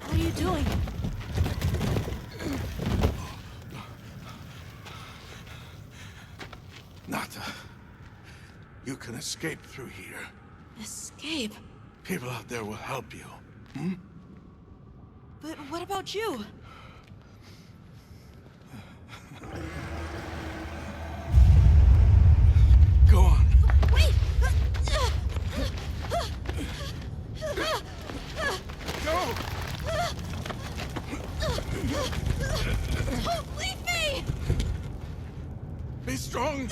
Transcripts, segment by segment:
What are you doing? Nata, you can escape through here. Escape? People out there will help you. But what about you? Go on. Wait! Go! Don't leave me! Be strong!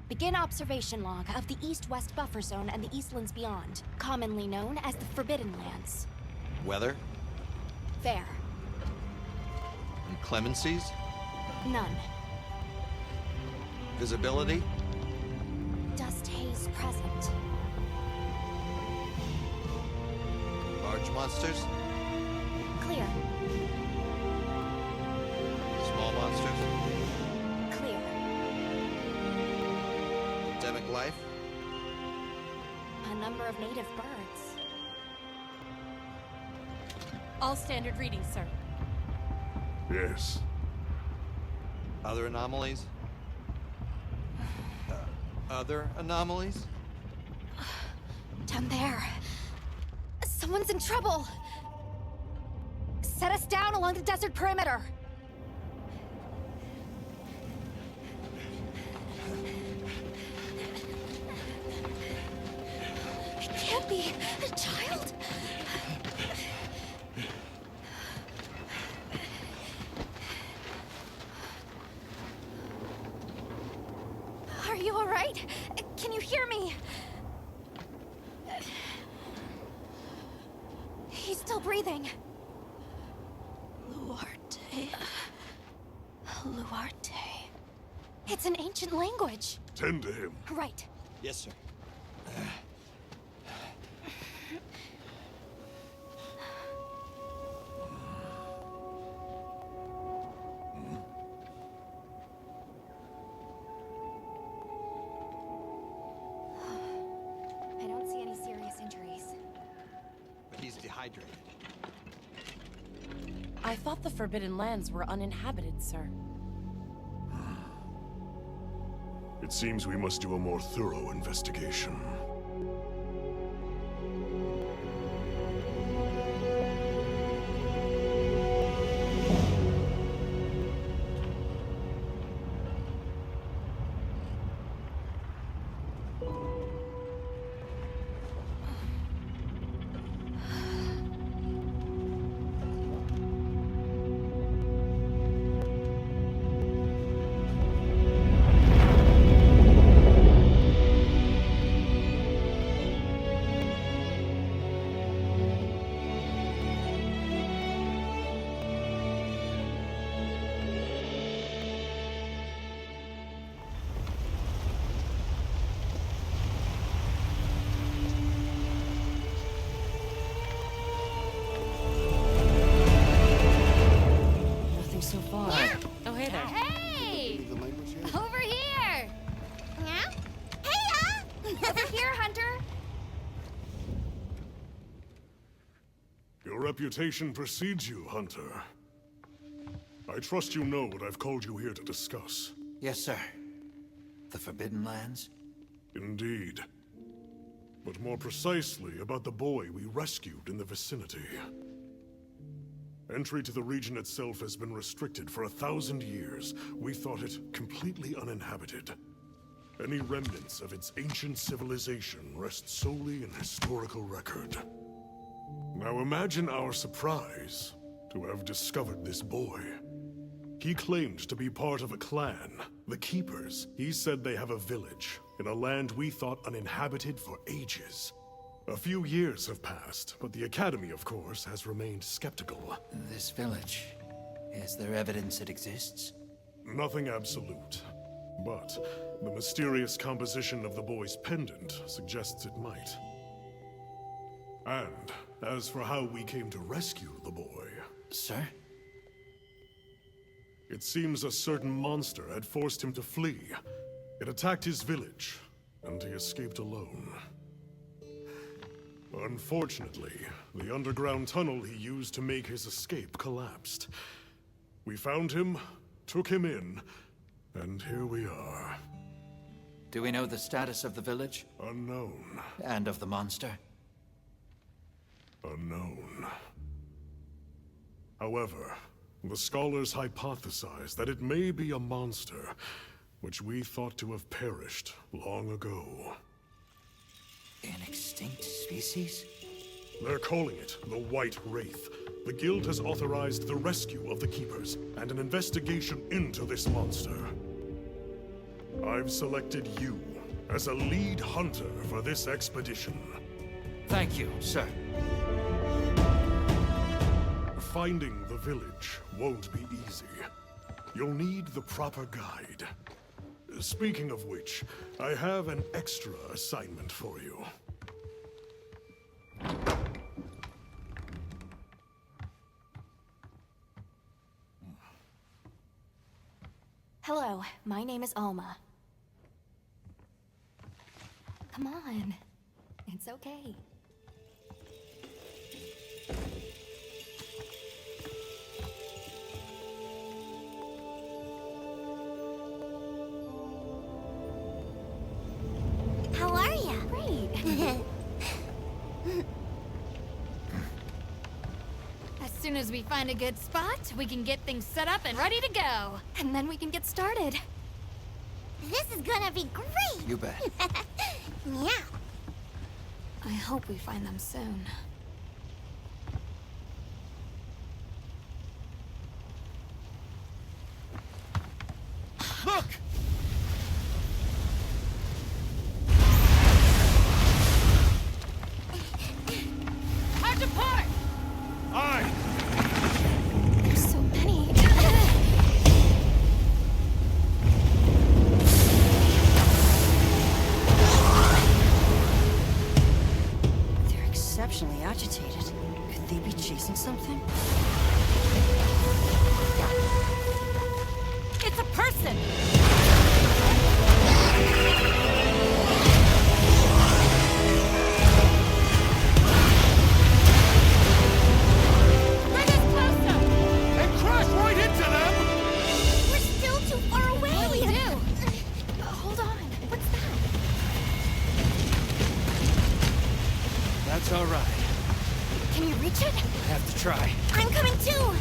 Begin observation log of the East-West buffer zone and the Eastlands beyond, commonly known as the Forbidden Lands. Weather? Fair. Inclemencies? None. Visibility? Dust haze present. Large monsters? Clear. Small monsters? Clear. Endemic life? A number of native birds. All standard readings, sir. Yes. Other anomalies? Other anomalies? Down there. Someone's in trouble. Set us down along the desert perimeter. It can't be a child. Are you all right? Can you hear me? He's still breathing. Luarte. Luarte. It's an ancient language. Tend to him. Right. Yes, sir. I don't see any serious injuries. But he's dehydrated. I thought the Forbidden Lands were uninhabited, sir. It seems we must do a more thorough investigation. Nothing so far. Oh, hey there. Hey! Over here! Yeah? Hey, Over here, Hunter. Your reputation precedes you, Hunter. I trust you know what I've called you here to discuss. Yes, sir. The Forbidden Lands? Indeed. But more precisely about the boy we rescued in the vicinity. Entry to the region itself has been restricted for 1,000 years. We thought it completely uninhabited. Any remnants of its ancient civilization rest solely in historical record. Now imagine our surprise to have discovered this boy. He claimed to be part of a clan, the Keepers. He said they have a village in a land we thought uninhabited for ages. A few years have passed, but the Academy, of course, has remained skeptical. This village. Is there evidence it exists? Nothing absolute. But the mysterious composition of the boy's pendant suggests it might. And as for how we came to rescue the boy, Sir? it seems a certain monster had forced him to flee. It attacked his village, and he escaped alone. Unfortunately, the underground tunnel he used to make his escape collapsed. We found him, took him in, and here we are. Do we know the status of the village? Unknown. And of the monster? Unknown. However, the scholars hypothesize that it may be a monster, which we thought to have perished long ago. An extinct species? They're calling it the White Wraith. The Guild has authorized the rescue of the Keepers and an investigation into this monster. I've selected you as a lead hunter for this expedition. Thank you, sir. Finding the village won't be easy. You'll need the proper guide. Speaking of which, I have an extra assignment for you. Hello, my name is Alma. Come on. It's okay. How are ya? Great. As soon as we find a good spot, we can get things set up and ready to go. And then we can get started. This is gonna be great! You bet. Yeah. I hope we find them soon. Look! Hard to part! Aye! There's so many. They're exceptionally agitated. Could they be chasing something? It's a person! Bring us closer! And crash right into them! We're still too far away! What do we do? Hold on. What's that? That's all right. Can you reach it? I have to try. I'm coming too!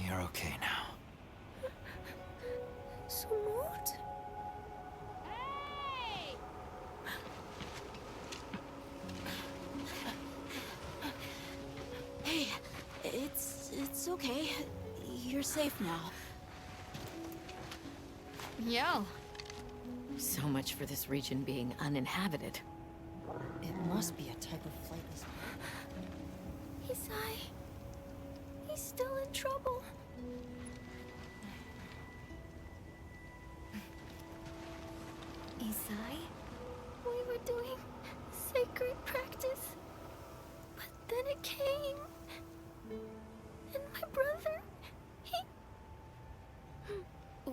You're okay now. Smooth. Hey, it's okay. You're safe now. Yo. So much for this region being uninhabited. It must be a type of flightless. Isai, he's still in trouble. Isai, we were doing sacred practice, but then it came, and my brother, he...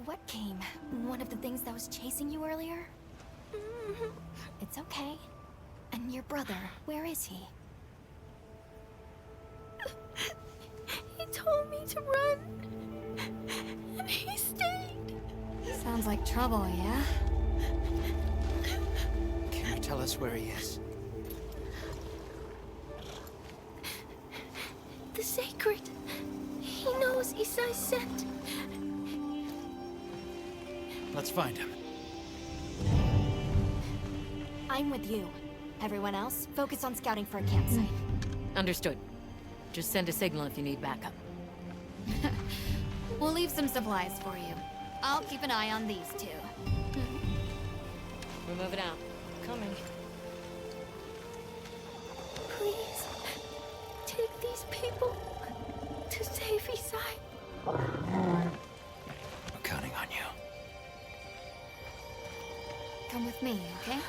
What came? One of the things that was chasing you earlier? It's okay. And your brother, where is he? He told me to run, and he stayed. Sounds like trouble, yeah? Can you tell us where he is? The sacred. He knows Isai's scent. Let's find him. I'm with you. Everyone else, focus on scouting for a campsite. Understood. Just send a signal if you need backup. We'll leave some supplies for you. I'll keep an eye on these two. We're moving out. Coming. Please, take these people to save Isai. We're counting on you. Come with me, okay?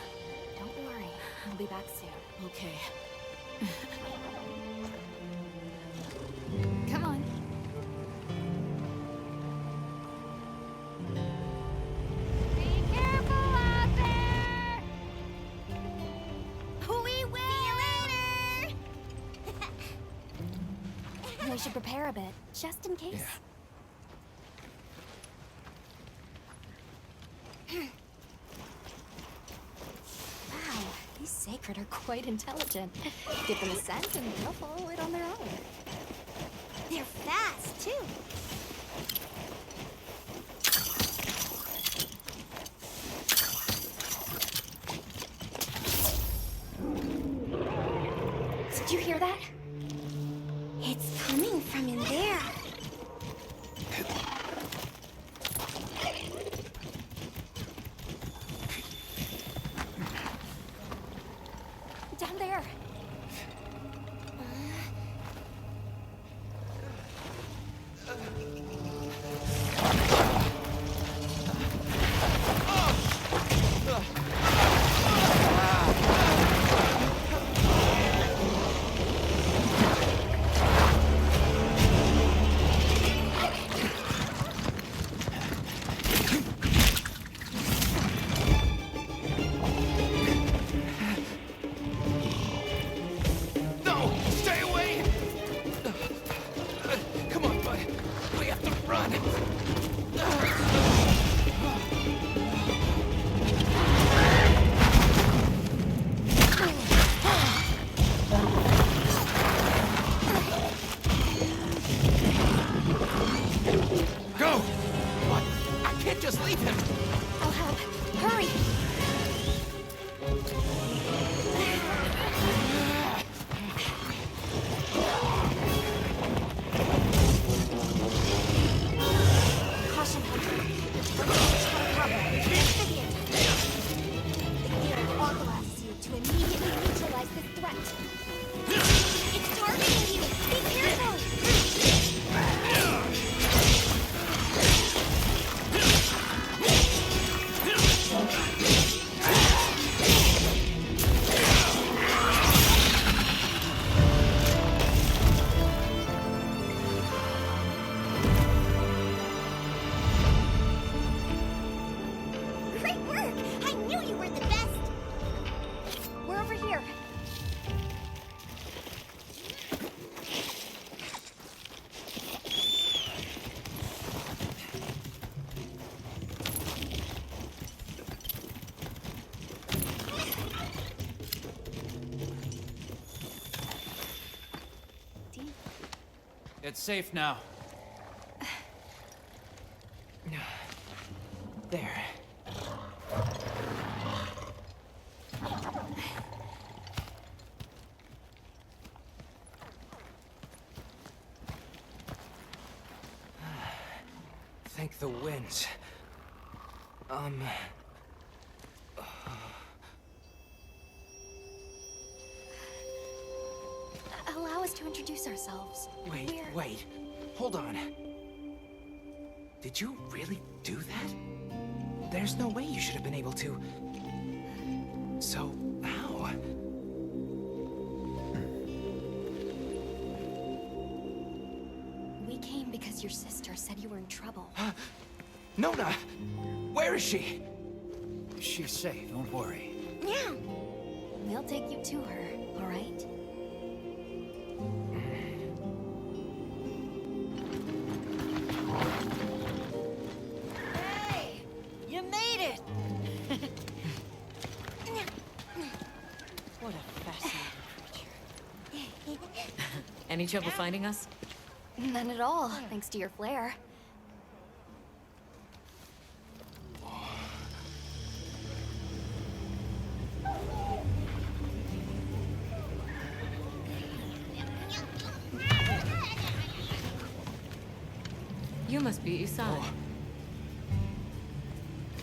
Don't worry, I'll be back soon. Okay. Come on. Be careful out there! We will! See you later! We should prepare a bit, just in case. Wow, these sacred are quite intelligent. Give them a scent and they'll follow it on their own. They're fast, too. Did you hear that? It's coming from in there. Down there. No! Stay away! Come on, bud. We have to run. Go! What? I can't just leave him. I'll help. Hurry! Caution, Hunter. We're going to try cover. Amphibian type. The gear authorizes you to immediately neutralize this threat. It's targeting you! Be careful! Great work! I knew you were the best! We're over here. It's safe now. Thank the winds. Allow us to introduce ourselves. Wait. Hold on. Did you really do that? There's no way you should have been able to. So, how? We came because your sister said you were in trouble. Nona! Where is she? She's safe, don't worry. Yeah. We'll take you to her, all right? Hey! You made it! What a fascinating creature. Any trouble finding us? None at all, thanks to your flair. You must be Isai.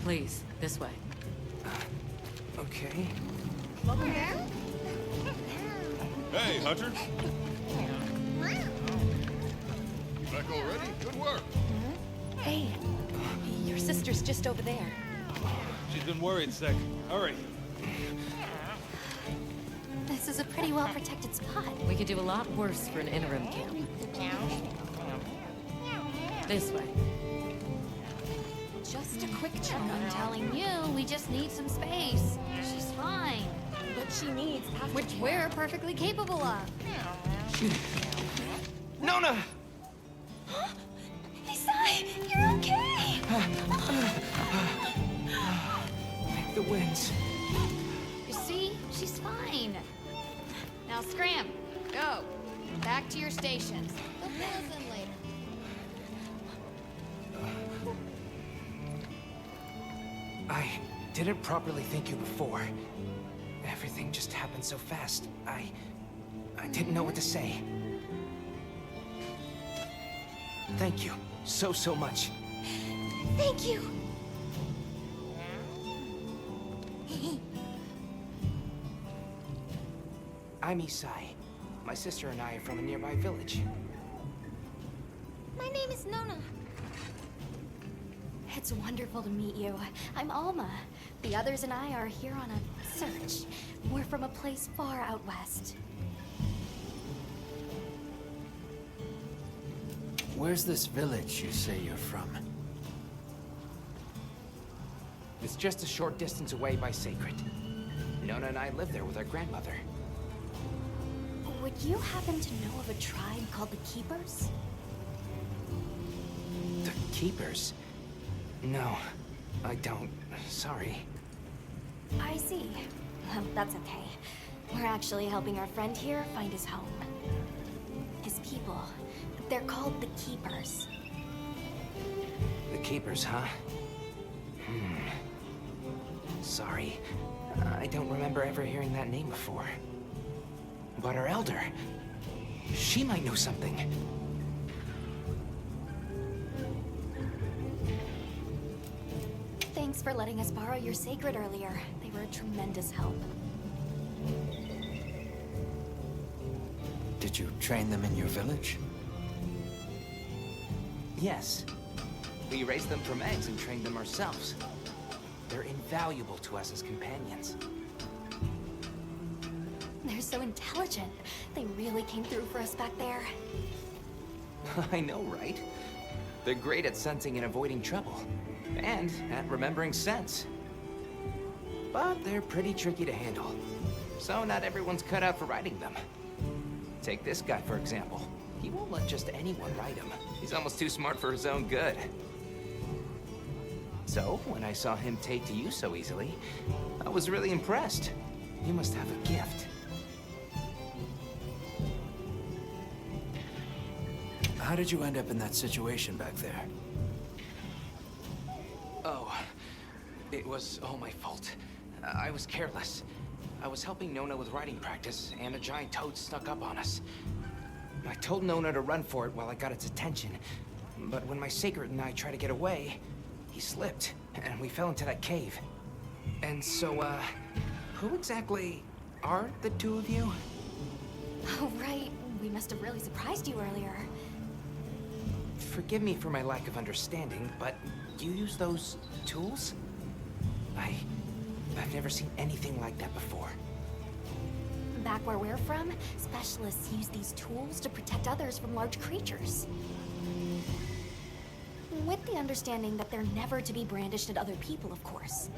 Please, this way. Okay. Hey, Hunter. You back already? Good work. Hey, your sister's just over there. She's been worried, Sec. Hurry. This is a pretty well-protected spot. We could do a lot worse for an interim camp. This way. Just a quick check I'm telling you, we just need some space. She's fine. what she needs after Which we're perfectly capable of. Nona! Isai, you're okay! Thank the winds. You see? She's fine. Now scram. Go. Back to your stations. They'll fill us in later. I didn't properly thank you before. Everything just happened so fast. I didn't know what to say. Thank you so much. Thank you! I'm Isai. My sister and I are from a nearby village. My name is Nona. It's wonderful to meet you. I'm Alma. The others and I are here on a search. We're from a place far out west. Where's this village you say you're from? It's just a short distance away by Sacred. Nona and I live there with our grandmother. Would you happen to know of a tribe called the Keepers? The Keepers? No, I don't. Sorry. I see. Well, that's okay. We're actually helping our friend here find his home. His people. They're called the Keepers. The Keepers, huh? Sorry. I don't remember ever hearing that name before. But our elder, she might know something. Thanks for letting us borrow your sacred earlier. They were a tremendous help. Did you train them in your village? Yes. We raised them from eggs and trained them ourselves. They're invaluable to us as companions. They're so intelligent. They really came through for us back there. I know, right? They're great at sensing and avoiding trouble. And at remembering sense. But they're pretty tricky to handle. So not everyone's cut out for riding them. Take this guy, for example. He won't let just anyone ride him. He's almost too smart for his own good. So, when I saw him take to you so easily, I was really impressed. You must have a gift. How did you end up in that situation back there? Oh, it was all my fault. I was careless. I was helping Nona with riding practice, and a giant toad snuck up on us. I told Nona to run for it while I got its attention, But when my sacred and I tried to get away, he slipped, and we fell into that cave. And so, who exactly are the two of you? Oh, right. We must have really surprised you earlier. Forgive me for my lack of understanding, but you use those tools? I've never seen anything like that before. Back where we're from, specialists use these tools to protect others from large creatures. With the understanding that they're never to be brandished at other people, of course.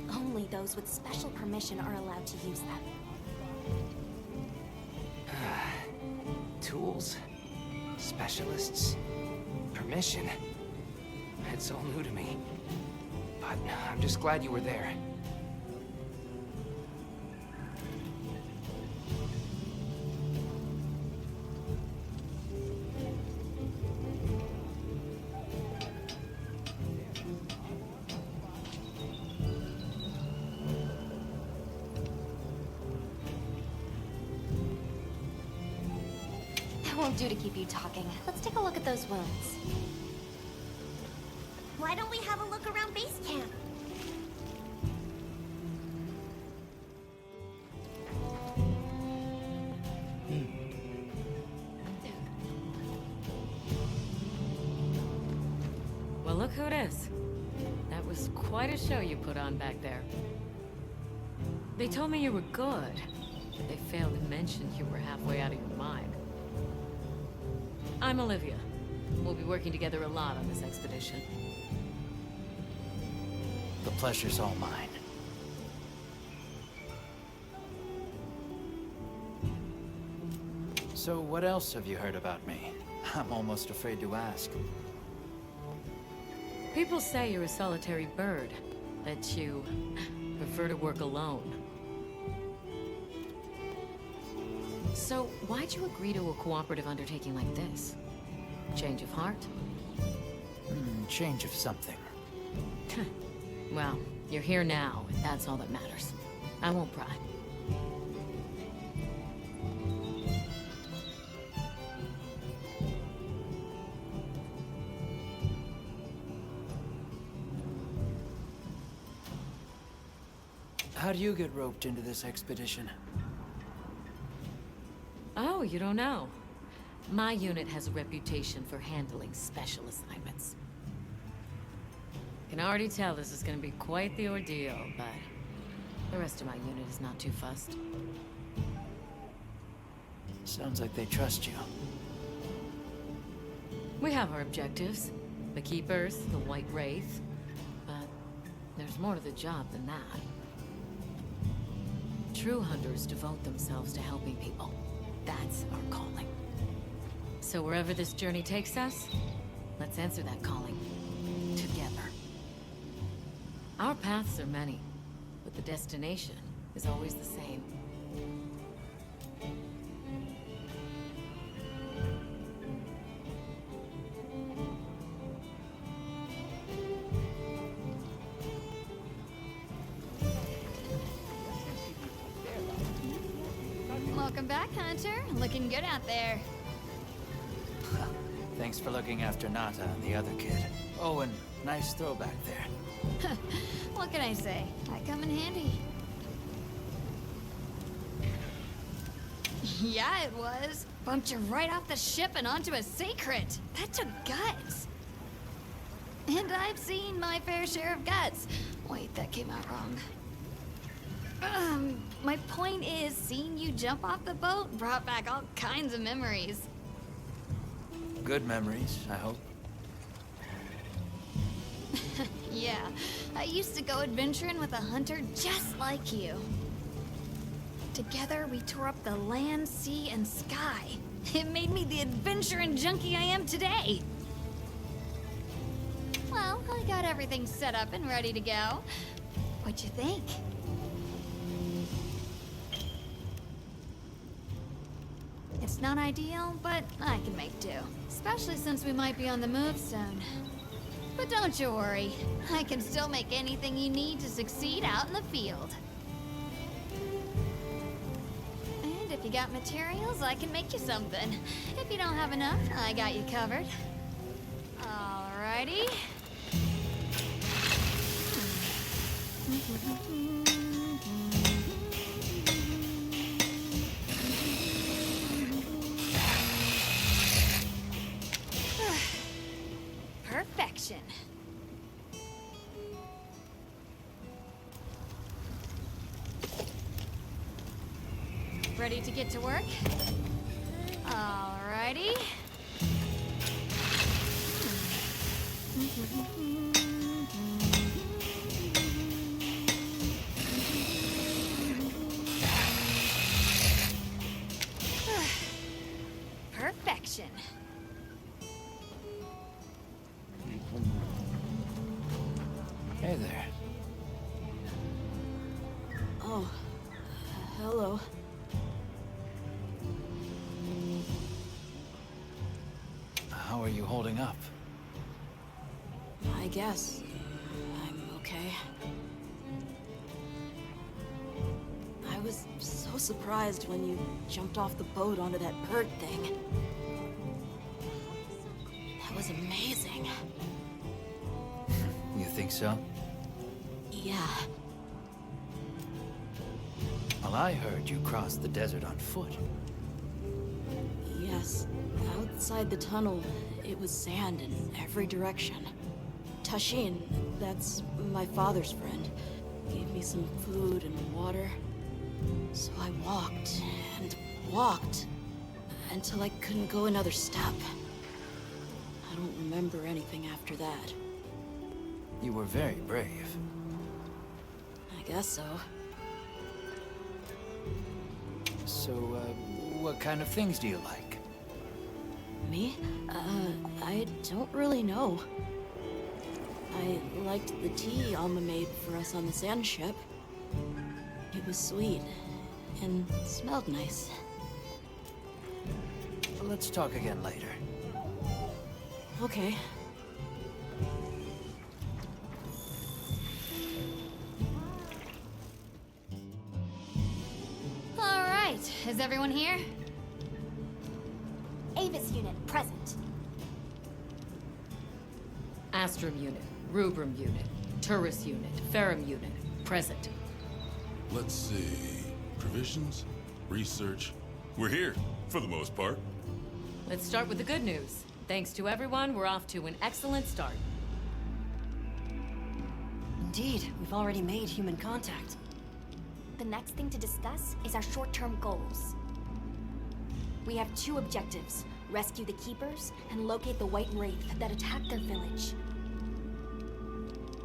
Only those with special permission are allowed to use them. Tools? Specialists? Permission? It's all new to me. But I'm just glad you were there. That won't do to keep you talking. Let's take a look at those wounds. Why don't we have a look around base camp? Well, look who it is. That was quite a show you put on back there. They told me you were good, but they failed to mention you were halfway out of your mind. I'm Olivia. We'll be working together a lot on this expedition. The pleasure's all mine. So what else have you heard about me? I'm almost afraid to ask. People say you're a solitary bird, that you prefer to work alone. So, why'd you agree to a cooperative undertaking like this? Change of heart? Change of something. Well, you're here now, and that's all that matters. I won't pry. How do you get roped into this expedition? Oh, you don't know? My unit has a reputation for handling special assignments. Can already tell this is gonna be quite the ordeal, but the rest of my unit is not too fussed. Sounds like they trust you. We have our objectives. The Keepers, the White Wraith. But there's more to the job than that. True hunters devote themselves to helping people. That's our calling. So wherever this journey takes us, let's answer that calling. Together. Our paths are many, but the destination is always the same. Welcome back, Hunter. Looking good out there. Thanks for looking after Nata and the other kid. Oh, and nice throwback there. What can I say? I come in handy. Yeah, it was. Bumped you right off the ship and onto a sacred. That took guts. And I've seen my fair share of guts. Wait, that came out wrong. My point is, seeing you jump off the boat brought back all kinds of memories. Good memories, I hope. Yeah, I used to go adventuring with a hunter just like you. Together, we tore up the land, sea, and sky. It made me the adventuring junkie I am today. Well, I got everything set up and ready to go. What'd you think? It's not ideal, but I can make do. Especially since we might be on the move soon. But don't you worry. I can still make anything you need to succeed out in the field. And if you got materials, I can make you something. If you don't have enough, I got you covered. Alrighty. Perfection. Ready to get to work? Alrighty. Perfection. Hey there. Oh, hello. How are you holding up? I guess I'm okay. I was so surprised when you jumped off the boat onto that bird thing. That was amazing. You think so? Yeah. Well, I heard you crossed the desert on foot. Yes. Outside the tunnel, it was sand in every direction. Tashin, that's my father's friend, gave me some food and water. So I walked and walked until I couldn't go another step. I don't remember anything after that. You were very brave. I guess so. So, what kind of things do you like? Me? I don't really know. I liked the tea Alma made for us on the sand ship. It was sweet and smelled nice. Let's talk again later. Okay. All right, is everyone here? Avis unit, present. Astrum unit, Rubrum unit, Turris unit, Ferrum unit, present. Let's see. Provisions? Research? We're here, for the most part. Let's start with the good news. Thanks to everyone, we're off to an excellent start. Indeed, we've already made human contact. The next thing to discuss is our short-term goals. We have two objectives: rescue the Keepers and locate the White Wraith that attacked their village.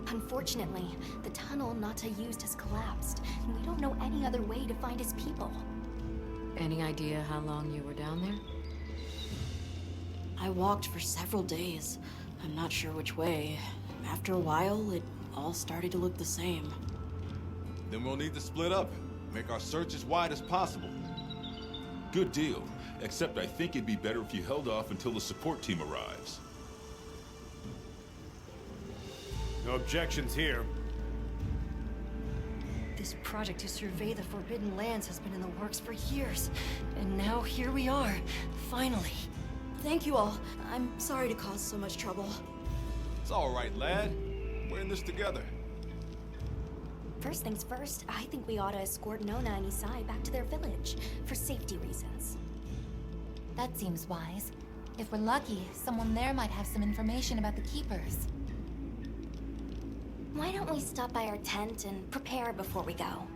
Unfortunately, the tunnel Nata used has collapsed, and we don't know any other way to find his people. Any idea how long you were down there? I walked for several days. I'm not sure which way. After a while, it all started to look the same. Then we'll need to split up. Make our search as wide as possible. Good deal. Except I think it'd be better if you held off until the support team arrives. No objections here. This project to survey the Forbidden Lands has been in the works for years. And now here we are, finally. Thank you all. I'm sorry to cause so much trouble. It's all right, lad. We're in this together. First things first, I think we ought to escort Nona and Isai back to their village, for safety reasons. That seems wise. If we're lucky, someone there might have some information about the Keepers. Why don't we stop by our tent and prepare before we go?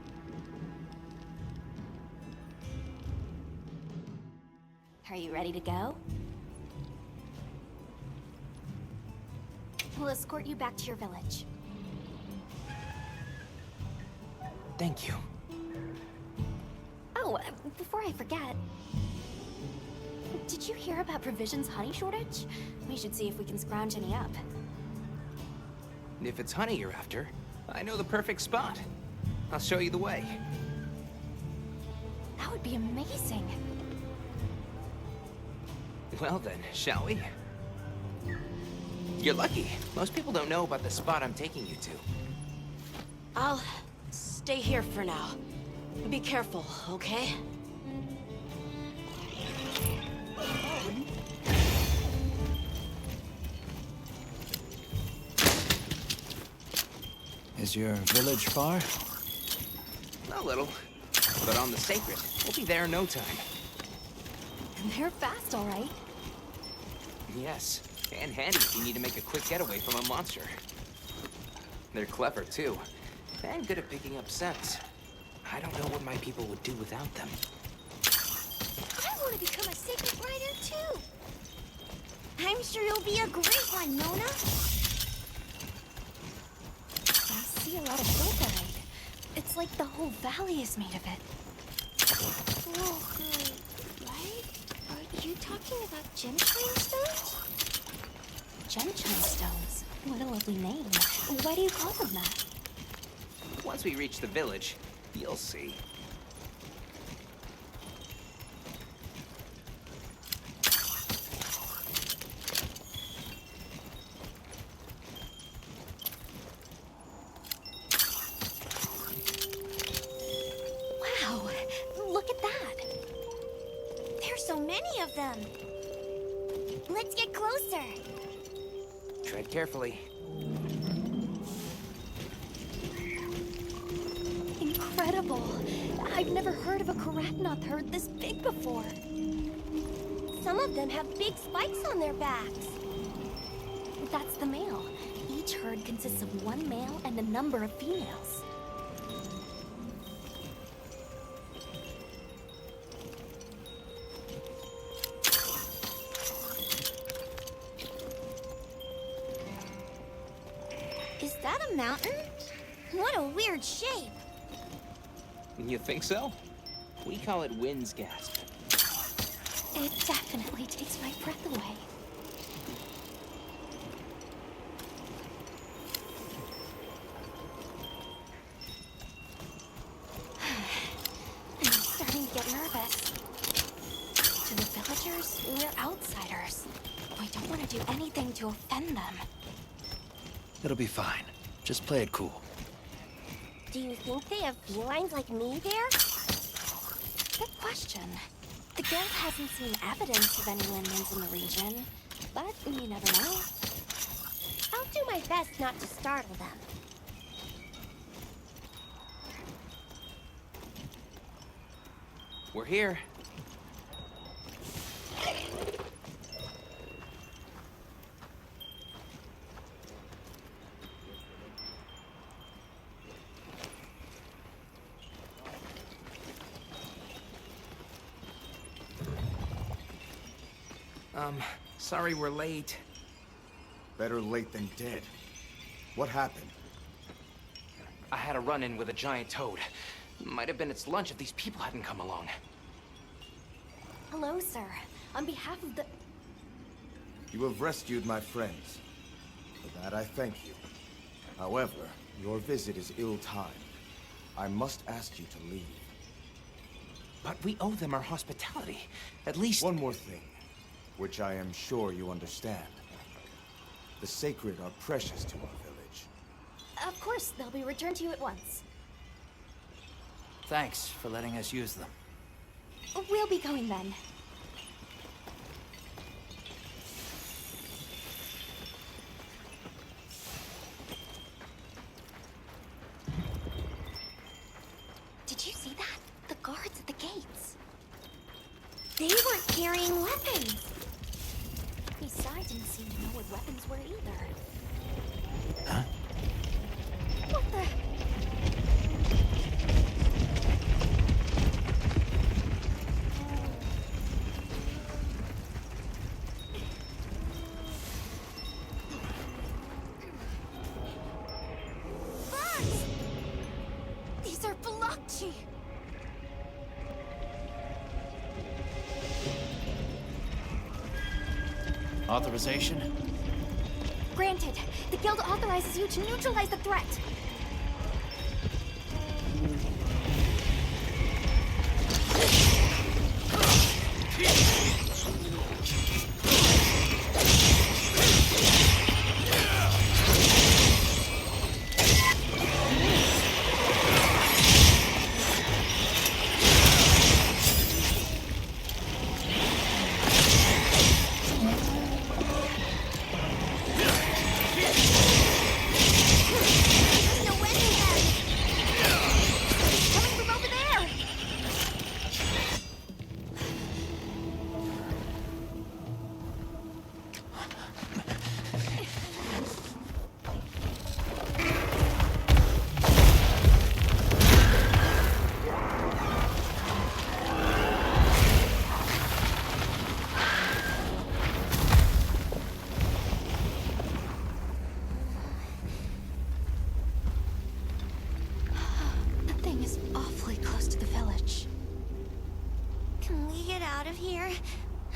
Are you ready to go? We'll escort you back to your village. Thank you. Oh, before I forget, did you hear about Provision's honey shortage? We should see if we can scrounge any up. If it's honey you're after, I know the perfect spot. I'll show you the way. That would be amazing. Well then, shall we? You're lucky. Most people don't know about the spot I'm taking you to. I'll stay here for now. Be careful, okay? Is your village far? A little. But on the Sacred, we'll be there in no time. They're fast, all right. Yes, and handy if you need to make a quick getaway from a monster. They're clever, too, and good at picking up scents. I don't know what my people would do without them. I want to become a sacred rider, too. I'm sure you'll be a great one, Nona. I see a lot of gilberite. It's like the whole valley is made of it. Prollogue, right? Are you talking about gemstone stones? Gemstone stones? What a lovely name. Why do you call them that? Once we reach the village, you'll see. Wow, look at that. There's so many of them. Let's get closer. Tread carefully. Incredible. I've never heard of a Karatnoth herd this big before. Some of them have big spikes on their backs. That's the male. Each herd consists of one male and a number of females. Is that a mountain? What a weird shape. You think so? We call it Wind's Gasp. It definitely takes my breath away. I'm starting to get nervous. To the villagers, we're outsiders. We don't want to do anything to offend them. It'll be fine. Just play it cool. Do you think they have felines like me there? Good question. The guild hasn't seen evidence of any Lindens in the region, but you never know. I'll do my best not to startle them. We're here. Sorry we're late. Better late than dead. What happened? I had a run-in with a giant toad. Might have been its lunch if these people hadn't come along. Hello, sir. On behalf of the... You have rescued my friends. For that I thank you. However, your visit is ill-timed. I must ask you to leave. But we owe them our hospitality. At least... One more thing, which I am sure you understand. The Sacred are precious to our village. Of course, they'll be returned to you at once. Thanks for letting us use them. We'll be going then. Did you see that? The guards at the gates. They weren't carrying weapons. Besides, didn't seem to know what weapons were either. Huh? What the? Bugs! These are Blokchi! Authorization? Granted. The guild authorizes you to neutralize the threat.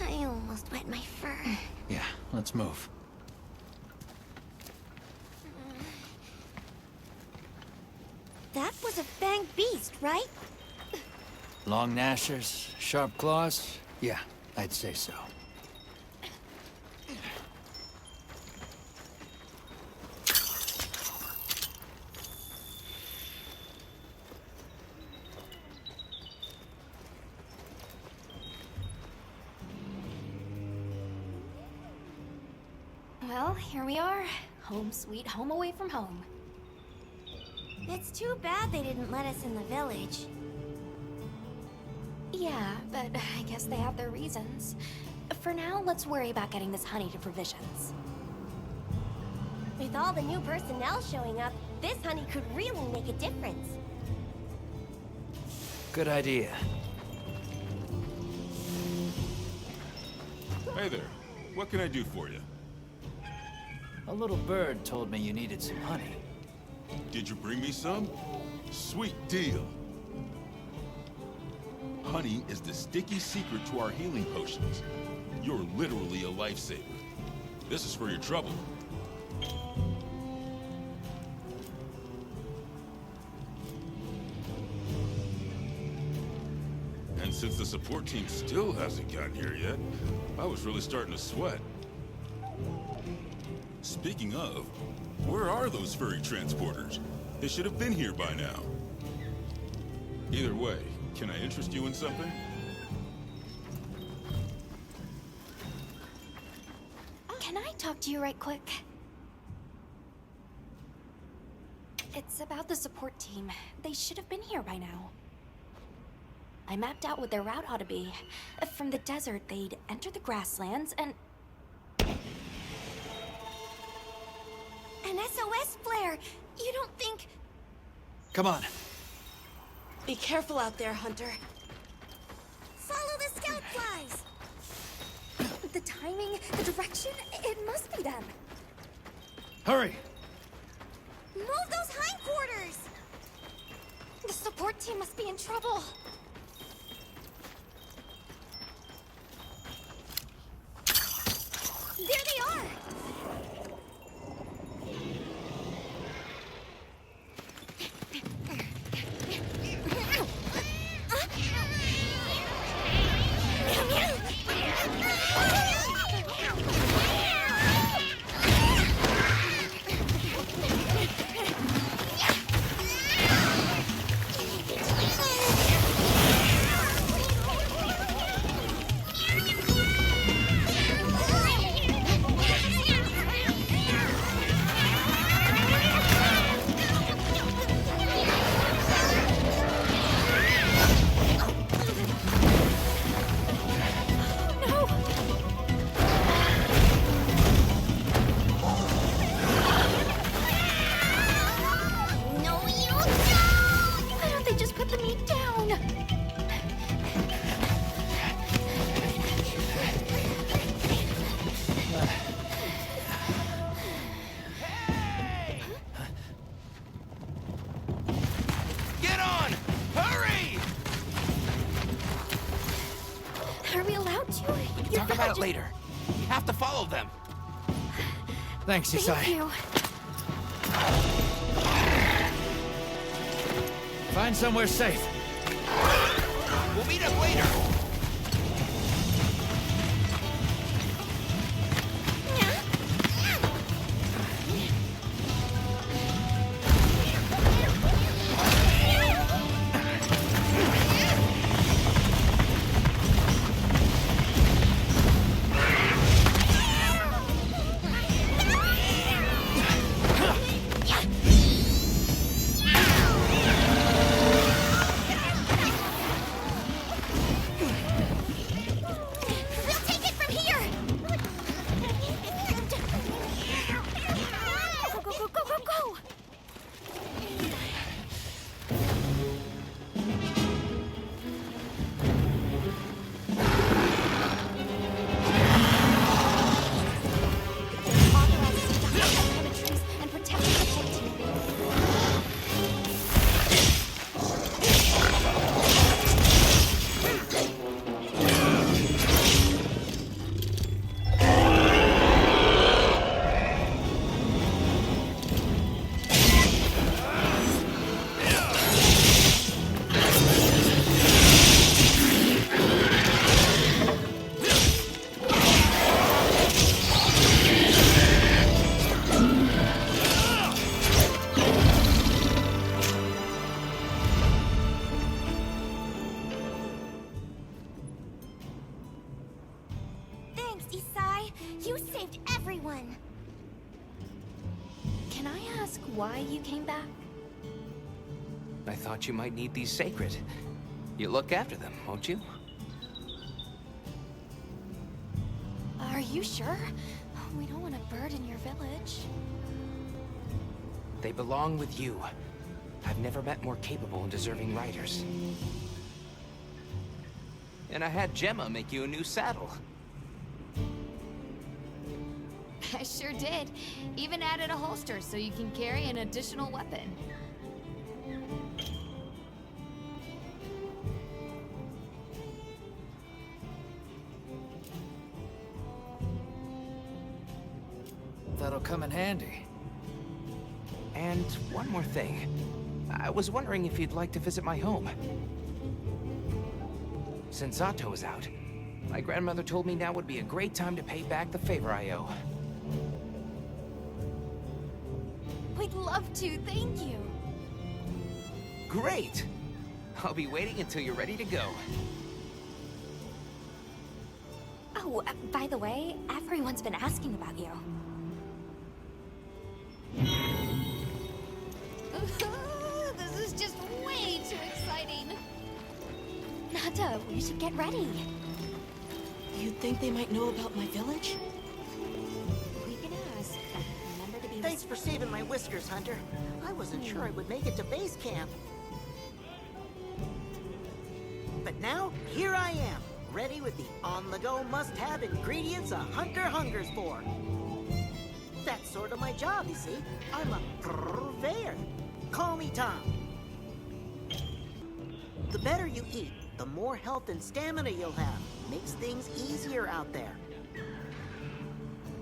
I almost wet my fur. Yeah, let's move. That was a fanged beast, right? Long gnashers, sharp claws? Yeah, I'd say so. Well, here we are. Home sweet home away from home. It's too bad they didn't let us in the village. Yeah, but I guess they have their reasons. For now, let's worry about getting this honey to provisions. With all the new personnel showing up, this honey could really make a difference. Good idea. Hey there. What can I do for you? A little bird told me you needed some honey. Did you bring me some? Sweet deal. Honey is the sticky secret to our healing potions. You're literally a lifesaver. This is for your trouble. And since the support team still hasn't gotten here yet, I was really starting to sweat. Speaking of, where are those furry transporters? They should have been here by now. Either way, can I interest you in something? Can I talk to you right quick? It's about the support team. They should have been here by now. I mapped out what their route ought to be. From the desert, they'd enter the grasslands and... An SOS flare! You don't think... Come on. Be careful out there, Hunter. Follow the scout flies! The timing, the direction, it must be them. Hurry! Move those hindquarters! The support team must be in trouble. There they are! Talk about it later. We have to follow them. Thanks, Isai. Thank you. Find somewhere safe. We'll meet up later. You saved everyone! Can I ask why you came back? I thought you might need these sacred. You look after them, won't you? Are you sure? We don't want to burden your village. They belong with you. I've never met more capable and deserving riders. And I had Gemma make you a new saddle. I sure did. Even added a holster so you can carry an additional weapon. That'll come in handy. And one more thing. I was wondering if you'd like to visit my home. Since Zato is out, my grandmother told me now would be a great time to pay back the favor I owe. We'd love to, thank you. Great! I'll be waiting until you're ready to go. Oh, by the way, everyone's been asking about you. This is just way too exciting. Nata, we should get ready. You think they might know about my village? We can ask. Remember to be Thanks for saving my whiskers, Hunter. I wasn't sure I would make it to base camp. But now, here I am, ready with the on-the-go must-have ingredients a hunter hungers for. That's sort of my job, you see. I'm a purveyor. Call me Tom. The better you eat, the more health and stamina you'll have. Makes things easier out there.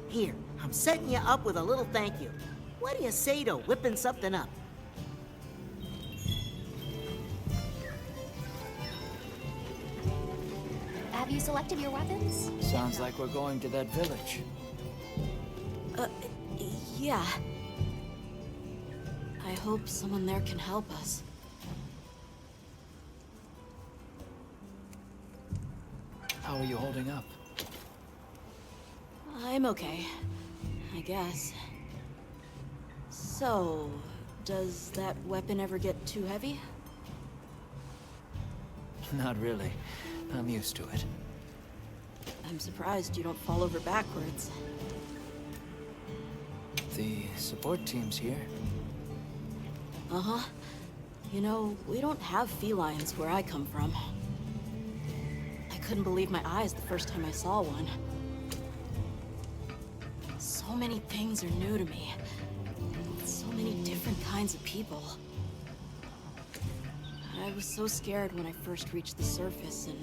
Here, I'm setting you up with a little thank you. What do you say to whipping something up? Have you selected your weapons? Sounds like we're going to that village. Yeah. I hope someone there can help us. How are you holding up? I'm okay, I guess. So, does that weapon ever get too heavy? Not really. I'm used to it. I'm surprised you don't fall over backwards. The support team's here. Uh-huh. You know, we don't have felines where I come from. I couldn't believe my eyes the first time I saw one. So many things are new to me. So many different kinds of people. I was so scared when I first reached the surface and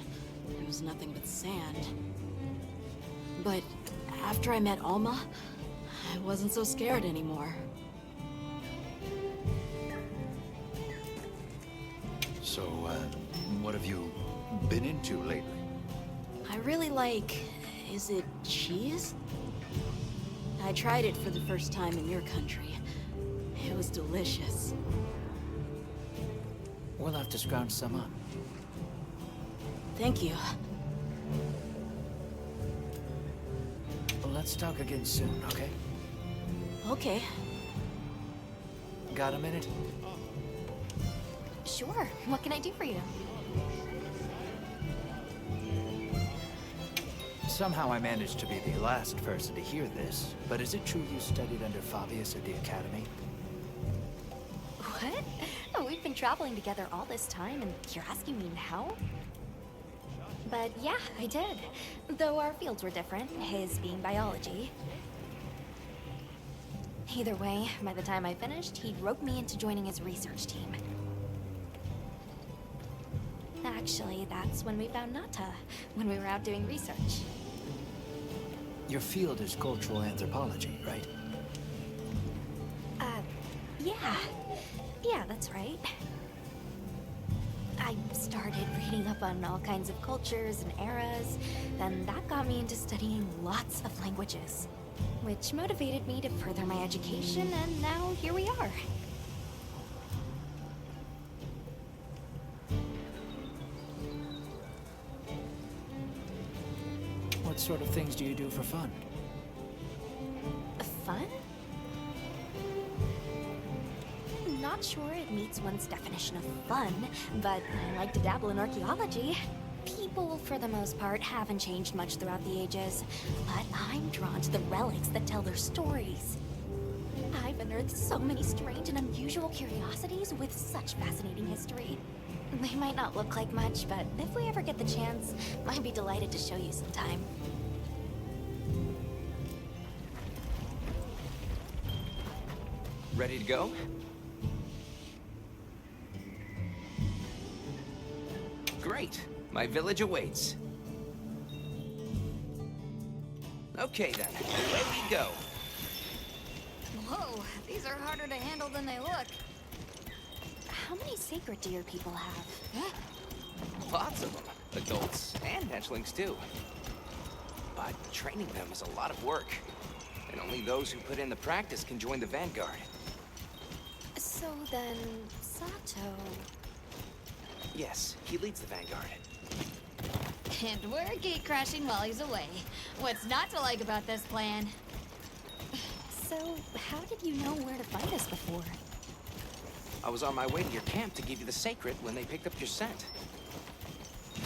there was nothing but sand. But after I met Alma, I wasn't so scared anymore. So, what have you been into lately? I really like... is it cheese? I tried it for the first time in your country. It was delicious. We'll have to scrounge some up. Thank you. Well, let's talk again soon, okay? Okay. Got a minute? Sure. What can I do for you? Somehow I managed to be the last person to hear this, but is it true you studied under Fabius at the academy? What? Oh, we've been traveling together all this time, and you're asking me now? But yeah, I did. Though our fields were different, his being biology. Either way, by the time I finished, he'd roped me into joining his research team. Actually, that's when we found Nata, when we were out doing research. Your field is cultural anthropology, right? Yeah. Yeah, that's right. I started reading up on all kinds of cultures and eras, then that got me into studying lots of languages, which motivated me to further my education, and now here we are. What sort of things do you do for fun? fun? Not sure it meets one's definition of fun, but I like to dabble in archaeology. People, for the most part, haven't changed much throughout the ages, but I'm drawn to the relics that tell their stories. I've unearthed so many strange and unusual curiosities with such fascinating history. They might not look like much, but if we ever get the chance, I'd be delighted to show you sometime. Ready to go? Great. My village awaits. Okay then, away we go. Whoa, these are harder to handle than they look. How many sacred deer people have? Lots of them. Adults and hatchlings too. But training them is a lot of work. And only those who put in the practice can join the Vanguard. So then, Sato... Yes, he leads the Vanguard. And we're gate crashing while he's away. What's not to like about this plan? So, how did you know where to find us before? I was on my way to your camp to give you the sacred when they picked up your scent.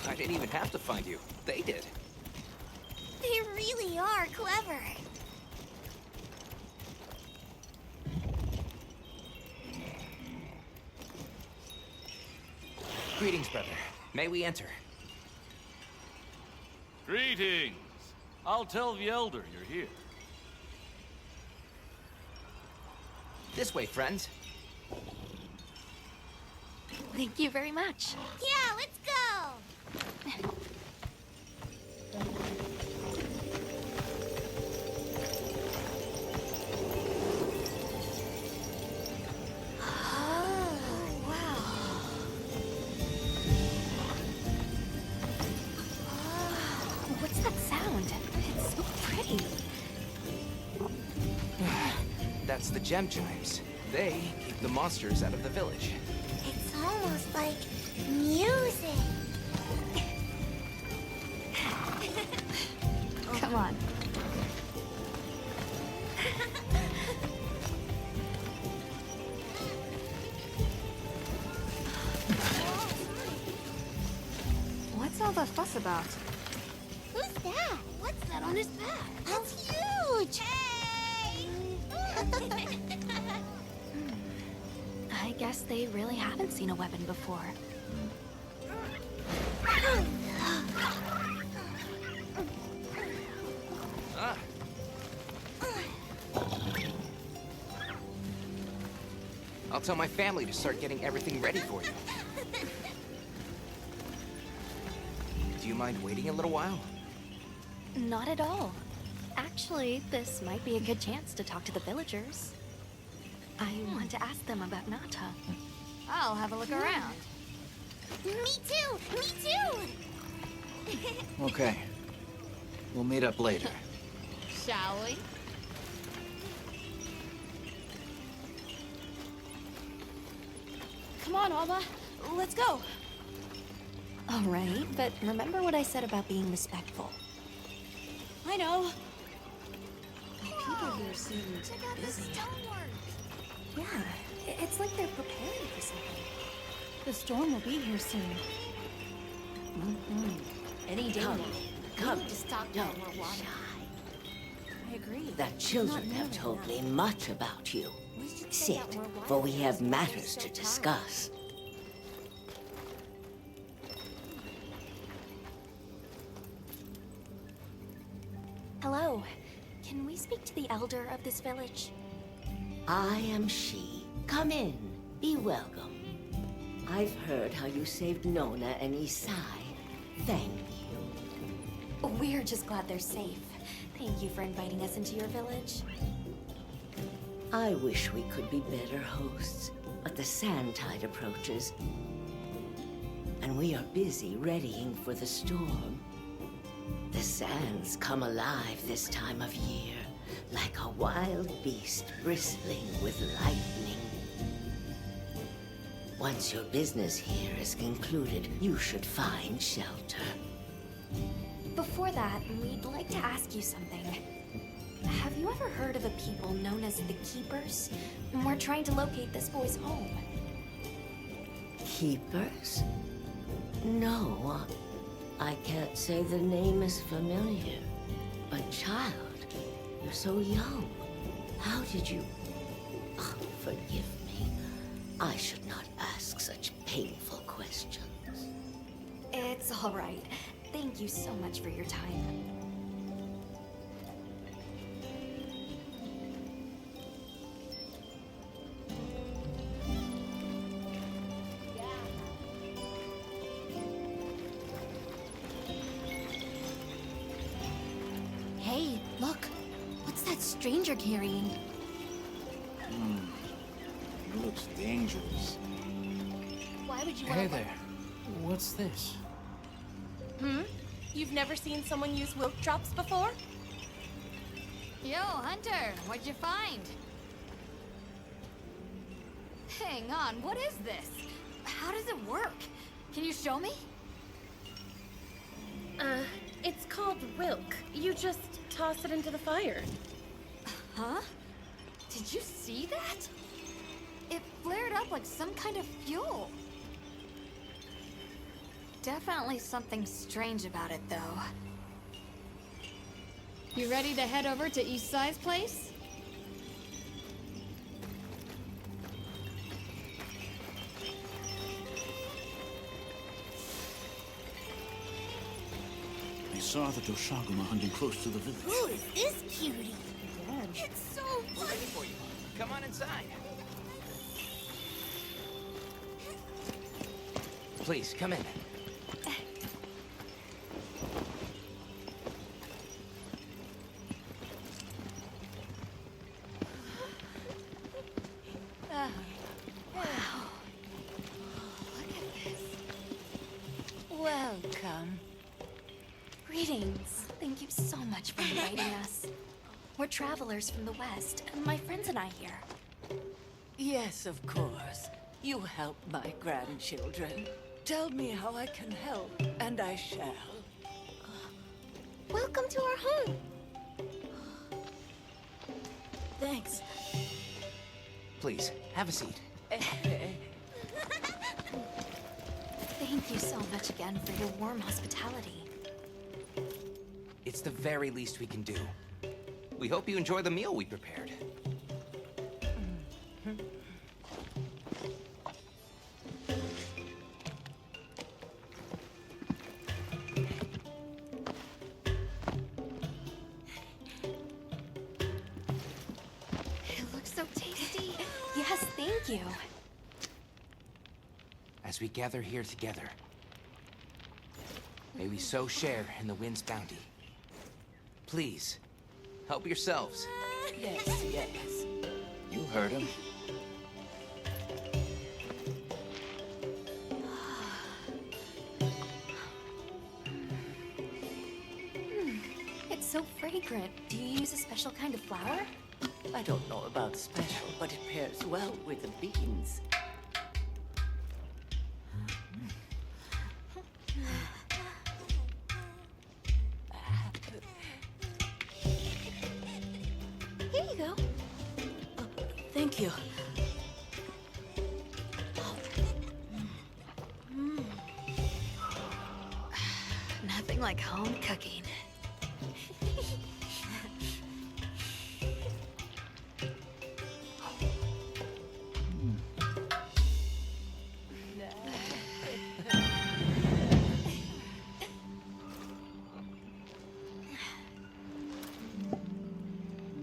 I didn't even have to find you. They did. They really are clever. Greetings, brother. May we enter? Greetings. I'll tell the Elder you're here. This way, friends. Thank you very much. Yeah, let's go! What's that sound? It's so pretty. That's the gem chimes. They keep the monsters out of the village. It's almost like music. Come on. What's all the fuss about? Who's that? What's that on his back? That's huge! Hey! I guess they really haven't seen a weapon before. Ah. I'll tell my family to start getting everything ready for you. Do you mind waiting a little while? Not at all. Actually, this might be a good chance to talk to the villagers. I want to ask them about Nata. I'll have a look around. Me too! Me too! Okay. We'll meet up later. Shall we? Come on, Alma. Let's go. All right, but remember what I said about being respectful. I know. The people here seem Check out this busy. stonework! Yeah, it's like they're preparing for something. The storm will be here soon. Any day. Come, To stop don't more be water. shy. I agree. The children have told me much about you. Sit, for we have matters to discuss. Hello. Can we speak to the elder of this village? I am she. Come in. Be welcome. I've heard how you saved Nona and Isai. Thank you. We're just glad they're safe. Thank you for inviting us into your village. I wish we could be better hosts, but the sand tide approaches, and we are busy readying for the storm. The sands come alive this time of year, like a wild beast bristling with lightning. Once your business here is concluded, you should find shelter. Before that, we'd like to ask you something. have you ever heard of a people known as the Keepers? We're trying to locate this boy's home. Keepers? No, I can't say the name is familiar. But child, you're so young. How did you... Oh, forgive me. I should not ask such painful questions. It's all right. Thank you so much for your time. Hey, look. What's that stranger carrying? It looks dangerous. Why would you Hey want to... there. What's this? You've never seen someone use wilk drops before? Yo, Hunter, what'd you find? Hang on, what is this? How does it work? Can you show me? It's called wilk. You just toss it into the fire. Huh? Did you see that? It flared up like some kind of fuel. Definitely something strange about it, though. You ready to head over to East Side's place? I saw the Doshaguma hunting close to the village. Who is this cutie? It's so fun! Ready for you. Come on inside. Please, come in. Welcome. Greetings. Thank you so much for inviting us. We're travelers from the West, and my friends and I here. Yes, of course. You help my grandchildren. Tell me how I can help, and I shall. Welcome to our home. Thanks. Please, have a seat. Thank you so much again for your warm hospitality. It's the very least we can do. We hope you enjoy the meal we prepared. It looks so tasty. Yes, thank you. As we gather here together, may we so share in the wind's bounty. Please, help yourselves. Yes, yes. You heard him. It's so fragrant. Do you use a special kind of flower? I don't know about special, but it pairs well with the beans. Here you go. Thank you. Nothing like home cooking.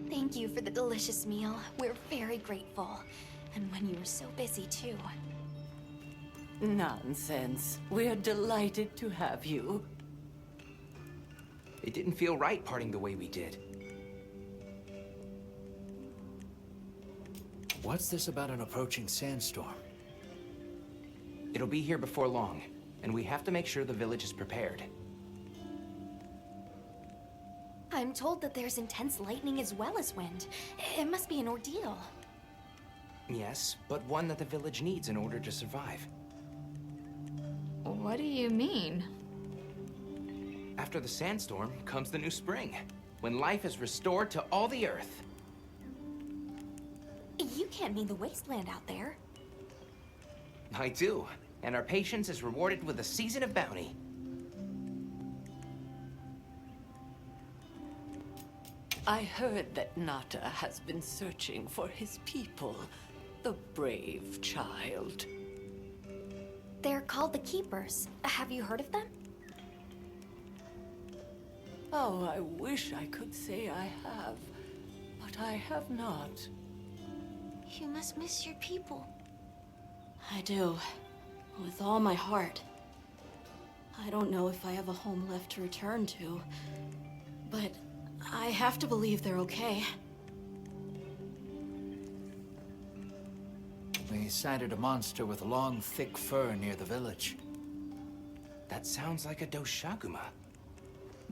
Thank you for the delicious meal. We're very grateful. And when you were so busy, too. Nonsense. We're delighted to have you. It didn't feel right parting the way we did. What's this about an approaching sandstorm? It'll be here before long, and we have to make sure the village is prepared. I'm told that there's intense lightning as well as wind. It must be an ordeal. Yes, but one that the village needs in order to survive. What do you mean? After the sandstorm comes the new spring. when life is restored to all the Earth. You can't mean the wasteland out there. I do, and our patience is rewarded with a season of bounty. I heard that Nata has been searching for his people, the brave child. They're called the Keepers. Have you heard of them? Oh, I wish I could say I have, but I have not. You must miss your people. I do. With all my heart. I don't know if I have a home left to return to, but I have to believe they're okay. We sighted a monster with long, thick fur near the village. That sounds like a Doshaguma.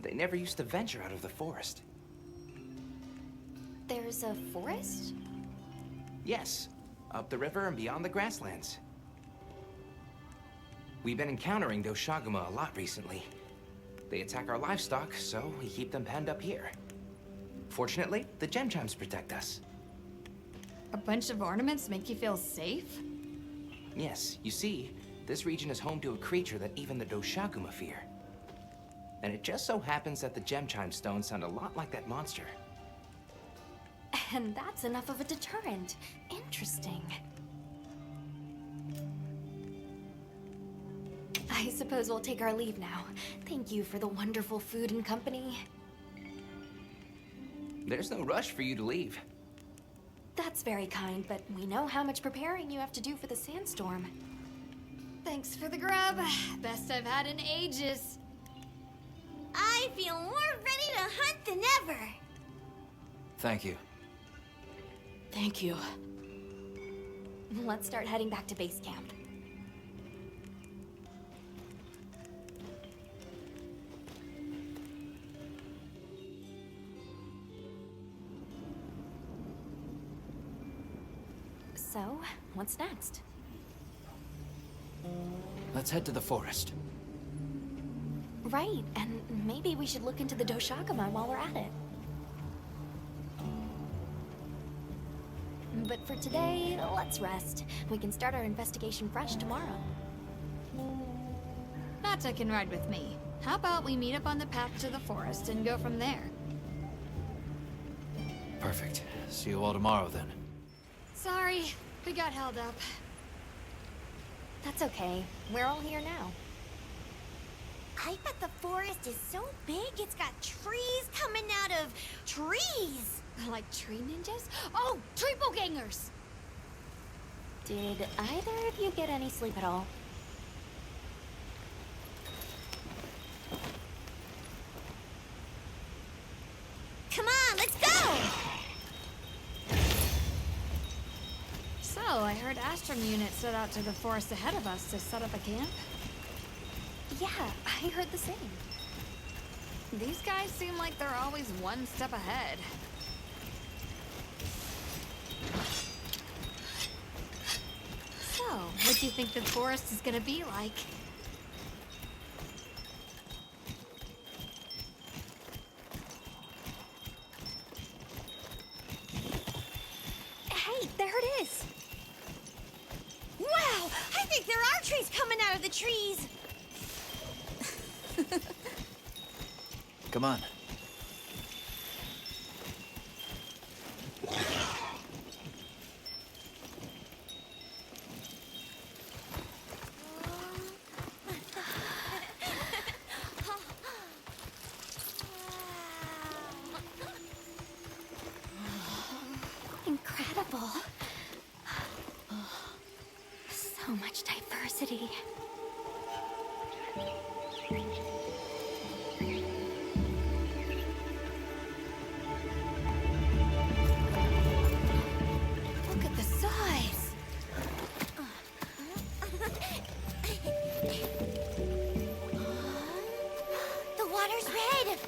They never used to venture out of the forest. There's a forest? Yes, up the river and beyond the grasslands. We've been encountering Doshaguma a lot recently. They attack our livestock, so we keep them penned up here. Fortunately, the gem chimes protect us. A bunch of ornaments make you feel safe? Yes, you see, this region is home to a creature that even the Doshaguma fear. And it just so happens that the gem chime stones sound a lot like that monster. And that's enough of a deterrent. Interesting. I suppose we'll take our leave now. Thank you for the wonderful food and company. There's no rush for you to leave. That's very kind, but we know how much preparing you have to do for the sandstorm. Thanks for the grub. Best I've had in ages. I feel more ready to hunt than ever. Thank you. Thank you. Let's start heading back to base camp. So, what's next? Let's head to the forest. Right, and maybe we should look into the Doshaguma while we're at it. But for today, let's rest. We can start our investigation fresh tomorrow. Nata can ride with me. How about we meet up on the path to the forest and go from there? Perfect. See you all tomorrow, then. Sorry, we got held up. That's okay. We're all here now. I bet the forest is so big it's got trees coming out of trees. Like tree ninjas? Oh, triple gangers! Did either of you get any sleep at all? Come on, let's go! So, I heard Astrum unit set out to the forest ahead of us to set up a camp? Yeah, I heard the same. These guys seem like they're always one step ahead. So, what do you think the forest is gonna be like? Hey, there it is! Wow! I think there are trees coming out of the trees! Come on. Incredible. So much diversity. Look at the size. The water's red.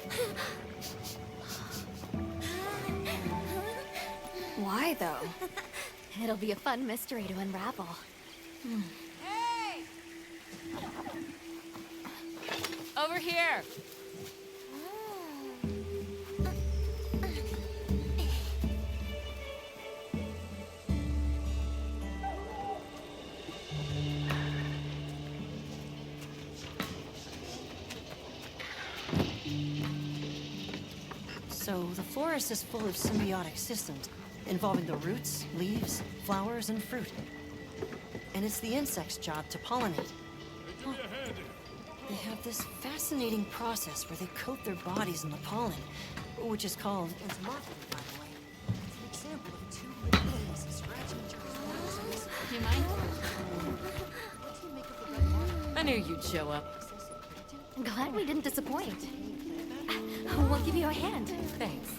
Why, though? It'll be a fun mystery to unravel. Hey! Over here! So the forest is full of symbiotic systems, involving the roots, leaves, flowers, and fruit. And it's the insect's job to pollinate. Oh, they have this fascinating process where they coat their bodies in the pollen, which is called entomophagy, by the way. It's an example of two living things scratching each other's backs. Do you mind? I knew you'd show up. Glad we didn't disappoint. We'll give you a hand. Thanks.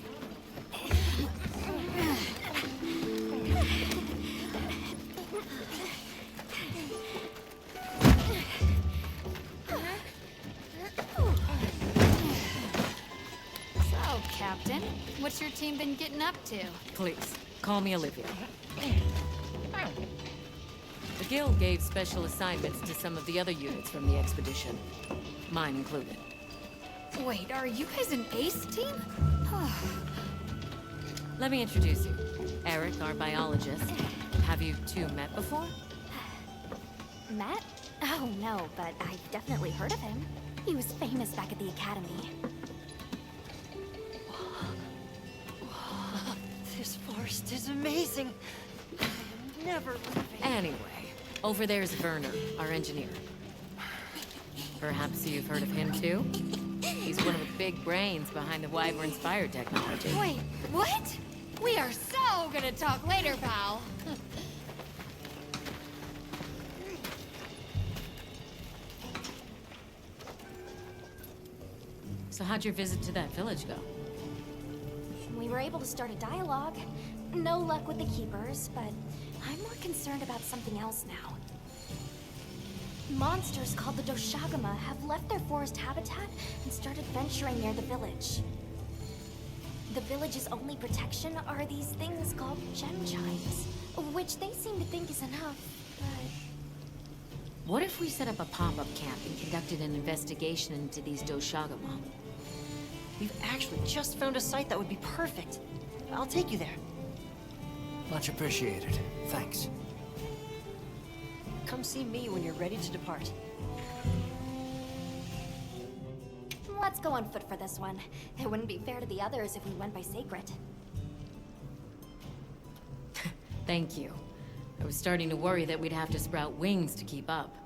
So, Captain, what's your team been getting up to? Please, call me Olivia. The Guild gave special assignments to some of the other units from the expedition. Mine included. Wait, are you guys an ace team? Let me introduce you. Eric, our biologist. Have you two met before? Matt? Oh, no, but I've definitely heard of him. He was famous back at the academy. This forest is amazing. I am never leaving. Anyway, over there's Werner, our engineer. Perhaps you've heard of him too? He's one of the big brains behind the Wyvern's fire technology. Wait, what? We are so gonna talk later, pal. So how'd your visit to that village go? We were able to start a dialogue. No luck with the keepers, but I'm more concerned about something else now. Monsters called the Doshagama have left their forest habitat and started venturing near the village. The village's only protection are these things called gem chimes, which they seem to think is enough, but... What if we set up a pop-up camp and conducted an investigation into these Doshagama? We've actually just found a site that would be perfect. I'll take you there. Much appreciated. Thanks. Come see me when you're ready to depart. Let's go on foot for this one. It wouldn't be fair to the others if we went by Sacred. Thank you. I was starting to worry that we'd have to sprout wings to keep up.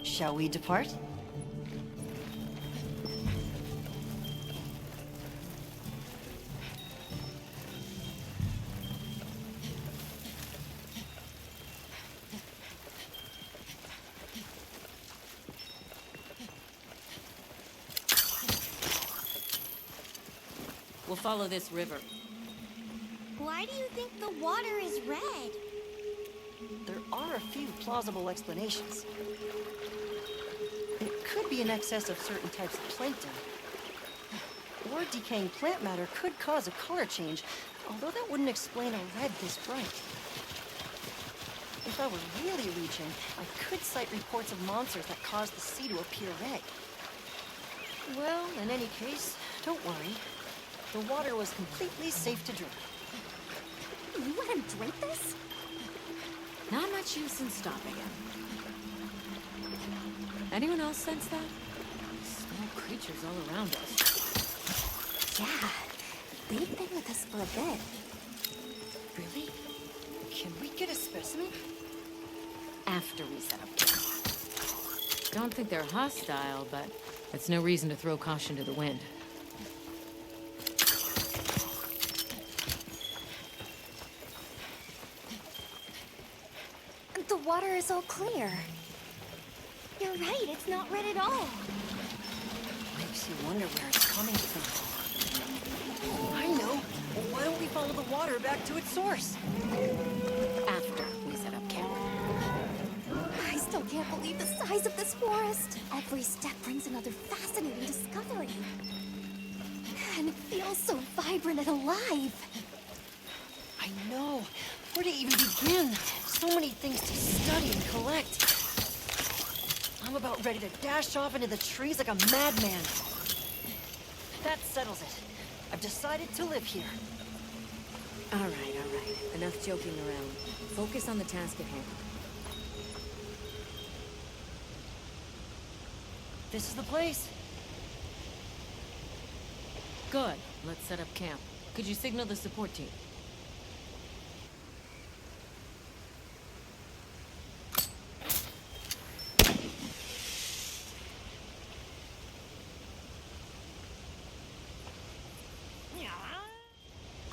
Shall we depart? We'll follow this river. Why do you think the water is red? There are a few plausible explanations. It could be in excess of certain types of plankton. Or decaying plant matter could cause a color change, although that wouldn't explain a red this bright. If I were really reaching, I could cite reports of monsters that cause the sea to appear red. Well, in any case, don't worry. The water was completely safe to drink. You let him drink this? Not much use in stopping him. Anyone else sense that? Small creatures all around us. Yeah, they've been with us for a bit. Really? Can we get a specimen? After we set up camp. Don't think they're hostile, but that's no reason to throw caution to the wind. The water is all clear. You're right, it's not red at all. Makes you wonder where it's coming from. I know. Well, why don't we follow the water back to its source? After we set up camp. I still can't believe the size of this forest. Every step brings another fascinating discovery. And it feels so vibrant and alive. I know. Where to even begin? So many things to study and collect. I'm about ready to dash off into the trees like a madman. That settles it. I've decided to live here. All right. Enough joking around. Focus on the task at hand. This is the place. Good. Let's set up camp. Could you signal the support team?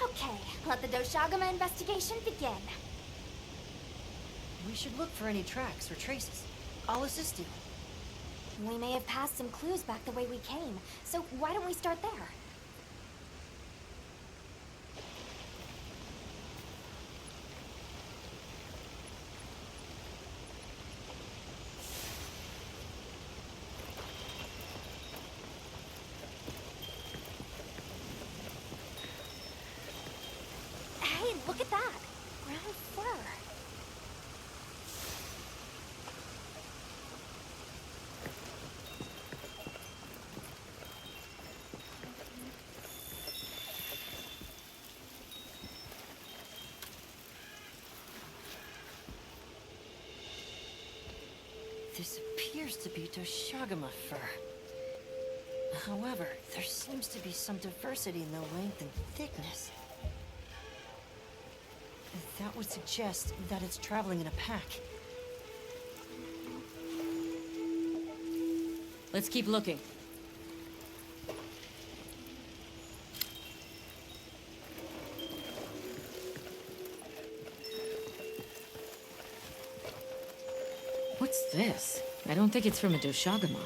Okay, let the Doshagama investigation begin. We should look for any tracks or traces. I'll assist you. We may have passed some clues back the way we came, so why don't we start there? Hey, look at that! Brown fur. This appears to be Doshagama fur. However, there seems to be some diversity in the length and thickness. That would suggest that it's traveling in a pack. Let's keep looking. What's this? I don't think it's from a Doshagama.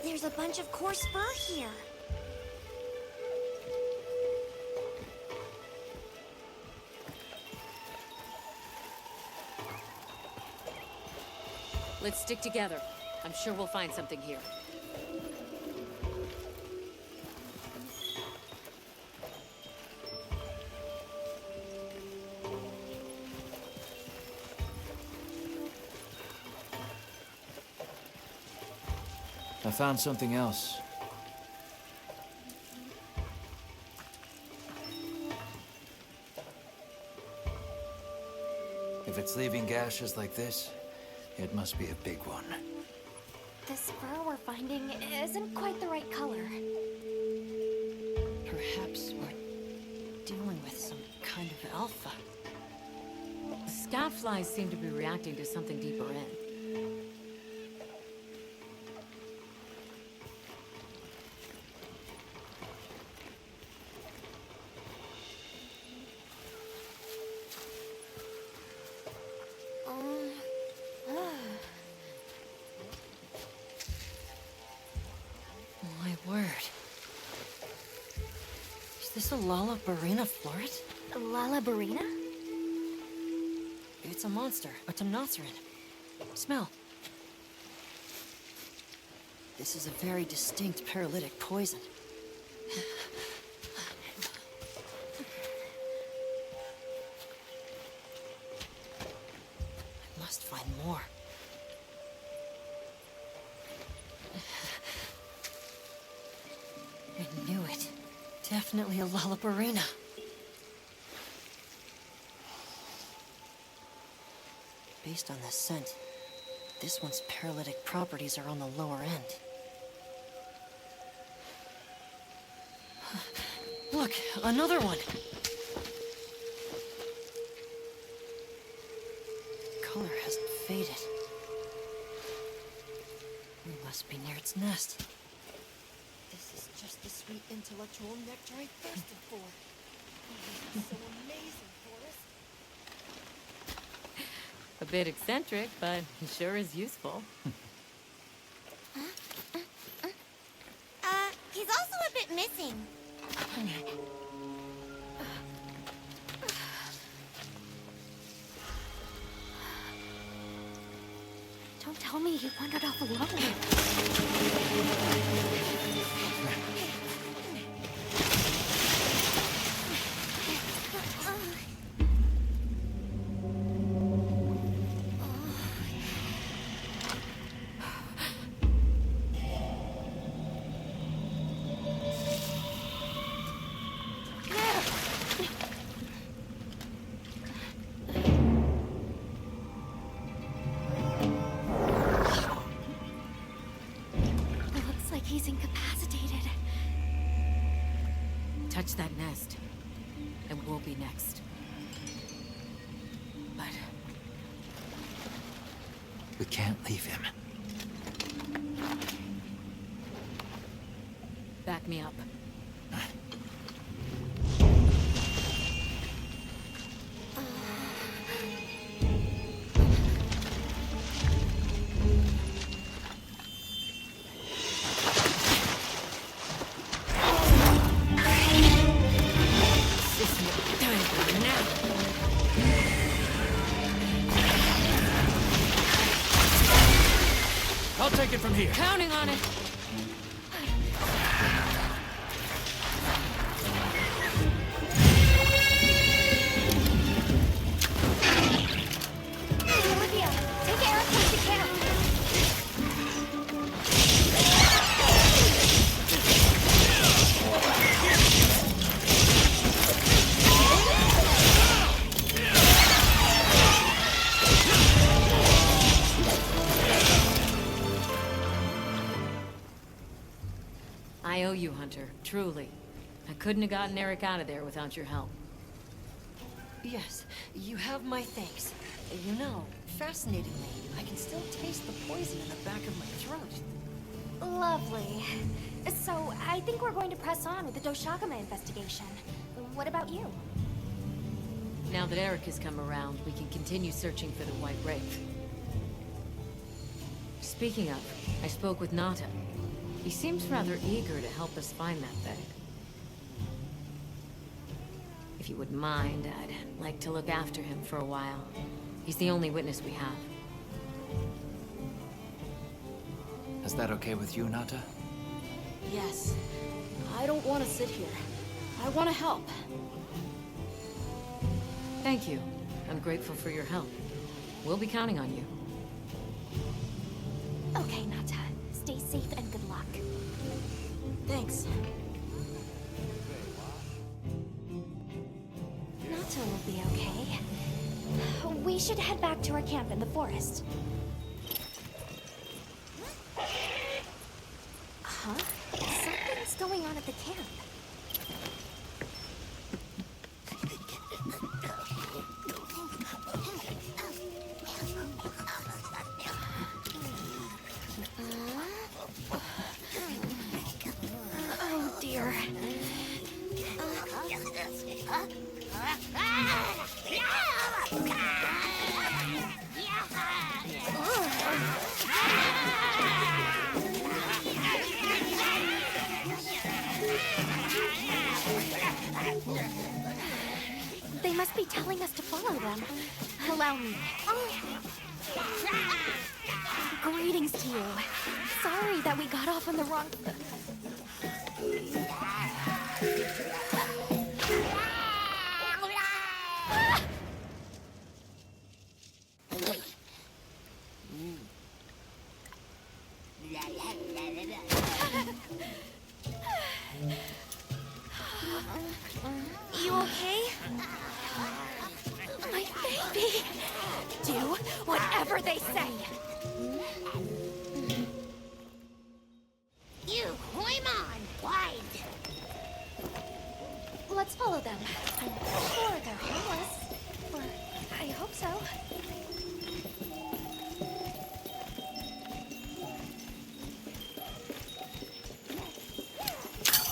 There's a bunch of coarse fur here. Let's stick together. I'm sure we'll find something here. I found something else. If it's leaving gashes like this, it must be a big one. This fur we're finding isn't quite the right color. Perhaps we're dealing with some kind of alpha. The scat flies seem to be reacting to something deeper in. My word. Is this a Lalabarina floret? Lalabarina? It's a monster, a Temnoceran. Smell. This is a very distinct paralytic poison. I must find more. I knew it. Definitely a Lalabarina. Based on the scent, this one's paralytic properties are on the lower end. Look, another one! Color hasn't faded. We must be near its nest. This is just the sweet intellectual nectar I thirsted for. Oh, this is so amazing, Forrest. A bit eccentric, but he sure is useful. He's also a bit missing. Don't tell me he wandered off alone. He's incapacitated. Touch that nest, and we'll be next. But We can't leave him. back me up. I'll take it from here. Counting on it. Olivia, take Eric back to camp. I owe you, Hunter. Truly. I couldn't have gotten Eric out of there without your help. Yes, you have my thanks. You know, fascinatingly, I can still taste the poison in the back of my throat. Lovely. So, I think we're going to press on with the Doshagama investigation. What about you? Now that Eric has come around, we can continue searching for the White Wraith. Speaking of, I spoke with Nata. He seems rather eager to help us find that thing. If you wouldn't mind, I'd like to look after him for a while. He's the only witness we have. Is that okay with you, Nata? Yes. I don't want to sit here. I want to help. Thank you. I'm grateful for your help. We'll be counting on you. Okay, Nata. Stay safe and good luck. Thanks. Nata will be okay. We should head back to our camp in the forest. Huh? Something's going on at the camp. Oh dear. They must be telling us to follow them. Allow me. Greetings to you. Sorry that we got off on the wrong... You okay? My baby! Do whatever they say! You Hoimon, wide! Let's follow them. I'm sure they're harmless. Or I hope so.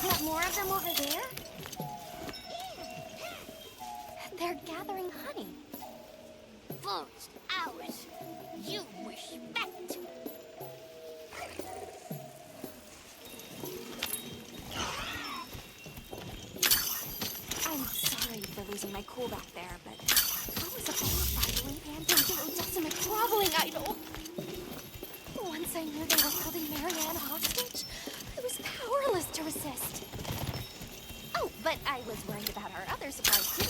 Not more of them over there? They're gathering honey. First, ours. You respect. I'm sorry for losing my cool back there, but I was a fighting and into decimate groveling idol. Once I knew they were holding Marianne hostage, I was powerless to resist. Oh, but I was worried about our other supplies too.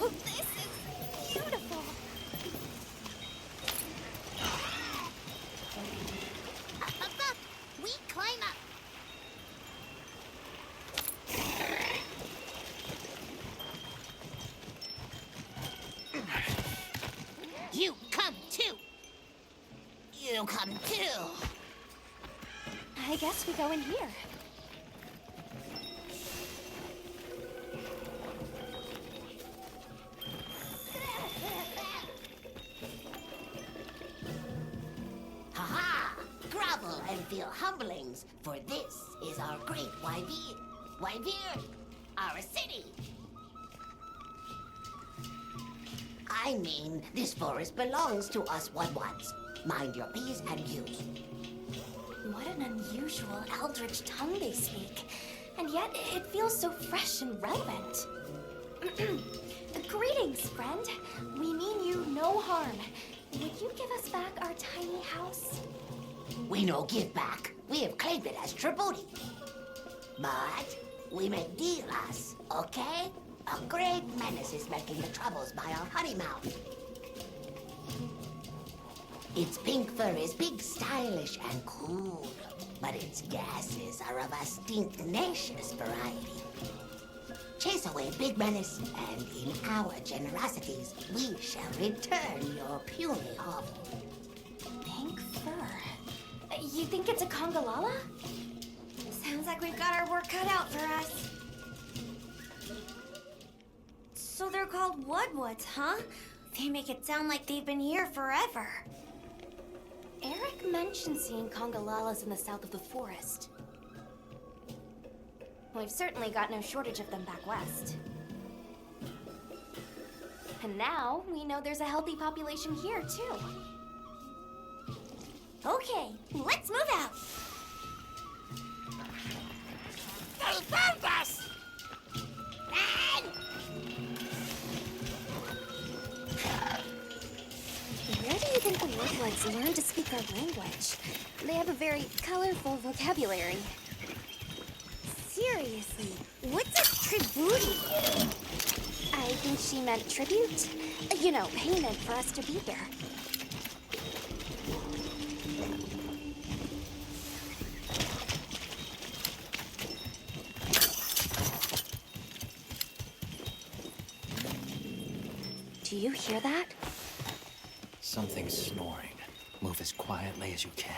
Oh, this is beautiful. Up, we climb up. will come too. I guess we go in here. Ha-ha! Grovel and feel humblings, for this is our great Wyvir. Wyvir, our city. I mean, this forest belongs to us one-ones. Mind your P's and Q's. What an unusual eldritch tongue they speak. And yet, it feels so fresh and relevant. Greetings, friend. We mean you no harm. Would you give us back our tiny house? We no give back. We have claimed it as tribute. But we make deals, okay? A great menace is making the troubles by our honey mouth. Its pink fur is big, stylish, and cool, but its gases are of a stinknacious variety. Chase away big menace, and in our generosities, we shall return your puny hovel. Pink fur. You think it's a Congalala? Sounds like we've got our work cut out for us. So they're called Woodwoods, huh? They make it sound like they've been here forever. Eric mentioned seeing Congalalas in the south of the forest. We've certainly got no shortage of them back west. And now we know there's a healthy population here, too. Okay, let's move out. They found us! Run! Where do you think the Woodwoods learned to speak our language? They have a very colorful vocabulary. Seriously, what's a tribute? I think she meant tribute. You know, payment for us to be here. Do you hear that? Something's snoring. Move as quietly as you can.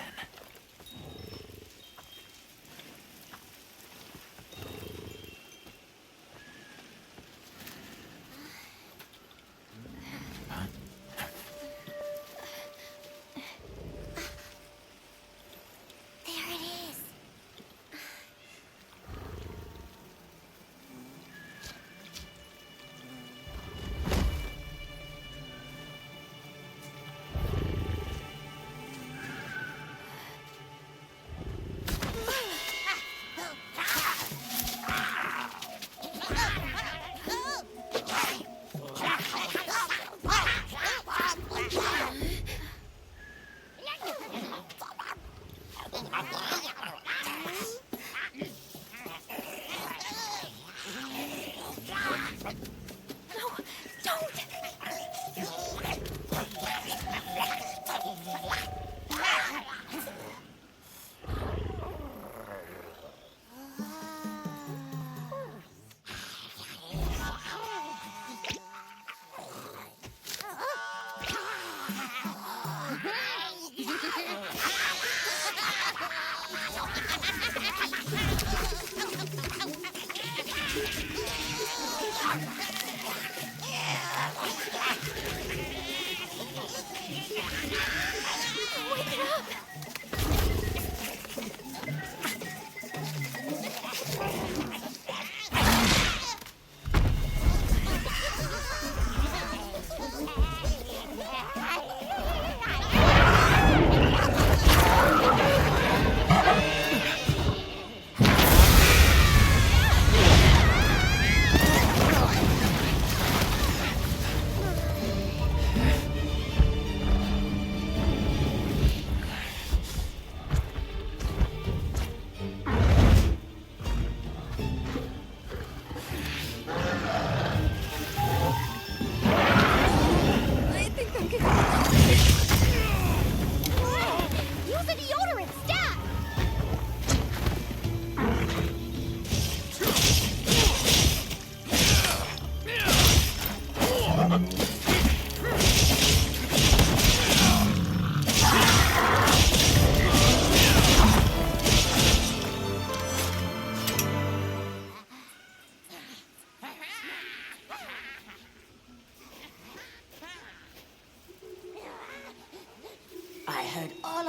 There it is.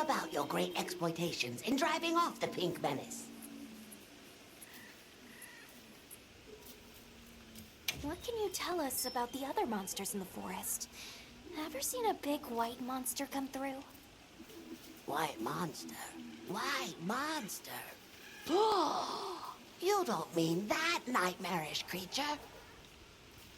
about your great exploitations in driving off the Pink Menace. What can you tell us about the other monsters in the forest? Ever seen a big white monster come through? White monster? White monster? You don't mean that nightmarish creature?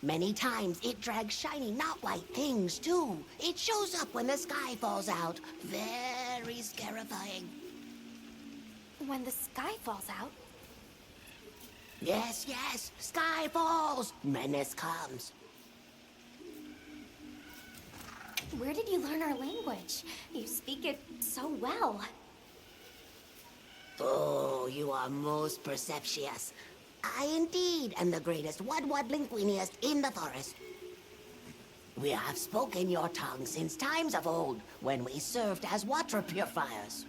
Many times it drags shiny, not white things, too. It shows up when the sky falls out. Very scarifying. When the sky falls out? Yes, yes. Sky falls. Menace comes. Where did you learn our language? You speak it so well. Oh, you are most perceptious. I indeed am the greatest Wud linguiniest in the forest. We have spoken your tongue since times of old, when we served as water purifiers.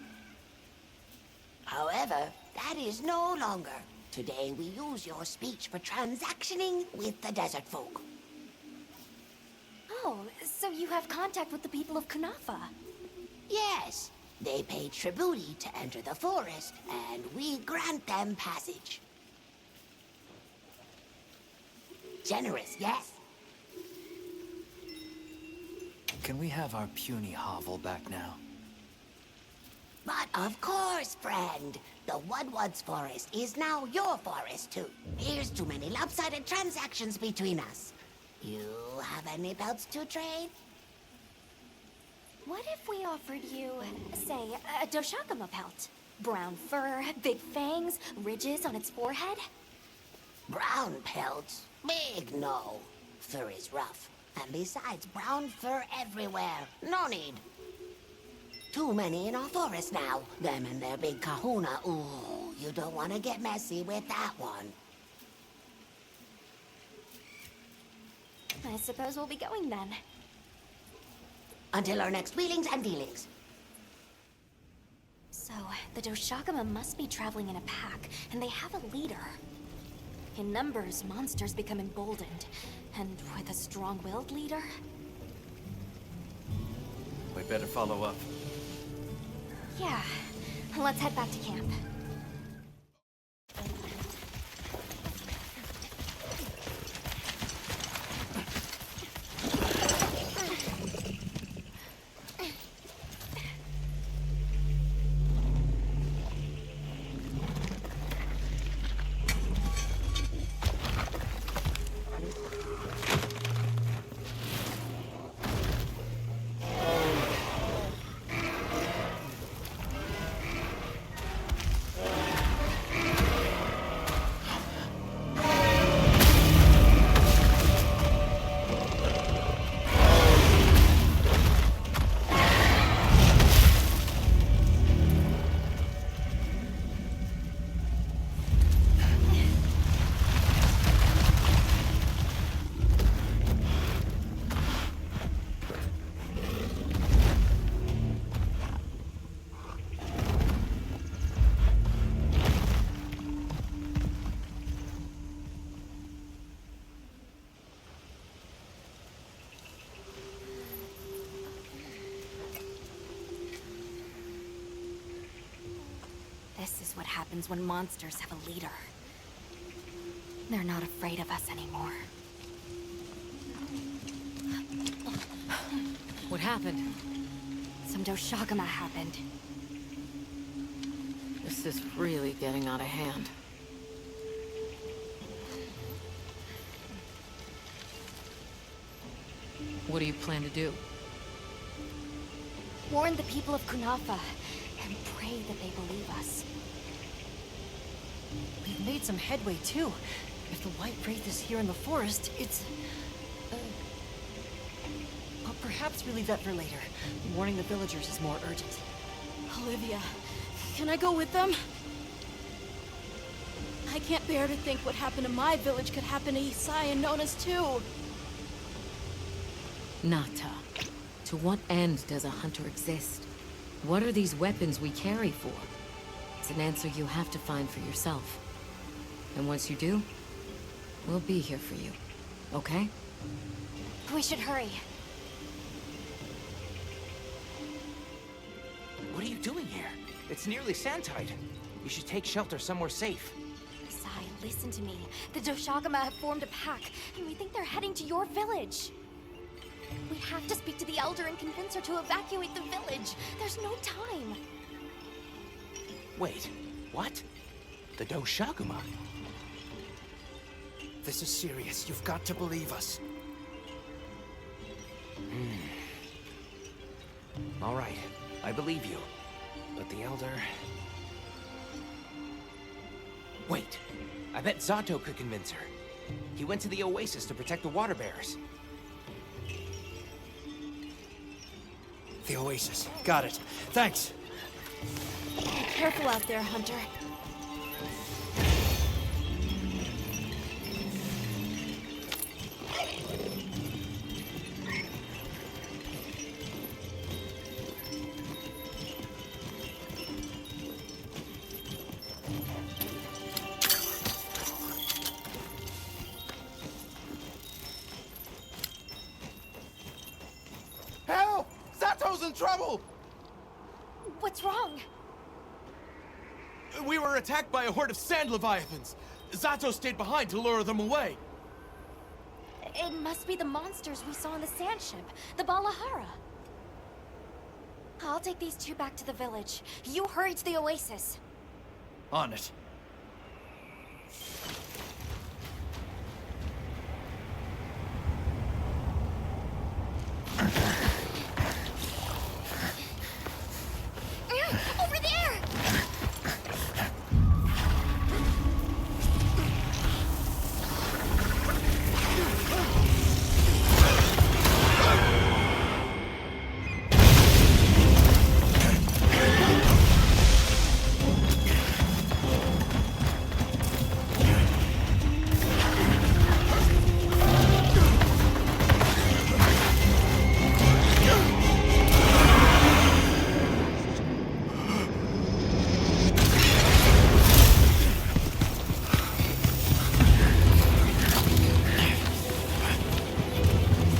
However, that is no longer. Today we use your speech for transactioning with the desert folk. Oh, so you have contact with the people of Kunafa? Yes. They pay tribute to enter the forest, and we grant them passage. Generous, yes? Can we have our puny hovel back now? But of course, friend. The Wud's forest is now your forest, too. Here's too many lopsided transactions between us. You have any pelts to trade? What if we offered you, say, a Doshakama pelt? Brown fur, big fangs, ridges on its forehead? Brown pelts? Big no. Fur is rough. And besides, brown fur everywhere. No need. Too many in our forest now. Them and their big kahuna. Ooh, you don't want to get messy with that one. I suppose we'll be going then. Until our next wheelings and dealings. So, the Doshakama must be traveling in a pack, and they have a leader. In numbers, monsters become emboldened. And with a strong-willed leader? We better follow up. Yeah. Let's head back to camp. This is what happens when monsters have a leader. They're not afraid of us anymore. What happened? Some Doshakama happened. This is really getting out of hand. What do you plan to do? Warn the people of Kunafa and pray that they believe us. We've made some headway, too. If the White Wraith is here in the forest, it's... But perhaps we leave that for later. Warning the villagers is more urgent. Olivia, can I go with them? I can't bear to think what happened to my village could happen to Isai and Nona's too. Nata, to what end does a hunter exist? What are these weapons we carry for? It's an answer you have to find for yourself. And once you do, we'll be here for you, okay? We should hurry. What are you doing here? It's nearly sand-tide. You should take shelter somewhere safe. Sai, listen to me. The Doshagama have formed a pack, and we think they're heading to your village. We have to speak to the Elder and convince her to evacuate the village. There's no time. Wait, what? The Doshagama? This is serious. You've got to believe us. All right, I believe you. But the Elder... Wait, I bet Zato could convince her. He went to the Oasis to protect the water bearers. The Oasis. Got it. Thanks. Be careful out there, Hunter. Help! Zato's in trouble! What's wrong? We were attacked by a horde of sand leviathans. Zato stayed behind to lure them away. It must be the monsters we saw on the sand ship, the Balahara. I'll take these two back to the village. You hurry to the Oasis. On it. Over there!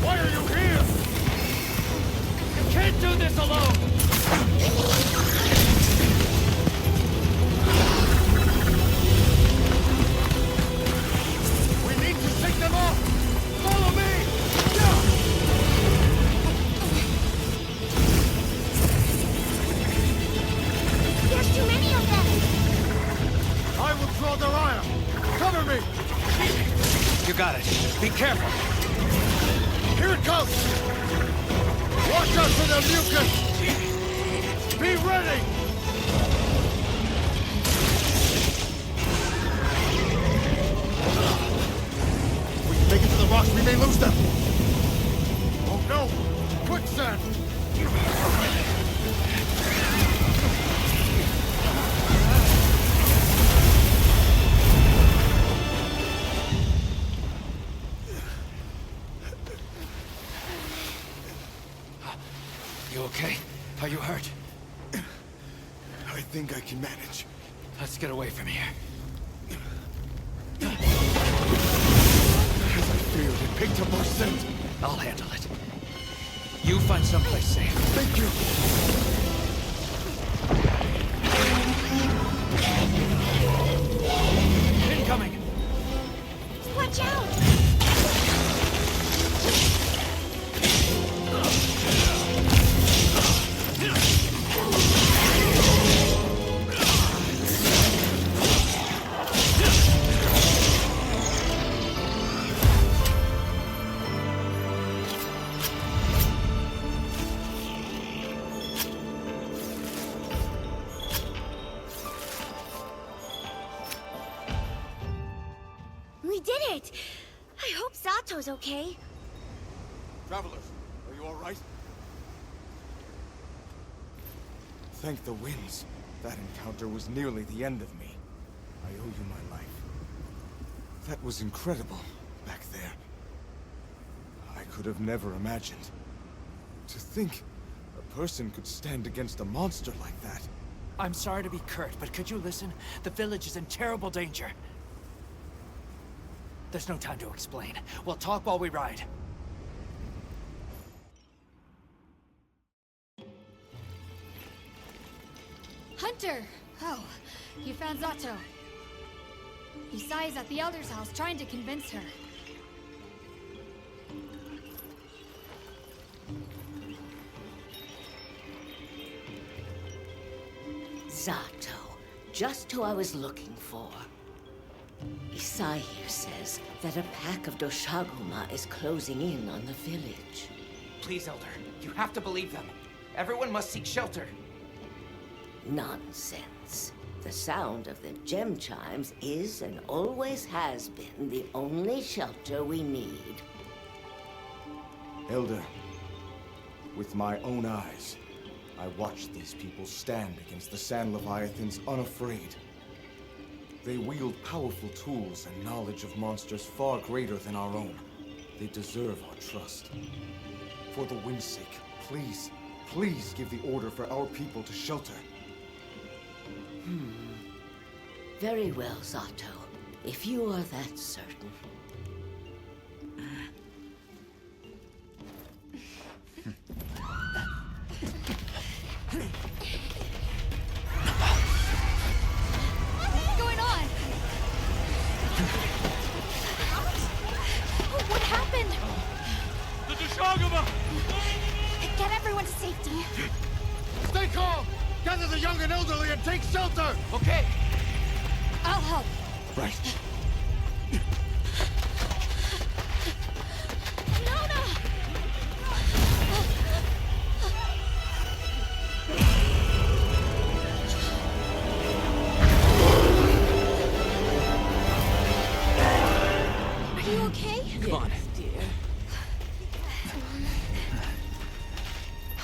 Why are you here? You can't do this alone! We need to shake them off! Follow me! There's too many of them! I will draw their ire! Cover me! You got it. Be careful. Here it comes! Watch out for the mucus! Be ready! If we make it to the rocks, we may lose them! Oh no! Quicksand! You okay? Are you hurt? I think I can manage. Let's get away from here. As I feared, it picked up our scent. I'll handle it. You find someplace safe. Thank you. Incoming! Watch out! We did it! I hope Sato's okay. Travelers, are you all right? Thank the winds. That encounter was nearly the end of me. I owe you my life. That was incredible, back there. I could have never imagined. To think a person could stand against a monster like that. I'm sorry to be curt, but could you listen? The village is in terrible danger. There's no time to explain. We'll talk while we ride. Hunter! Oh, you found Zato. Isai's at the Elder's house trying to convince her. Zato, just who I was looking for. Isai here says that a pack of Doshaguma is closing in on the village. Please, Elder, you have to believe them. Everyone must seek shelter. Nonsense. The sound of the gem chimes is and always has been the only shelter we need. Elder, with my own eyes, I watched these people stand against the Sand Leviathans unafraid. They wield powerful tools and knowledge of monsters far greater than our own. They deserve our trust. For the wind's sake, please, please give the order for our people to shelter. Very well, Zato. If you are that certain. What's going on? What happened? The Doshaguma! Get everyone to safety. Stay calm! Gather the young and elderly and take shelter! Okay. I'll help. Right. Are you okay? Come on. Dear.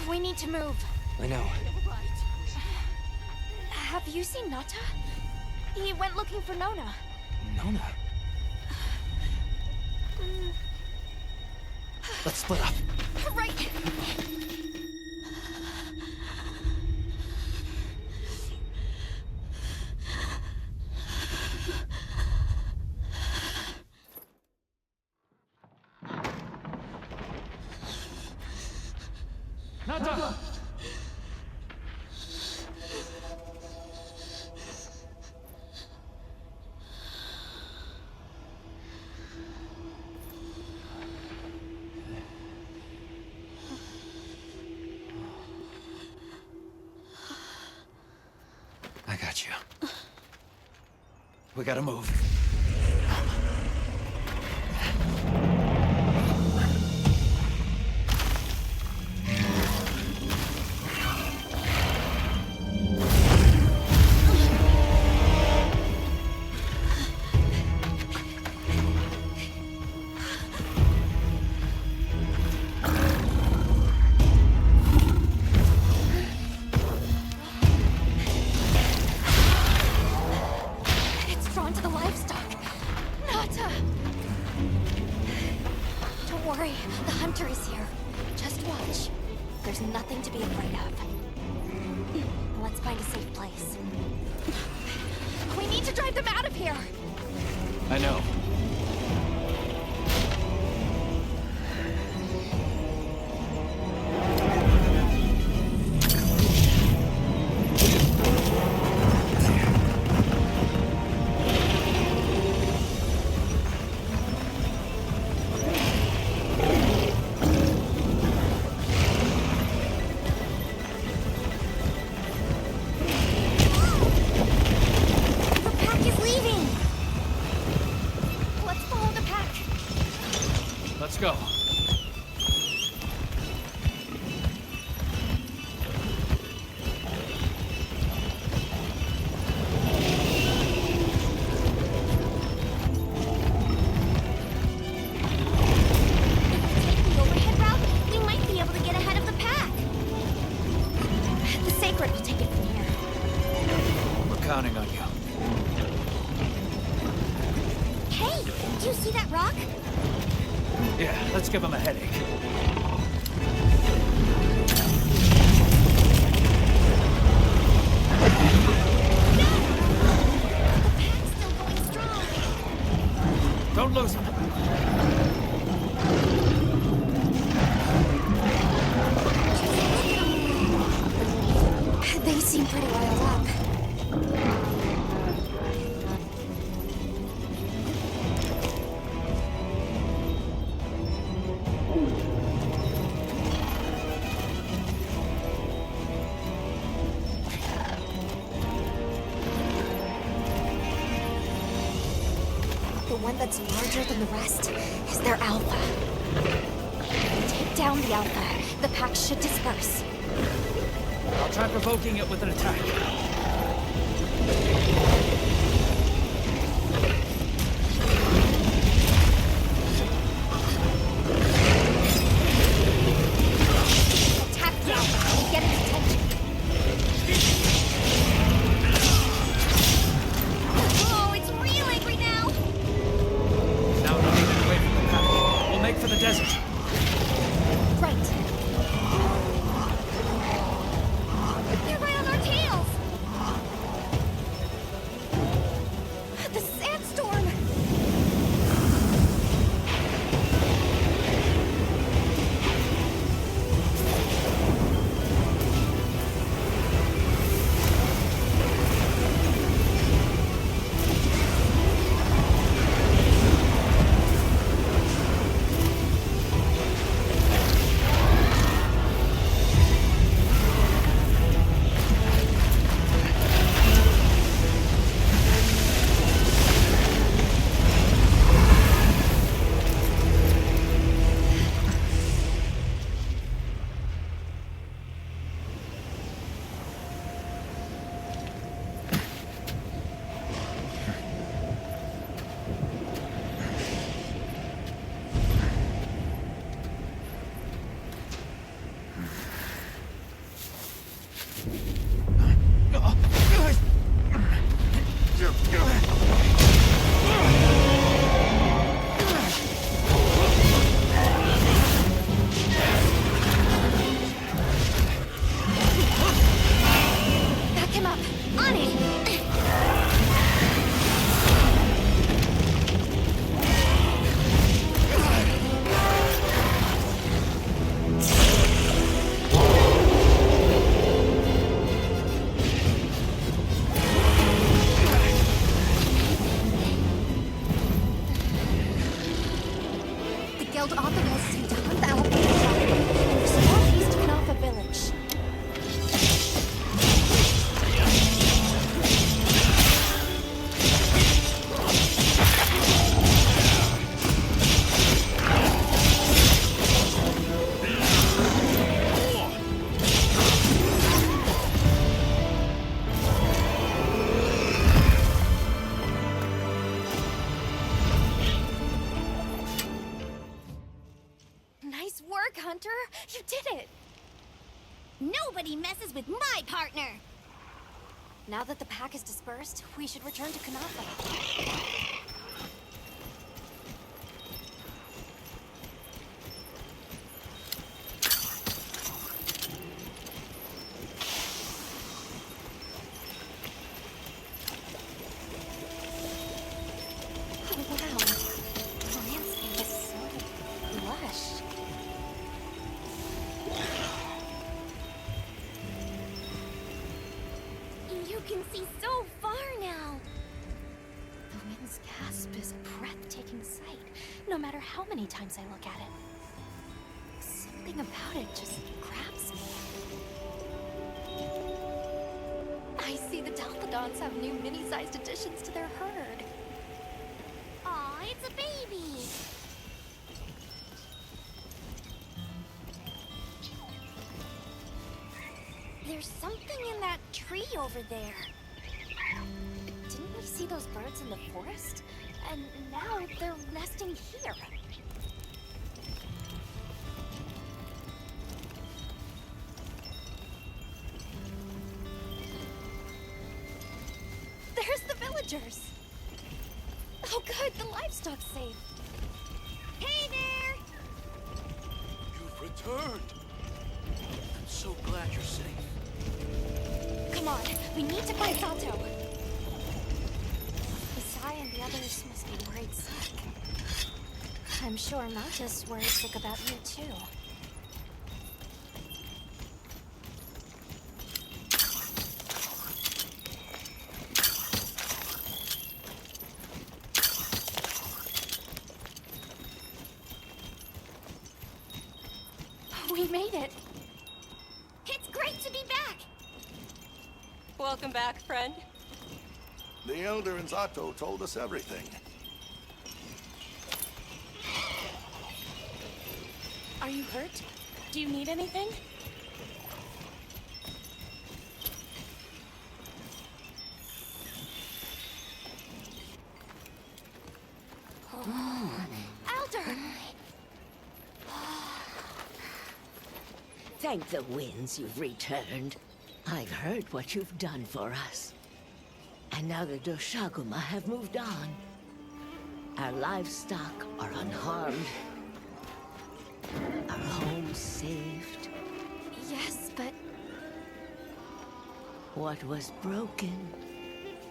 We need to move. I know. Have you seen Nata? He went looking for Nona. Nona? Let's split up. Right. Nata! I got you. We gotta move. It's drawn to the livestock. Nata! Don't worry, the hunter is here. Just watch. There's nothing to be afraid of. Let's find a safe place. We need to drive them out of here! I know. The pack is leaving! Let's follow the pack. Let's go. The overhead route, we might be able to get ahead of the pack. The Sacred will take it from here. We're counting on you. Hey, do you see that rock? Yeah, let's give him a headache. Don't lose him. They seem pretty riled up. The one that's larger than the rest is their alpha. If we take down the alpha, the pack should disperse. I'll try provoking it with an attack. Attack the alpha and get its attention. Oh, it's real angry now! Now we need it away from the pack. We'll make for the desert. Right. They're right on our tails! The sandstorm! Back him up! On it! The guild authorizes you to hunt the alpha and restore peace to Kanafa village. Nice work, Hunter! You did it! Nobody messes with my partner! Now that the pack is dispersed, we should return to Kanafa. Oh, wow. The landscape is so lush. You can see so far now! The wind's gasp is a breathtaking sight, no matter how many times I look at it. Something about it just grabs me. I see the Dalphodons have new mini-sized additions to their herd. Aw, it's a baby! There's something in that tree over there. Didn't we see those birds in the forest? And now they're nesting here. There's the villagers! Oh good, the livestock's safe. Hey there! You've returned. I'm so glad you're safe. Come on, we need to find Sato. Isai and the others must be worried sick. I'm sure Manta's worried sick about you too. We made it! It's great to be back! Welcome back, friend. The Elder and Zato told us everything. Are you hurt? Do you need anything? Elder! Thank the winds you've returned. I've heard what you've done for us. And now the Doshaguma have moved on. Our livestock are unharmed. Our home saved. Yes, but... What was broken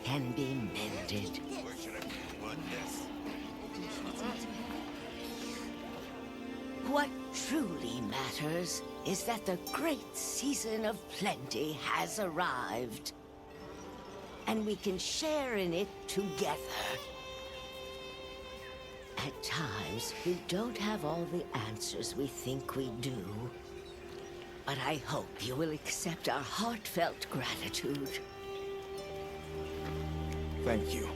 can be mended. What truly matters is that the great season of plenty has arrived. And we can share in it together. At times, we don't have all the answers we think we do. But I hope you will accept our heartfelt gratitude. Thank you.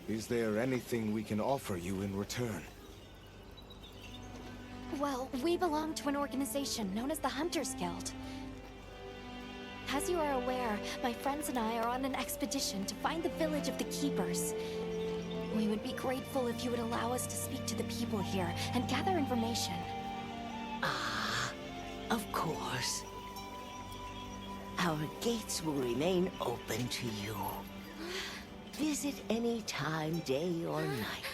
Is there anything we can offer you in return? Well, we belong to an organization known as the Hunters Guild. As you are aware, my friends and I are on an expedition to find the village of the Keepers. We would be grateful if you would allow us to speak to the people here and gather information. Ah, of course. Our gates will remain open to you. Visit any time, day or night.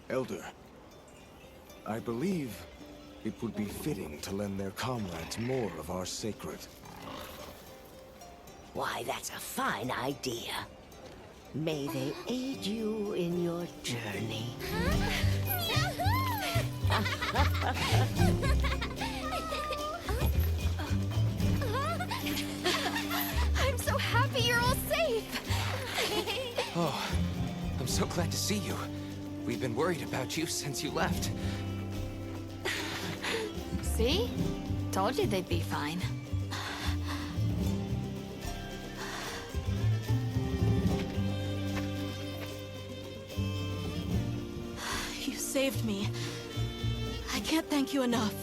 Elder, I believe it would be fitting to lend their comrades more of our sacred. Why, that's a fine idea. May they aid you in your journey. I'm so happy you're all safe! Oh, I'm so glad to see you. We've been worried about you since you left. See? Told you they'd be fine. You saved me. I can't thank you enough.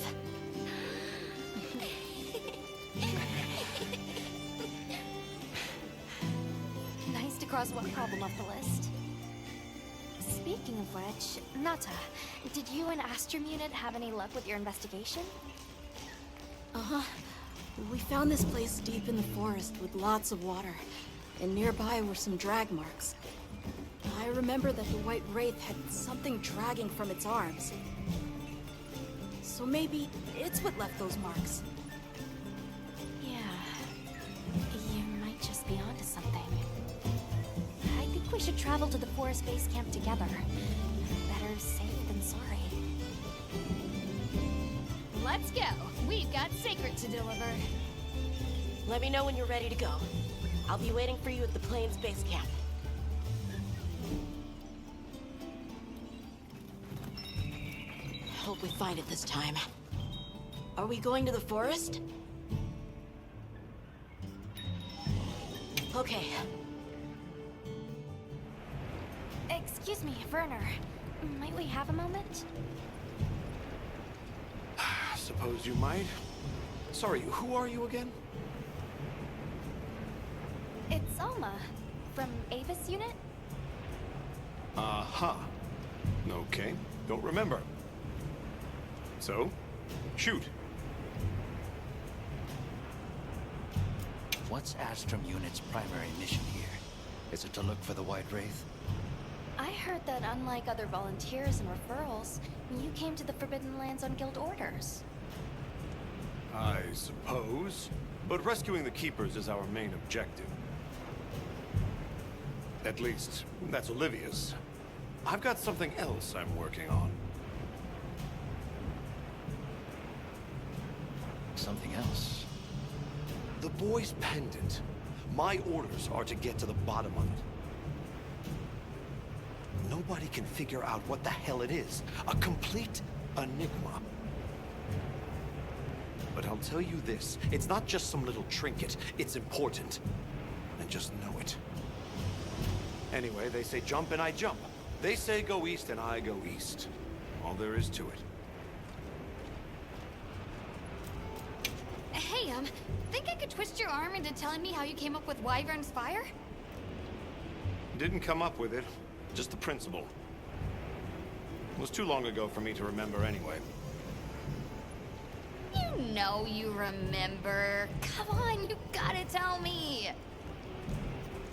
Nice to cross one problem off the list. Speaking of which, Nata, did you and Astrum Unit have any luck with your investigation? Uh-huh. We found this place deep in the forest with lots of water, and nearby were some drag marks. I remember that the White Wraith had something dragging from its arms. So maybe it's what left those marks. Yeah. You might just be onto something. I think we should travel to the forest base camp together. Better safe than sorry. Let's go. We've got Sacred to deliver. Let me know when you're ready to go. I'll be waiting for you at the Plains base camp. Hope we find it this time. Are we going to the forest? Okay. Excuse me, Werner. Might we have a moment? Suppose you might. Sorry, who are you again? It's Alma, from Avis Unit? Uh-huh. Okay, don't remember. So, shoot. What's Astrum Unit's primary mission here? Is it to look for the White Wraith? I heard that unlike other volunteers and referrals, you came to the Forbidden Lands on guild orders. I suppose. But rescuing the Keepers is our main objective. At least, that's Olivia's. I've got something else I'm working on. Something else? The boy's pendant. My orders are to get to the bottom of it. Nobody can figure out what the hell it is. A complete enigma. But I'll tell you this. It's not just some little trinket. It's important. And just know it. Anyway, they say jump and I jump. They say go east and I go east. All there is to it. Hey, think I could twist your arm into telling me how you came up with Wyvern's Fire? Didn't come up with it. Just the principle. It was too long ago for me to remember anyway. You know you remember. Come on, you gotta tell me.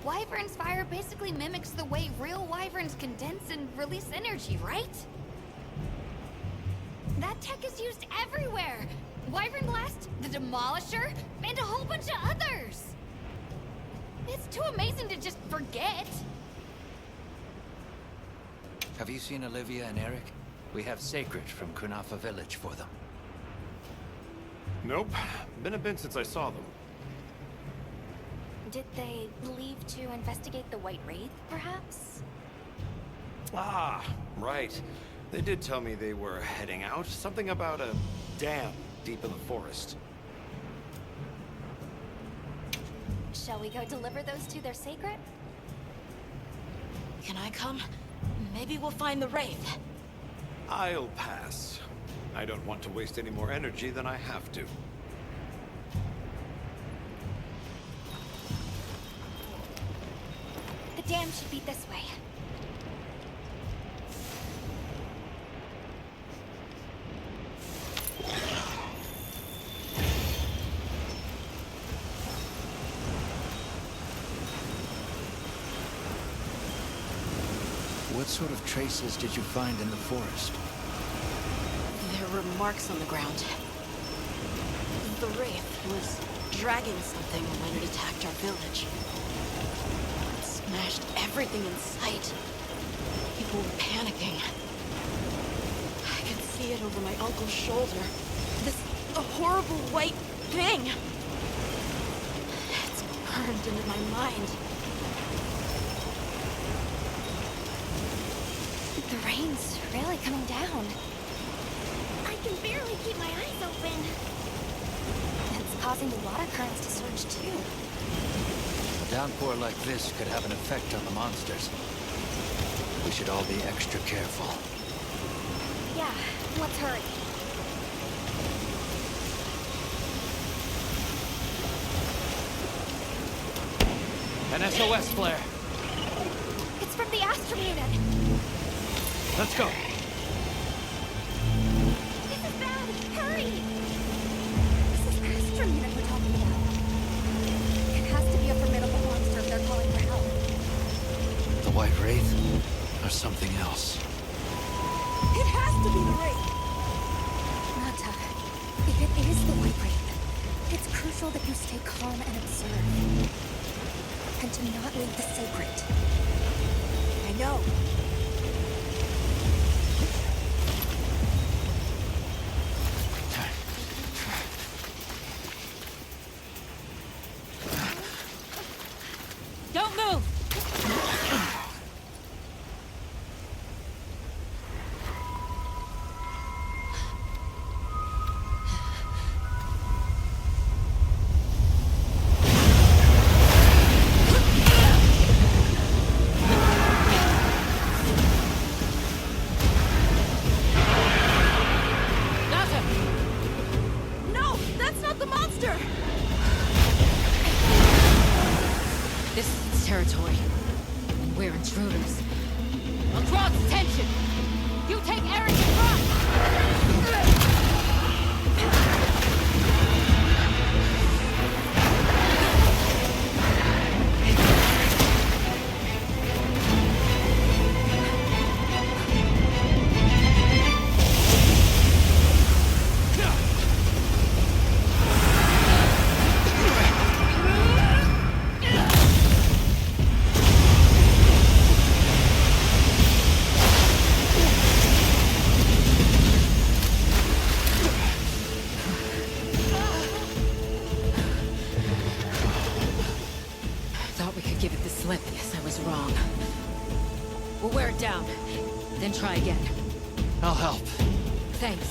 Wyvern's Fire basically mimics the way real wyverns condense and release energy, right? That tech is used everywhere. Wyvern Blast, the Demolisher, and a whole bunch of others. It's too amazing to just forget. Have you seen Olivia and Eric? We have Sacred from Kunafa Village for them. Nope. Been a bit since I saw them. Did they leave to investigate the White Wraith, perhaps? Ah, right. They did tell me they were heading out. Something about a dam deep in the forest. Shall we go deliver those to their sacred? Can I come? Maybe we'll find the Wraith. I'll pass. I don't want to waste any more energy than I have to. The dam should be this way. What sort of traces did you find in the forest? There were marks on the ground. The Wraith was dragging something when it attacked our village. It smashed everything in sight. People were panicking. I could see it over my uncle's shoulder. This horrible white thing. It's burned into my mind. The rain's really coming down. I can barely keep my eyes open. It's causing the water currents to surge too. A downpour like this could have an effect on the monsters. We should all be extra careful. Yeah, let's hurry. An SOS flare. It's from the Astrum unit. Let's go. This is bad. Hurry! This is Astrum unit we're talking about. It has to be a formidable monster if they're calling for help. The White Wraith? Or something else? It has to be the Wraith! Nata, if it is the White Wraith, it's crucial that you stay calm and observe. And do not leave the sacred. I know. Don't move! No, that's not the monster! This is its territory. We're intruders. I'll draw its attention. You take Eric and run! Thought we could give it the slip. Guess I was wrong. We'll wear it down, then try again. I'll help. Thanks.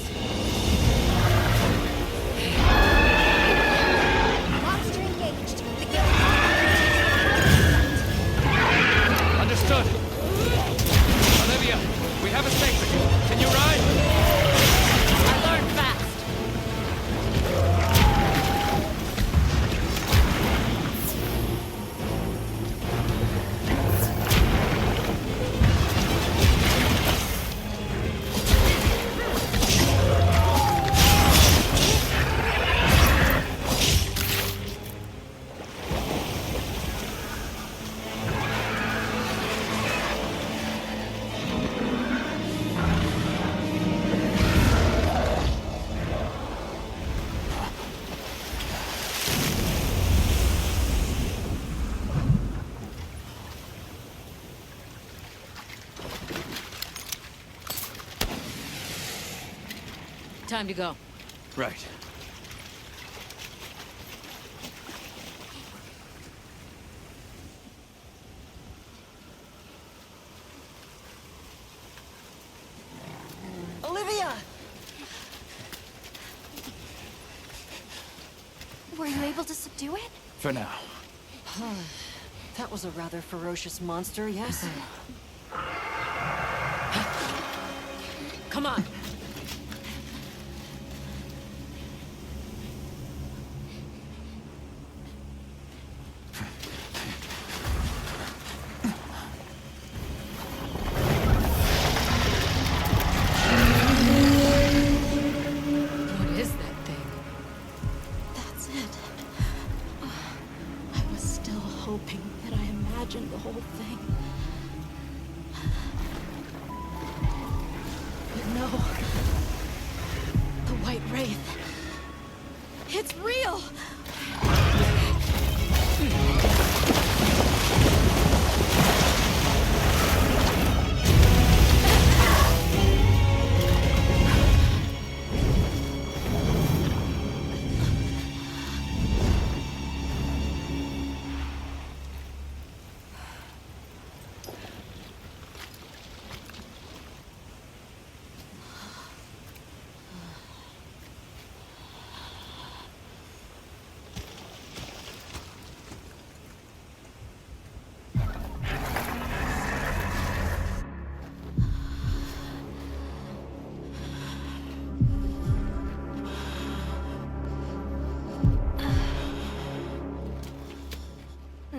Time to go. Right. Olivia! Were you able to subdue it? For now. That was a rather ferocious monster, yes? Come on. What is that thing? That's it. I was still hoping that I imagined the whole thing. But no. The White Wraith. It's real!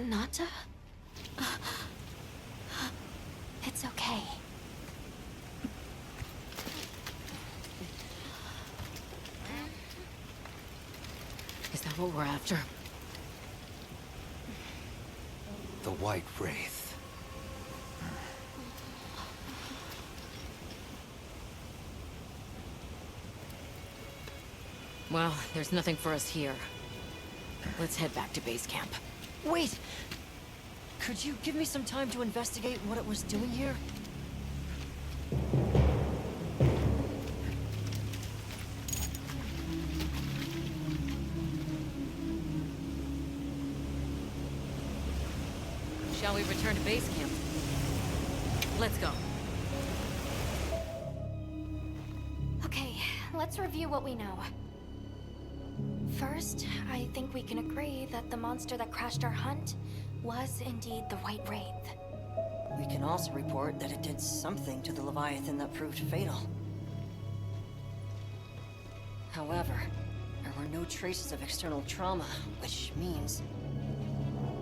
Nata? It's okay. Is that what we're after? The White Wraith. Well, there's nothing for us here. Let's head back to base camp. Wait! Could you give me some time to investigate what it was doing here? Shall we return to base camp? Let's go. Okay, let's review what we know. First, I think we can agree that the monster that crashed our hunt was indeed the White Wraith. We can also report that it did something to the Leviathan that proved fatal. However, there were no traces of external trauma, which means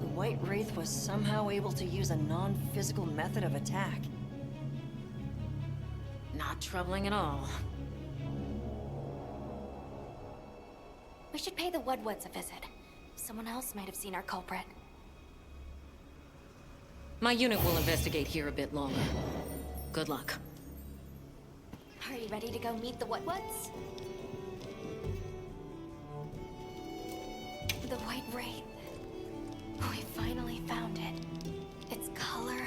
the White Wraith was somehow able to use a non-physical method of attack. Not troubling at all. We should pay the Woodwoods a visit. Someone else might have seen our culprit. My unit will investigate here a bit longer. Good luck. Are you ready to go meet the Woodwoods? The White Wraith. We finally found it. Its color,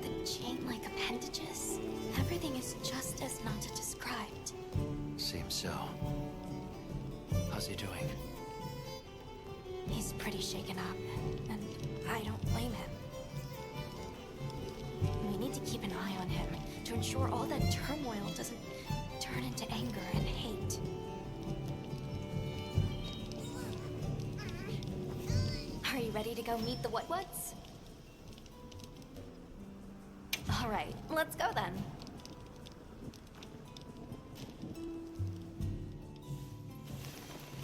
the chain-like appendages. Everything is just as Nata described. Seems so. How's he doing? He's pretty shaken up, and I don't blame him. We need to keep an eye on him to ensure all that turmoil doesn't turn into anger and hate. Are you ready to go meet the Woodwoods? All right, let's go then.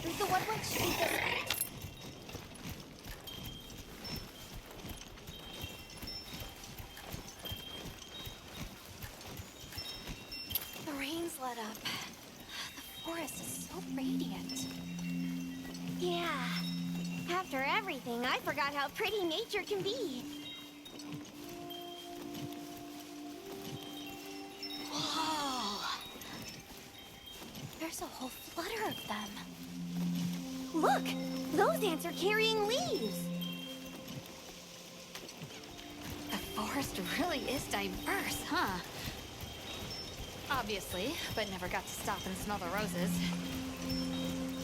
The Woodwoods should be this way. The rain's let up. The forest is so radiant. Yeah. After everything, I forgot how pretty nature can be. Whoa! There's a whole flutter of them. Look! Those ants are carrying leaves! The forest really is diverse, huh? Obviously, but never got to stop and smell the roses.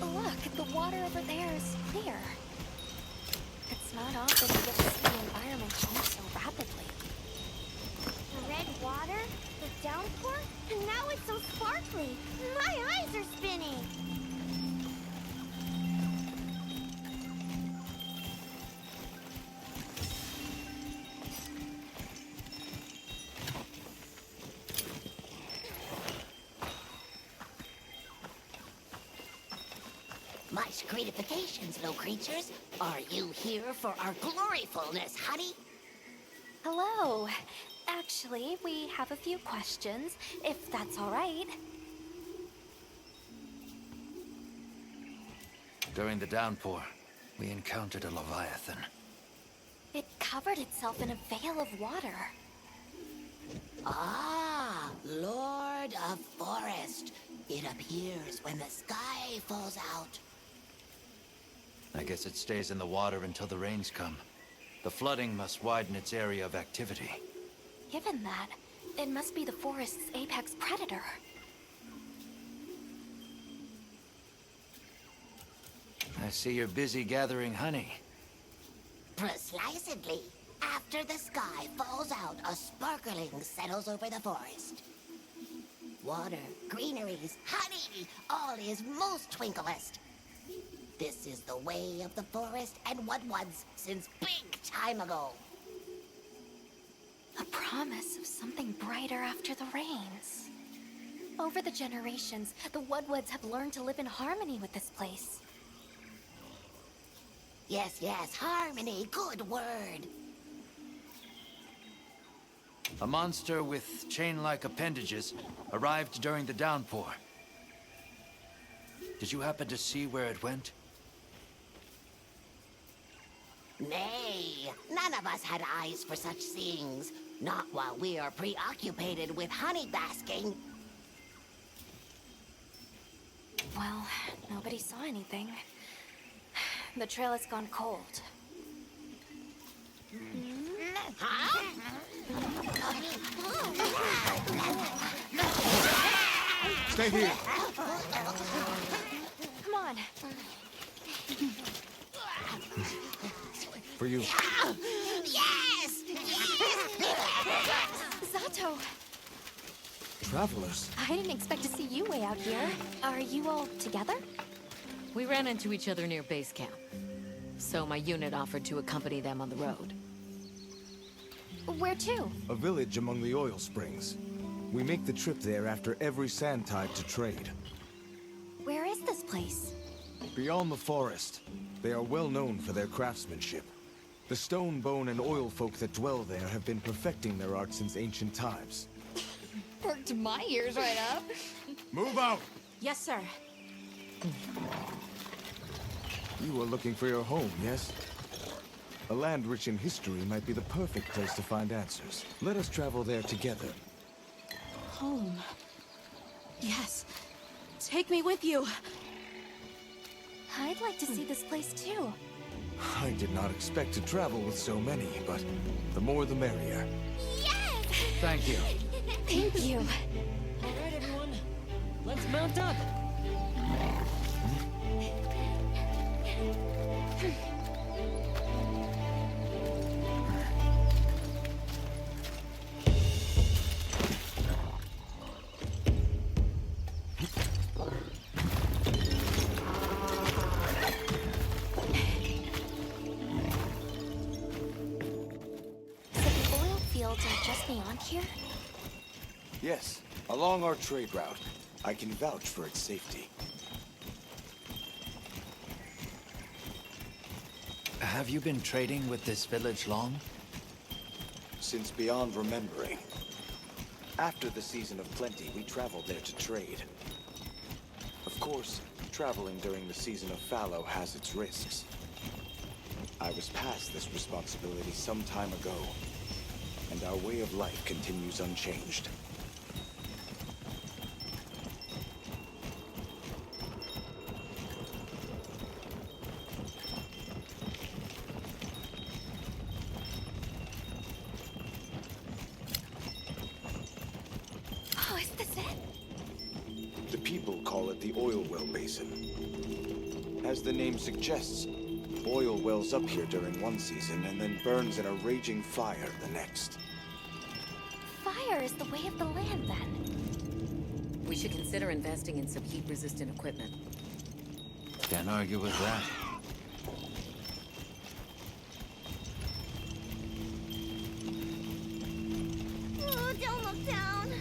Look, the water over there is clear. It's not often you get to see the environment change so rapidly. The red water, the downpour, and now it's so sparkly. My eyes are spinning. Much gratifications, little creatures. Are you here for our gloryfulness, honey? Hello. Actually, we have a few questions, if that's all right. During the downpour, we encountered a leviathan. It covered itself in a veil of water. Ah, Lord of Forest. It appears when the sky falls out. I guess it stays in the water until the rains come. The flooding must widen its area of activity. Given that, it must be the forest's apex predator. I see you're busy gathering honey. Precisely. After the sky falls out, a sparkling settles over the forest. Water, greeneries, honey, all is most twinklest. This is the way of the forest and what was since big time ago. A promise of something brighter after the rains. Over the generations, the Woodwoods have learned to live in harmony with this place. Yes, yes, harmony, good word. A monster with chain-like appendages arrived during the downpour. Did you happen to see where it went? Nay, none of us had eyes for such things. Not while we are preoccupied with honey basking. Well, nobody saw anything. The trail has gone cold. Huh? Stay here. Come on. For you. Yes! Zato! Travelers. I didn't expect to see you way out here. Are you all together? We ran into each other near base camp. So my unit offered to accompany them on the road. Where to? A village among the oil springs. We make the trip there after every sand tide to trade. Where is this place? Beyond the forest, they are well known for their craftsmanship. The stone, bone, and oil folk that dwell there have been perfecting their art since ancient times. Worked my ears right up. Move out! Yes, sir. You are looking for your home, yes? A land rich in history might be the perfect place to find answers. Let us travel there together. Home. Yes. Take me with you. I'd like to see this place too. I did not expect to travel with so many, but the more the merrier. Yes! Thank you. Thank you. All right, everyone. Let's mount up. Here? Yes, along our trade route. I can vouch for its safety. Have you been trading with this village long? Since beyond remembering. After the season of plenty, we traveled there to trade. Of course, traveling during the season of fallow has its risks. I was past this responsibility some time ago, and our way of life continues unchanged. Oh, is this it? basin. As the name suggests, oil wells up here during one season and then burns in a raging fire the next. Fire is the way of the land, then. We should consider investing in some heat-resistant equipment. Can't argue with that. Oh, don't look down.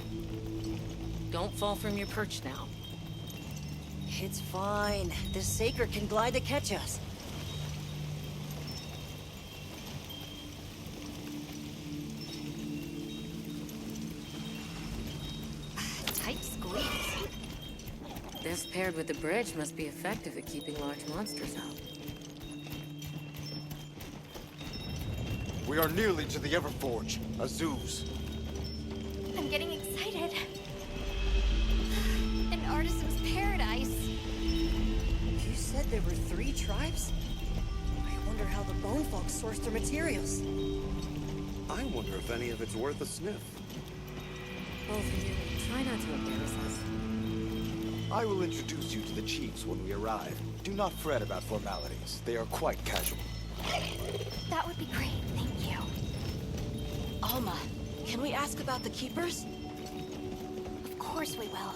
Don't fall from your perch now. It's fine. This sacred can glide to catch us. Tight squeeze. This paired with the bridge must be effective at keeping large monsters out. We are nearly to the Everforge, Azuz. I'm getting excited. An artisan's paradise. You said there were 3 tribes? I wonder how the bone folks source their materials. I wonder if any of it's worth a sniff. Both of you, try not to embarrass us. I will introduce you to the chiefs when we arrive. Do not fret about formalities. They are quite casual. That would be great, thank you. Alma, can we ask about the keepers? Of course we will.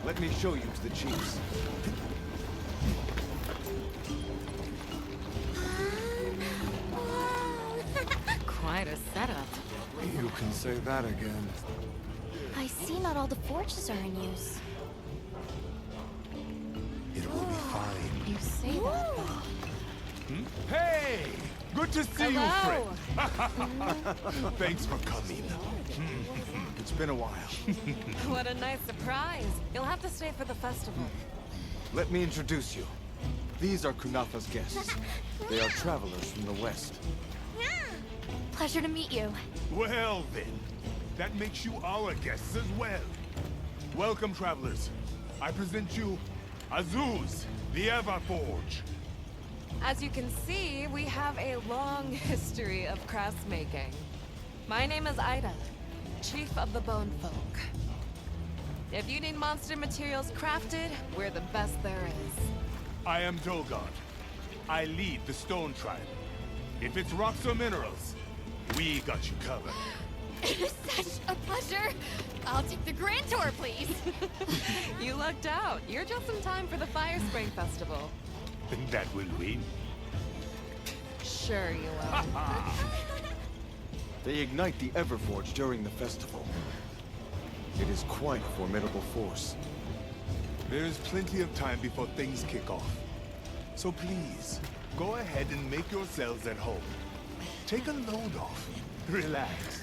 Let me show you to the chiefs. Quite a setup. You can say that again. I see not all the forges are in use. It will be fine. You say that, but... Hey! Good to see you, Hello. friend. Thanks for coming. It's been a while. What a nice surprise. You'll have to stay for the festival. Let me introduce you. These are Kunafa's guests. They are travelers from the west. Pleasure to meet you. Well then, that makes you our guests as well. Welcome, travelers. I present you Azuz, the Everforge. As you can see, we have a long history of crafts making. My name is Ida, Chief of the Bone Folk. If you need monster materials crafted, we're the best there is. I am Dolgard. I lead the Stone Tribe. If it's rocks or minerals, we got you covered. Such a pleasure. I'll take the grand tour, please. You lucked out. You're just in time for the Fire Spring Festival. That will win. Sure you will. They ignite the Everforge during the festival. It is quite a formidable force. There is plenty of time before things kick off. So please, go ahead and make yourselves at home. Take a load off. Relax.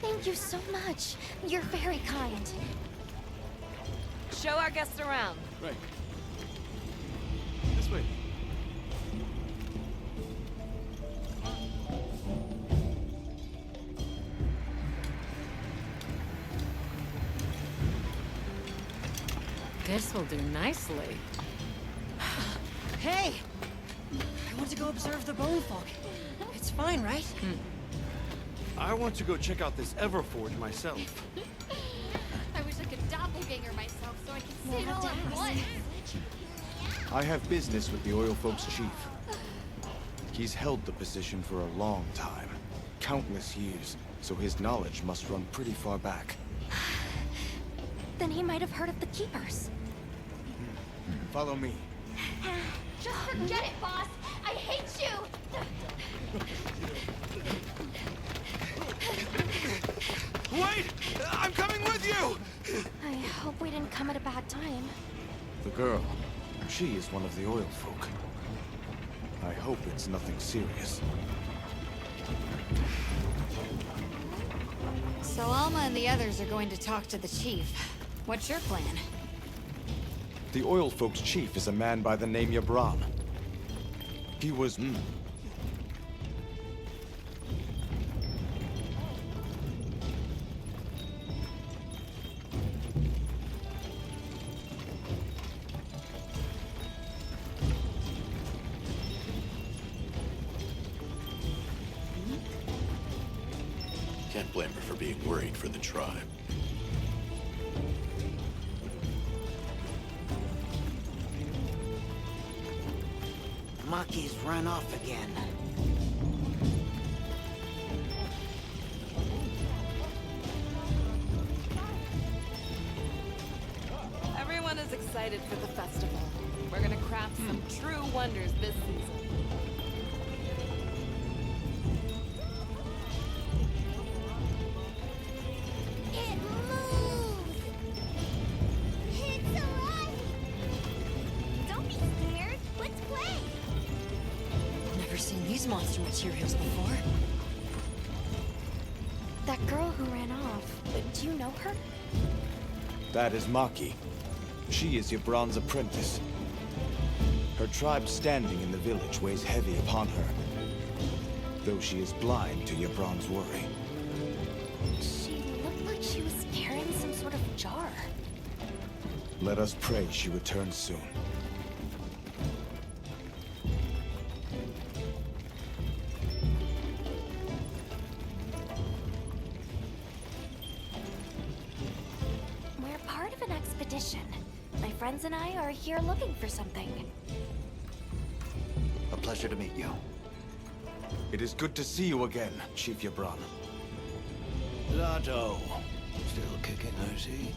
Thank you so much. You're very kind. Show our guests around. Right. This way. This will do nicely. Hey! I want to go observe the bone folk. It's fine, right? I want to go check out this Everforge myself. I wish I could doppelganger myself so I could see it all at once. I have business with the Oil Folks' chief. He's held the position for a long time. Countless years, so his knowledge must run pretty far back. Then he might have heard of the Keepers. Follow me. Just forget it, boss! I hate you! Wait! I'm coming with you! I hope we didn't come at a bad time. The girl. She is one of the oil folk. I hope it's nothing serious. So Alma and the others are going to talk to the chief. What's your plan? The oil folk's chief is a man by the name Yabran. He was... Can't blame her for being worried for the tribe. Maki's run off again. Everyone is excited for the festival. We're gonna craft some true wonders this season. It moves! It's alive! Don't be scared. Let's play! Never seen these monster materials before. That girl who ran off, do you know her? That is Maki. She is Yabran's apprentice. Her tribe's standing in the village weighs heavy upon her, though she is blind to Yabran's worry. She looked like she was carrying some sort of jar. Let us pray she returns soon. We're part of an expedition. My friends and I are here looking for something. A pleasure to meet you. It is good to see you again, Chief Yabran. Zato. Still kicking, I see.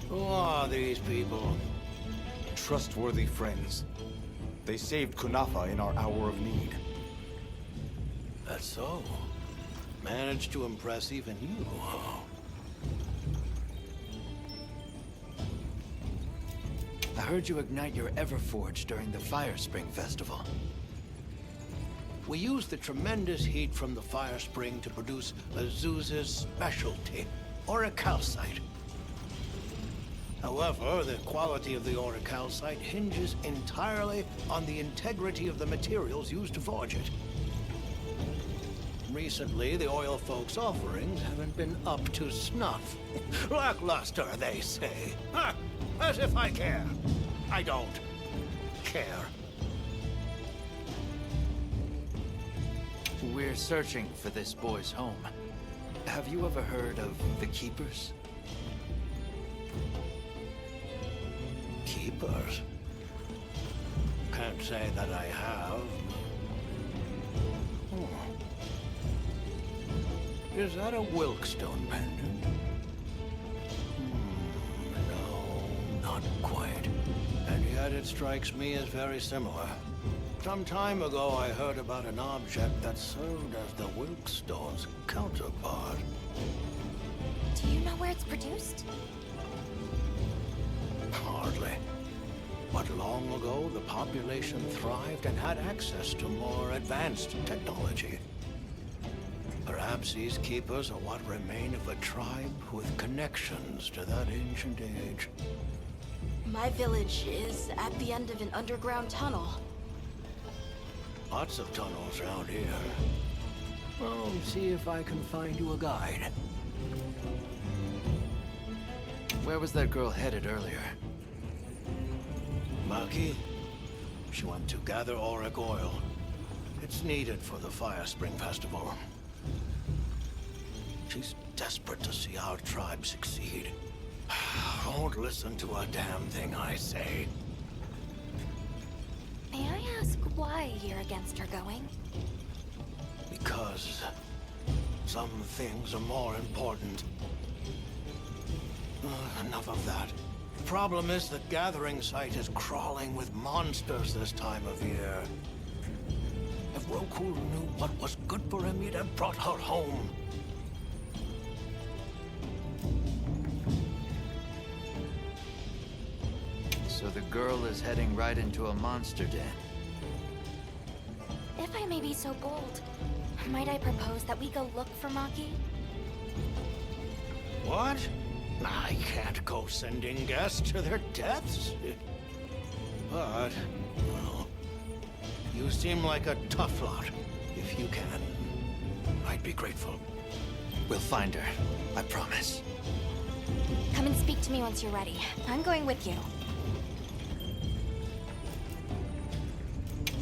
Who are these people? Trustworthy friends. They saved Kunafa in our hour of need. That's so. Managed to impress even you, huh? I heard you ignite your Everforge during the Fire Spring Festival. We used the tremendous heat from the fire spring to produce Azuz's specialty, auricalcite. However, the quality of the auricalcite hinges entirely on the integrity of the materials used to forge it. Recently, the oil folks' offerings haven't been up to snuff. Lackluster, they say. Ha! As if I care. I don't care. We're searching for this boy's home. Have you ever heard of the Keepers? Keepers? Can't say that I have. Oh. Is that a Wilkstone pendant? No, not quite. And yet it strikes me as very similar. Some time ago, I heard about an object that served as the Wilkstone's counterpart. Do you know where it's produced? Hardly. But long ago, the population thrived and had access to more advanced technology. Perhaps these keepers are what remain of a tribe with connections to that ancient age. My village is at the end of an underground tunnel. Lots of tunnels around here. Well, see if I can find you a guide. Where was that girl headed earlier? Maki? She went to gather auric oil. It's needed for the Fire Spring Festival. She's desperate to see our tribe succeed. Won't listen to a damn thing I say. May I ask why you're against her going? Because some things are more important. Enough of that. The problem is the gathering site is crawling with monsters this time of year. If Roku knew what was good for him, he'd have brought her home. So the girl is heading right into a monster den. If I may be so bold, might I propose that we go look for Maki? What? I can't go sending guests to their deaths. But, well, you seem like a tough lot. If you can, I'd be grateful. We'll find her, I promise. Come and speak to me once you're ready. I'm going with you.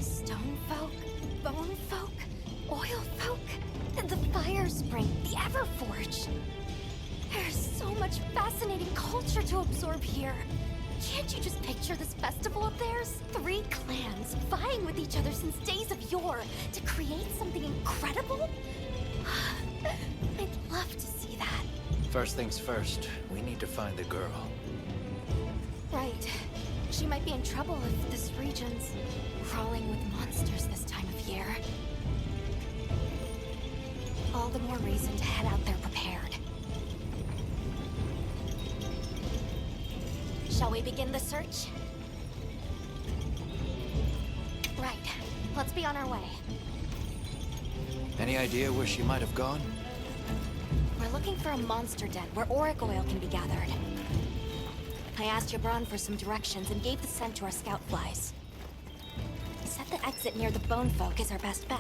Stone folk, bone folk, oil folk, and the fire spring, the Everforge. There's so much fascinating culture to absorb here. Can't you just picture this festival of theirs? 3 clans vying with each other since days of yore to create something incredible? I'd love to see that. First things first, we need to find the girl. Right. She might be in trouble if this region's crawling with monsters this time of year. All the more reason to head out there prepared. Shall we begin the search? Right. Let's be on our way. Any idea where she might have gone? We're looking for a monster den where auric oil can be gathered. I asked Jabron for some directions and gave the scent to our scout flies. He said the exit near the bone folk is our best bet.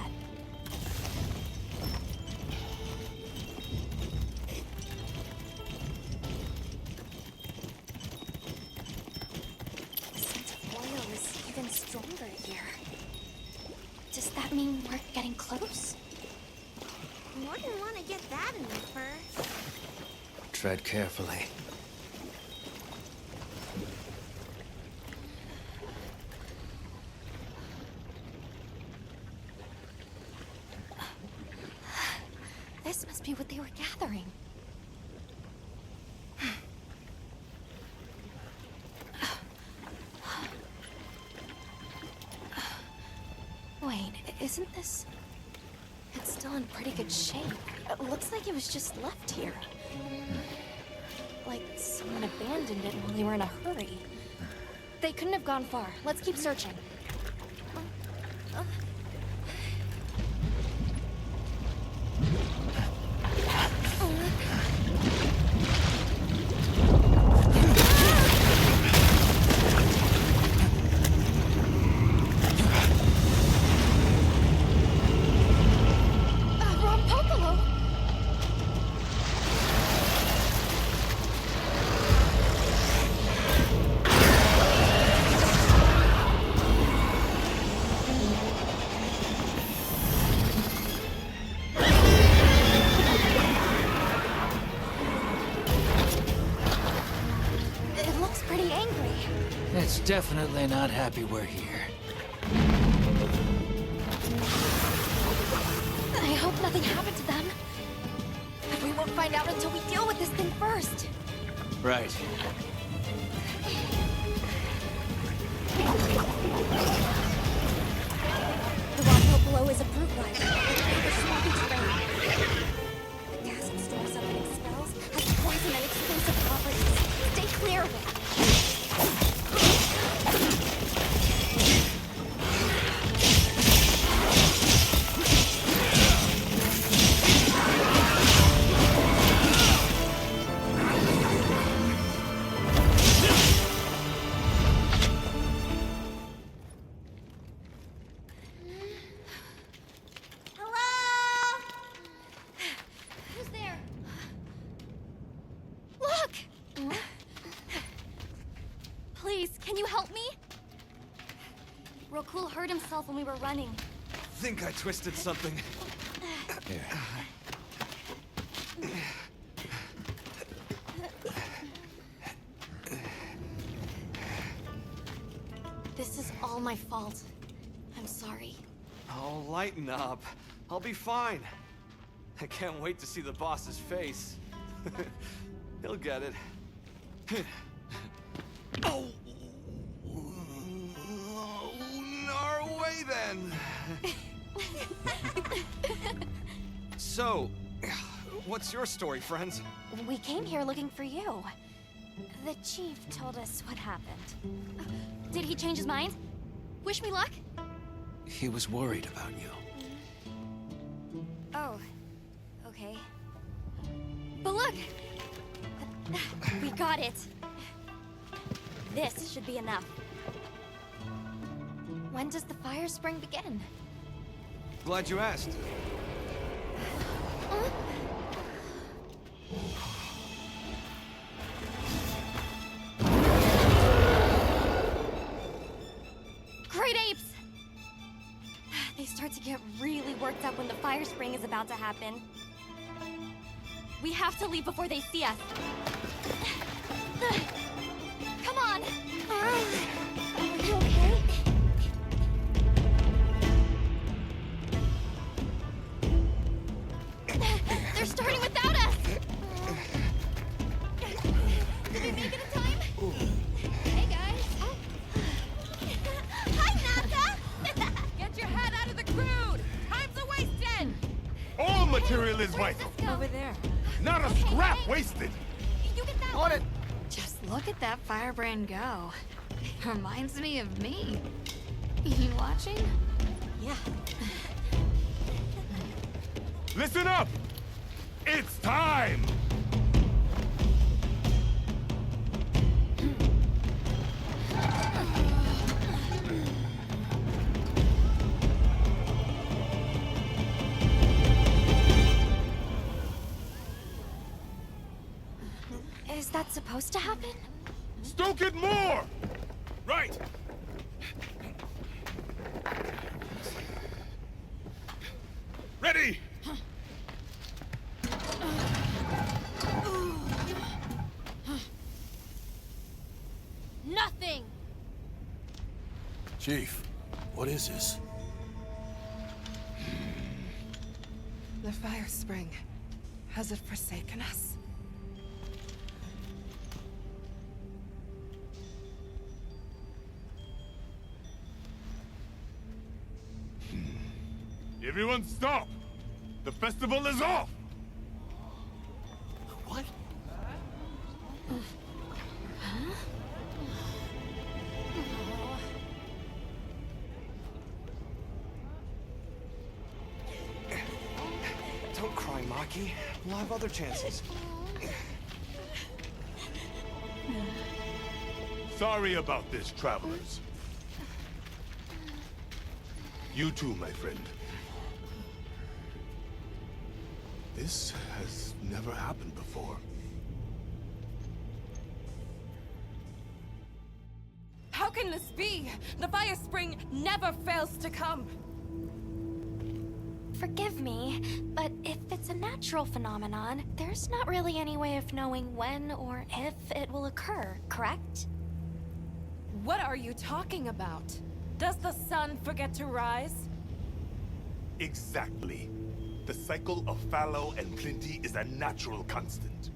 The scent of oil is even stronger here. Does that mean we're getting close? Wouldn't want to get that in the fur. Tread carefully. This must be what they were gathering. Wait, isn't this... It's still in pretty good shape. It looks like it was just left here. Like someone abandoned it while they were in a hurry. They couldn't have gone far. Let's keep searching. It's definitely not happy we're here. I hope nothing happened to them. But we won't find out until we deal with this thing first. Right. The rock below is a brute rider. It's swampy terrain. The gas it stores up and expels has poison and explosive properties. Stay clear of it. Hurt himself when we were running. Think I twisted something. Here. This is all my fault. I'm sorry. Oh, lighten up. I'll be fine. I can't wait to see the boss's face. He'll get it. Oh! Our way then. So, what's your story, friends? We came here looking for you. The chief told us what happened. Did he change his mind? Wish me luck? He was worried about you. Oh, okay. But look! We got it. This should be enough. When does the fire spring begin? Glad you asked. Great apes! They start to get really worked up when the fire spring is about to happen. We have to leave before they see us. Come on! Are you okay? They're starting without us! Did we make it in time? Hey, guys. Hi, Nata! Get your head out of the crude! Time's a wasted! All material is vital. Over there. Not a scrap wasted. You get that On it. Just look at that firebrand go. Reminds me of me. You watching? Yeah. Listen up. It's time. Is that supposed to happen? Stoke it more. Right. Ready. Nothing! Chief, what is this? The fire spring. Has it forsaken us? Everyone stop. The festival is off. What? Don't cry, Maki. We'll have other chances. Sorry about this, travelers. You too, my friend. This has never happened before. How can this be? The fire spring never fails to come. Forgive me, but if it's a natural phenomenon, there's not really any way of knowing when or if it will occur, correct? What are you talking about? Does the sun forget to rise? Exactly. The cycle of fallow and plenty is a natural constant.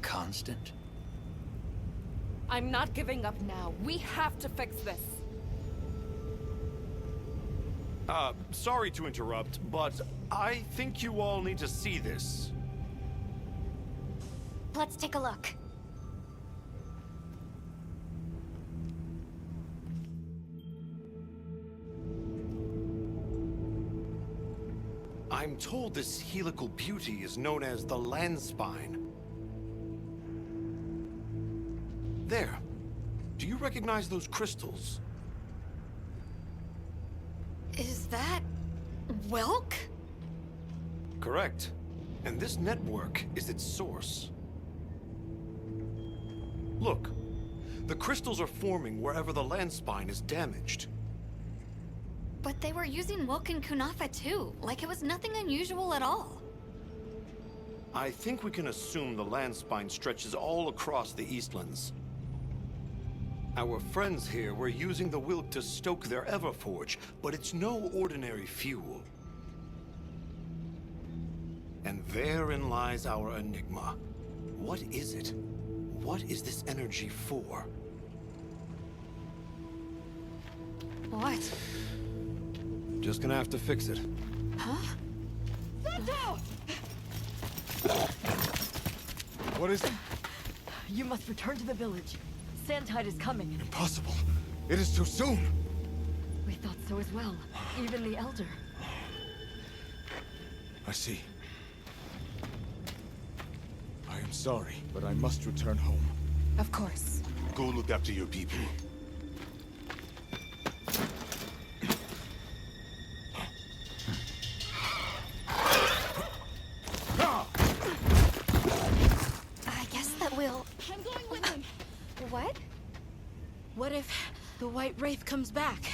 Constant? I'm not giving up now. We have to fix this. Sorry to interrupt, but I think you all need to see this. Let's take a look. I'm told this helical beauty is known as the land spine. There. Do you recognize those crystals? Is that... Welk? Correct. And this network is its source. Look. The crystals are forming wherever the land spine is damaged. But they were using Welk and Kunafa too, like it was nothing unusual at all. I think we can assume the land spine stretches all across the Eastlands. Our friends here were using the Wilk to stoke their Everforge, but it's no ordinary fuel. And therein lies our enigma. What is it? What is this energy for? What? Just gonna have to fix it. Huh? What is it? You must return to the village. Sandtide is coming. Impossible. It is too soon. We thought so as well. Even the Elder. I see. I am sorry, but I must return home. Of course. Go look after your people. I guess that we'll... I'm going with him. What? What if the White Wraith comes back?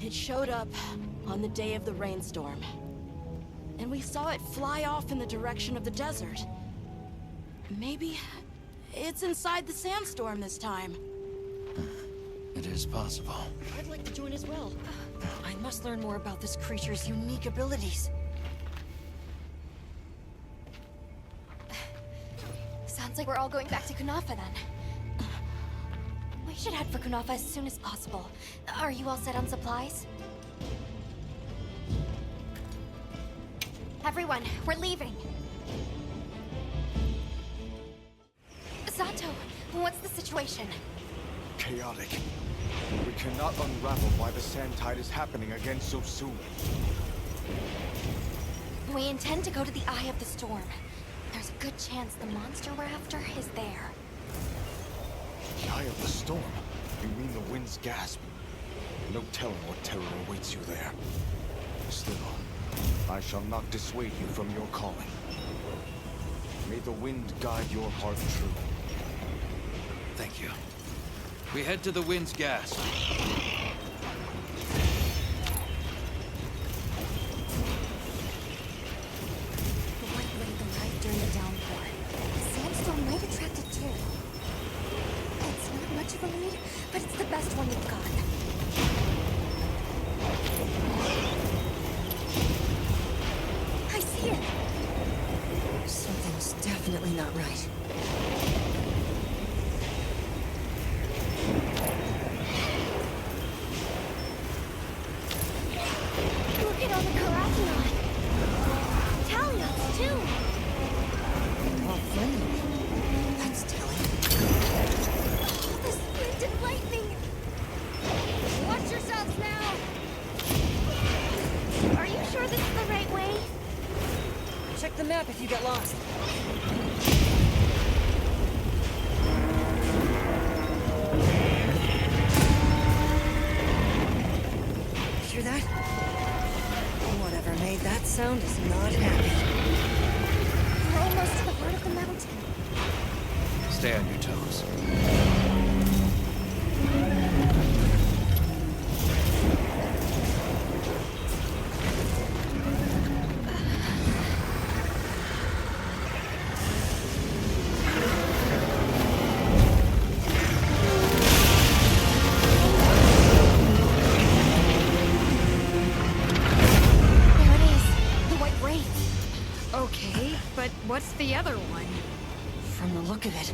It showed up on the day of the rainstorm. And we saw it fly off in the direction of the desert. Maybe it's inside the sandstorm this time. It is possible. I'd like to join as well. I must learn more about this creature's unique abilities. Sounds like we're all going back to Kunafa then. We should head for Kunafa as soon as possible. Are you all set on supplies? Everyone, we're leaving. Sato, what's the situation? Chaotic. We cannot unravel why the Sandtide is happening again so soon. We intend to go to the Eye of the Storm. There's a good chance the monster we're after is there. The Eye of the Storm? You mean the wind's gasp? No telling what terror awaits you there. Still, I shall not dissuade you from your calling. May the wind guide your heart true. Thank you. We head to the wind's gasp. The White Wraith arrived during the downpour. The sandstorm might attract it too. It's not much of a lead, but it's the best one we've got. I see it! Something's definitely not right. Look at all the Karakion! Talions, too! All friendly. That's telling. All this wind and lightning! Watch yourselves now! Are you sure this is the right way? Check the map if you get lost. Hear that? Whatever made that sound is not happy. We're almost to the heart of the mountain. Stay on your toes. There it is. The White Wraith. Okay, but what's the other one? From the look of it,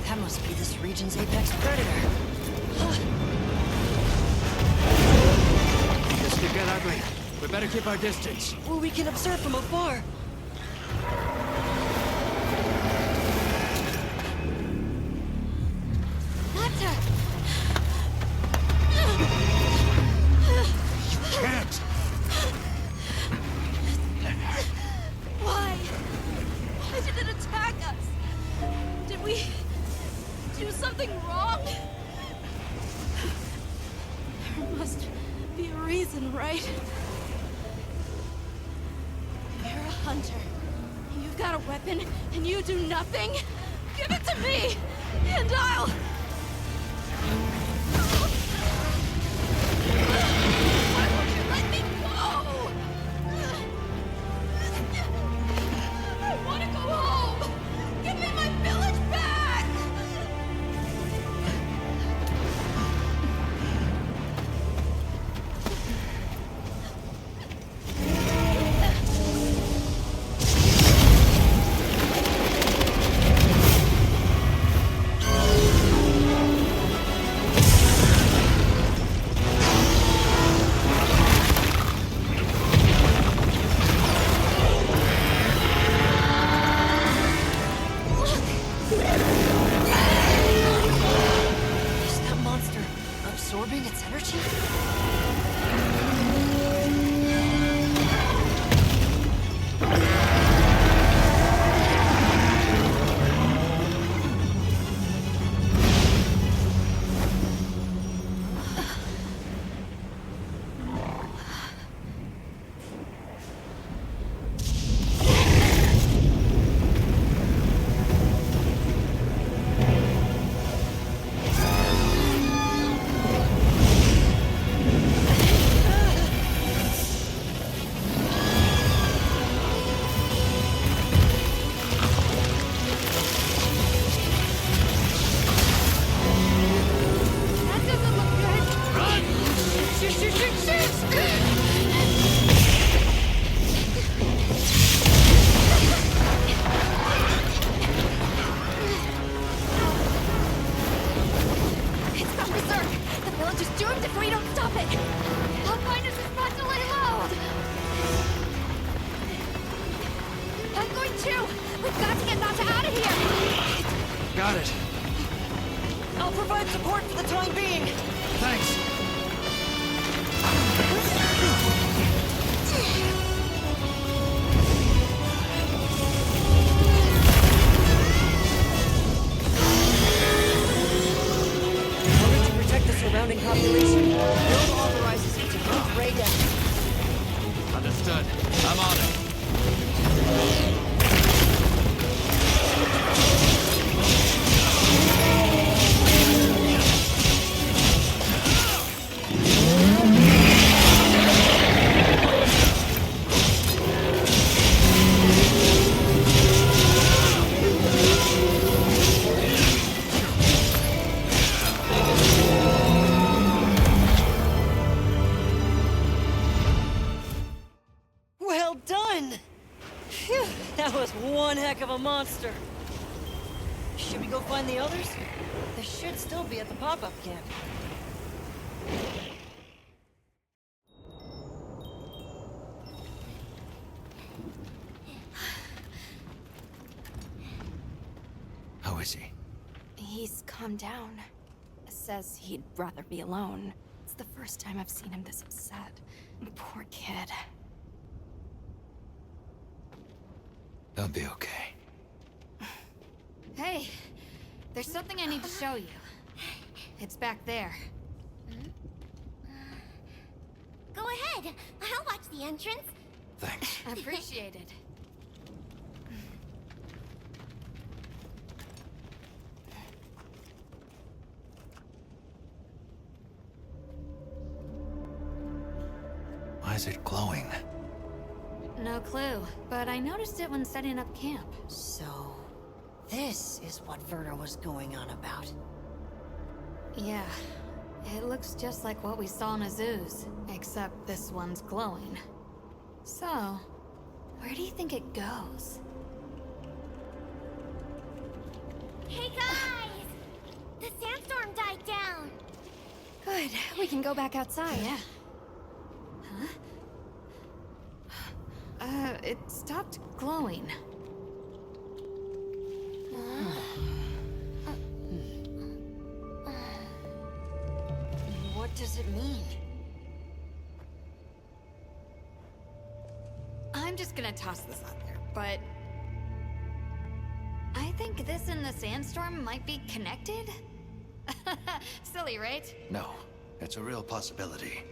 that must be this region's apex predator. This could get ugly. We better keep our distance. Well, we can observe from afar. Mata! Can't! Why? Why did it attack us? Did we do something wrong? There must be a reason, right? You're a hunter. You've got a weapon, and you do nothing? Give it to me, and I'll... Why won't you let me go? I want to go home! Give me my village back! drain its energy? Got it. I'll provide support for the time being. Thanks. In order to protect the surrounding population, the bill authorizes you to move Ray down. Understood. I'm on it. Well done! Phew, that was one heck of a monster. Should we go find the others? They should still be at the pop-up camp. How is he? He's calmed down. Says he'd rather be alone. It's the first time I've seen him this upset. Poor kid. He'll be okay. Hey, there's something I need to show you. It's back there. Go ahead. I'll watch the entrance. Thanks. Appreciated. Why is it glowing? No clue, but I noticed it when setting up camp. So, this is what Werner was going on about. Yeah, it looks just like what we saw in Azu's, except this one's glowing. So, where do you think it goes? Hey guys! The sandstorm died down. Good, we can go back outside. Yeah. Huh? It stopped glowing. What does it mean? I'm just gonna toss this out there, but I think this and the sandstorm might be connected? Silly, right? No, it's a real possibility.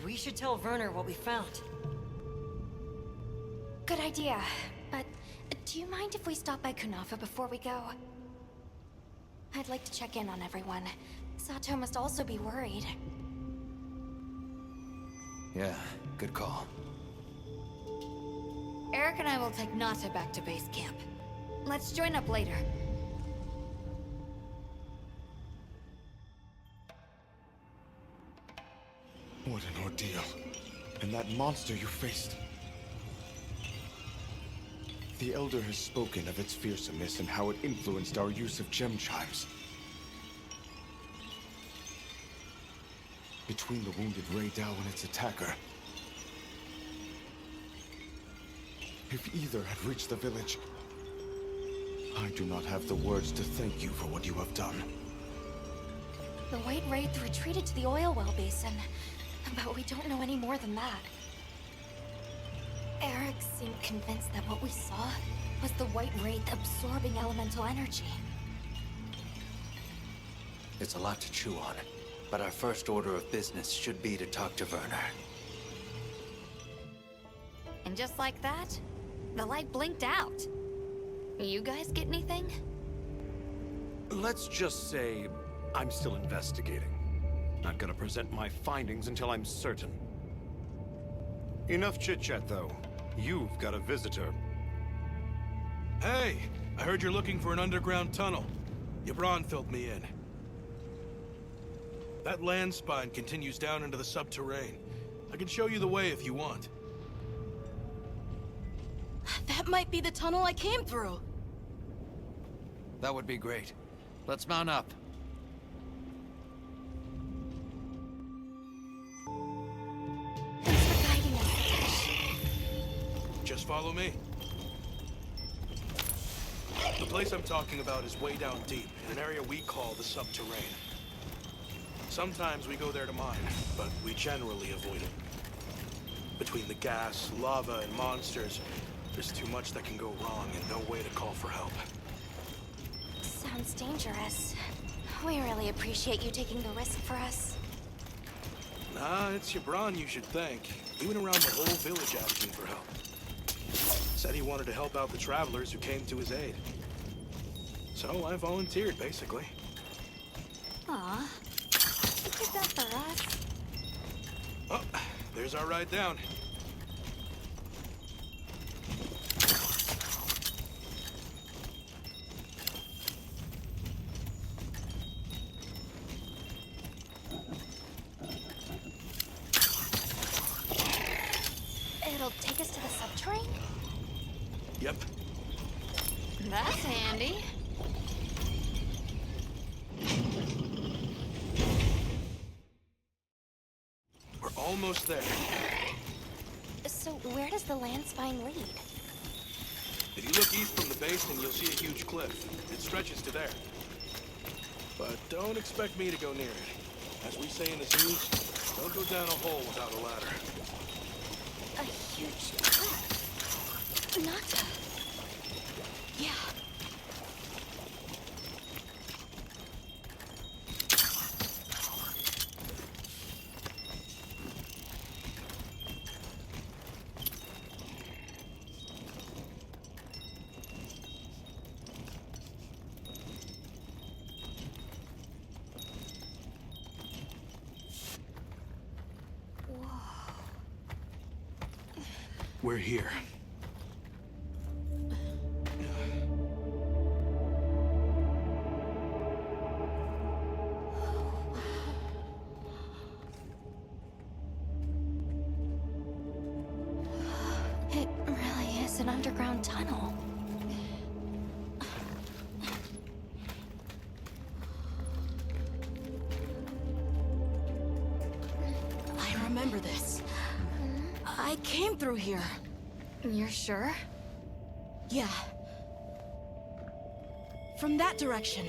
We should tell Werner what we found. Good idea. But do you mind if we stop by Kunafa before we go? I'd like to check in on everyone. Sato must also be worried. Yeah, good call. Eric and I will take Nata back to base camp. Let's join up later. What an ordeal. And that monster you faced. The Elder has spoken of its fearsomeness and how it influenced our use of gem chimes. Between the wounded Rei Dao and its attacker, if either had reached the village, I do not have the words to thank you for what you have done. The White Wraith retreated to the oil well basin, but we don't know any more than that. Eric seemed convinced that what we saw was the White Wraith absorbing elemental energy. It's a lot to chew on, but our first order of business should be to talk to Werner. And just like that, the light blinked out. You guys get anything? Let's just say I'm still investigating. Not gonna present my findings until I'm certain. Enough chit-chat, though. You've got a visitor. Hey, I heard you're looking for an underground tunnel. Yabron filled me in. That land spine continues down into the subterrane. I can show you the way if you want. That might be the tunnel I came through. That would be great. Let's mount up. Thanks for guiding us. Just follow me. The place I'm talking about is way down deep, in an area we call the subterrane. Sometimes we go there to mine, but we generally avoid it. Between the gas, lava, and monsters, there's too much that can go wrong and no way to call for help. Sounds dangerous. We really appreciate you taking the risk for us. Nah, it's Yabron you should thank. He went around the whole village asking for help. Said he wanted to help out the travelers who came to his aid. So I volunteered, basically. Aw. You did that for us. Oh, there's our ride down. It'll take us to the subterrane? Yep. That's handy. We're almost there. So where does the land spine lead? If you look east from the basin, you'll see a huge cliff. It stretches to there. But don't expect me to go near it. As we say in the zoos, don't go down a hole without a ladder. A huge cliff. Not... Yeah. We're here. It really is an underground tunnel. I remember this. I came through here. You're sure? Yeah. From that direction.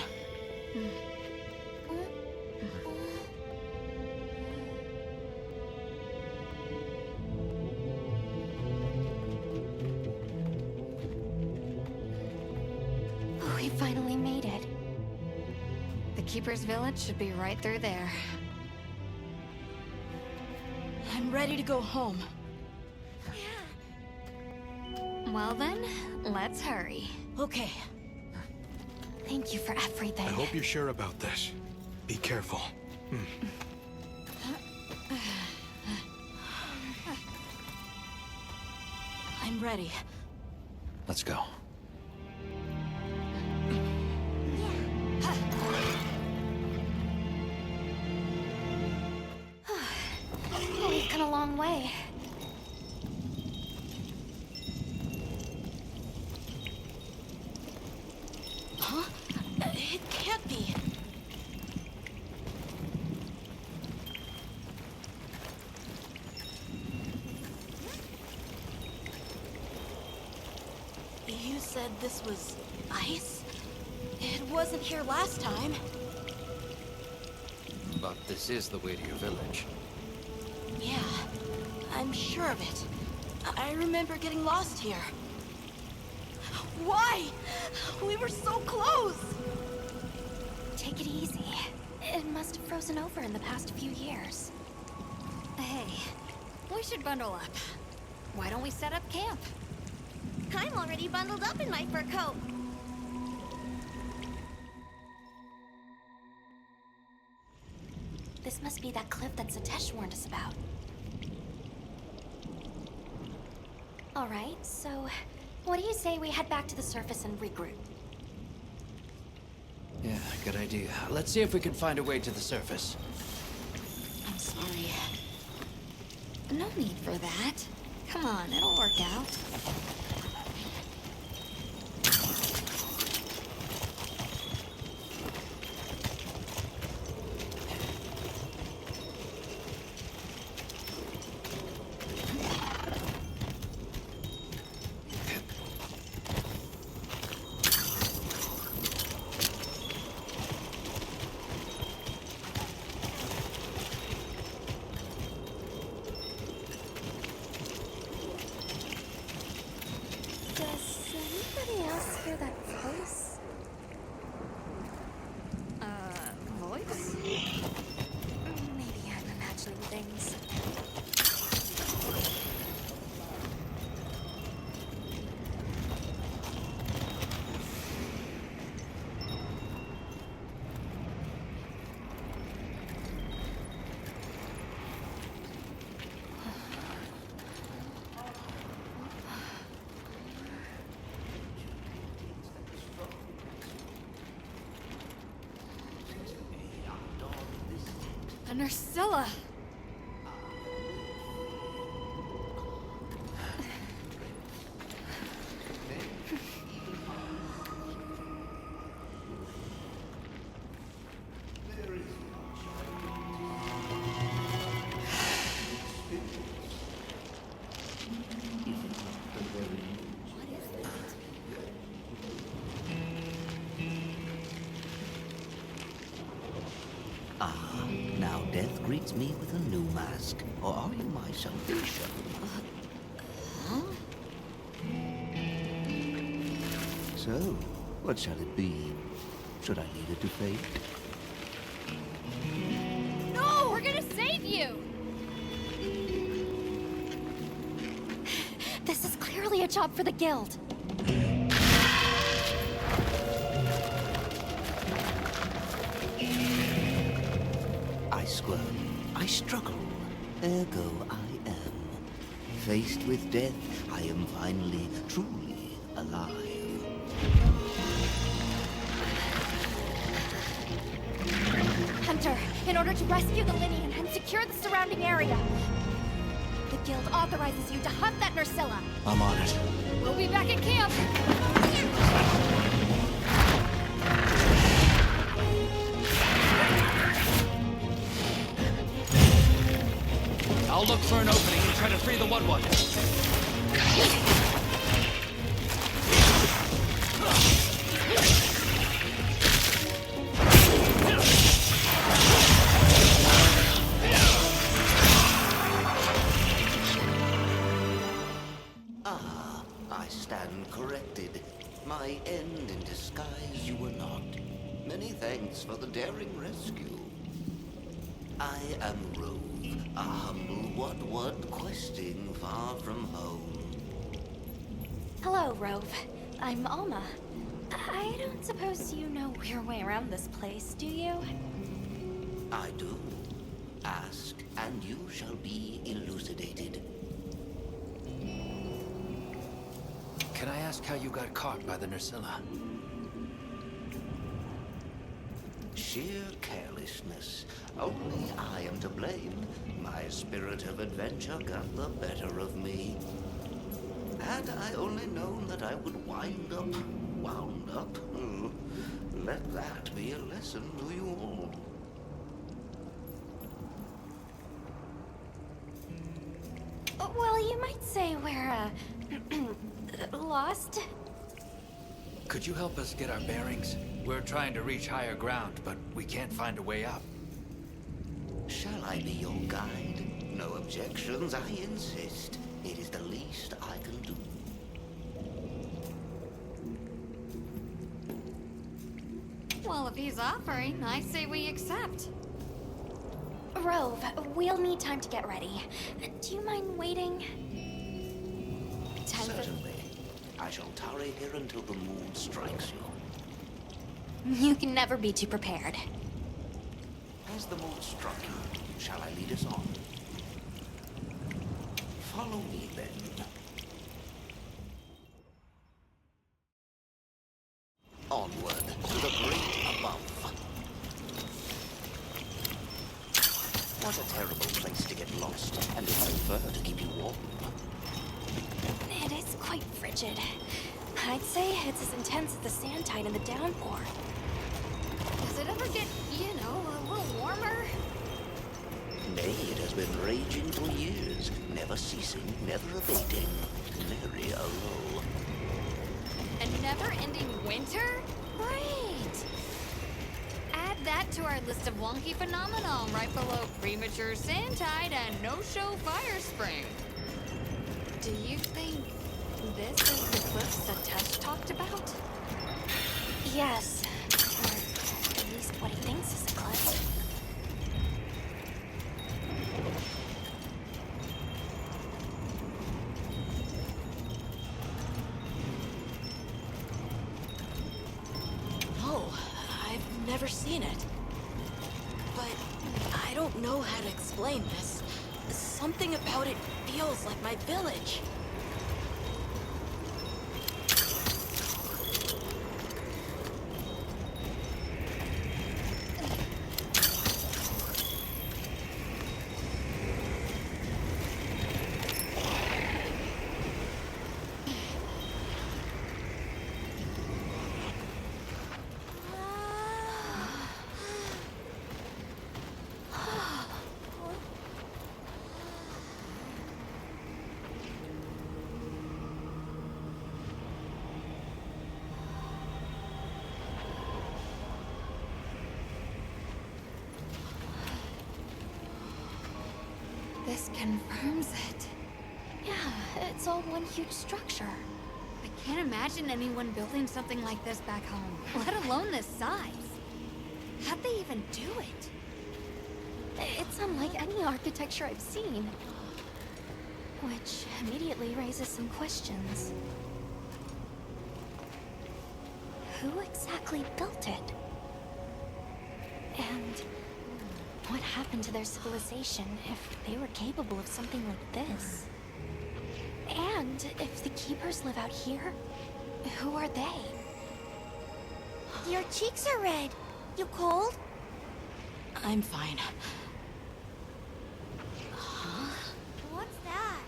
We finally made it. The Keeper's Village should be right through there. I'm ready to go home. Well then, let's hurry. Okay. Thank you for everything. I hope you're sure about this. Be careful. I'm ready. Let's go. We've come a long way. Huh? It can't be. You said this was ice? It wasn't here last time. but this is the way to your village. Yeah, I'm sure of it. I remember getting lost here. Why? We were so close! Take it easy. It must have frozen over in the past few years. Hey, we should bundle up. Why don't we set up camp? I'm already bundled up in my fur coat. This must be that cliff that Satesh warned us about. Alright, so what do you say we head back to the surface and regroup? Yeah, good idea. Let's see if we can find a way to the surface. I'm sorry. No need for that. Come on, it'll work out. Does anybody else hear that voice? Voice? Maybe I'm imagining things. A Nursilla! Now death greets me with a new mask. Or are you my salvation? So, what shall it be? Should I leave it to fate? No! We're gonna save you! This is clearly a job for the guild. I squirm, I struggle, ergo I am. Faced with death, I am finally, truly alive. Hunter, in order to rescue the Linian and secure the surrounding area, the guild authorizes you to hunt that Nursilla. I'm on it. We'll be back at camp! I'll look for an opening and try to free the 1-1. Ah, I stand corrected. My end in disguise you were not. Many thanks for the daring rescue. I am Rove, a humble what questing far from home. Hello, Rove. I'm Alma. I don't suppose you know your way around this place, do you? I do. Ask, and you shall be elucidated. Can I ask how you got caught by the Nursilla? Sheer carelessness. Only I am to blame. My spirit of adventure got the better of me. Had I only known that I would wound up, let that be a lesson to you all. Well, you might say we're, lost. Could you help us get our bearings? We're trying to reach higher ground, but we can't find a way up. Shall I be your guide? No objections, I insist. It is the least I can do. Well, if he's offering, I say we accept. Rove, we'll need time to get ready. Do you mind waiting? Certainly. I shall tarry here until the moon strikes you. You can never be too prepared. Has the moon struck you? Shall I lead us on? Follow me then. Onward to the great above. What a terrible place to get lost, and if I prefer to keep you warm. It is quite frigid. I'd say it's as intense as the sand tide in the downpour. Does it ever get, a little warmer? Nay, it has been raging for years, never ceasing, never abating. Nary a lull. A never-ending winter? Great! Add that to our list of wonky phenomenon right below premature sand tide and no-show fire spring. Do you think this is the cliffs that Tush talked about? Yes. Or at least what he thinks is a cliff. No, I've never seen it. But I don't know how to explain this. Something about it feels like my village. This confirms it. Yeah, it's all one huge structure. I can't imagine anyone building something like this back home, let alone this size. How'd they even do it? It's unlike any architecture I've seen. Which immediately raises some questions. Who exactly built it? And what happened to their civilization if they were capable of something like this? And if the keepers live out here, who are they? Your cheeks are red. You cold? I'm fine. What's that?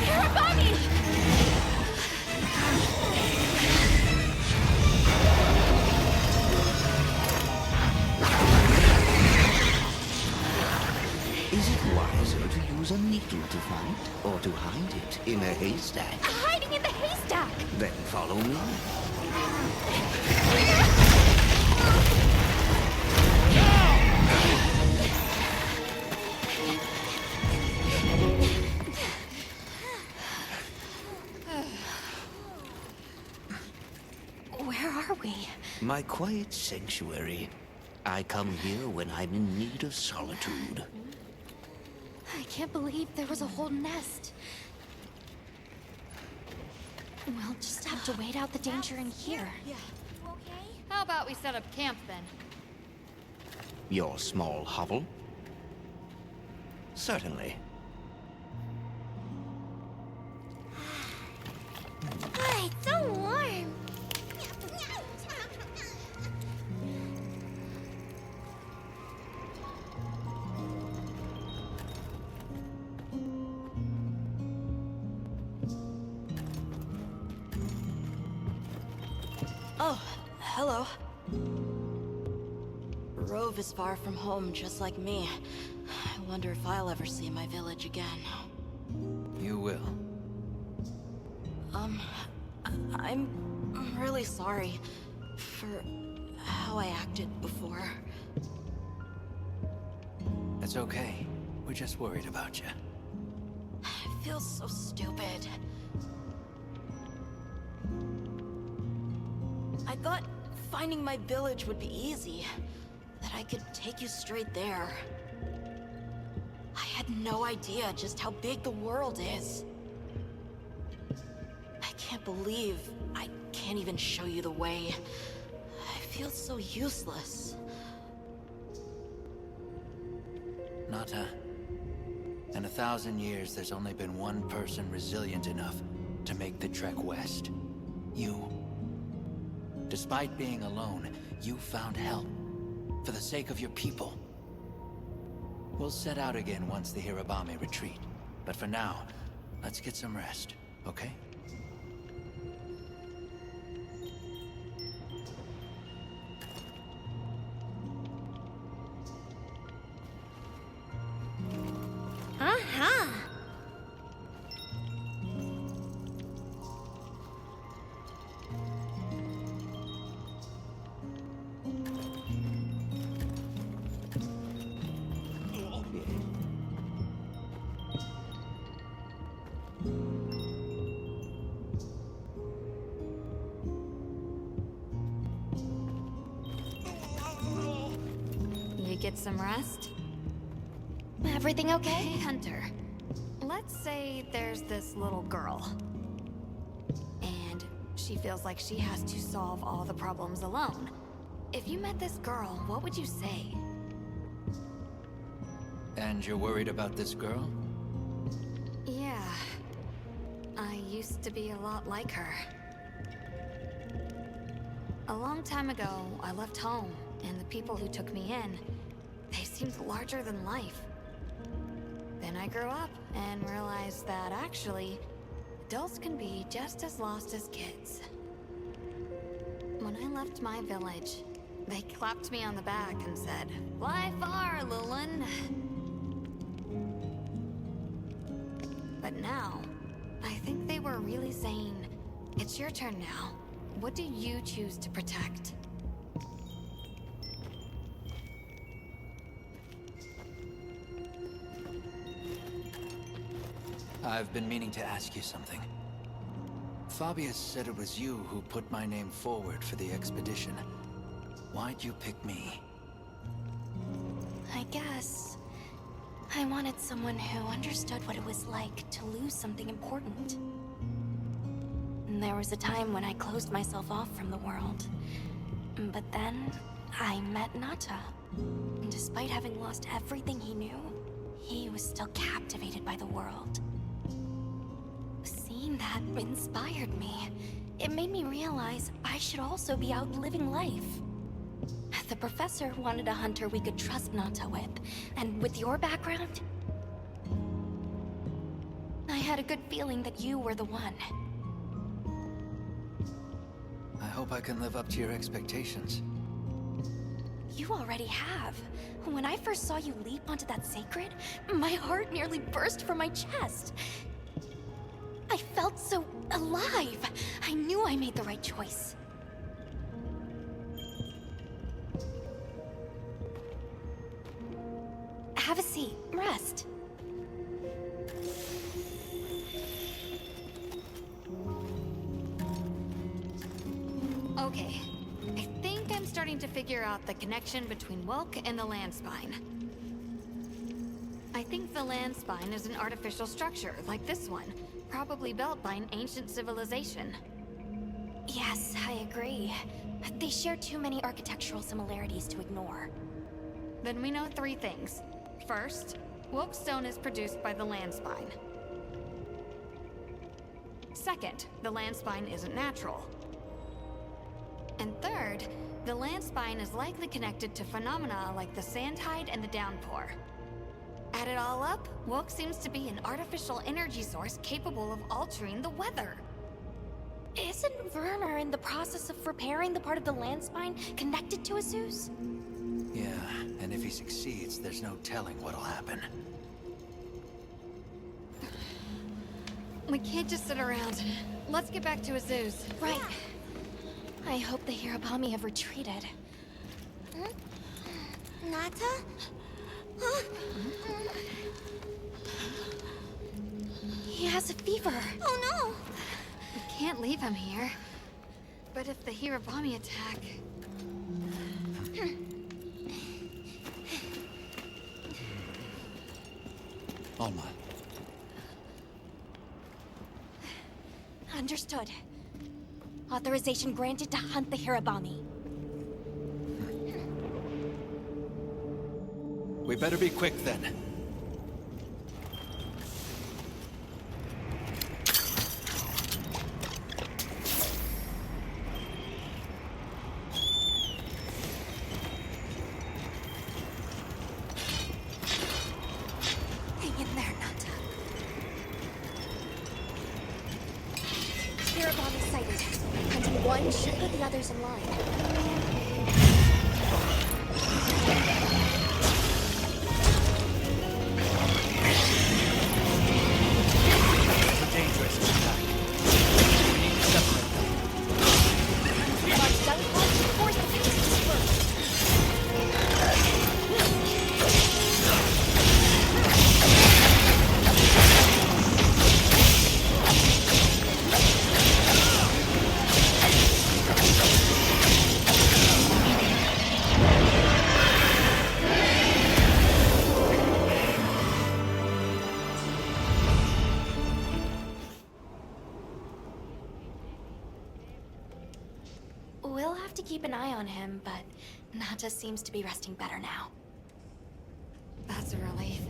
Karabami! Is it wiser to use a needle to find, or to hide it in a haystack? Hiding in the haystack! Then follow me. Where are we? My quiet sanctuary. I come here when I'm in need of solitude. I can't believe there was a whole nest. We'll just have to wait out the danger in here. Yeah. How about we set up camp then? Your small hovel? Certainly. It's so warm. Oh, hello. Rove is far from home, just like me. I wonder if I'll ever see my village again. You will. I'm really sorry for how I acted before. It's okay. We're just worried about you. It feels so stupid. I thought finding my village would be easy. That I could take you straight there. I had no idea just how big the world is. I can't believe I can't even show you the way. I feel so useless. Nata, in 1,000 years, there's only been one person resilient enough to make the trek west. You. Despite being alone, you found help. For the sake of your people. We'll set out again once the Hirabame retreat. But for now, let's get some rest, okay? Uh-huh. Get some rest? Everything okay? Hey, Hunter. Let's say there's this little girl. And she feels like she has to solve all the problems alone. If you met this girl, what would you say? And you're worried about this girl? Yeah. I used to be a lot like her. A long time ago, I left home, and the people who took me in, they seemed larger than life. Then I grew up and realized that actually, adults can be just as lost as kids. When I left my village, they clapped me on the back and said, "Fly far, Lulin." But now, I think they were really saying, "It's your turn now. What do you choose to protect?" I've been meaning to ask you something. Fabius said it was you who put my name forward for the expedition. Why'd you pick me? I guess I wanted someone who understood what it was like to lose something important. And there was a time when I closed myself off from the world. But then I met Nata. And despite having lost everything he knew, he was still captivated by the world. Seeing that inspired me. It made me realize I should also be out living life. The professor wanted a hunter we could trust Nata with, and with your background, I had a good feeling that you were the one. I hope I can live up to your expectations. You already have. When I first saw you leap onto that sacred, my heart nearly burst from my chest. I felt so alive. I knew I made the right choice. Have a seat. Rest. Okay. I think I'm starting to figure out the connection between Welk and the land spine. I think the land spine is an artificial structure, like this one, probably built by an ancient civilization. Yes, I agree. They share too many architectural similarities to ignore. Then we know three things. First, Welk stone is produced by the land spine. Second, the land spine isn't natural. And third, the land spine is likely connected to phenomena like the sand tide and the downpour. Add it all up, Welk seems to be an artificial energy source capable of altering the weather. Isn't Werner in the process of repairing the part of the land spine connected to Azus? Yeah, and if he succeeds, there's no telling what'll happen. We can't just sit around. let's get back to Azuz. Right. I hope the Hirabami have retreated. Nata? Huh? He has a fever. Oh no! We can't leave him here. But if the Hirabami attack... Alma. Understood. Authorization granted to hunt the Hirabami. We better be quick then. Hang in there, Nata. Hirabami sighted. Hunting one should put the others in line. We'll have to keep an eye on him, but Nata seems to be resting better now. That's a relief.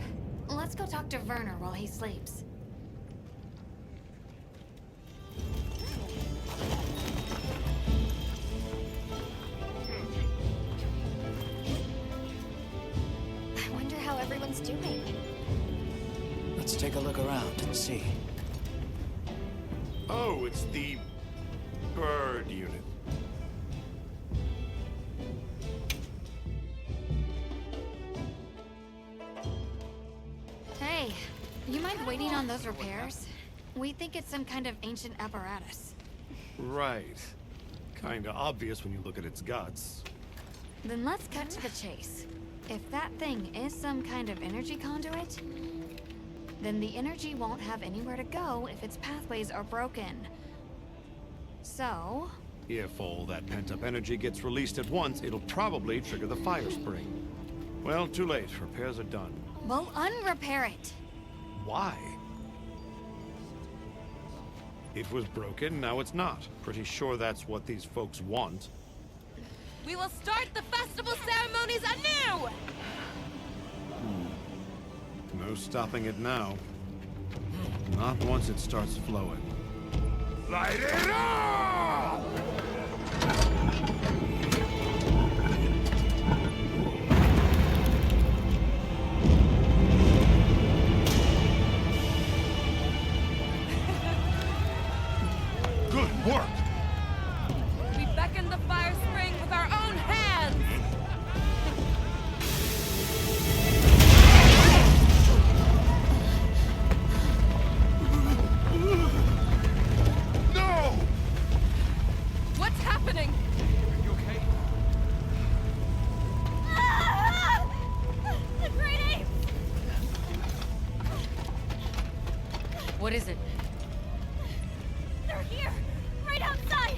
Let's go talk to Werner while he sleeps. I wonder how everyone's doing. Let's take a look around and see. Oh, it's the bird unit. Hey, you mind waiting on those repairs? We think it's some kind of ancient apparatus. Right. Kinda obvious when you look at its guts. Then let's cut to the chase. If that thing is some kind of energy conduit, then the energy won't have anywhere to go if its pathways are broken. So... If all that pent-up energy gets released at once, it'll probably trigger the fire spring. Well, too late. Repairs are done. We'll unrepair it. Why? It was broken, now it's not. Pretty sure that's what these folks want. We will start the festival ceremonies anew! No stopping it now. Not once it starts flowing. Light it up! Good work! We beckon the fire spring with our own hands! No! What's happening? You okay? The great ape! What is it? They're here! Right outside!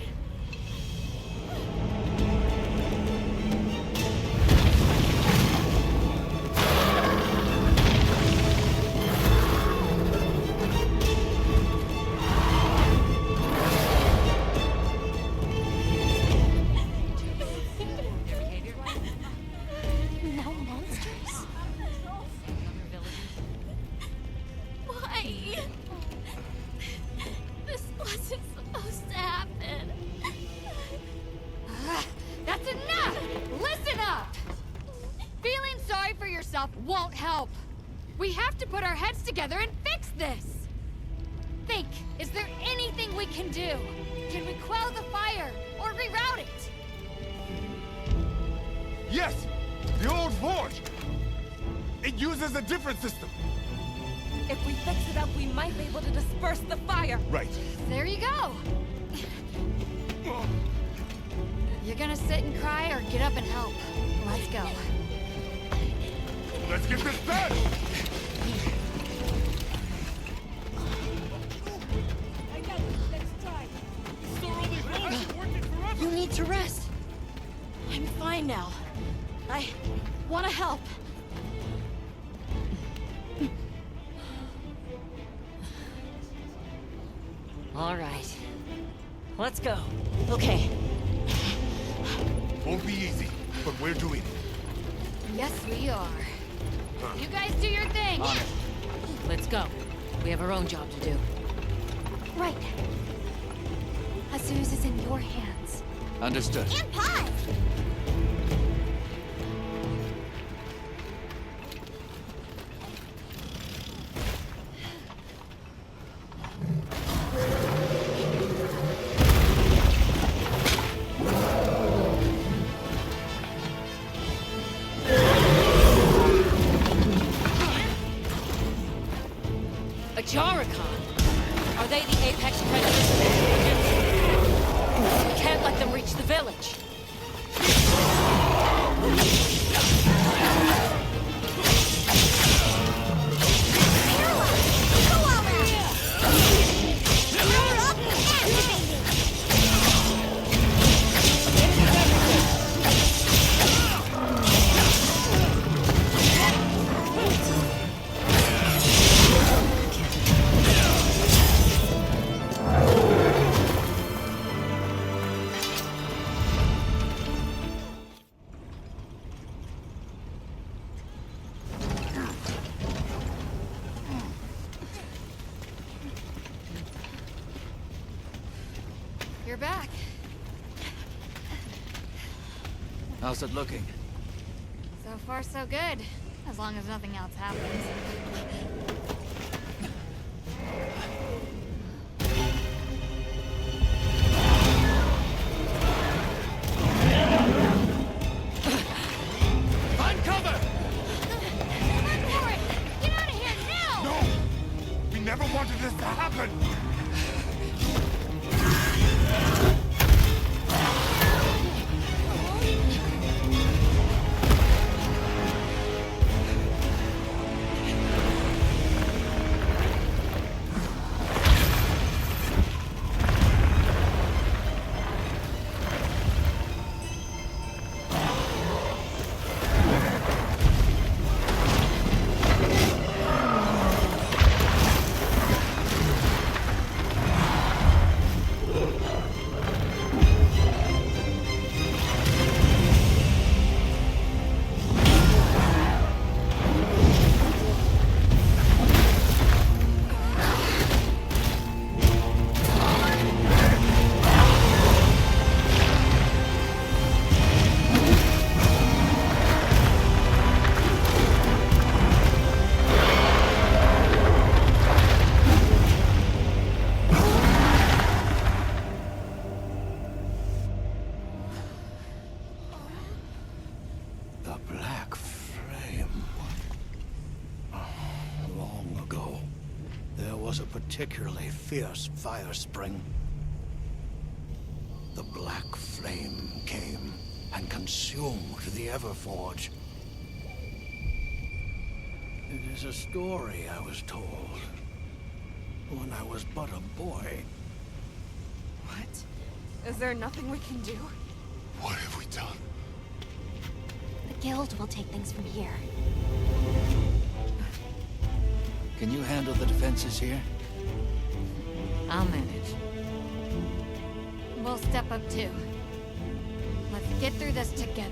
No monsters? Why? This wasn't supposed to happen. That's enough! Listen up! Feeling sorry for yourself won't help. We have to put our heads together and fix this. Think, is there anything we can do? Can we quell the fire or reroute it? Yes! The old forge! It uses a different system. If we fix it up, we might be able to disperse the fire. Right. There you go. You're gonna sit and cry or get up and help? Let's go. Let's get this done! You need to rest. I'm fine now. I want to help. All right. Let's go. Okay. Won't be easy, but we're doing it. Yes, we are. You guys do your thing. Let's go. We have our own job to do. Right. Azu's is in your hands. Understood. And Pie! A Jarikon? Are they the apex predators? We can't let them reach the village. You're back. How's it looking? So far, so good. As long as nothing else happens. Find cover! Get out of here now! No! We never wanted this to happen! Particularly fierce fire spring. The black flame came and consumed the Everforge. It is a story I was told when I was but a boy. What? Is there nothing we can do? What have we done? The guild will take things from here. Can you handle the defenses here? I'll manage. We'll step up too. Let's get through this together.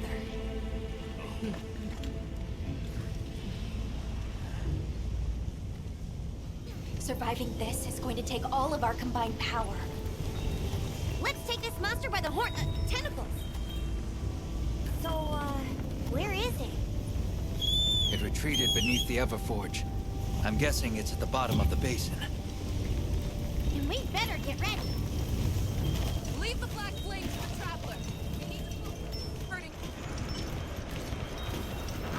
Surviving this is going to take all of our combined power. Let's take this monster by the tentacles. So, where is it? It retreated beneath the Everforge. I'm guessing it's at the bottom of the basin. And we better get ready. Leave the black flame to the traveler. We need to move. Burning.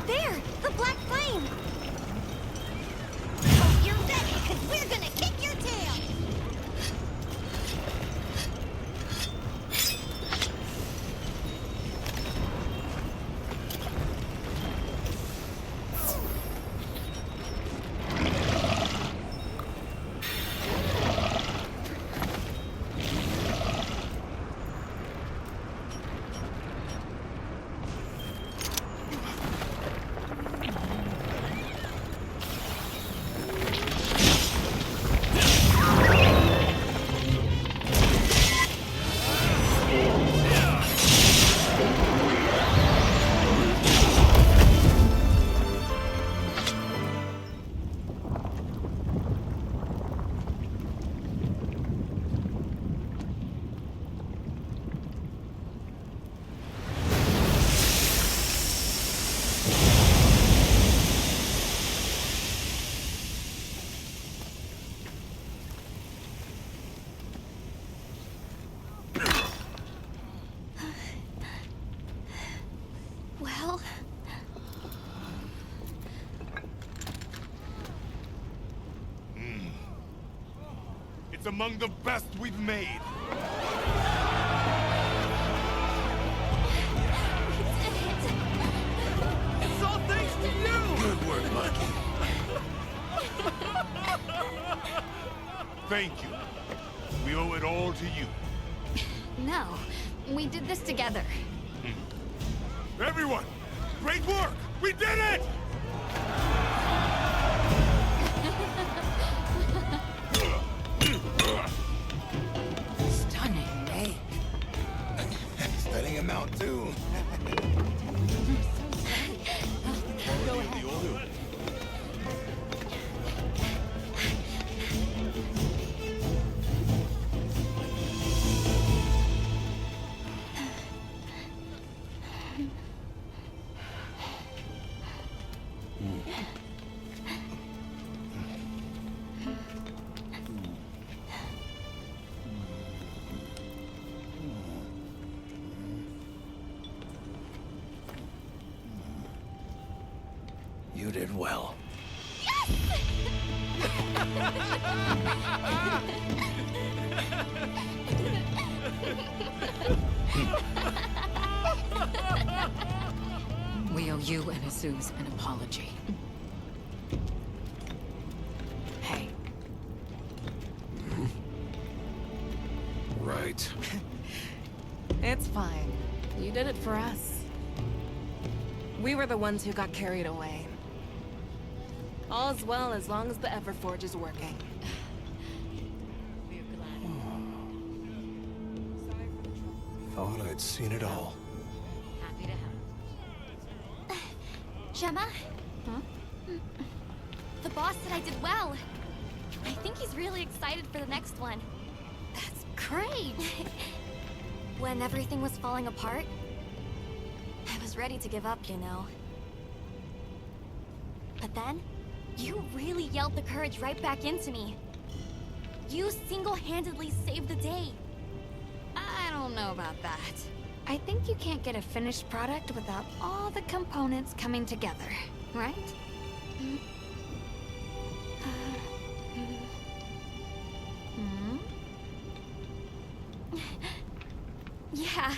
There! The black flame! Oh, you're dead! among the best we've made. It's all thanks to you! Good work, Mikey. Thank you. We owe it all to you. No, we did this together. Everyone, great work! We did it! Stunning, May. Letting him out, too. Go ahead. You did well. We owe you and Azuz an apology. Hey. Right. It's fine. You did it for us. We were the ones who got carried away. All's well as long as the Everforge is working. Thought I'd seen it all. Happy to help. Gemma? Huh? The boss said I did well. I think he's really excited for the next one. That's great! When everything was falling apart, I was ready to give up, you know. But then, you really yelled the courage right back into me. You single-handedly saved the day. I don't know about that. I think you can't get a finished product without all the components coming together, right? Yeah.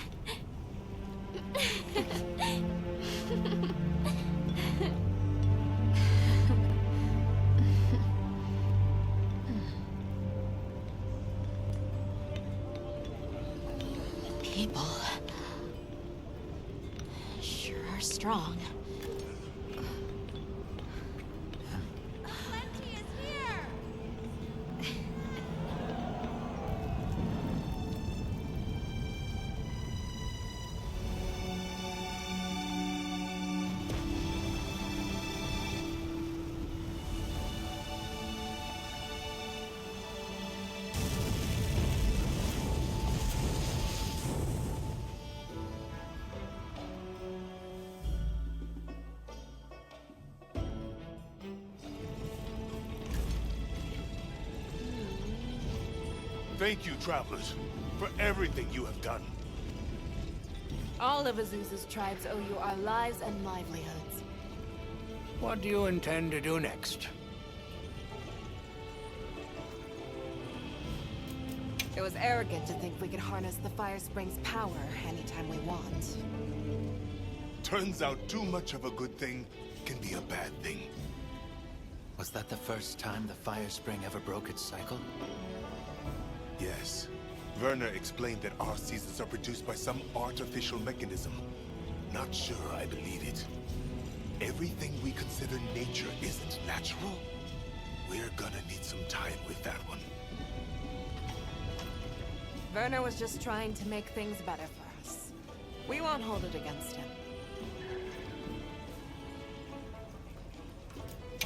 People sure are strong. Thank you, travelers, for everything you have done. All of Azuz's tribes owe you our lives and livelihoods. What do you intend to do next? It was arrogant to think we could harness the Fire Spring's power anytime we want. Turns out too much of a good thing can be a bad thing. Was that the first time the Fire Spring ever broke its cycle? Yes. Werner explained that our seasons are produced by some artificial mechanism. Not sure I believe it. Everything we consider nature isn't natural. We're gonna need some time with that one. Werner was just trying to make things better for us. We won't hold it against him.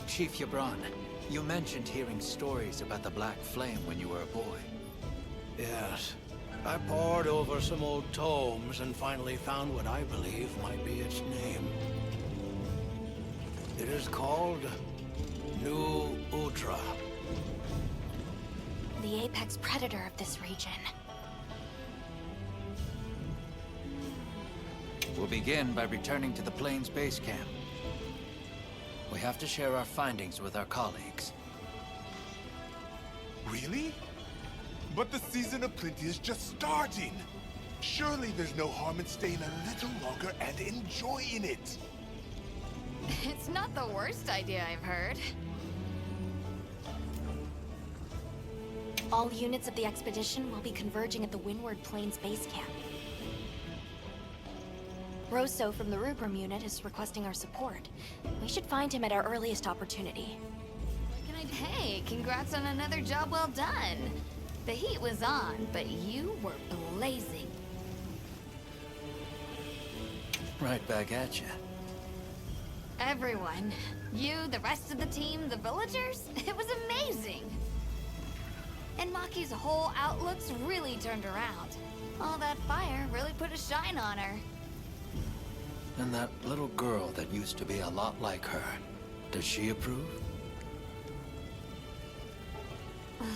Chief Yabron, you mentioned hearing stories about the Black Flame when you were a boy. Yes. I pored over some old tomes and finally found what I believe might be its name. It is called New Ultra. The apex predator of this region. We'll begin by returning to the Plains base camp. We have to share our findings with our colleagues. Really? But the season of plenty is just starting. Surely there's no harm in staying a little longer and enjoying it. It's not the worst idea I've heard. All units of the expedition will be converging at the Windward Plains base camp. Rosso from the Rubrum unit is requesting our support. We should find him at our earliest opportunity. Hey, congrats on another job well done. The heat was on, but you were blazing. Right back at you. Everyone. You, the rest of the team, the villagers. It was amazing. And Maki's whole outlook's really turned around. All that fire really put a shine on her. And that little girl that used to be a lot like her, does she approve?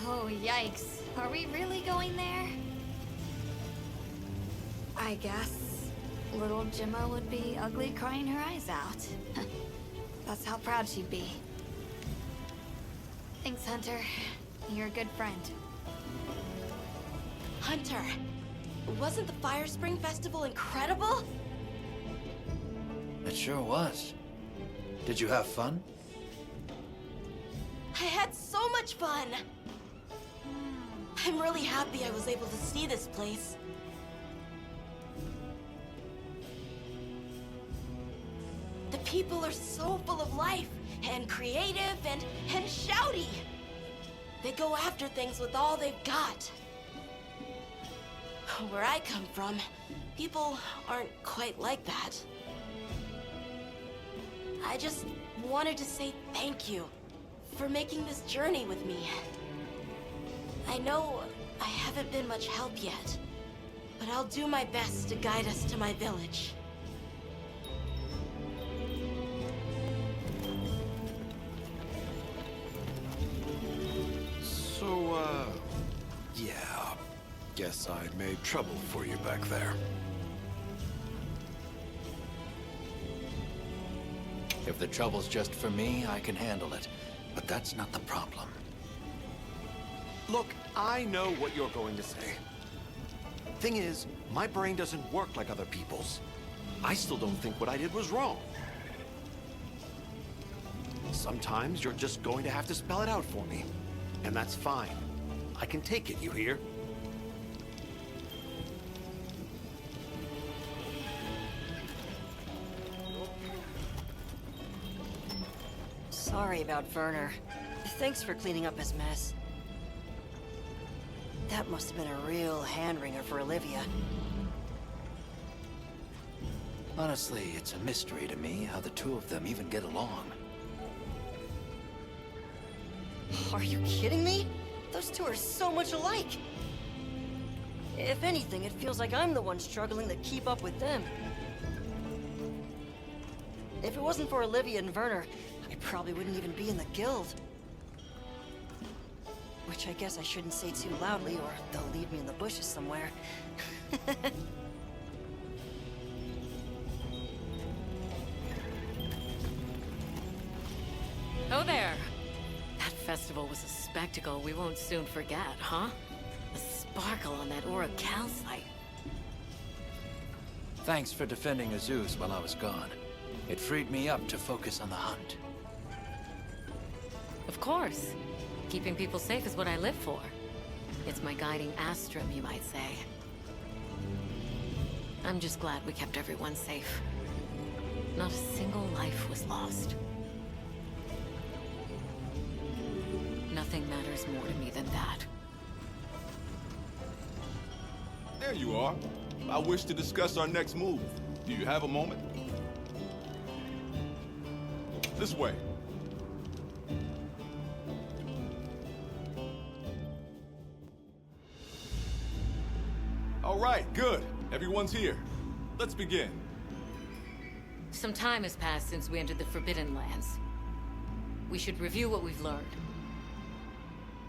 Oh, yikes. Are we really going there? I guess little Gemma would be ugly crying her eyes out. That's how proud she'd be. Thanks, Hunter. You're a good friend. Hunter, wasn't the Fire Spring Festival incredible? It sure was. Did you have fun? I had so much fun! I'm really happy I was able to see this place. The people are so full of life, and creative, and shouty. They go after things with all they've got. Where I come from, people aren't quite like that. I just wanted to say thank you for making this journey with me. I know I haven't been much help yet, but I'll do my best to guide us to my village. So, yeah. Guess I made trouble for you back there. If the trouble's just for me, I can handle it. But that's not the problem. Look, I know what you're going to say. Thing is, my brain doesn't work like other people's. I still don't think what I did was wrong. Sometimes you're just going to have to spell it out for me. And that's fine. I can take it, you hear? Sorry about Werner. Thanks for cleaning up his mess. That must have been a real hand-wringer for Olivia. Honestly, it's a mystery to me how the two of them even get along. Are you kidding me? Those two are so much alike. If anything, it feels like I'm the one struggling to keep up with them. If it wasn't for Olivia and Werner, I probably wouldn't even be in the guild. Which I guess I shouldn't say too loudly, or they'll leave me in the bushes somewhere. Oh there! That festival was a spectacle we won't soon forget, huh? The sparkle on that Aura calcite. Thanks for defending Azus while I was gone. It freed me up to focus on the hunt. Of course. Keeping people safe is what I live for. It's my guiding astrum, you might say. I'm just glad we kept everyone safe. Not a single life was lost. Nothing matters more to me than that. There you are. I wish to discuss our next move. Do you have a moment? This way. All right, good. Everyone's here. Let's begin. Some time has passed since we entered the Forbidden Lands. We should review what we've learned.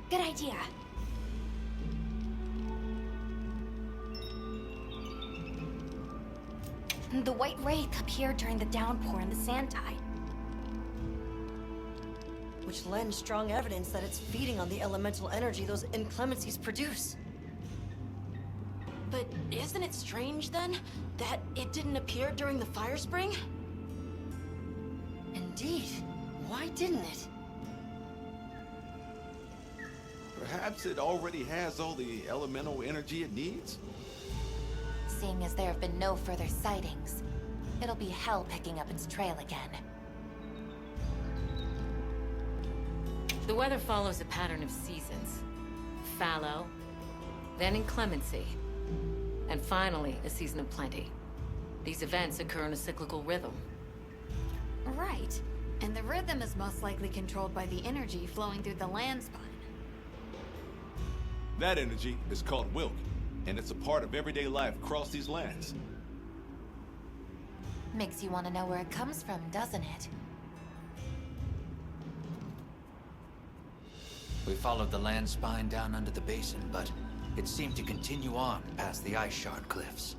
Good idea. The White Wraith appeared during the downpour and the sand tide. Which lends strong evidence that it's feeding on the elemental energy those inclemencies produce. But isn't it strange, then, that it didn't appear during the fire spring? Indeed. Why didn't it? Perhaps it already has all the elemental energy it needs? Seeing as there have been no further sightings, it'll be hell picking up its trail again. The weather follows a pattern of seasons. Fallow, then inclemency, and finally a season of plenty. These events occur in a cyclical rhythm. Right. And the rhythm is most likely controlled by the energy flowing through the land spine. That energy is called Wilk, and it's a part of everyday life across these lands. Makes you want to know where it comes from, doesn't it? We followed the land spine down under the basin, but it seemed to continue on past the ice shard cliffs.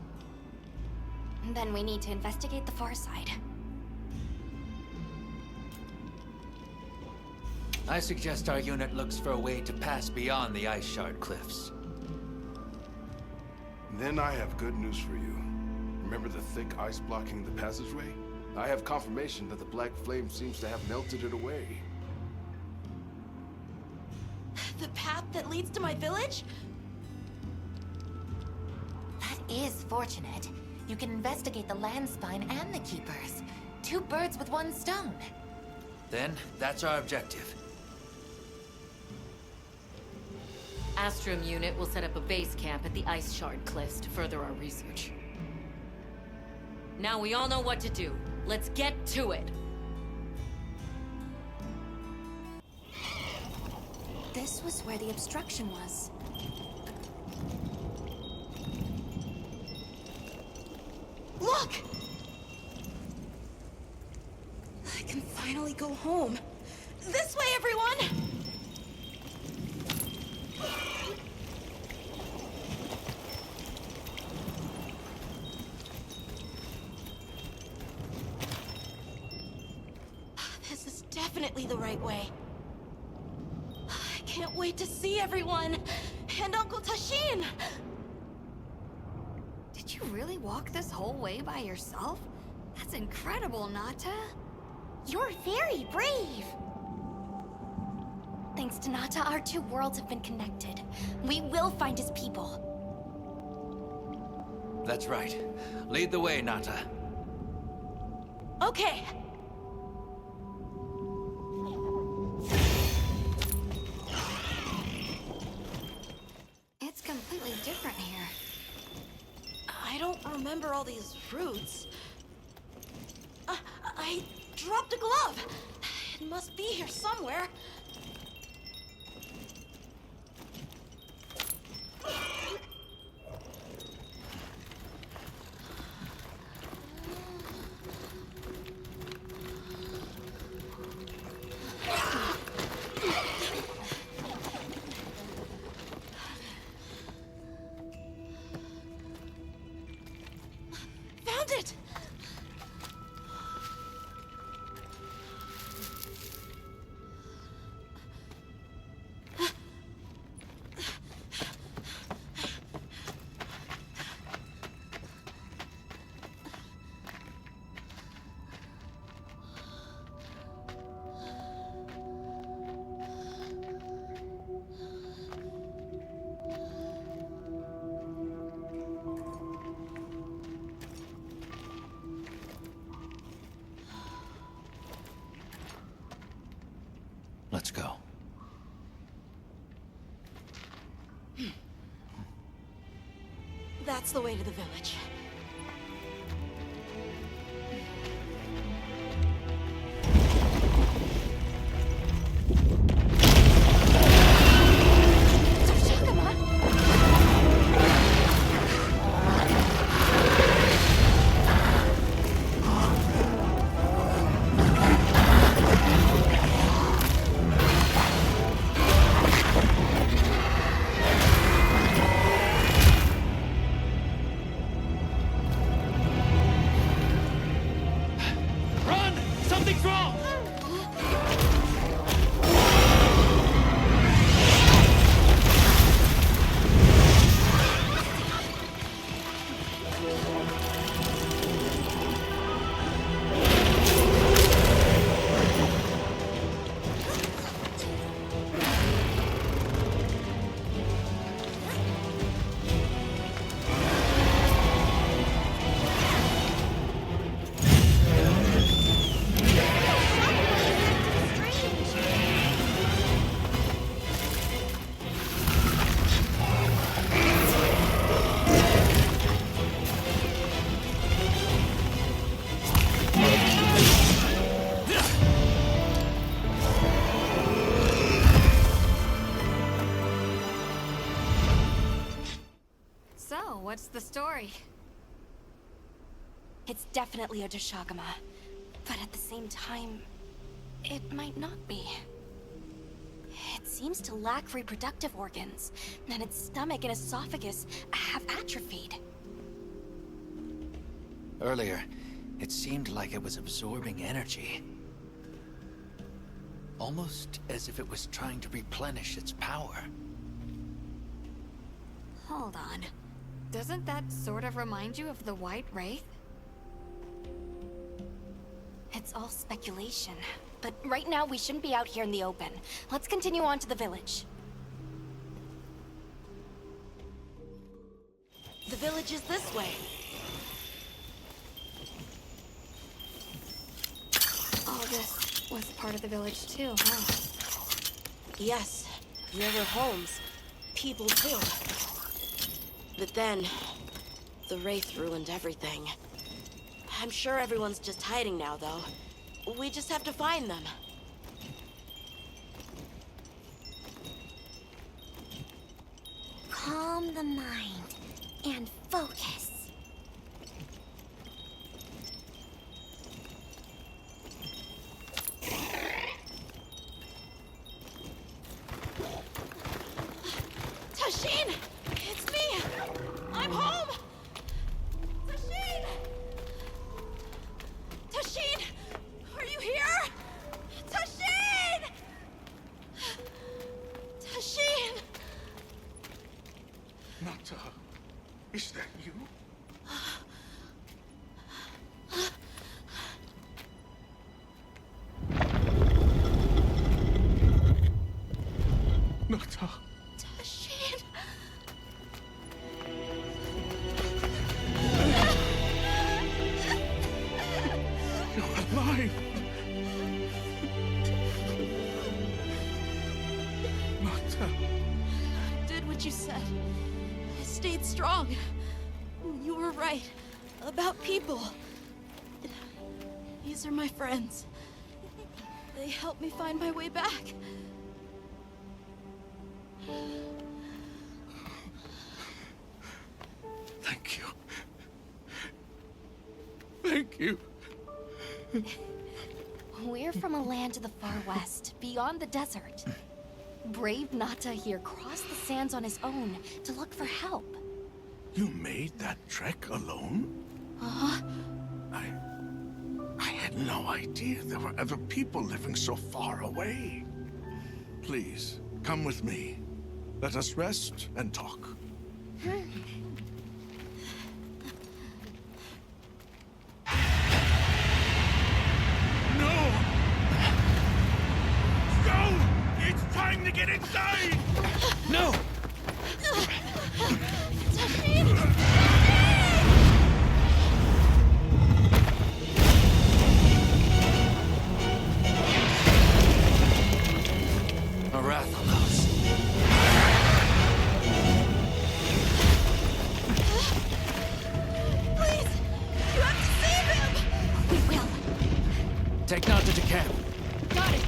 Then we need to investigate the far side. I suggest our unit looks for a way to pass beyond the ice shard cliffs. Then I have good news for you. Remember the thick ice blocking the passageway? I have confirmation that the black flame seems to have melted it away. The path that leads to my village? That is fortunate. You can investigate the land spine and the keepers. 2 birds with 1 stone. Then, that's our objective. Astrum unit will set up a base camp at the Ice Shard Cliffs to further our research. Now we all know what to do. Let's get to it! This was where the obstruction was. Look! I can finally go home. This way, everyone! This is definitely the right way. I can't wait to see everyone! And Uncle Tashin! Did you really walk this whole way by yourself? That's incredible, Nata. You're very brave! Thanks to Nata, our 2 worlds have been connected. We will find his people. That's right. Lead the way, Nata. Okay. It's completely different here. I don't remember all these roots. I dropped a glove. It must be here somewhere. Found it! Let's go. That's the way to the village. the story? It's definitely a Deshagama, but at the same time, it might not be. It seems to lack reproductive organs, and its stomach and esophagus have atrophied. Earlier, it seemed like it was absorbing energy. Almost as if it was trying to replenish its power. Hold on. Doesn't that sort of remind you of the White Wraith? It's all speculation, but right now we shouldn't be out here in the open. Let's continue on to the village. The village is this way. All this was part of the village too, huh? Yes, there were homes. People too. But then, the Wraith ruined everything. I'm sure everyone's just hiding now, though. We just have to find them. Calm the mind and focus. Tashin! It's me! I'm home! Tashin! Tashin! Are you here? Tashin! Tashin! Nata, is that you? Nata. Tashin! You're alive! Nata. Did what you said. I stayed strong. You were right. About people. These are my friends. They helped me find my way back. Thank you. Thank you. We're from a land to the far west, beyond the desert. Brave Nata here crossed the sands on his own to look for help. You made that trek alone? Uh-huh. I had no idea there were other people living so far away. Please, come with me. Let us rest and talk. No! Go! It's time to get inside! No! Arathalos. Please! You have to save him! We will. Take Nata to camp. Got it!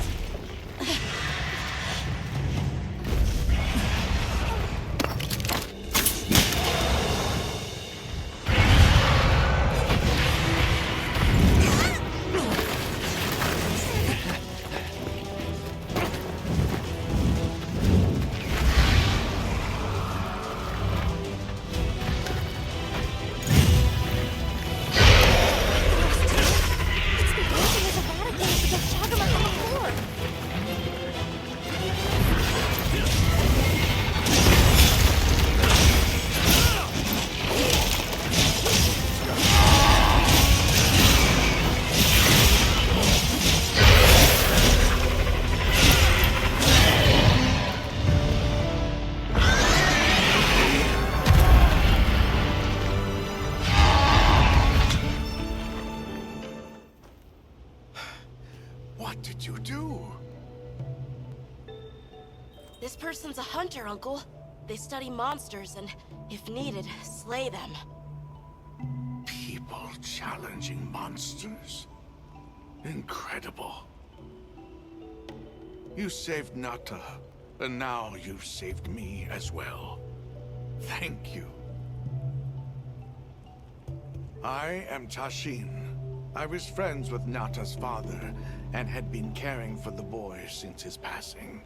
What did you do? This person's a hunter, Uncle. They study monsters and, if needed, slay them. People challenging monsters? Incredible. You saved Nata, and now you've saved me as well. Thank you. I am Tashin. I was friends with Nata's father, and had been caring for the boy since his passing.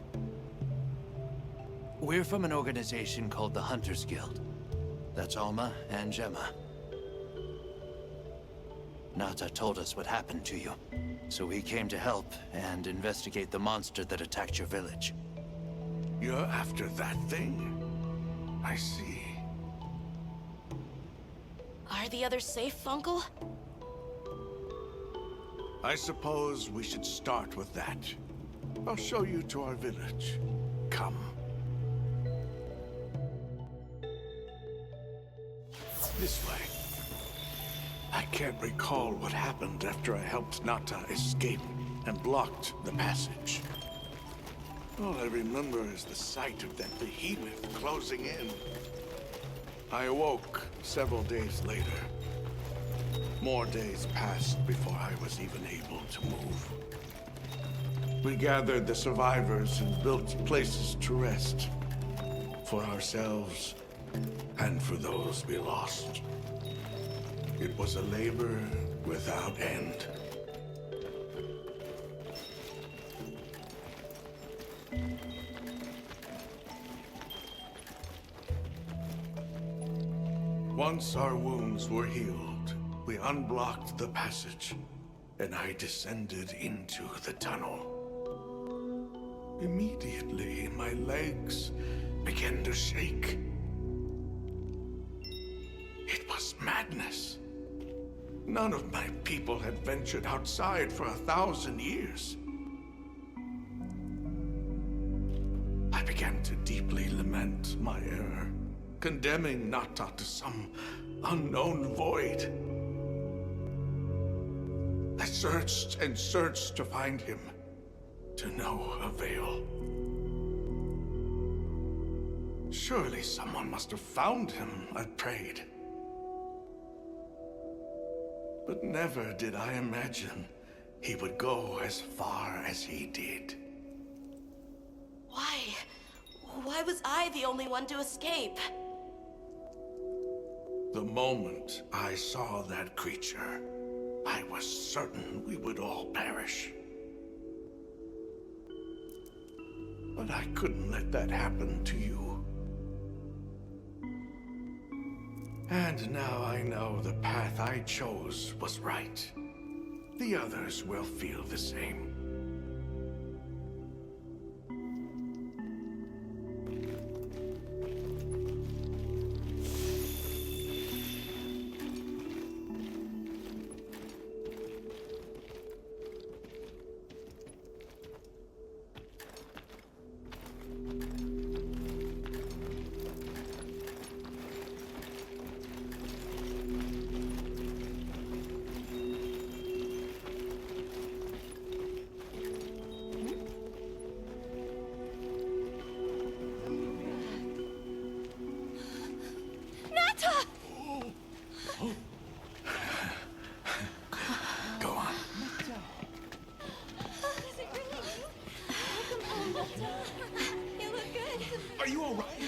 We're from an organization called the Hunters Guild. That's Alma and Gemma. Nata told us what happened to you, so we came to help and investigate the monster that attacked your village. You're after that thing? I see. Are the others safe, Uncle? I suppose we should start with that. I'll show you to our village. Come. This way. I can't recall what happened after I helped Nata escape and blocked the passage. All I remember is the sight of that behemoth closing in. I awoke several days later. More days passed before I was even able to move. We gathered the survivors and built places to rest. For ourselves and for those we lost. It was a labor without end. Once our wounds were healed, we unblocked the passage, and I descended into the tunnel. Immediately, my legs began to shake. It was madness. None of my people had ventured outside for 1,000 years. I began to deeply lament my error, condemning Nata to some unknown void. I searched and searched to find him, to no avail. Surely someone must have found him, I prayed. But never did I imagine he would go as far as he did. Why? Why was I the only one to escape? The moment I saw that creature, I was certain we would all perish. But I couldn't let that happen to you. And now I know the path I chose was right. The others will feel the same. Are you all right?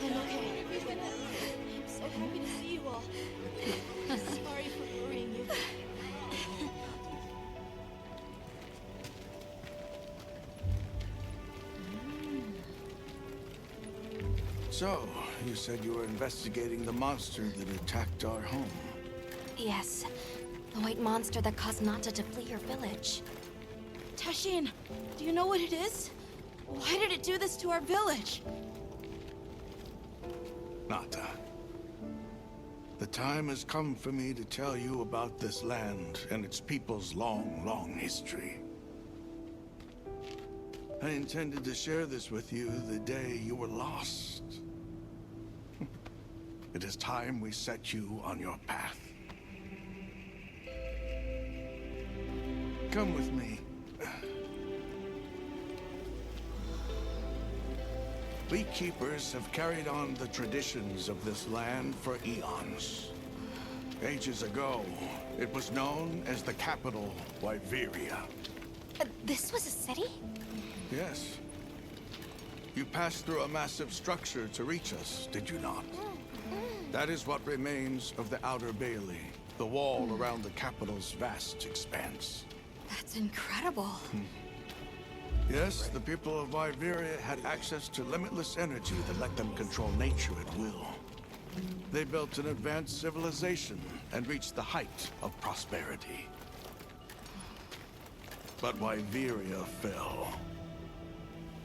I'm okay. I'm so happy to see you all. Sorry for worrying you. So, you said you were investigating the monster that attacked our home. Yes. The white monster that caused Nata to flee your village. Tashin, do you know what it is? Why did it do this to our village? Nata. The time has come for me to tell you about this land and its people's long, long history. I intended to share this with you the day you were lost. It is time we set you on your path. Come with me. Beekeepers have carried on the traditions of this land for eons. Ages ago, it was known as the capital, Wyveria. This was a city? Yes. You passed through a massive structure to reach us, did you not? That is what remains of the Outer Bailey, the wall around the capital's vast expanse. That's incredible. Yes, the people of Wyveria had access to limitless energy that let them control nature at will. They built an advanced civilization and reached the height of prosperity. But Wyveria fell.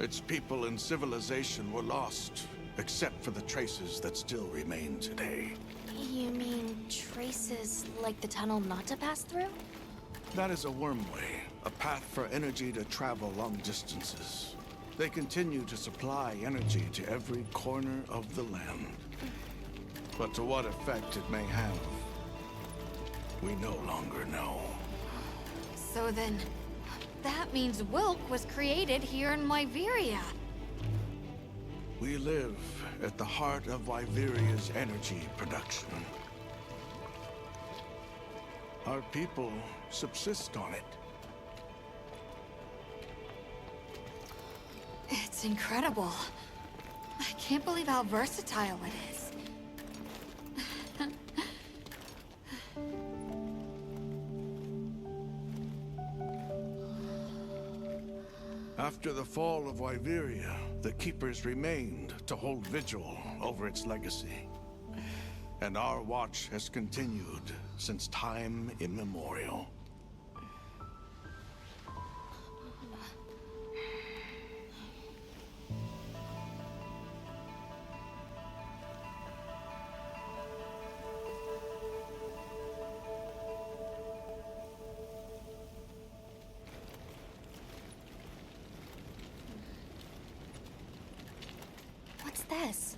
Its people and civilization were lost, except for the traces that still remain today. You mean traces like the tunnel not to pass through? That is a wormway, a path for energy to travel long distances. They continue to supply energy to every corner of the land. But to what effect it may have, we no longer know. So then, that means Wilk was created here in Wyveria. We live at the heart of Wyveria's energy production. Our people subsist on it. It's incredible. I can't believe how versatile it is. After the fall of Wyveria, the Keepers remained to hold vigil over its legacy. And our watch has continued since time immemorial. What's this?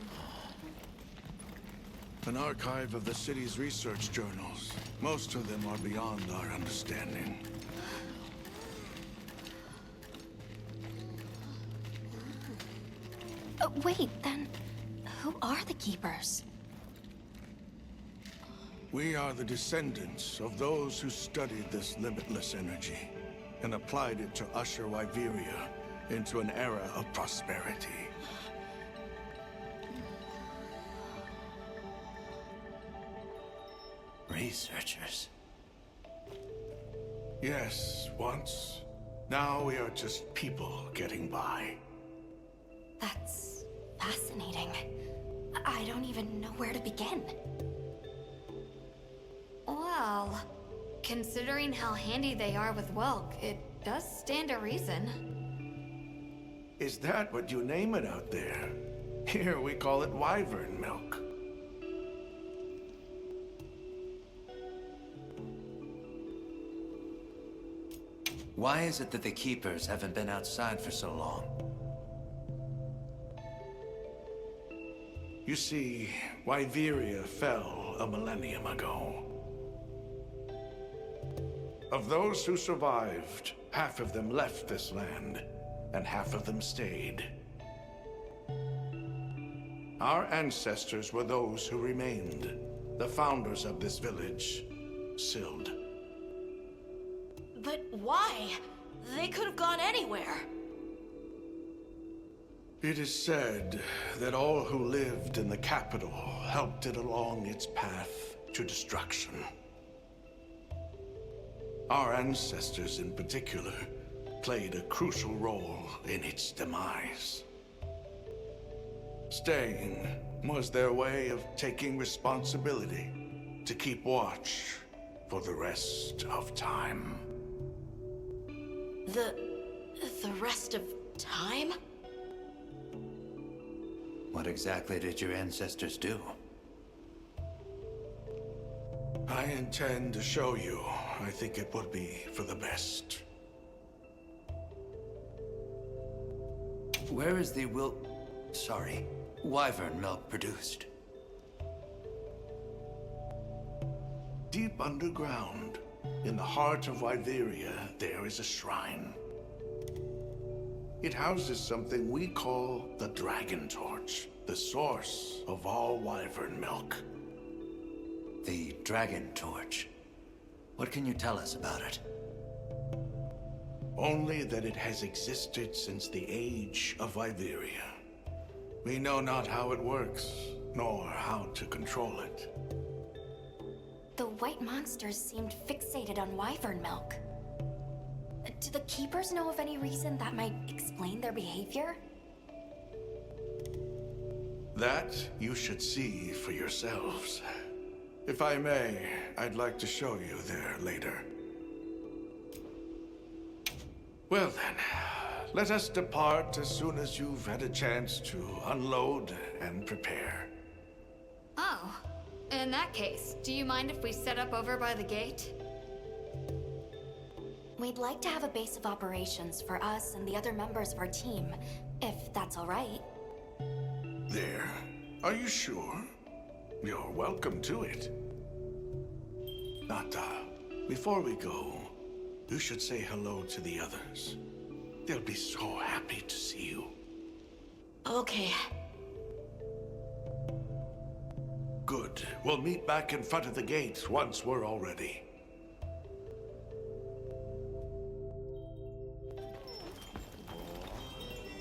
An archive of the city's research journals. Most of them are beyond our understanding. Wait, then who are the Keepers? We are the descendants of those who studied this limitless energy and applied it to usher Wyveria into an era of prosperity. Researchers. Yes, once. Now we are just people getting by. That's fascinating. I don't even know where to begin. Well, considering how handy they are with Wilk, it does stand to reason. Is that what you name it out there? Here we call it wyvern milk. Why is it that the Keepers haven't been outside for so long? You see, Wyveria fell a millennium ago. Of those who survived, half of them left this land, and half of them stayed. Our ancestors were those who remained, the founders of this village, Sild. But why? They could have gone anywhere. It is said that all who lived in the capital helped it along its path to destruction. Our ancestors in particular played a crucial role in its demise. Staying was their way of taking responsibility to keep watch for the rest of time. The rest of time? What exactly did your ancestors do? I intend to show you. I think it would be for the best. Where is the wyvern milk produced? Deep underground, in the heart of Wyveria, there is a shrine. It houses something we call the Dragon Torch, the source of all wyvern milk. The Dragon Torch. What can you tell us about it? Only that it has existed since the age of Wyveria. We know not how it works, nor how to control it. The white monsters seemed fixated on wyvern milk. Do the keepers know of any reason that might explain their behavior? That you should see for yourselves. If I may, I'd like to show you there later. Well then, let us depart as soon as you've had a chance to unload and prepare. Oh, in that case, do you mind if we set up over by the gate? We'd like to have a base of operations for us and the other members of our team, if that's all right. There. Are you sure? You're welcome to it. Nata, before we go, you should say hello to the others. They'll be so happy to see you. Okay. Good. We'll meet back in front of the gate once we're all ready.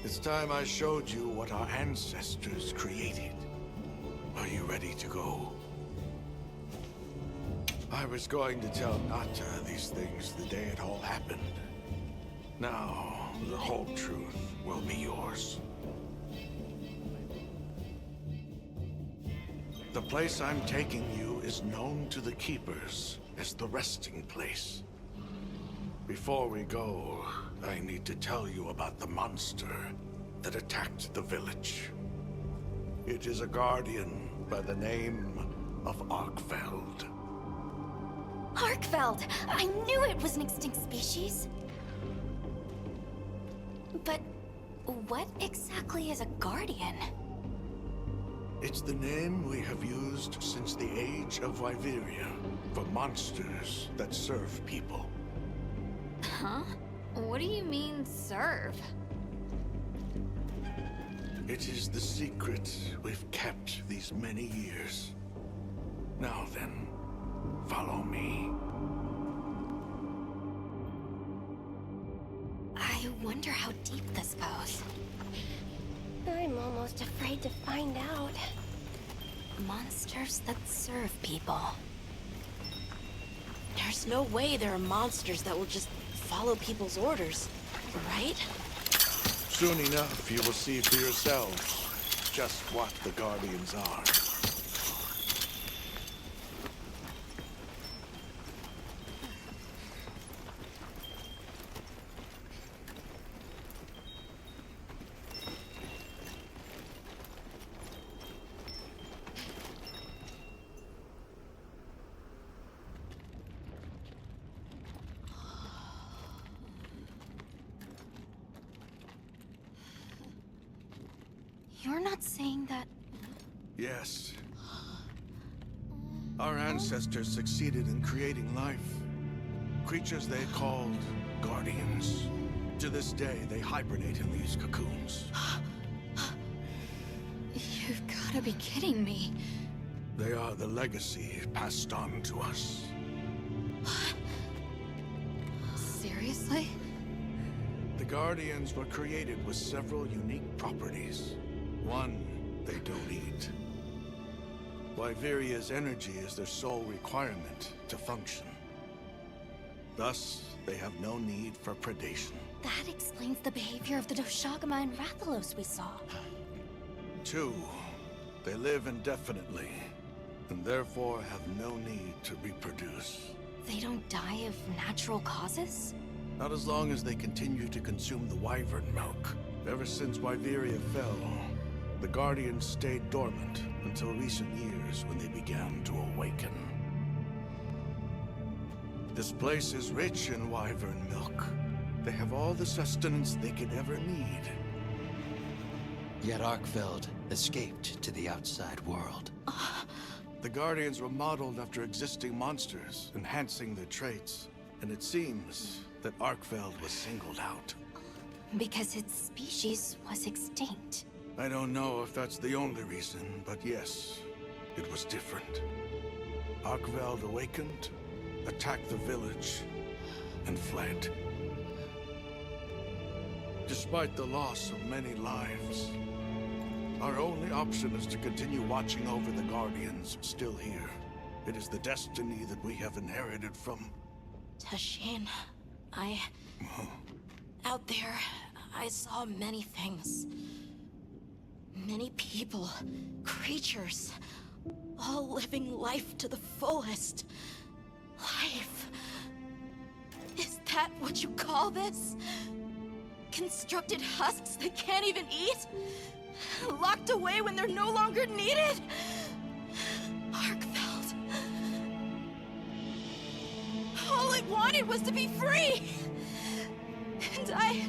It's time I showed you what our ancestors created. Are you ready to go? I was going to tell Nata these things the day it all happened. Now, the whole truth will be yours. The place I'm taking you is known to the Keepers as the resting place. Before we go, I need to tell you about the monster that attacked the village. It is a guardian by the name of Arkfeld. Arkfeld! I knew it was an extinct species! But what exactly is a guardian? It's the name we have used since the age of Wyveria for monsters that serve people. Huh? What do you mean, serve? It is the secret we've kept these many years. Now then, follow me. I wonder how deep this goes. I'm almost afraid to find out. Monsters that serve people. There's no way there are monsters that will just follow people's orders, right? Soon enough, you will see for yourselves just what the Guardians are. You're not saying that... Yes. Our ancestors succeeded in creating life. Creatures they called Guardians. To this day, they hibernate in these cocoons. You've gotta be kidding me. They are the legacy passed on to us. Seriously? The Guardians were created with several unique properties. One, they don't eat. Wyveria's energy is their sole requirement to function. Thus, they have no need for predation. That explains the behavior of the Doshagama and Rathalos we saw. Two, they live indefinitely, and therefore have no need to reproduce. They don't die of natural causes? Not as long as they continue to consume the wyvern milk. Ever since Wyveria fell, the Guardians stayed dormant until recent years when they began to awaken. This place is rich in wyvern milk. They have all the sustenance they could ever need. Yet Arkfeld escaped to the outside world. The Guardians were modeled after existing monsters, enhancing their traits. And it seems that Arkfeld was singled out. Because its species was extinct. I don't know if that's the only reason, but yes, it was different. Arkfeld awakened, attacked the village, and fled. Despite the loss of many lives, Our only option is to continue watching over the Guardians still here. It is the destiny that we have inherited from... Tashin, out there, I saw many things. Many people, creatures, all living life to the fullest. Life. Is that what you call this? Constructed husks they can't even eat? Locked away when they're no longer needed? Arkfeld. All I wanted was to be free! And I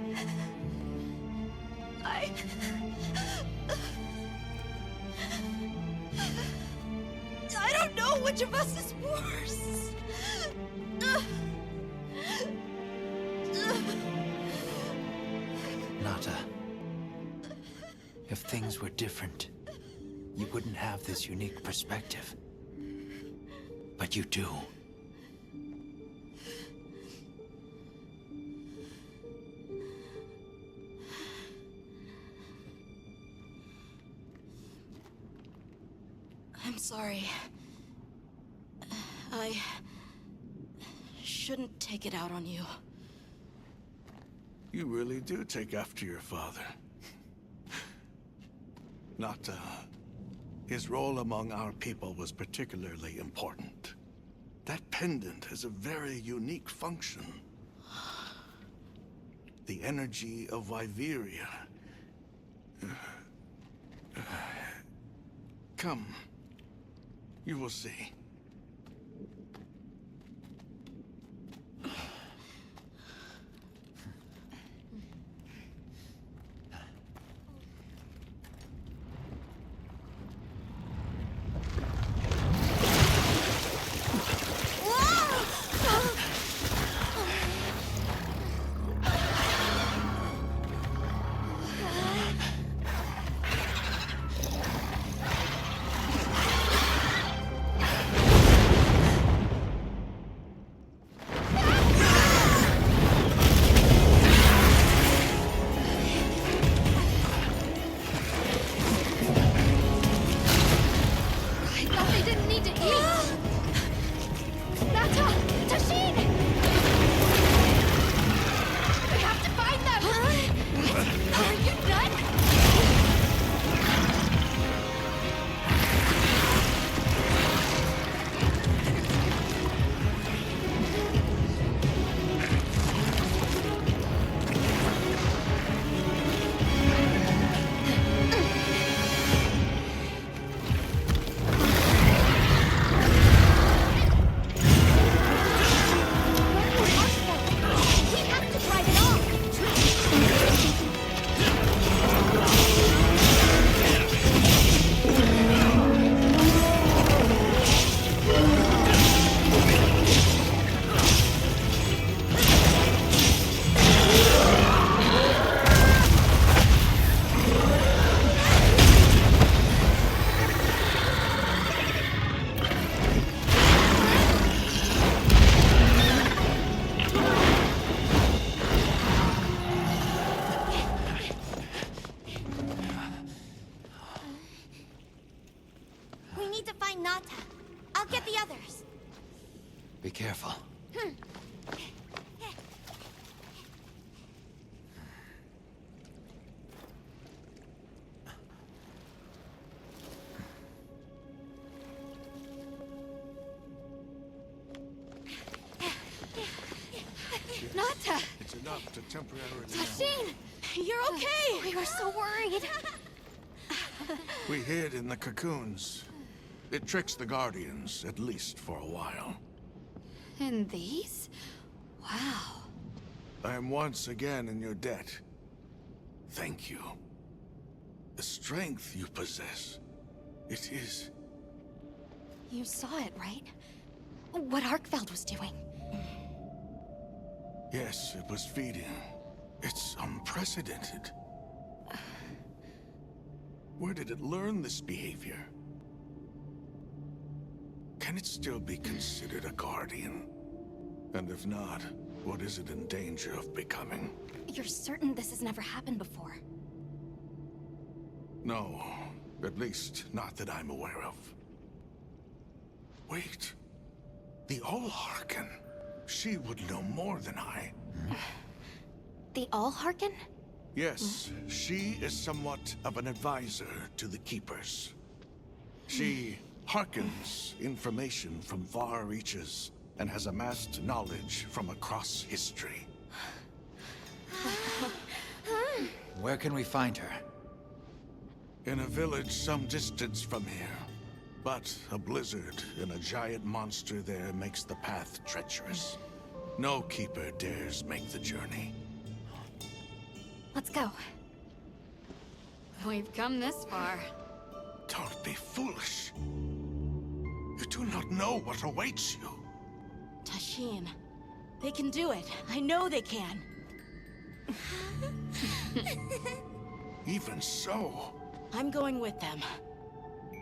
don't know which of us is worse. Nata, if things were different, you wouldn't have this unique perspective. But you do. I'm sorry. I shouldn't take it out on you. You really do take after your father. Nata, his role among our people was particularly important. That pendant has a very unique function. The energy of Wyveria. Come. You will see. Be careful. Nata! It's enough to temporarily... Tashin! You're okay! We were so worried. We hid in the cocoons. It tricks the Guardians, at least for a while. And these? Wow. I am once again in your debt. Thank you. The strength you possess, it is... You saw it, right? What Arkfeld was doing. Yes, it was feeding. It's unprecedented. Where did it learn this behavior? Can it still be considered a Guardian? And if not, what is it in danger of becoming? You're certain this has never happened before? No, at least not that I'm aware of. Wait. The Allharken. She would know more than I. The Allharken? Yes, she is somewhat of an advisor to the Keepers. She hearkens information from far reaches and has amassed knowledge from across history. Where can we find her? In a village some distance from here. But a blizzard and a giant monster there makes the path treacherous. No keeper dares make the journey. Let's go. We've come this far. Don't be foolish. You do not know what awaits you. Tashin. They can do it. I know they can. Even so. I'm going with them.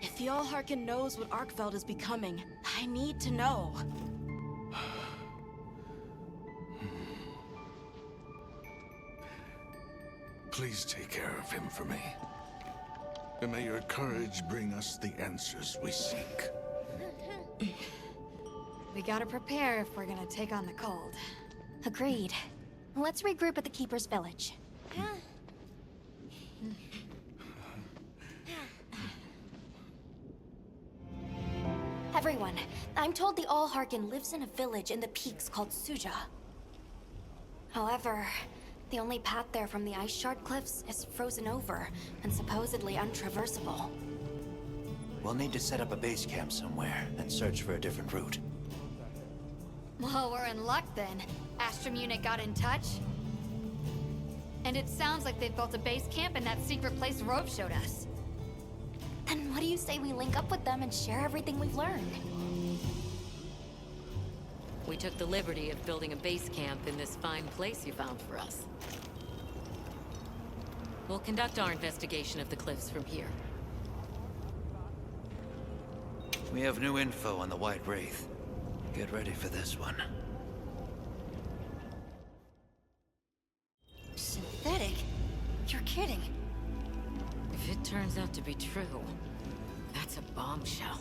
If the Allharken knows what Arkveld is becoming, I need to know. Please take care of him for me. And may your courage bring us the answers we seek. We gotta prepare if we're gonna take on the cold. Agreed. Let's regroup at the Keeper's village. Everyone, I'm told the Allharken lives in a village in the peaks called Suja. However, the only path there from the Ice Shard Cliffs is frozen over and supposedly untraversable. We'll need to set up a base camp somewhere and search for a different route. Well, we're in luck then. Astrum unit got in touch. And it sounds like they've built a base camp in that secret place Rove showed us. Then what do you say we link up with them and share everything we've learned? We took the liberty of building a base camp in this fine place you found for us. We'll conduct our investigation of the cliffs from here. We have new info on the White Wraith. Get ready for this one. Synthetic? You're kidding. If it turns out to be true, that's a bombshell.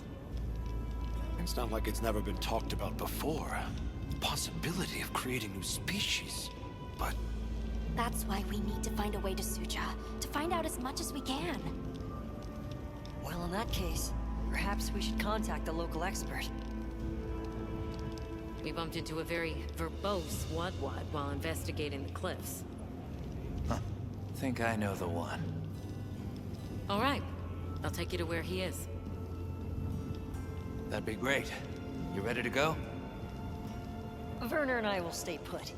It's not like it's never been talked about before. The possibility of creating new species. But That's why we need to find a way to Suja, to find out as much as we can. Well, in that case, perhaps we should contact the local expert. We bumped into a very verbose Wadwad while investigating the cliffs. Think I know the one. All right. I'll take you to where he is. That'd be great. You ready to go? Werner and I will stay put.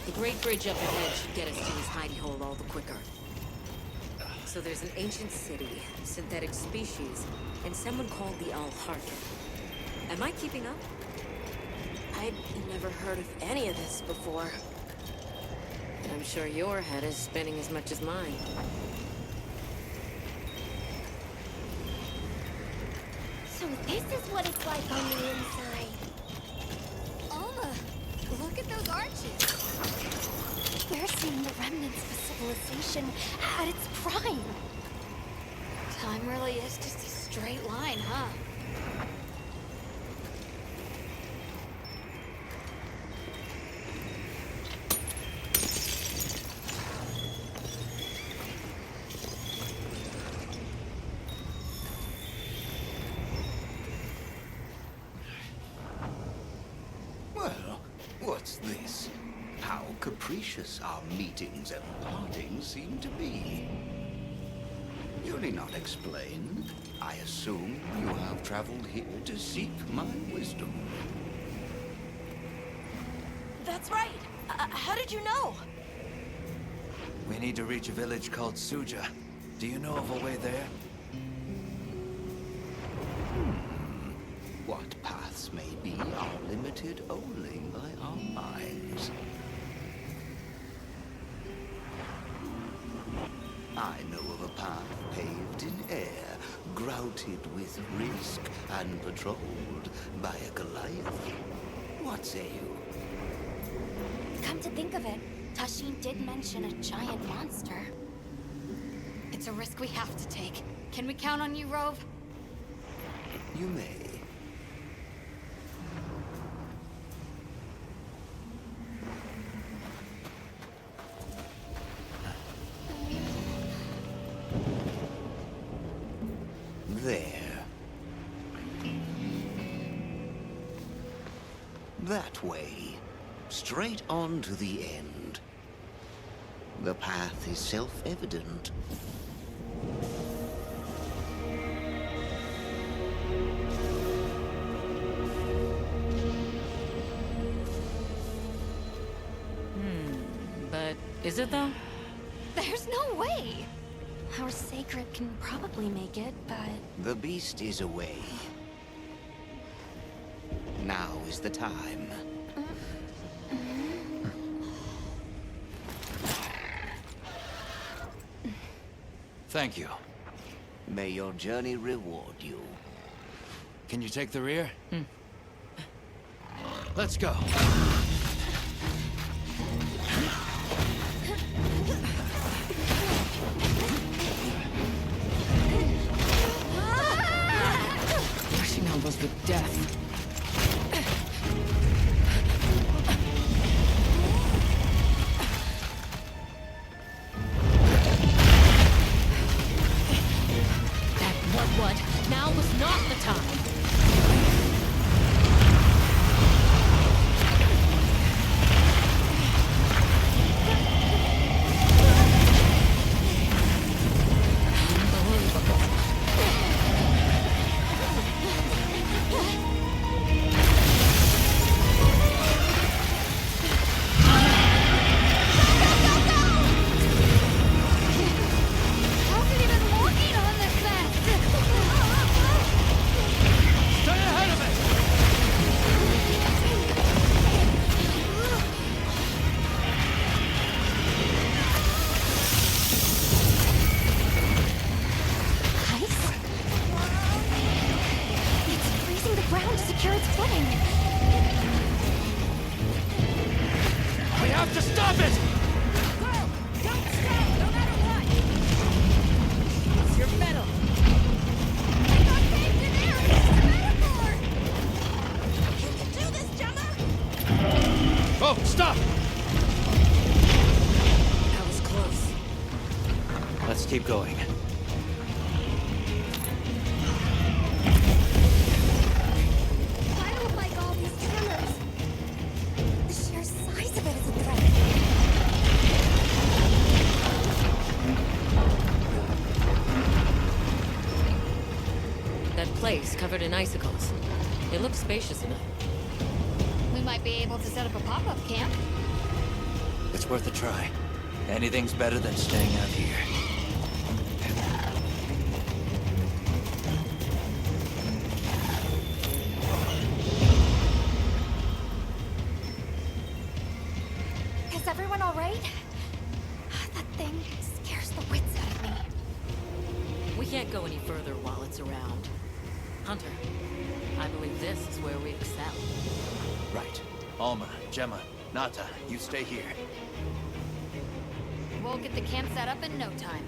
The Great Bridge up ahead should get us to his hidey hole all the quicker. So there's an ancient city, synthetic species, and someone called the Allharken. Am I keeping up? I'd never heard of any of this before. I'm sure your head is spinning as much as mine. So this is what it's like on the inside. Alma, look at those arches. We're seeing the remnants of a civilization at its prime. Time really is just a straight line, huh? Well, what's this? How capricious our meetings and partings seem to be. You need not explain. I assume you have traveled here to seek my wisdom. That's right. How did you know? We need to reach a village called Suja. Do you know of a way there? What paths may be are limited only by our minds. I know of a path paved in air, grouted with risk, and patrolled by a Goliath. What say you? Come to think of it, Tashin did mention a giant monster. It's a risk we have to take. Can we count on you, Rove? You may. There. That way. Straight on to the end. The path is self-evident. But is it though? There's no way! Our sacred can probably make it, but... The beast is away. Now is the time. Thank you. May your journey reward you. Can you take the rear? Let's go. Brushing elbows with death. What? Now was not the time. We have to stop it! Don't stop, no matter what! It's your metal. I got caved in air, it's a metaphor! You can do this, Gemma! Oh, stop! That was close. Let's keep going. I don't like all these tremors. The sheer size of it is a threat. That place covered in icicles. It looks spacious enough. We might be able to set up a pop-up camp. It's worth a try. Anything's better than staying out here. Is everyone all right? That thing scares the wits out of me. We can't go any further while it's around. Hunter, I believe this is where we excel. Right. Alma, Gemma, Nata, you stay here. We'll get the camp set up in no time.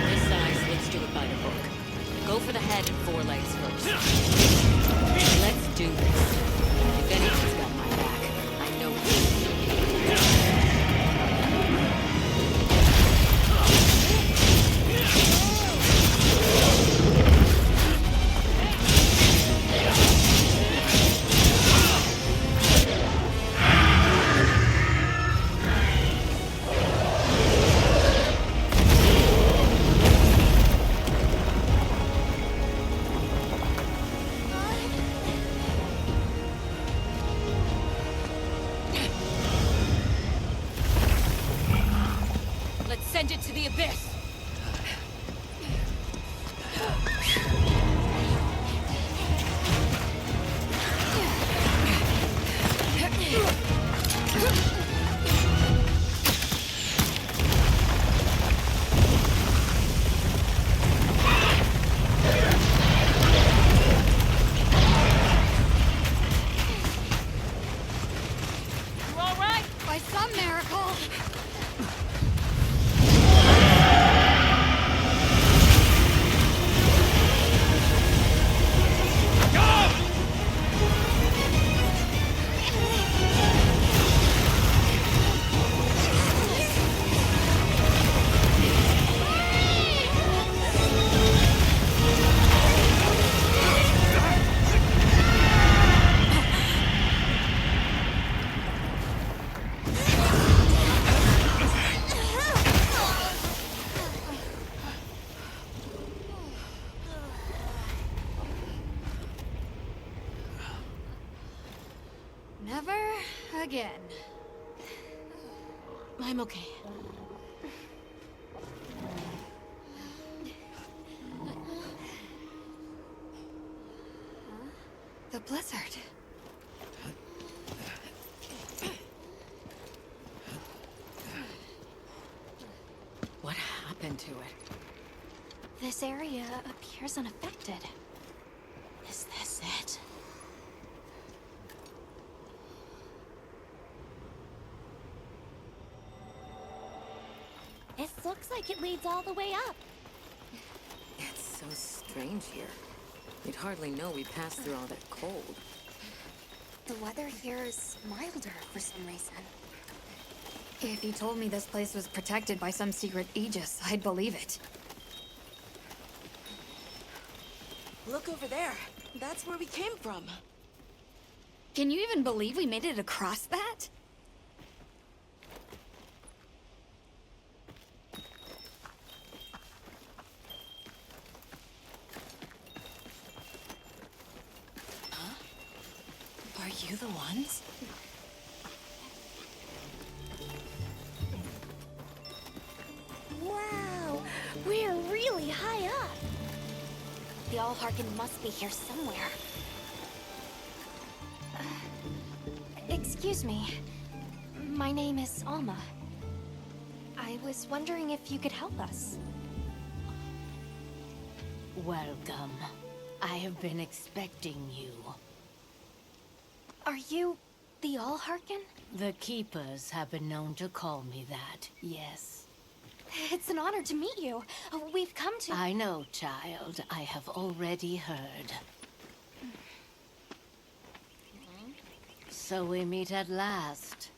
This size, let's do it by the book. Go for the head and forelegs first. Let's do this. If anyone's got my back, I know you. Again. I'm okay. The blizzard. What happened to it? This area appears unaffected. Is this it? This looks like it leads all the way up. It's so strange here. You'd hardly know we passed through all that cold. The weather here is milder for some reason. If you told me this place was protected by some secret aegis, I'd believe it. Look over there. That's where we came from. Can you even believe we made it across that? Huh? Are you the ones? Wow, we're really high up. The Allharkin must be here somewhere. Excuse me. My name is Alma. I was wondering if you could help us. Welcome. I have been expecting you. Are you the Allharkin? The Keepers have been known to call me that, yes. It's an honor to meet you. We've come to... I know, child. I have already heard. So we meet at last,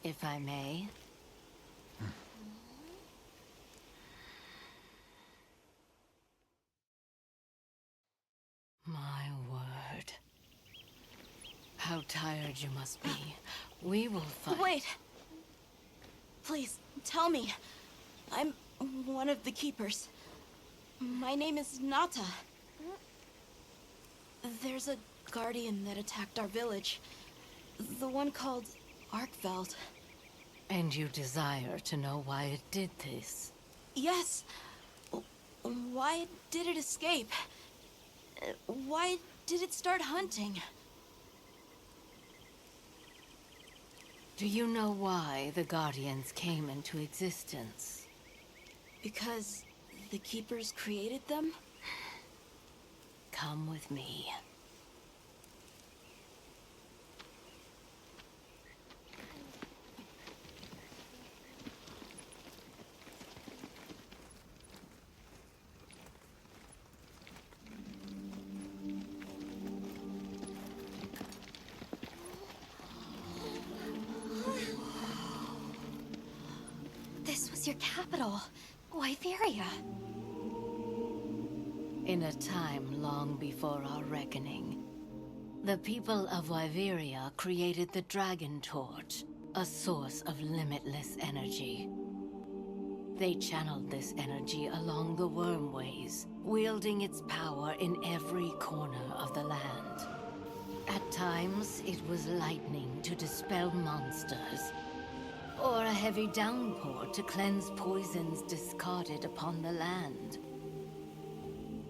if I may. My word. How tired you must be. We will fight. Wait! Please, tell me. I'm one of the Keepers. My name is Nata. There's a guardian that attacked our village. The one called Arkveld. And you desire to know why it did this? Yes. Why did it escape? Why did it start hunting? Do you know why the Guardians came into existence? Because the Keepers created them? Come with me. This was your capital, Wyveria. In a time long before our reckoning, the people of Wyveria created the Dragon Torch, a source of limitless energy. They channeled this energy along the wormways, wielding its power in every corner of the land. At times, it was lightning to dispel monsters, or a heavy downpour to cleanse poisons discarded upon the land.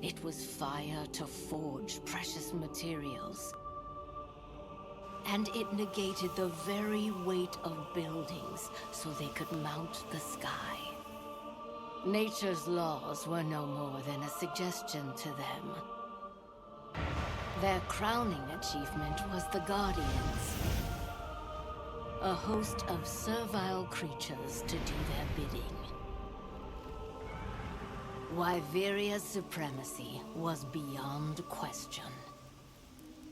It was fire to forge precious materials. And it negated the very weight of buildings so they could mount the sky. Nature's laws were no more than a suggestion to them. Their crowning achievement was the Guardians. A host of servile creatures to do their bidding. Wyveria's supremacy was beyond question.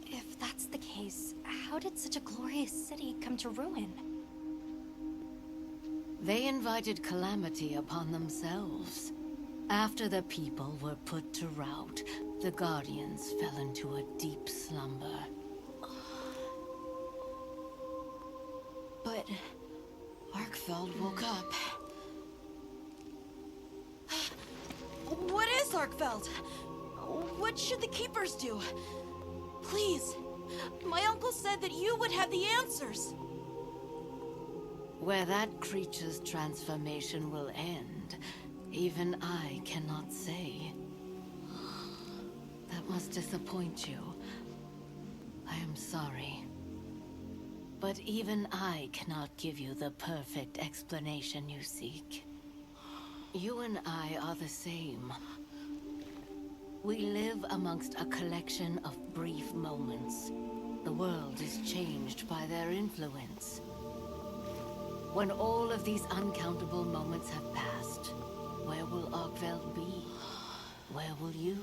If that's the case, how did such a glorious city come to ruin? They invited calamity upon themselves. After the people were put to rout, the Guardians fell into a deep slumber. But Arkveld woke up. What is Arkveld? What should the Keepers do? Please, My uncle said that you would have the answers. Where that creature's transformation will end, even I cannot say. That must disappoint you. I am sorry. But even I cannot give you the perfect explanation you seek. You and I are the same. We live amongst a collection of brief moments. The world is changed by their influence. When all of these uncountable moments have passed, where will Arkveld be? Where will you?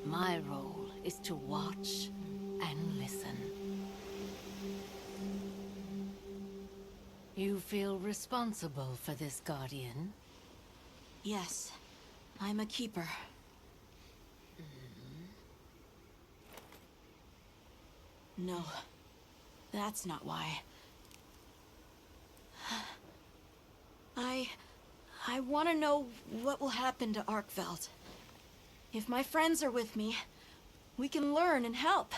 My role is to watch and listen. You feel responsible for this, Guardian? Yes, I'm a keeper. No, that's not why. I want to know what will happen to Arkveld. If my friends are with me, we can learn and help.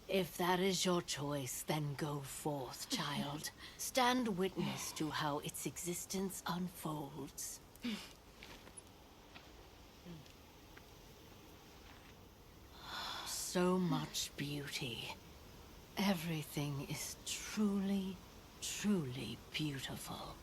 If that is your choice, then go forth, child. Stand witness to how its existence unfolds. So much beauty. Everything is truly, truly beautiful.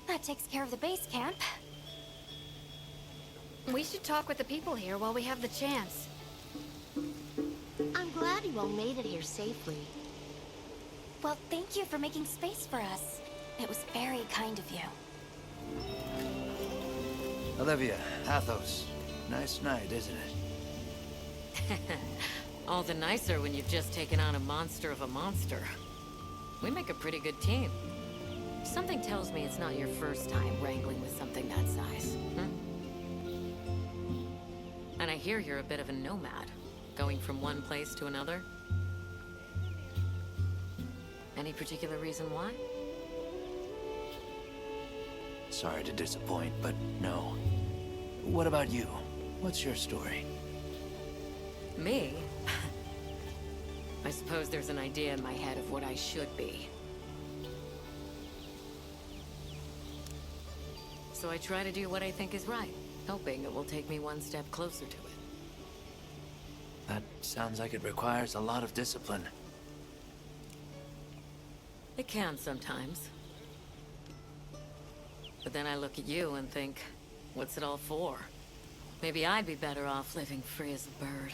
That takes care of the base camp. We should talk with the people here while we have the chance. I'm glad you all made it here safely. Well, thank you for making space for us. It was very kind of you. Olivia, Athos. Nice night, isn't it? All the nicer when you've just taken on a monster of a monster. We make a pretty good team. Something tells me it's not your first time wrangling with something that size. And I hear you're a bit of a nomad, going from one place to another. Any particular reason why? Sorry to disappoint, but no. What about you? What's your story? Me? I suppose there's an idea in my head of what I should be. So I try to do what I think is right, hoping it will take me one step closer to it. That sounds like it requires a lot of discipline. It can sometimes. But then I look at you and think, what's it all for? Maybe I'd be better off living free as a bird.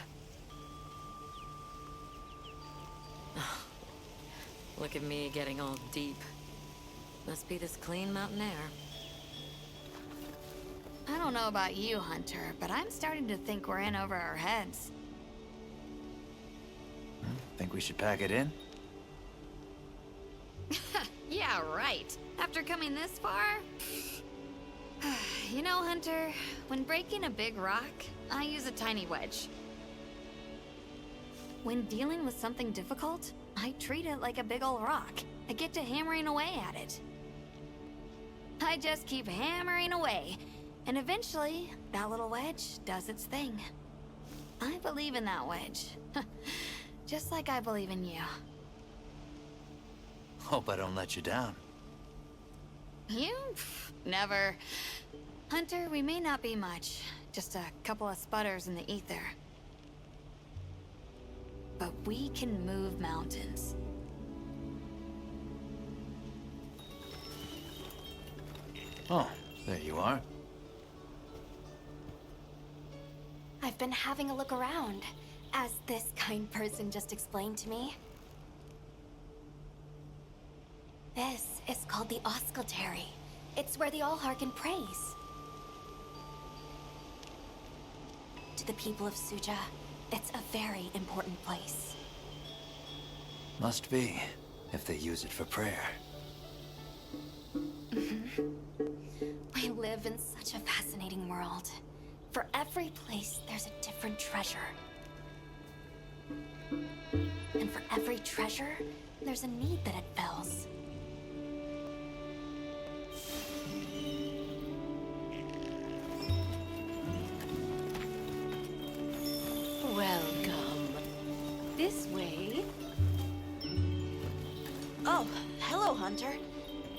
Look at me getting all deep. Must be this clean mountain air. I don't know about you, Hunter, but I'm starting to think we're in over our heads. Think we should pack it in? Yeah, right. After coming this far? You know, Hunter, when breaking a big rock, I use a tiny wedge. When dealing with something difficult, I treat it like a big old rock. I get to hammering away at it. I just keep hammering away, and eventually, that little wedge does its thing. I believe in that wedge. Just like I believe in you. Hope I don't let you down. You? Never. Hunter, we may not be much. Just a couple of sputters in the ether. But we can move mountains. Oh, there you are. I've been having a look around, as this kind person just explained to me. This is called the Oscultary. It's where the Allharkin praise. To the people of Suja, it's a very important place. Must be, if they use it for prayer. We live in such a fascinating world. For every place, there's a different treasure. And for every treasure, there's a need that it fills. Welcome. This way. Oh, hello, Hunter.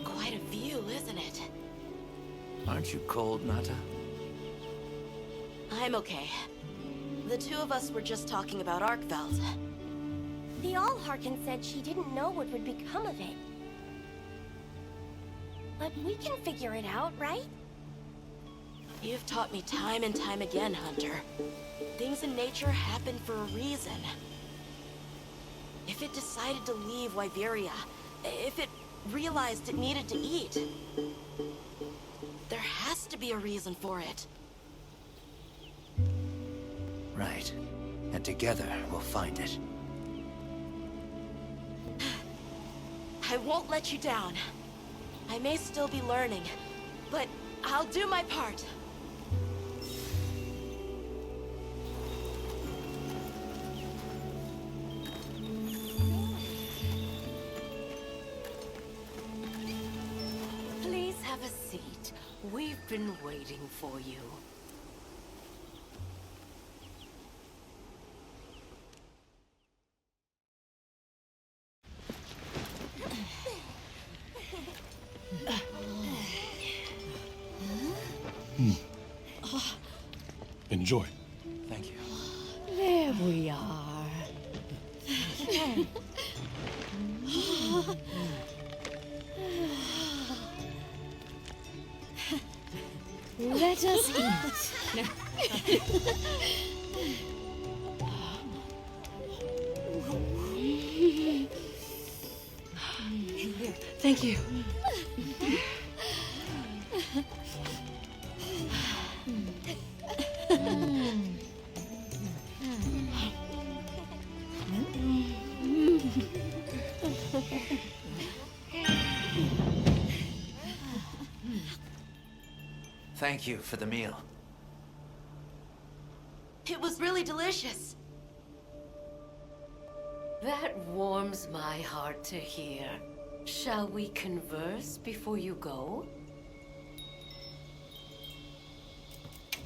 Quite a view, isn't it? Aren't you cold, Nata? I'm okay. The two of us were just talking about Arkveld. The Allharkin said she didn't know what would become of it. But we can figure it out, right? You've taught me time and time again, Hunter. Things in nature happen for a reason. If it decided to leave Wyveria, if it realized it needed to eat, there has to be a reason for it. Right. And together, we'll find it. I won't let you down. I may still be learning, but I'll do my part. Please have a seat. We've been waiting for you. Enjoy. Thank you. There we are. Let us eat. Thank you. Thank you for the meal. It was really delicious. That warms my heart to hear. Shall we converse before you go?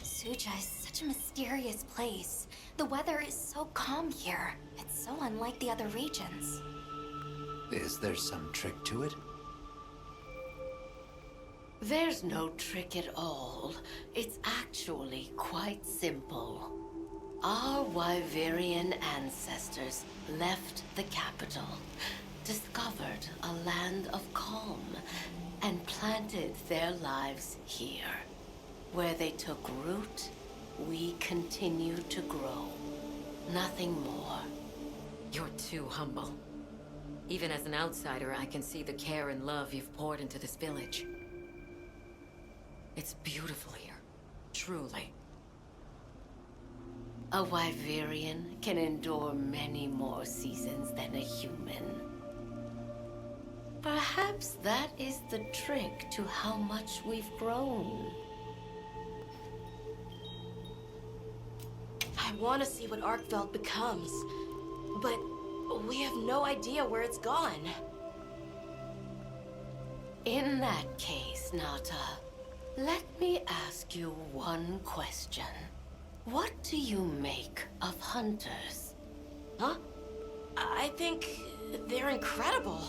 Suja is such a mysterious place. The weather is so calm here. It's so unlike the other regions. Is there some trick to it? There's no trick at all. It's actually quite simple. Our Wyverian ancestors left the capital, discovered a land of calm, and planted their lives here. Where they took root, we continue to grow. Nothing more. You're too humble. Even as an outsider, I can see the care and love you've poured into this village. It's beautiful here. Truly. A Wyverian can endure many more seasons than a human. Perhaps that is the trick to how much we've grown. I want to see what Arkveld becomes, but we have no idea where it's gone. In that case, Nata, let me ask you one question. What do you make of hunters? Huh? I think they're incredible.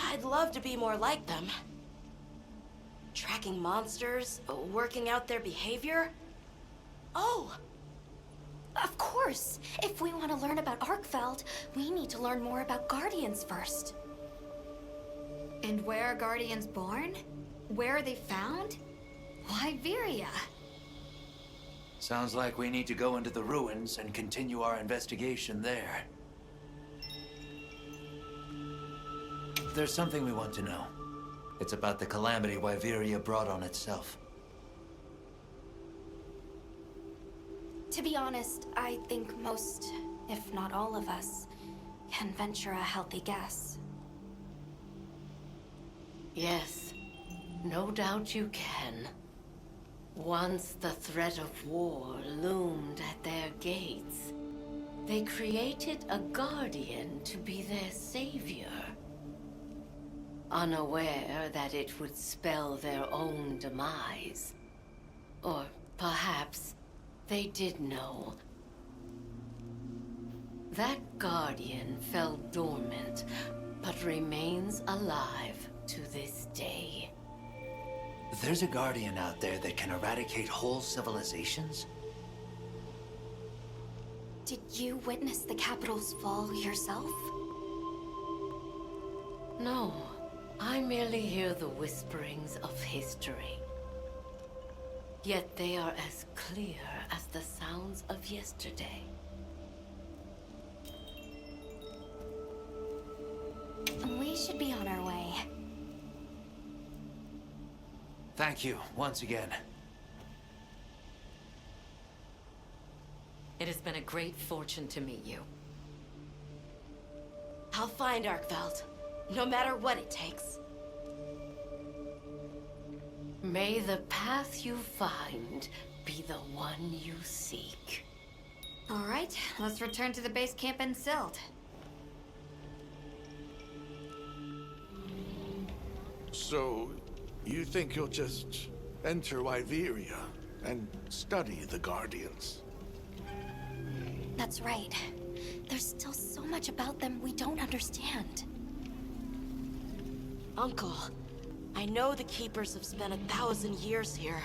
I'd love to be more like them. Tracking monsters, working out their behavior. Oh! Of course! If we want to learn about Arkveld, we need to learn more about Guardians first. And where are Guardians born? Where are they found? Wyveria. Sounds like we need to go into the ruins and continue our investigation there. There's something we want to know. It's about the calamity Wyveria brought on itself. To be honest, I think most, if not all of us, can venture a healthy guess. Yes, no doubt you can. Once the threat of war loomed at their gates, they created a guardian to be their savior. Unaware that it would spell their own demise. Or perhaps they did know. That guardian fell dormant, but remains alive to this day. There's a guardian out there that can eradicate whole civilizations? Did you witness the capital's fall yourself? No, I merely hear the whisperings of history. Yet they are as clear as the sounds of yesterday. We should be on our way. Thank you, once again. It has been a great fortune to meet you. I'll find Arkveld, no matter what it takes. May the path you find be the one you seek. All right, let's return to the base camp in Sild. So, you think you'll just enter Wyveria and study the Guardians? That's right. There's still so much about them we don't understand. Uncle, I know the Keepers have spent 1,000 years here.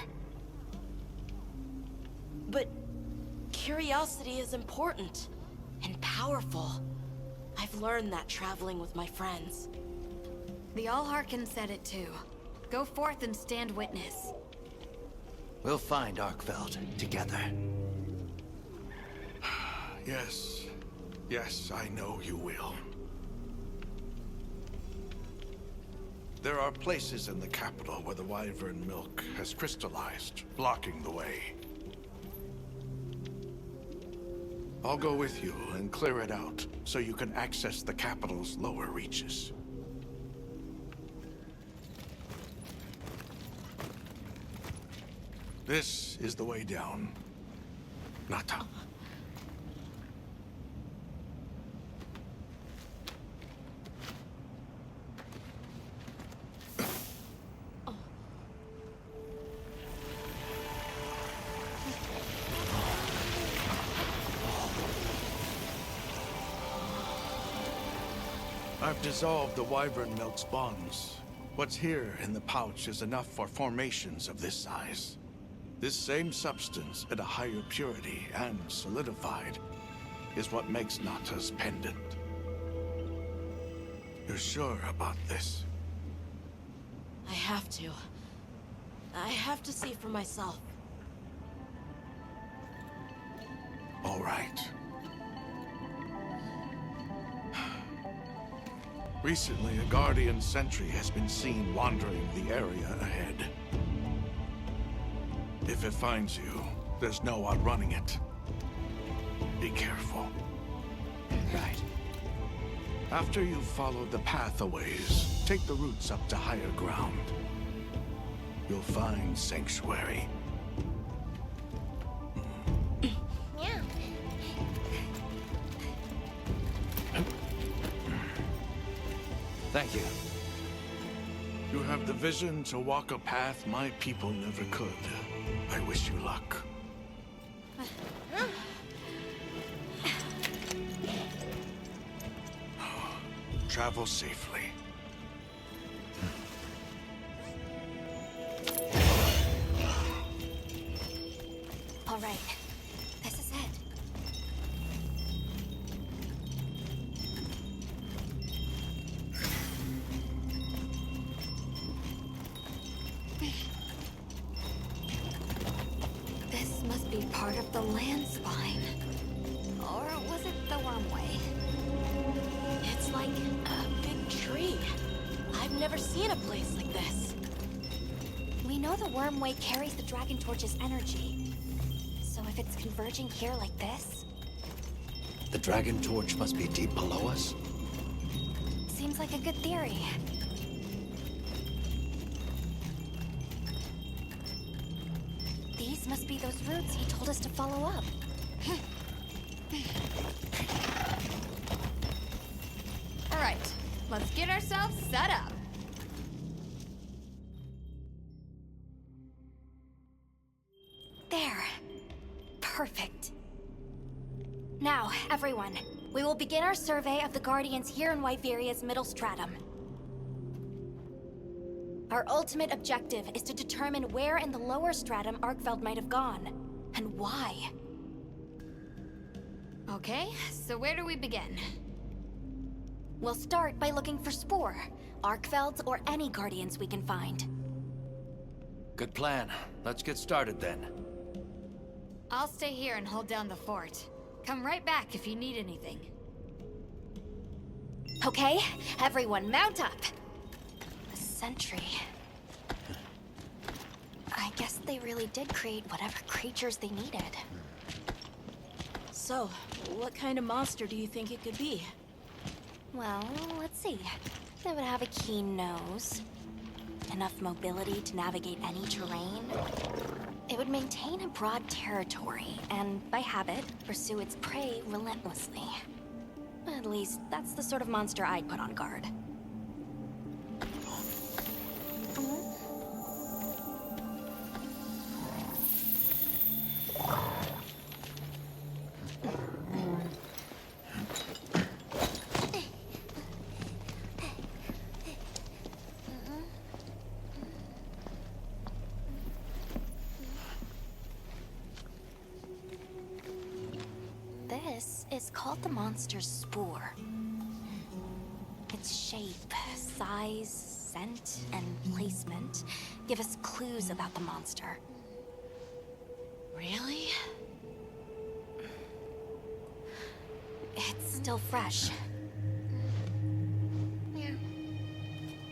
But curiosity is important and powerful. I've learned that traveling with my friends. The Allharkin said it too. Go forth and stand witness. We'll find Arkveld together. Yes. Yes, I know you will. There are places in the capital where the wyvern milk has crystallized, blocking the way. I'll go with you and clear it out, so you can access the capital's lower reaches. This is the way down. Nata. I've dissolved the wyvern milk's bonds. What's here in the pouch is enough for formations of this size. This same substance at a higher purity and solidified is what makes Nata's pendant. You're sure about this? I have to. I have to see for myself. All right. Recently, a Guardian sentry has been seen wandering the area ahead. If it finds you, there's no outrunning it. Be careful. Right. After you've followed the path a ways, take the routes up to higher ground. You'll find sanctuary. Yeah. Thank you. You have the vision to walk a path my people never could. I wish you luck. Travel safely. All right, this is it. This must be part of the land spine. Or was it the wormway? It's like a big tree. I've never seen a place like this. We know the wormway carries the Dragon Torch's energy. So if it's converging here like this, The Dragon Torch must be deep below us? seems like a good theory. These must be those routes he told us to follow up. All right, let's get ourselves set up. There. Perfect. Now, everyone, we will begin our survey of the Guardians here in Wyveria's middle stratum. Our ultimate objective is to determine where in the lower stratum Arkfeld might have gone, and why. Okay, so where do we begin? We'll start by looking for Spore, Arkfelds, or any Guardians we can find. Good plan. Let's get started then. I'll stay here and hold down the fort. Come right back if you need anything. Okay, everyone mount up. A sentry. I guess they really did create whatever creatures they needed. So, what kind of monster do you think it could be? Well, let's see. They would have a keen nose, enough mobility to navigate any terrain. It would maintain a broad territory, and by habit, pursue its prey relentlessly. At least, that's the sort of monster I'd put on guard. This is called the monster's spore. Its shape, size, scent, and placement give us clues about the monster. Really? It's still fresh. Yeah.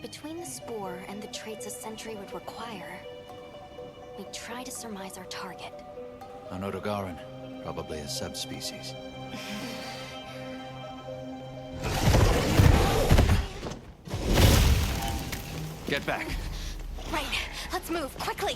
Between the spore and the traits a sentry would require, we try to surmise our target. An Odogaran, probably a subspecies. Get back. Right, let's move, quickly!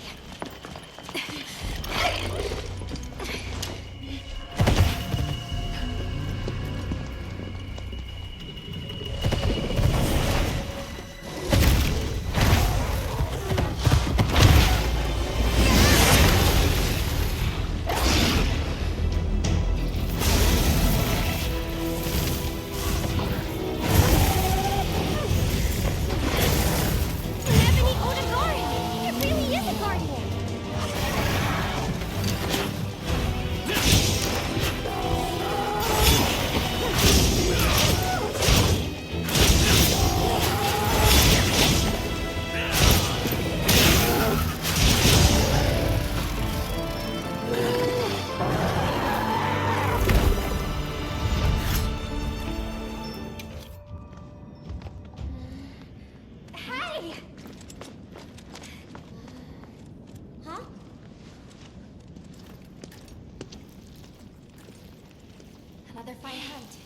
Another fine hunt.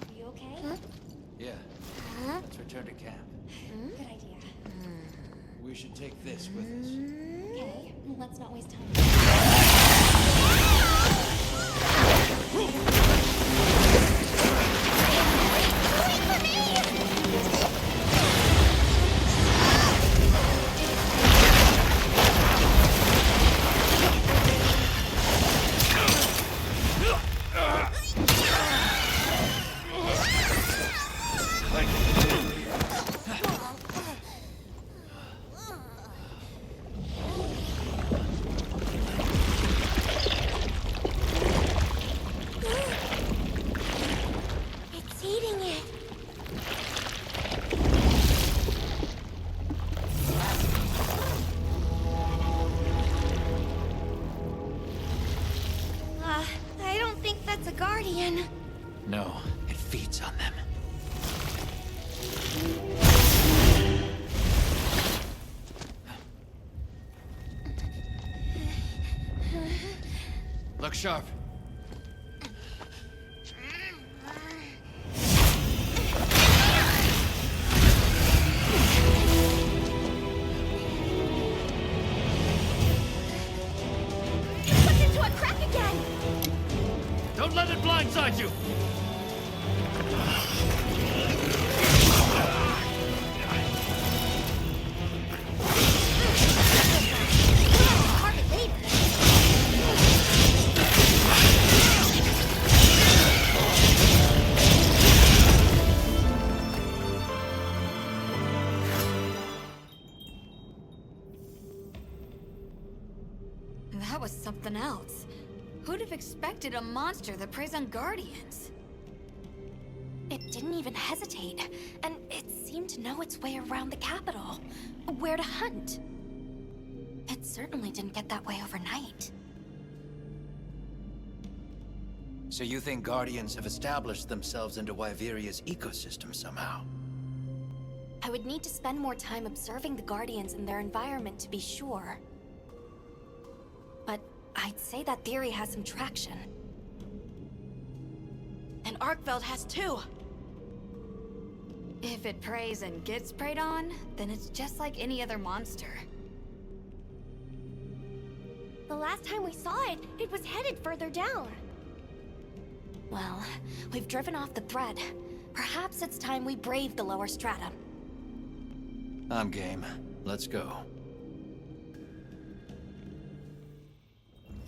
Are you okay? Yeah. Let's return to camp. Good idea. We should take this with us. Okay, let's not waste time. It's eating it. I don't think that's a guardian. No, it feeds on them. Look sharp. Don't let it blindside you! That was something else. Who'd have expected a monster that preys on Guardians? It didn't even hesitate, and it seemed to know its way around the capital, where to hunt. It certainly didn't get that way overnight. So you think Guardians have established themselves into Wyveria's ecosystem somehow? I would need to spend more time observing the Guardians and their environment to be sure. But I'd say that theory has some traction. And Arkveld has too. If it preys and gets preyed on, then it's just like any other monster. The last time we saw it, it was headed further down. Well, we've driven off the thread. Perhaps it's time we brave the lower stratum. I'm game. Let's go.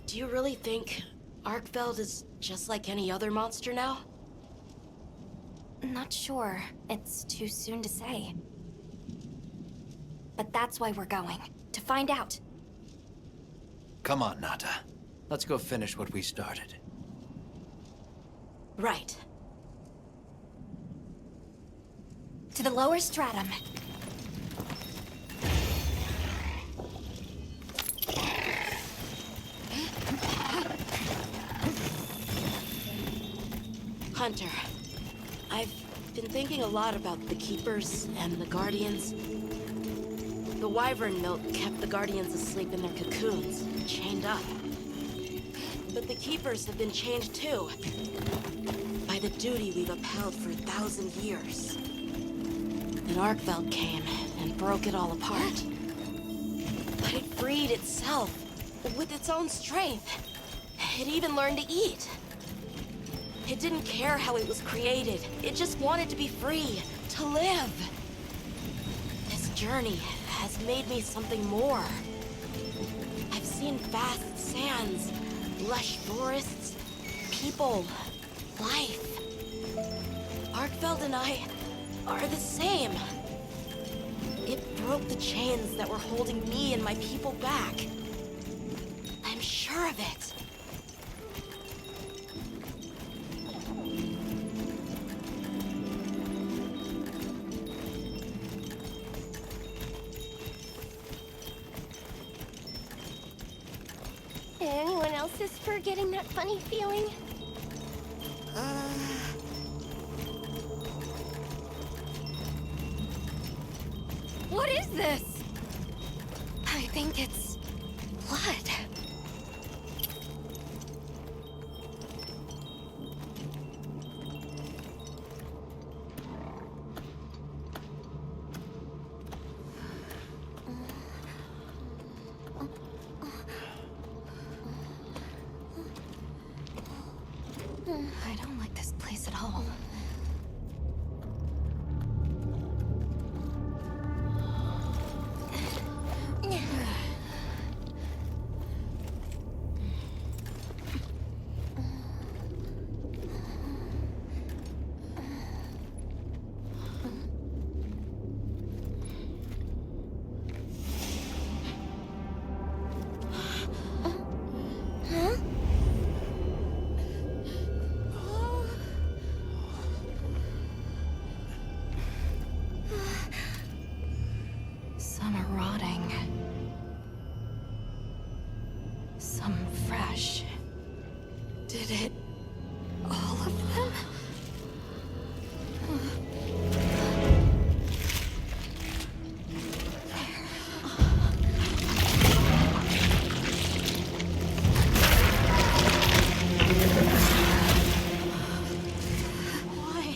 Do you really think Arkveld is just like any other monster now? Not sure. It's too soon to say. But that's why we're going. To find out. Come on, Nata. Let's go finish what we started. Right. To the lower stratum. Hunter, I've been thinking a lot about the Keepers and the Guardians. The wyvern milk kept the Guardians asleep in their cocoons, chained up. But the Keepers have been chained too, by the duty we've upheld for 1,000 years. Then Arkveld came and broke it all apart. But it freed itself, with its own strength. It even learned to eat. It didn't care how it was created. It just wanted to be free, to live. This journey has made me something more. I've seen vast sands, lush forests, people, life. Arkveld and I are the same. It broke the chains that were holding me and my people back. I'm sure of it. Anyone else is for getting that funny feeling? What is this? I think it's blood. I don't like this place at all. Some are rotting. Some fresh. Did it... all of them? Why?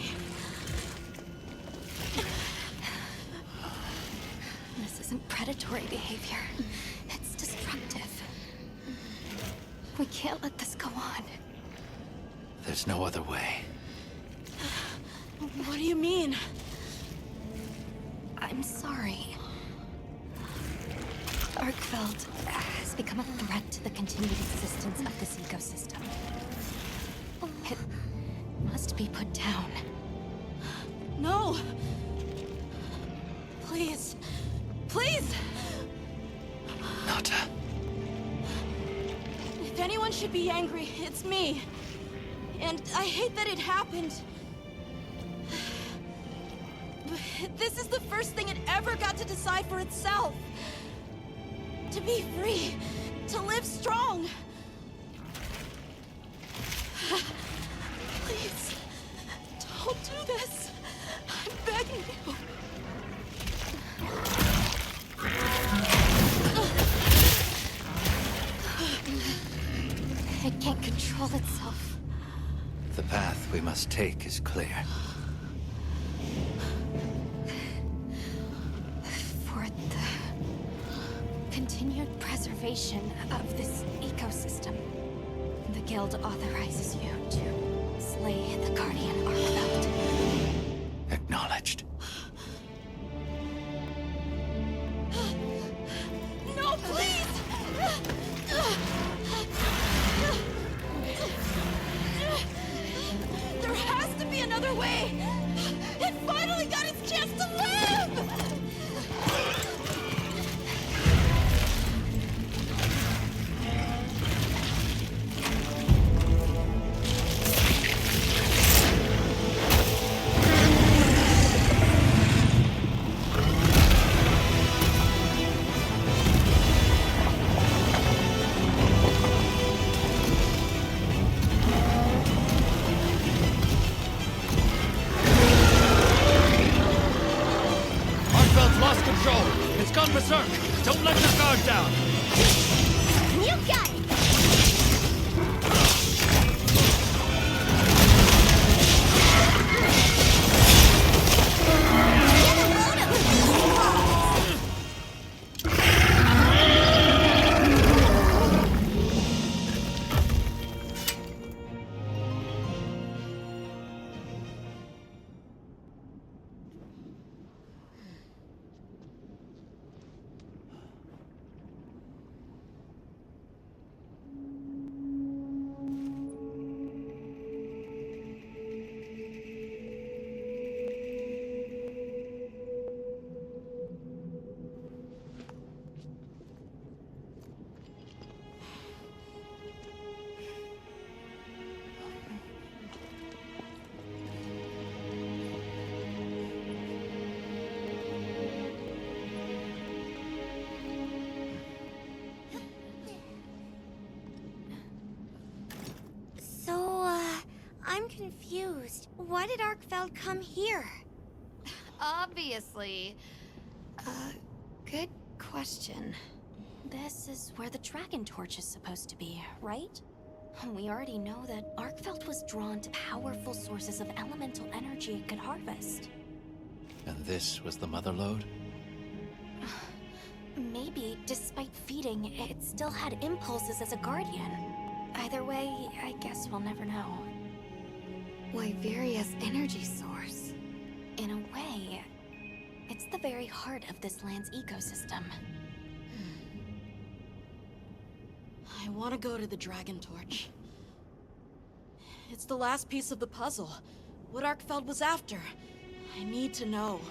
This isn't predatory behavior. It's destructive. We can't let this go on. There's no other way. What do you mean? I'm sorry. Arkfeld has become a threat to the continued existence of this ecosystem. It must be put down. No! Please. Please! Nata. If anyone should be angry, it's me. And I hate that it happened. This is the first thing it ever got to decide for itself. To be free. To live strong. Please. Don't do this. I'm begging you. It can't control itself. The path we must take is clear. For the continued preservation of this ecosystem, the Guild authorizes you to slay the Guardian Arkfeld. Acknowledged. No, please! There has to be another way! It finally got its chance to live! Lost control. It's gone berserk. Don't let your guard down. You got it! I'm confused. Why did Arkfeld come here? Obviously. Good question. This is where the Dragon Torch is supposed to be, right? We already know that Arkfeld was drawn to powerful sources of elemental energy it could harvest. And this was the mother lode? Maybe, despite feeding, it still had impulses as a guardian. Either way, I guess we'll never know. Wyveria's energy source. In a way, it's the very heart of this land's ecosystem. I want to go to the Dragon Torch. It's the last piece of the puzzle. What Arkfeld was after. I need to know.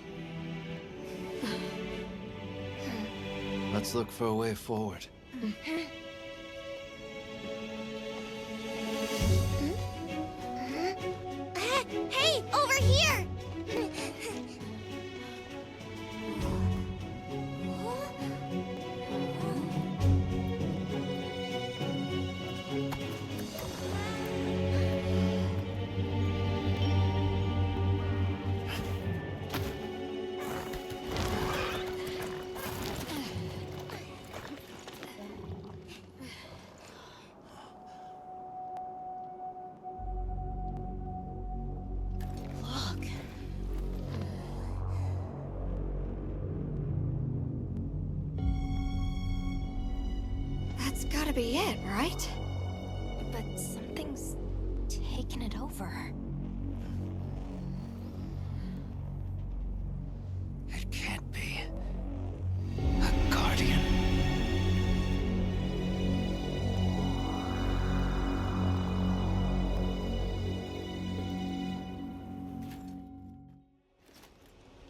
Let's look for a way forward. Hey, over here! That's gotta be it, right? But something's taken it over. It can't be. A guardian.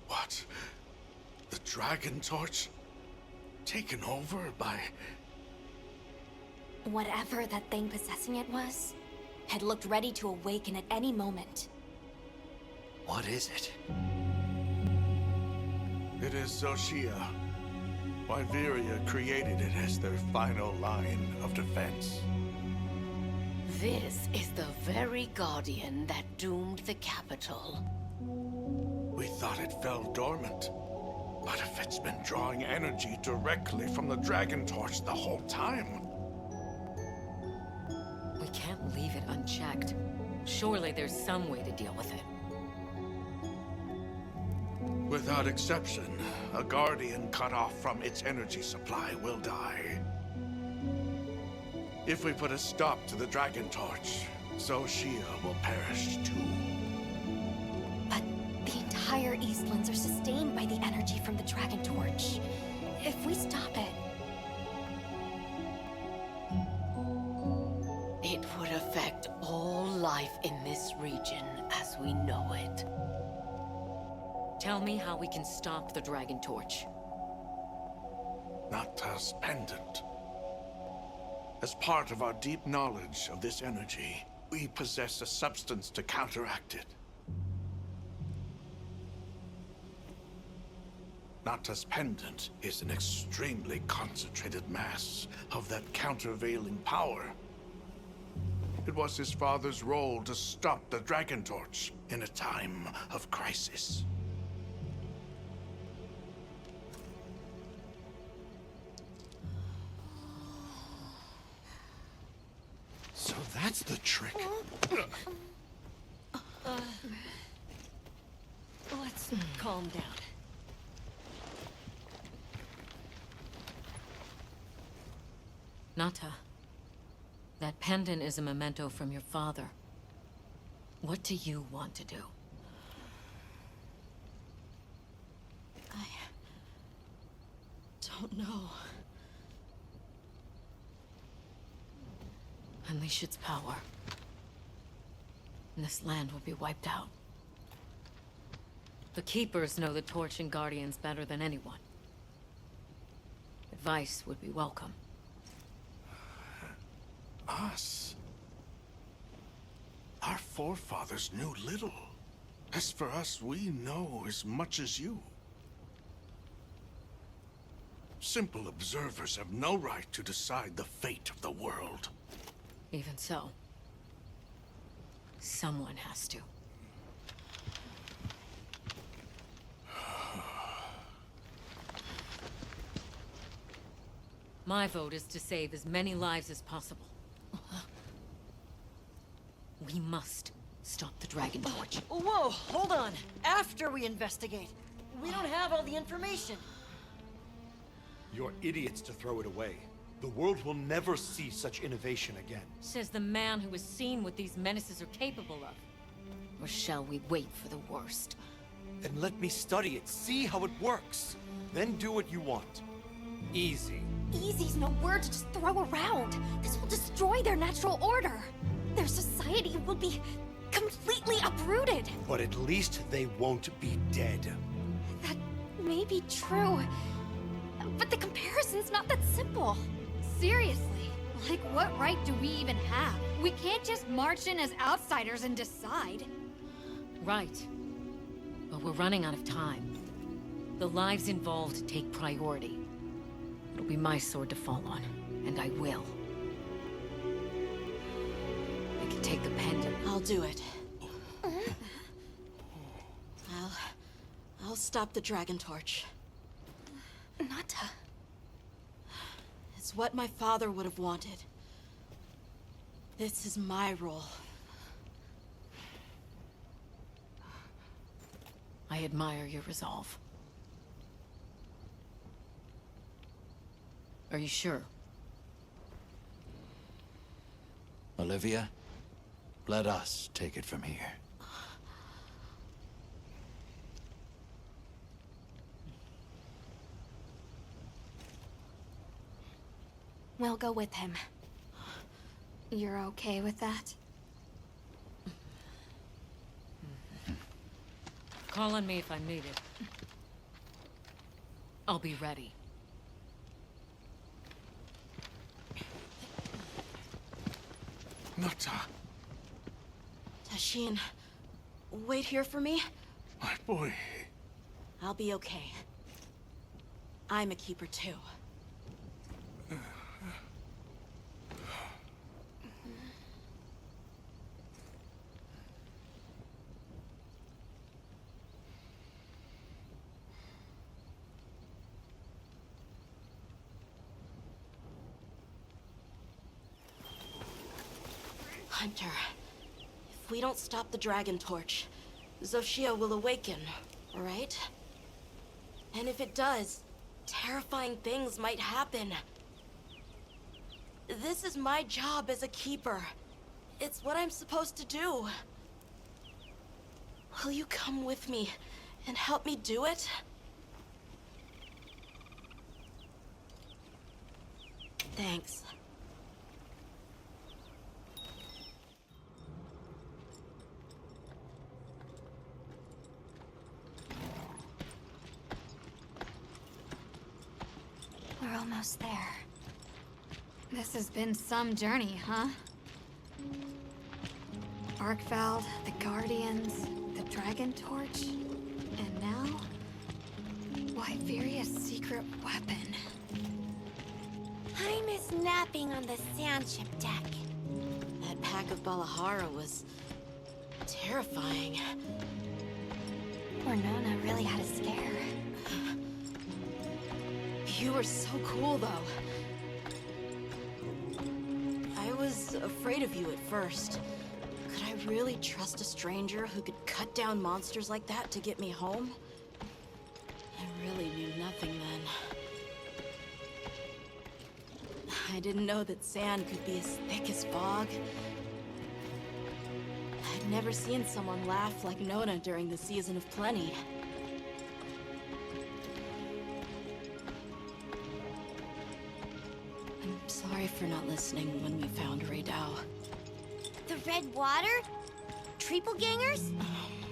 What? The Dragon Torch? Taken over by... Whatever that thing possessing it was, had looked ready to awaken at any moment. What is it? It is Xochitl. Wyveria created it as their final line of defense. This is the very guardian that doomed the capital. We thought it fell dormant. But if it's been drawing energy directly from the Dragon Torch the whole time... We can't leave it unchecked. Surely there's some way to deal with it. Without exception, a Guardian cut off from its energy supply will die. If we put a stop to the Dragon Torch, Xochitl will perish too. But the entire Eastlands are sustained by the energy from the Dragon Torch. If we stop it... It would affect all life in this region as we know it. Tell me how we can stop the Dragon Torch. Nata's pendant. As part of our deep knowledge of this energy, we possess a substance to counteract it. Nata's pendant is an extremely concentrated mass of that countervailing power. It was his father's role to stop the Dragon Torch in a time of crisis. So that's the trick. Let's calm down. Nata, that pendant is a memento from your father. What do you want to do? I don't know. Unleash its power, and this land will be wiped out. The Keepers know the Torch and Guardians better than anyone. Advice would be welcome. Us? Our forefathers knew little. As for us, we know as much as you. Simple observers have no right to decide the fate of the world. Even so, someone has to. My vote is to save as many lives as possible. We must stop the Dragon Torch. Whoa, hold on. After we investigate. We don't have all the information. You're idiots to throw it away. The world will never see such innovation again. Says the man who has seen what these menaces are capable of. Or shall we wait for the worst? Then let me study it, see how it works. Then do what you want. Easy. Easy's no word to just throw around. This will destroy their natural order. Their society will be completely uprooted. But at least they won't be dead. That may be true. But the comparison's not that simple. Seriously, like what right do we even have? We can't just march in as outsiders and decide. Right. But we're running out of time. The lives involved take priority. It'll be my sword to fall on, and I will. I can take the pendant. I'll do it. I'll stop the Dragon Torch. Nata. It's what my father would have wanted. This is my role. I admire your resolve. Are you sure? Olivia, Let us take it from here. We'll go with him. You're okay with that? Call on me if I'm needed. I'll be ready. Nata, Tashin, wait here for me. my boy. I'll be okay. I'm a keeper too. Hunter, if we don't stop the Dragon Torch, Xochitl will awaken, right? And if it does, terrifying things might happen. This is my job as a keeper. It's what I'm supposed to do. Will you come with me and help me do it? Thanks. We're almost there. This has been some journey, huh? Arkfeld, the Guardians, the Dragon Torch, and now... Wyveria's secret weapon. I miss napping on the sandship deck. That pack of Balahara was... terrifying. Poor Nona really had a scare. You were so cool, though. I was afraid of you at first. Could I really trust a stranger who could cut down monsters like that to get me home? I really knew nothing then. I didn't know that sand could be as thick as fog. I'd never seen someone laugh like Nona during the Season of Plenty. I'm sorry for not listening when we found Raydao. The red water? Triple-gangers?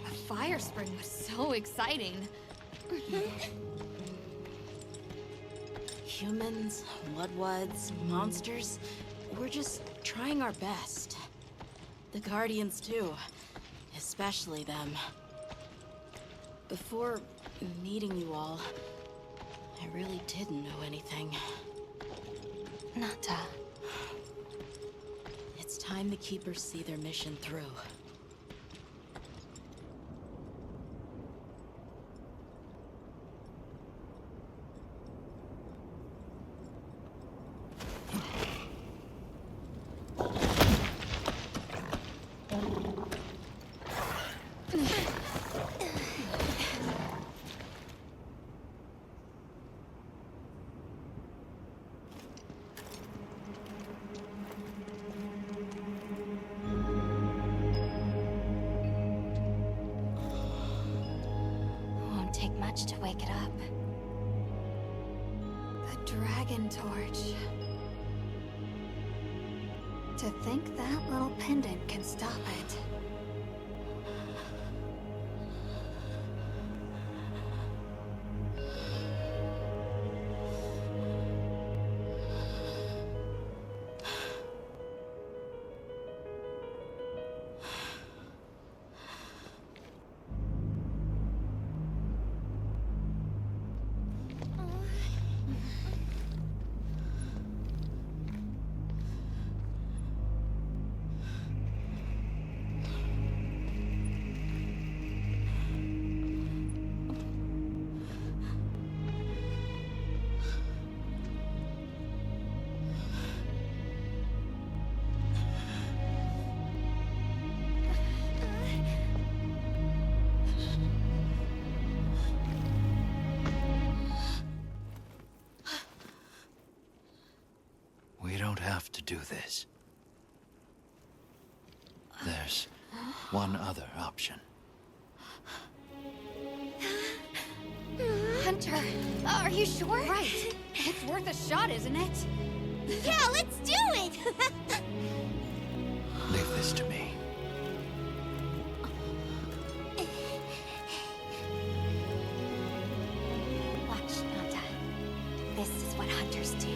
A fire spring was so exciting. Humans, Mudwoods, monsters, we're just trying our best. The Guardians too, especially them. Before meeting you all, I really didn't know anything. Nata. It's time the Keepers see their mission through. To wake it up. The Dragon Torch. To think that little pendant can stop it. We don't have to do this. There's one other option. Hunter, are you sure? Right. It's worth a shot, isn't it? Yeah, let's do it! Leave this to me. Watch, Nata. This is what hunters do.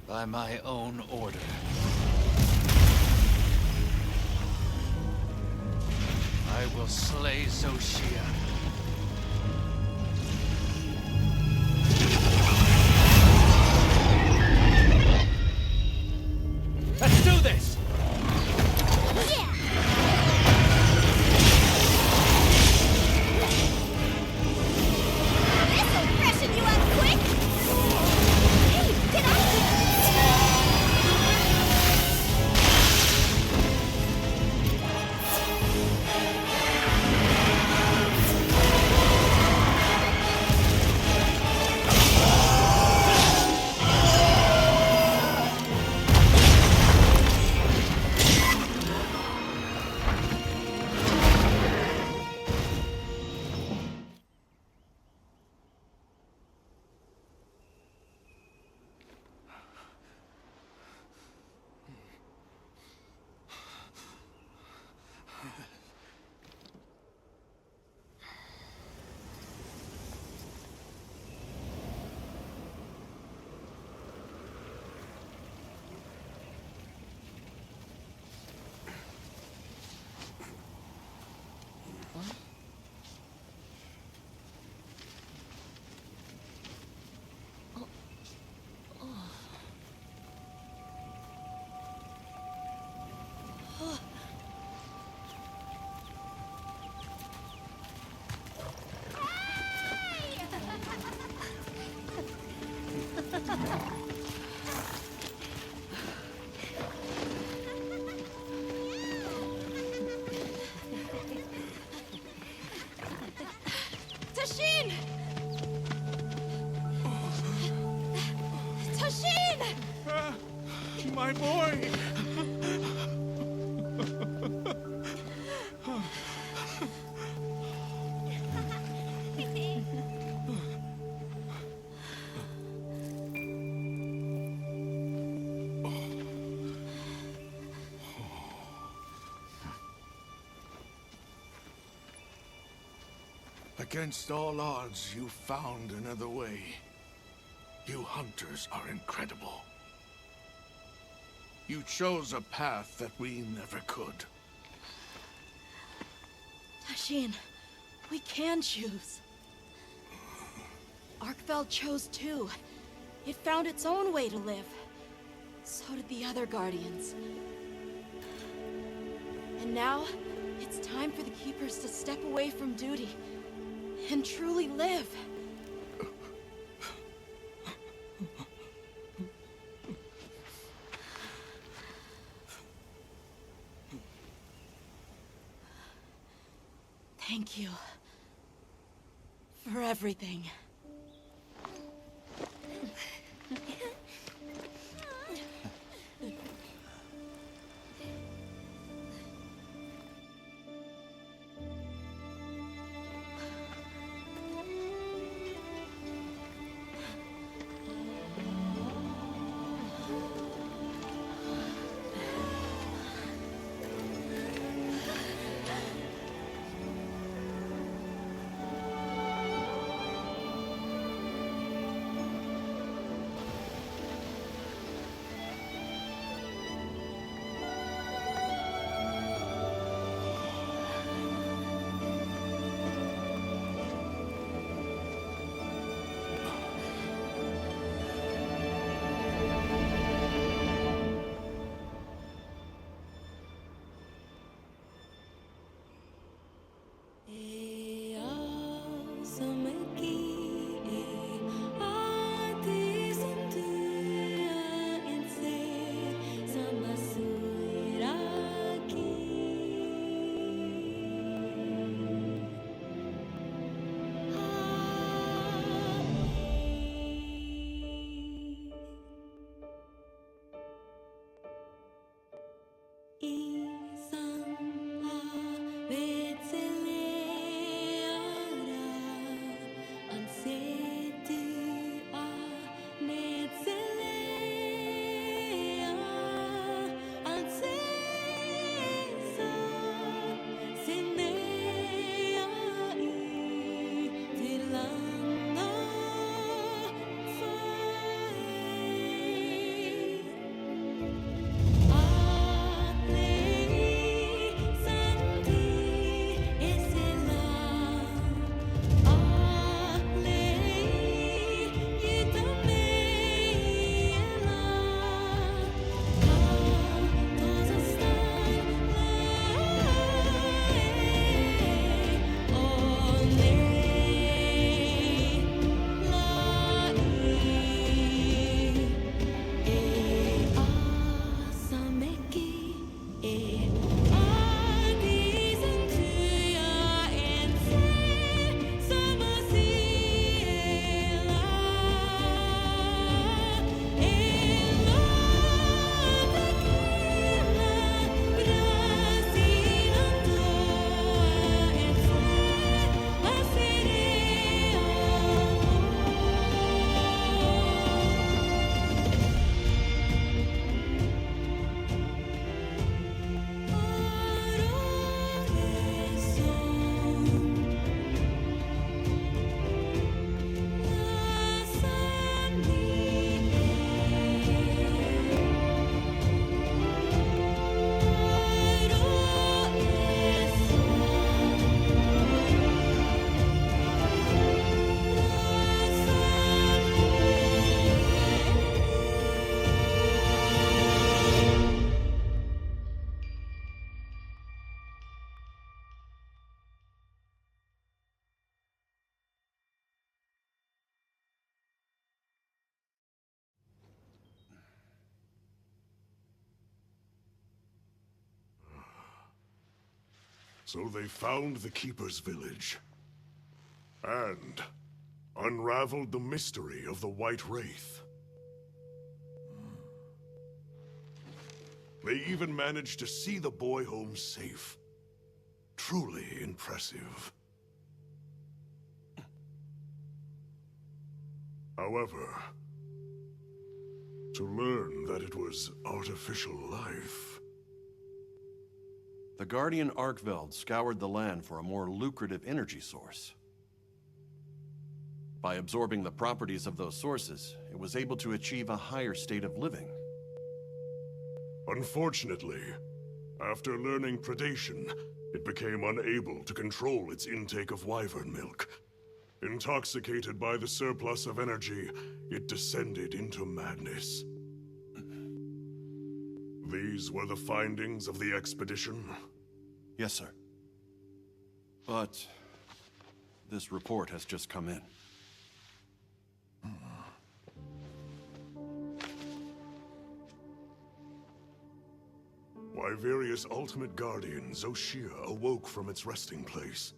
By my own order. I will slay Xochitl. Let's do this! This'll freshen you up quick! Hey, get up here! Tashin! Tashin! My boy! Against all odds, you found another way. You hunters are incredible. You chose a path that we never could. Tashin, we can choose. Arkfeld chose too. It found its own way to live. So did the other Guardians. And now, it's time for the Keepers to step away from duty and truly live. Thank you for everything. So they found the Keeper's village. And unraveled the mystery of the White Wraith. They even managed to see the boy home safe. Truly impressive. However, to learn that it was artificial life... The Guardian Arkveld scoured the land for a more lucrative energy source. By absorbing the properties of those sources, it was able to achieve a higher state of living. Unfortunately, after learning predation, it became unable to control its intake of wyvern milk. Intoxicated by the surplus of energy, it descended into madness. These were the findings of the expedition? Yes, sir. But this report has just come in. Wyveria's ultimate guardian, Zoshia, awoke from its resting place.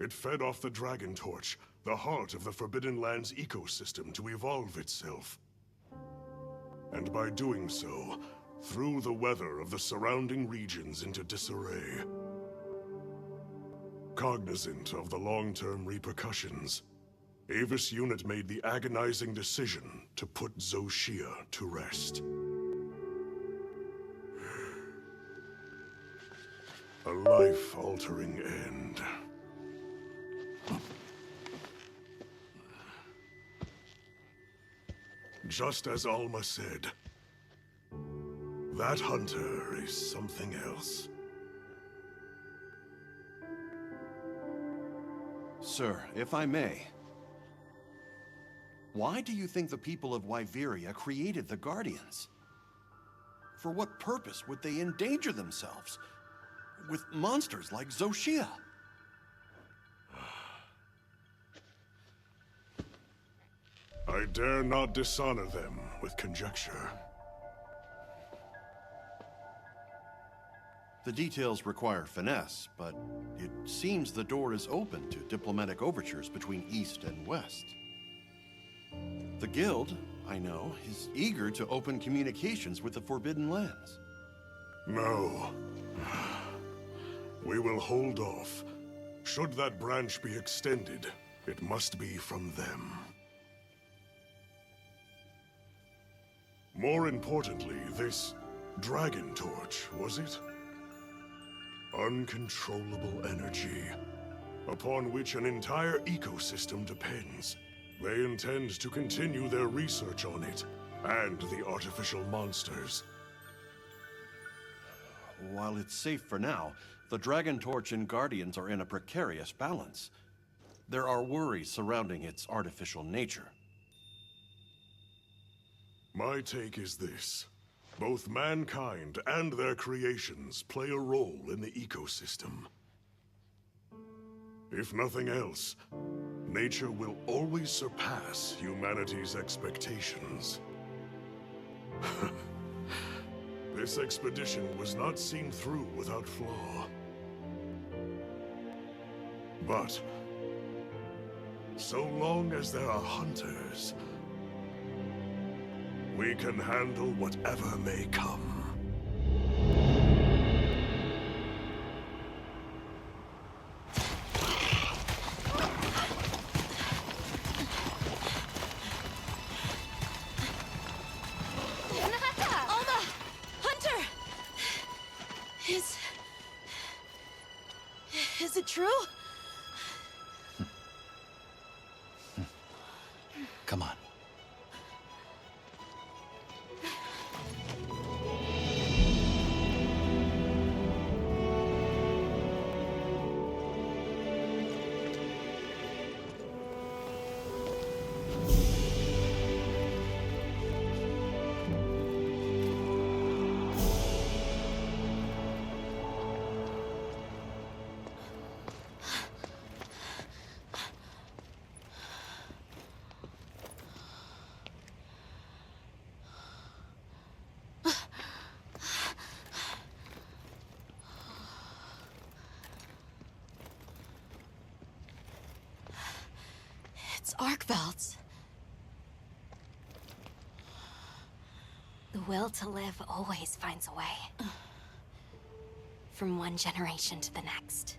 It fed off the Dragon Torch, the heart of the Forbidden Lands ecosystem, to evolve itself. And by doing so, threw the weather of the surrounding regions into disarray. Cognizant of the long-term repercussions, Avis Unit made the agonizing decision to put Zoshia to rest. A life-altering end. Just as Alma said, that hunter is something else. Sir, if I may, why do you think the people of Wyveria created the Guardians? For what purpose would they endanger themselves with monsters like Zoshia? I dare not dishonor them with conjecture. The details require finesse, but it seems the door is open to diplomatic overtures between East and West. The Guild, I know, is eager to open communications with the Forbidden Lands. No. We will hold off. Should that branch be extended, it must be from them. More importantly, this Dragon Torch, was it? Uncontrollable energy, upon which an entire ecosystem depends. They intend to continue their research on it, and the artificial monsters. While it's safe for now, the Dragon Torch and Guardians are in a precarious balance. There are worries surrounding its artificial nature. My take is this. Both mankind and their creations play a role in the ecosystem. If nothing else, nature will always surpass humanity's expectations. This expedition was not seen through without flaw. But so long as there are hunters, we can handle whatever may come. Alma! Hunter! Is it true? Come on. Arkvelds. The will to live always finds a way. From one generation to the next.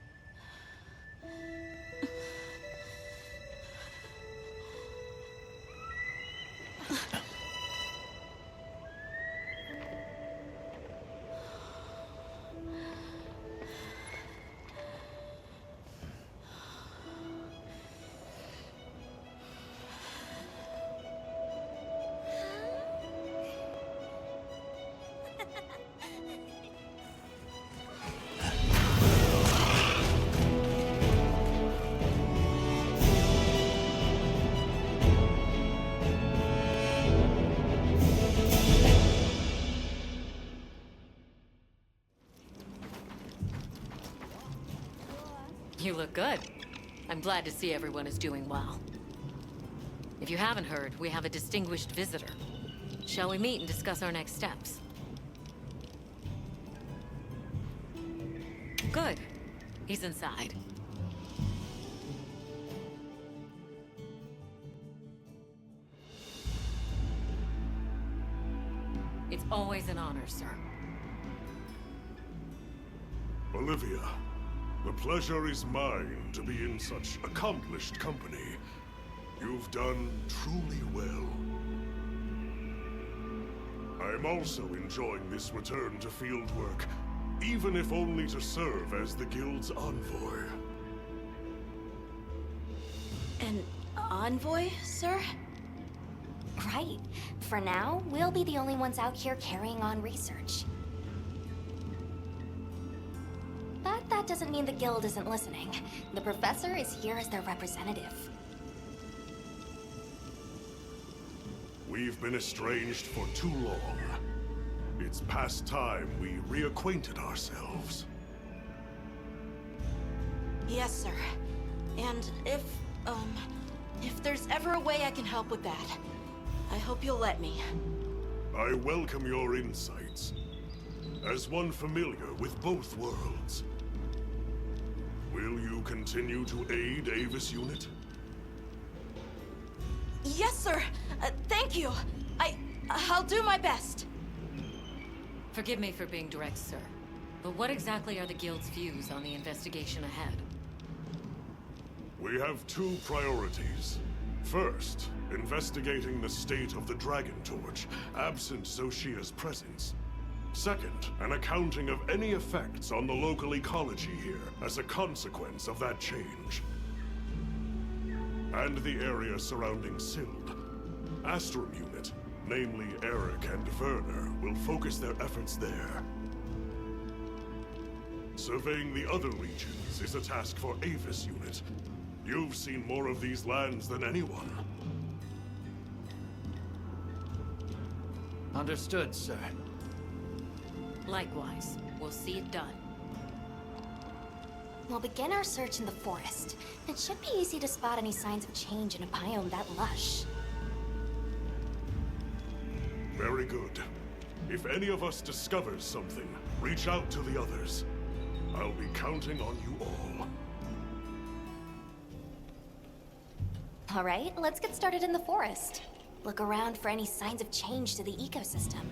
You look good. I'm glad to see everyone is doing well. If you haven't heard, we have a distinguished visitor. Shall we meet and discuss our next steps? Good. He's inside. It's always an honor, sir. Olivia, the pleasure is mine to be in such accomplished company. You've done truly well. I'm also enjoying this return to fieldwork, even if only to serve as the Guild's envoy. An envoy, sir? Right. For now, we'll be the only ones out here carrying on research. But that doesn't mean the Guild isn't listening. The Professor is here as their representative. We've been estranged for too long. It's past time we reacquainted ourselves. Yes, sir. And if there's ever a way I can help with that, I hope you'll let me. I welcome your insights. As one familiar with both worlds, will you continue to aid Avis Unit? Yes, sir. Thank you. I'll do my best. Forgive me for being direct, sir. But what exactly are the Guild's views on the investigation ahead? We have two priorities. First, investigating the state of the Dragon Torch, absent Zoshia's presence. Second, an accounting of any effects on the local ecology here as a consequence of that change. And the area surrounding Sild. Astrum Unit, namely Eric and Werner, will focus their efforts there. Surveying the other regions is a task for Avis Unit. You've seen more of these lands than anyone. Understood, sir. Likewise. We'll see it done. We'll begin our search in the forest. It should be easy to spot any signs of change in a biome that lush. Very good. If any of us discovers something, reach out to the others. I'll be counting on you all. All right, let's get started in the forest. Look around for any signs of change to the ecosystem.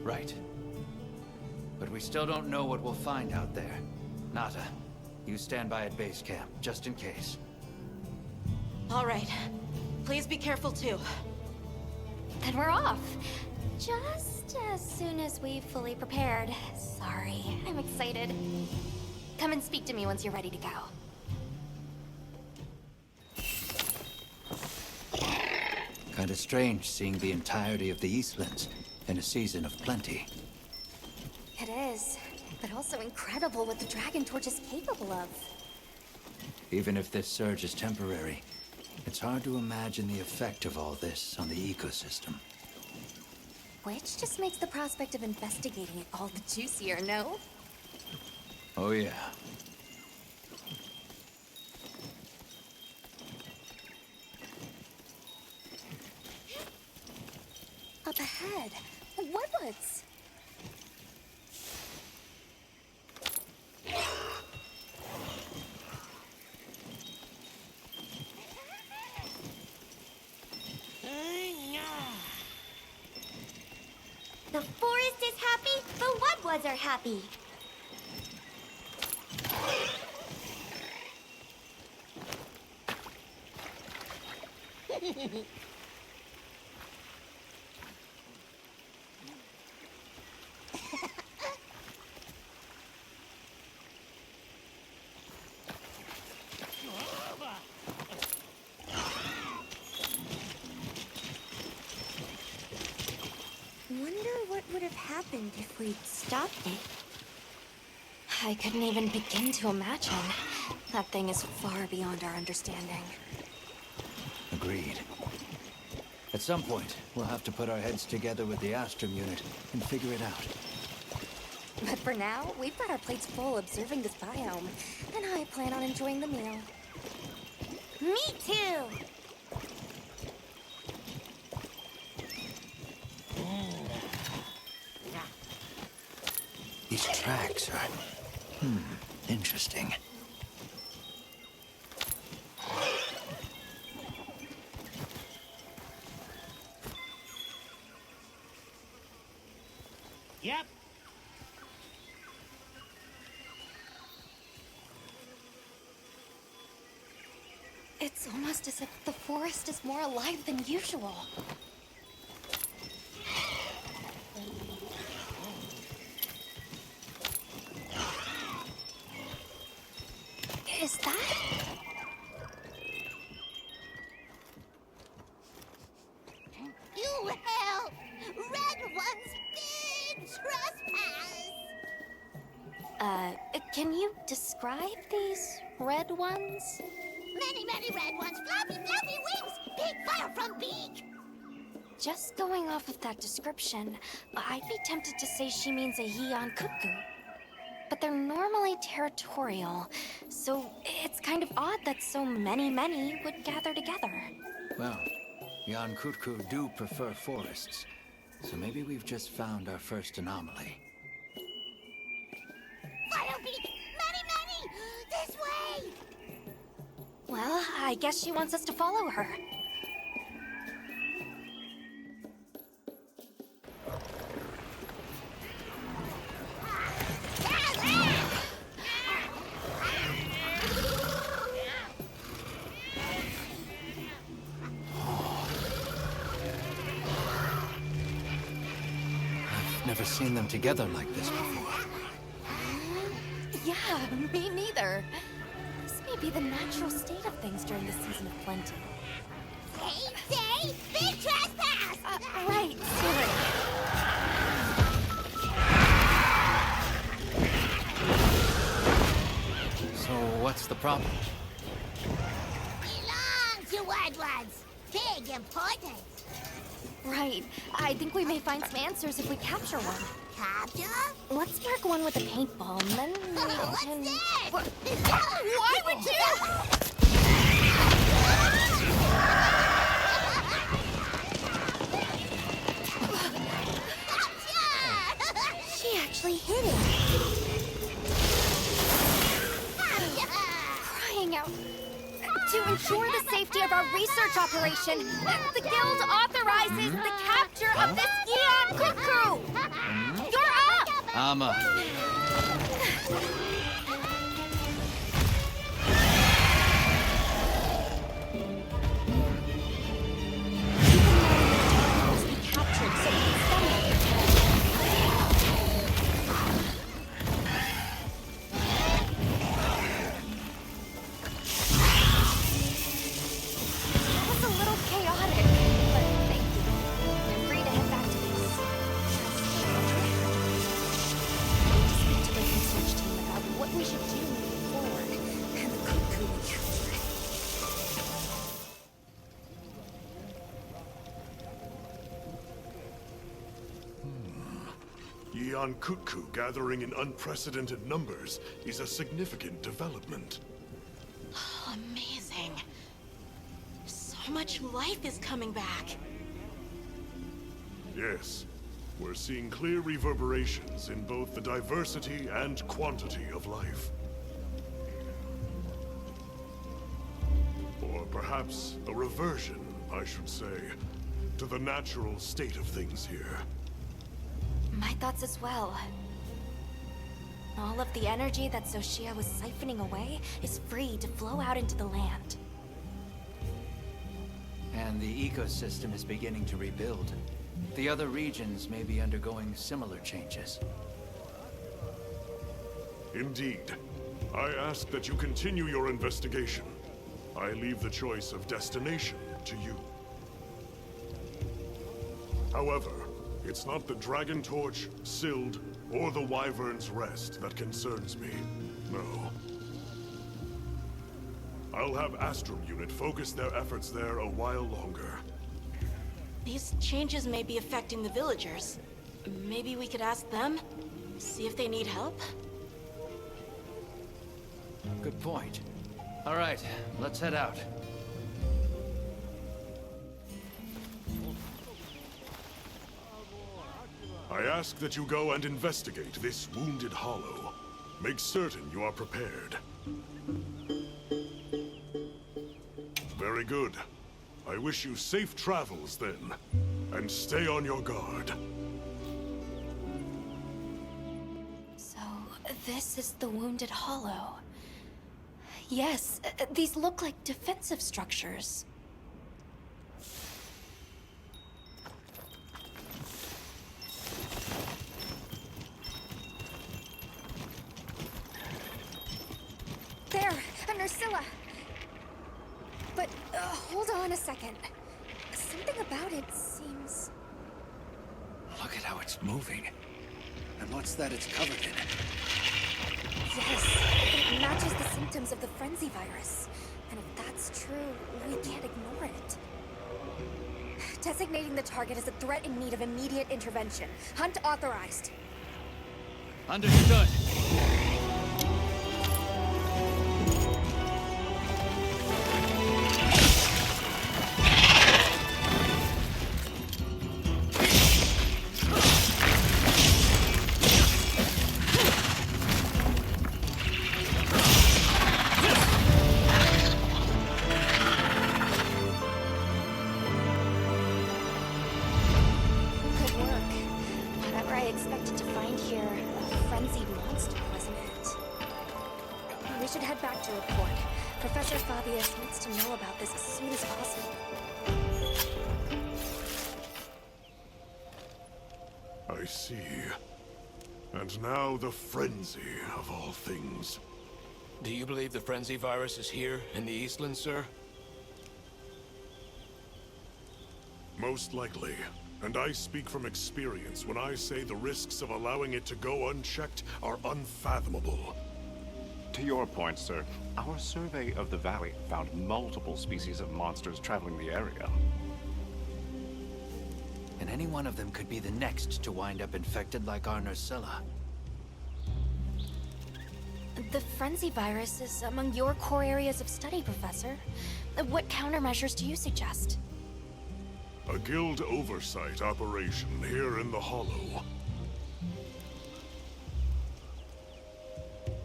Right. But we still don't know what we'll find out there. Nata, you stand by at base camp, just in case. All right. Please be careful, too. Then we're off. Just as soon as we've fully prepared. Sorry, I'm excited. Come and speak to me once you're ready to go. Kinda strange seeing the entirety of the Eastlands in a season of plenty. It is, but also incredible what the Dragon Torch is capable of. Even if this surge is temporary, it's hard to imagine the effect of all this on the ecosystem. Which just makes the prospect of investigating it all the juicier, no? Oh yeah. Up ahead, Woodwoods. The forest is happy, the Wudwuds are happy. Wonder what would have happened if we'd stopped it. I couldn't even begin to imagine. That thing is far beyond our understanding. Agreed. At some point, we'll have to put our heads together with the Astrum unit and figure it out. But for now, we've got our plates full observing this biome, and I plan on enjoying the meal. Me too! These tracks are... interesting. Yep. It's almost as if the forest is more alive than usual. Is that? You help! Red One's big trespass! Can you describe these red ones? Many, many red ones, flappy, flappy wings! Big fire from beak! Just going off of that description, I'd be tempted to say she means a Hian cuckoo. But they're normally territorial, so it's kind of odd that so many would gather together. Well, Jan Kutku do prefer forests, so maybe we've just found our first anomaly. Firebeak! Many! This way! Well, I guess she wants us to follow her. Never seen them together like this before. Yeah, me neither. This may be the natural state of things during the season of plenty. Say, big trespass! Right, sorry. So what's the problem? Belongs to Wudwuds. Big importance. Right. I think we may find some answers if we capture one. Capture? Let's mark one with a paintball, and then we What's can... that? Why would you? She actually hit it. Crying out. To ensure the safety of our research operation, the Guild authorizes the capture of this Hian cuckoo! You're up! I'm up. We captured so we can study it. That was a little chaotic, but thank you. You're free to head back to base. I need to speak to the research team about what we should do moving forward, and the cuckoo will capture it. Yian Kutku gathering in unprecedented numbers is a significant development. Amazing. So much life is coming back. Yes, we're seeing clear reverberations in both the diversity and quantity of life. Or perhaps a reversion, I should say, to the natural state of things here. My thoughts as well. All of the energy that Xochitl was siphoning away is free to flow out into the land. And the ecosystem is beginning to rebuild. The other regions may be undergoing similar changes. Indeed. I ask that you continue your investigation. I leave the choice of destination to you. However, it's not the Dragon Torch, Sild, or the Wyvern's Rest that concerns me. No. I'll have Astrum Unit focus their efforts there a while longer. These changes may be affecting the villagers. Maybe we could ask them? See if they need help? Good point. All right, let's head out. I ask that you go and investigate this wounded hollow. Make certain you are prepared. Very good. I wish you safe travels then, and stay on your guard. So, this is the Wounded Hollow. Yes, these look like defensive structures. There, under Scylla. But hold on a second. Something about it seems... Look at how it's moving. And what's that it's covered in? Yes, it matches the symptoms of the frenzy virus. And if that's true, we can't ignore it. Designating the target as a threat in need of immediate intervention. Hunt authorized. Understood. I see. And now the frenzy of all things. Do you believe the frenzy virus is here in the Eastlands, sir? Most likely. And I speak from experience when I say the risks of allowing it to go unchecked are unfathomable. To your point, sir, our survey of the valley found multiple species of monsters traveling the area. And any one of them could be the next to wind up infected like our Nursilla. The frenzy virus is among your core areas of study, Professor. What countermeasures do you suggest? A guild oversight operation here in the Hollow.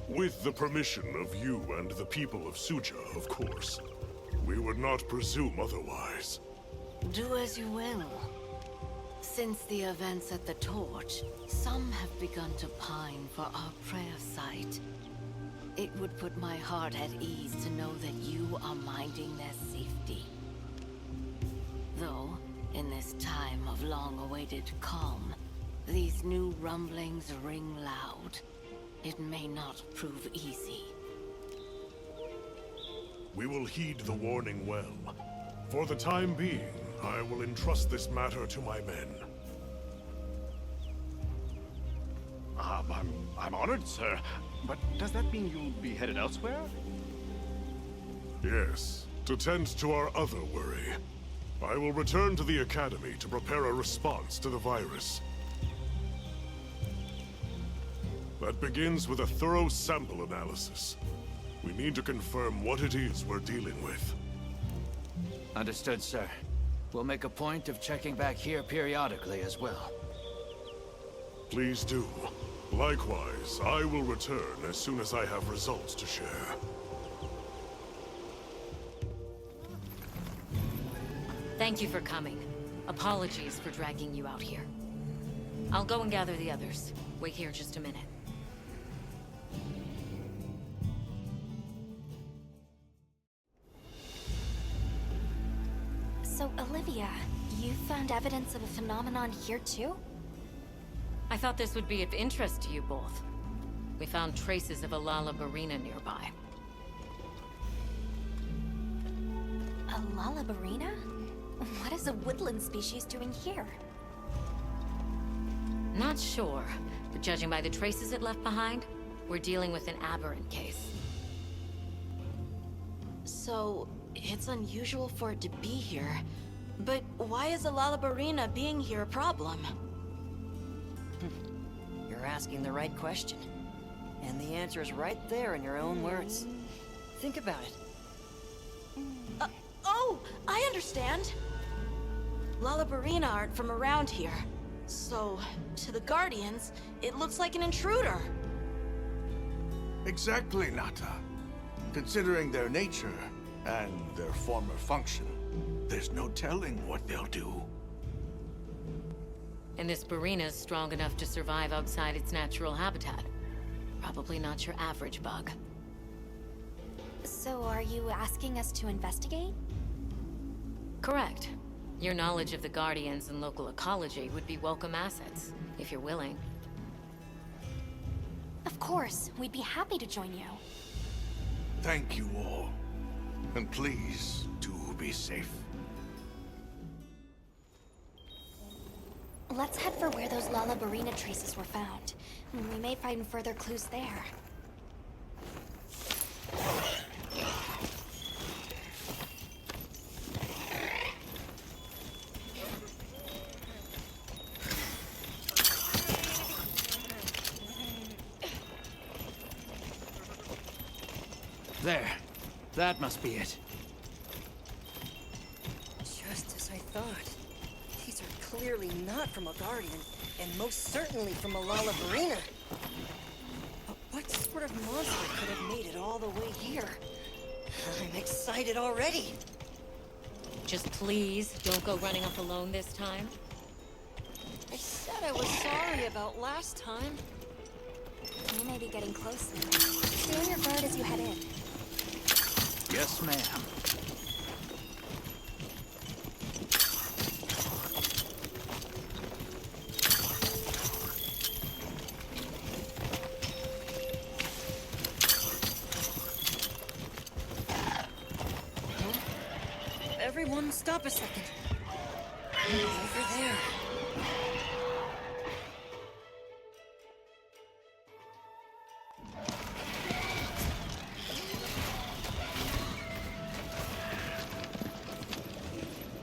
With the permission of you and the people of Suja, of course. We would not presume otherwise. Do as you will. Since the events at the Torch, some have begun to pine for our prayer site. It would put my heart at ease to know that you are minding their safety. Though, in this time of long-awaited calm, these new rumblings ring loud. It may not prove easy. We will heed the warning well. For the time being, I will entrust this matter to my men. I'm honored, sir. But does that mean you'll be headed elsewhere? Yes, to tend to our other worry. I will return to the Academy to prepare a response to the virus. That begins with a thorough sample analysis. We need to confirm what it is we're dealing with. Understood, sir. We'll make a point of checking back here periodically as well. Please do. Likewise, I will return as soon as I have results to share. Thank you for coming. Apologies for dragging you out here. I'll go and gather the others. Wait here just a minute. So, Olivia, you found evidence of a phenomenon here too? I thought this would be of interest to you both. We found traces of a Lalabarina nearby. A Lalabarina? What is a woodland species doing here? Not sure, but judging by the traces it left behind, we're dealing with an aberrant case. So, it's unusual for it to be here. But why is a Lalabarina being here a problem? You're asking the right question. And the answer is right there in your own words. Think about it. Oh, I understand! Lalabarina aren't from around here. So, to the Guardians, it looks like an intruder. Exactly, Nata. Considering their nature and their former function, there's no telling what they'll do. And this Barina's strong enough to survive outside its natural habitat. Probably not your average bug. So are you asking us to investigate? Correct. Your knowledge of the Guardians and local ecology would be welcome assets, if you're willing. Of course, we'd be happy to join you. Thank you all. And please, do be safe. Let's head for where those Lalabarina traces were found. We may find further clues there. There. That must be it. Just as I thought. These are clearly not from a Guardian, and most certainly from a Lalabarina. But what sort of monster could have made it all the way here? I'm excited already. Just please, don't go running off alone this time. I said I was sorry about last time. We may be getting close now. Stay on your guard as you head in. Yes, ma'am. Everyone, stop a second. Over there.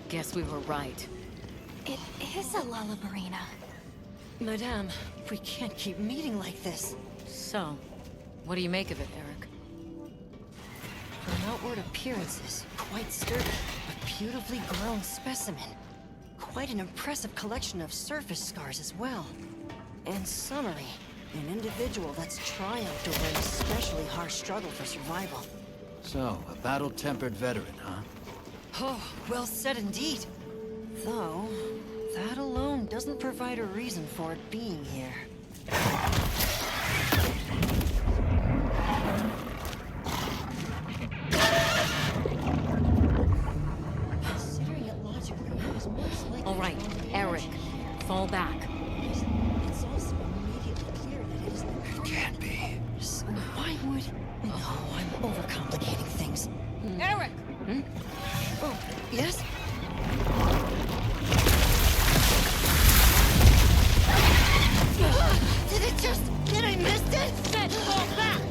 Guess we were right. It is a Lalabarina. Madame, we can't keep meeting like this. So, what do you make of it, Eric? From outward appearances, quite sturdy, but beautifully grown specimen. Quite an impressive collection of surface scars as well. And summary, an individual that's triumphed over an especially harsh struggle for survival. So, a battle-tempered veteran, huh? Oh, well said indeed. Though, that alone doesn't provide a reason for it being here. Considering it logically, it was most likely... All right, Eric, fall back. It's also immediately clear that it is... It can't be. So why would... No, I'm overcomplicating things. Eric! Oh, yes? Did it just... Did I miss it? Set, fall back!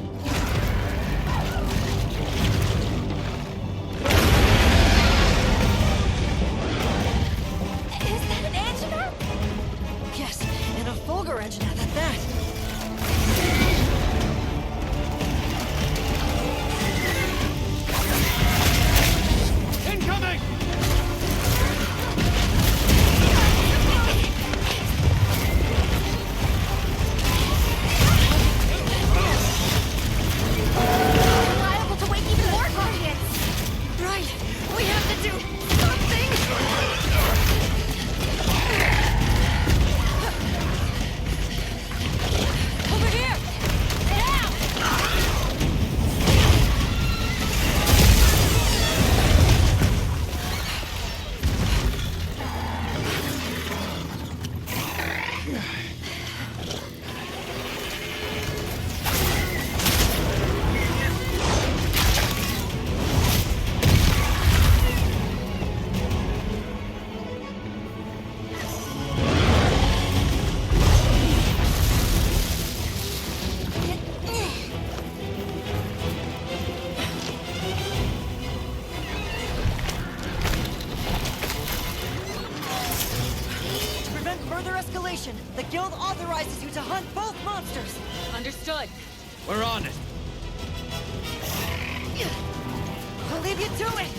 Is that an angina? Yes, and a Fulgur engine at that. Incoming! We're liable to wake even more Guardians! Right, we have to do something! The guild authorizes you to hunt both monsters! Understood. We're on it. I'll leave you to it!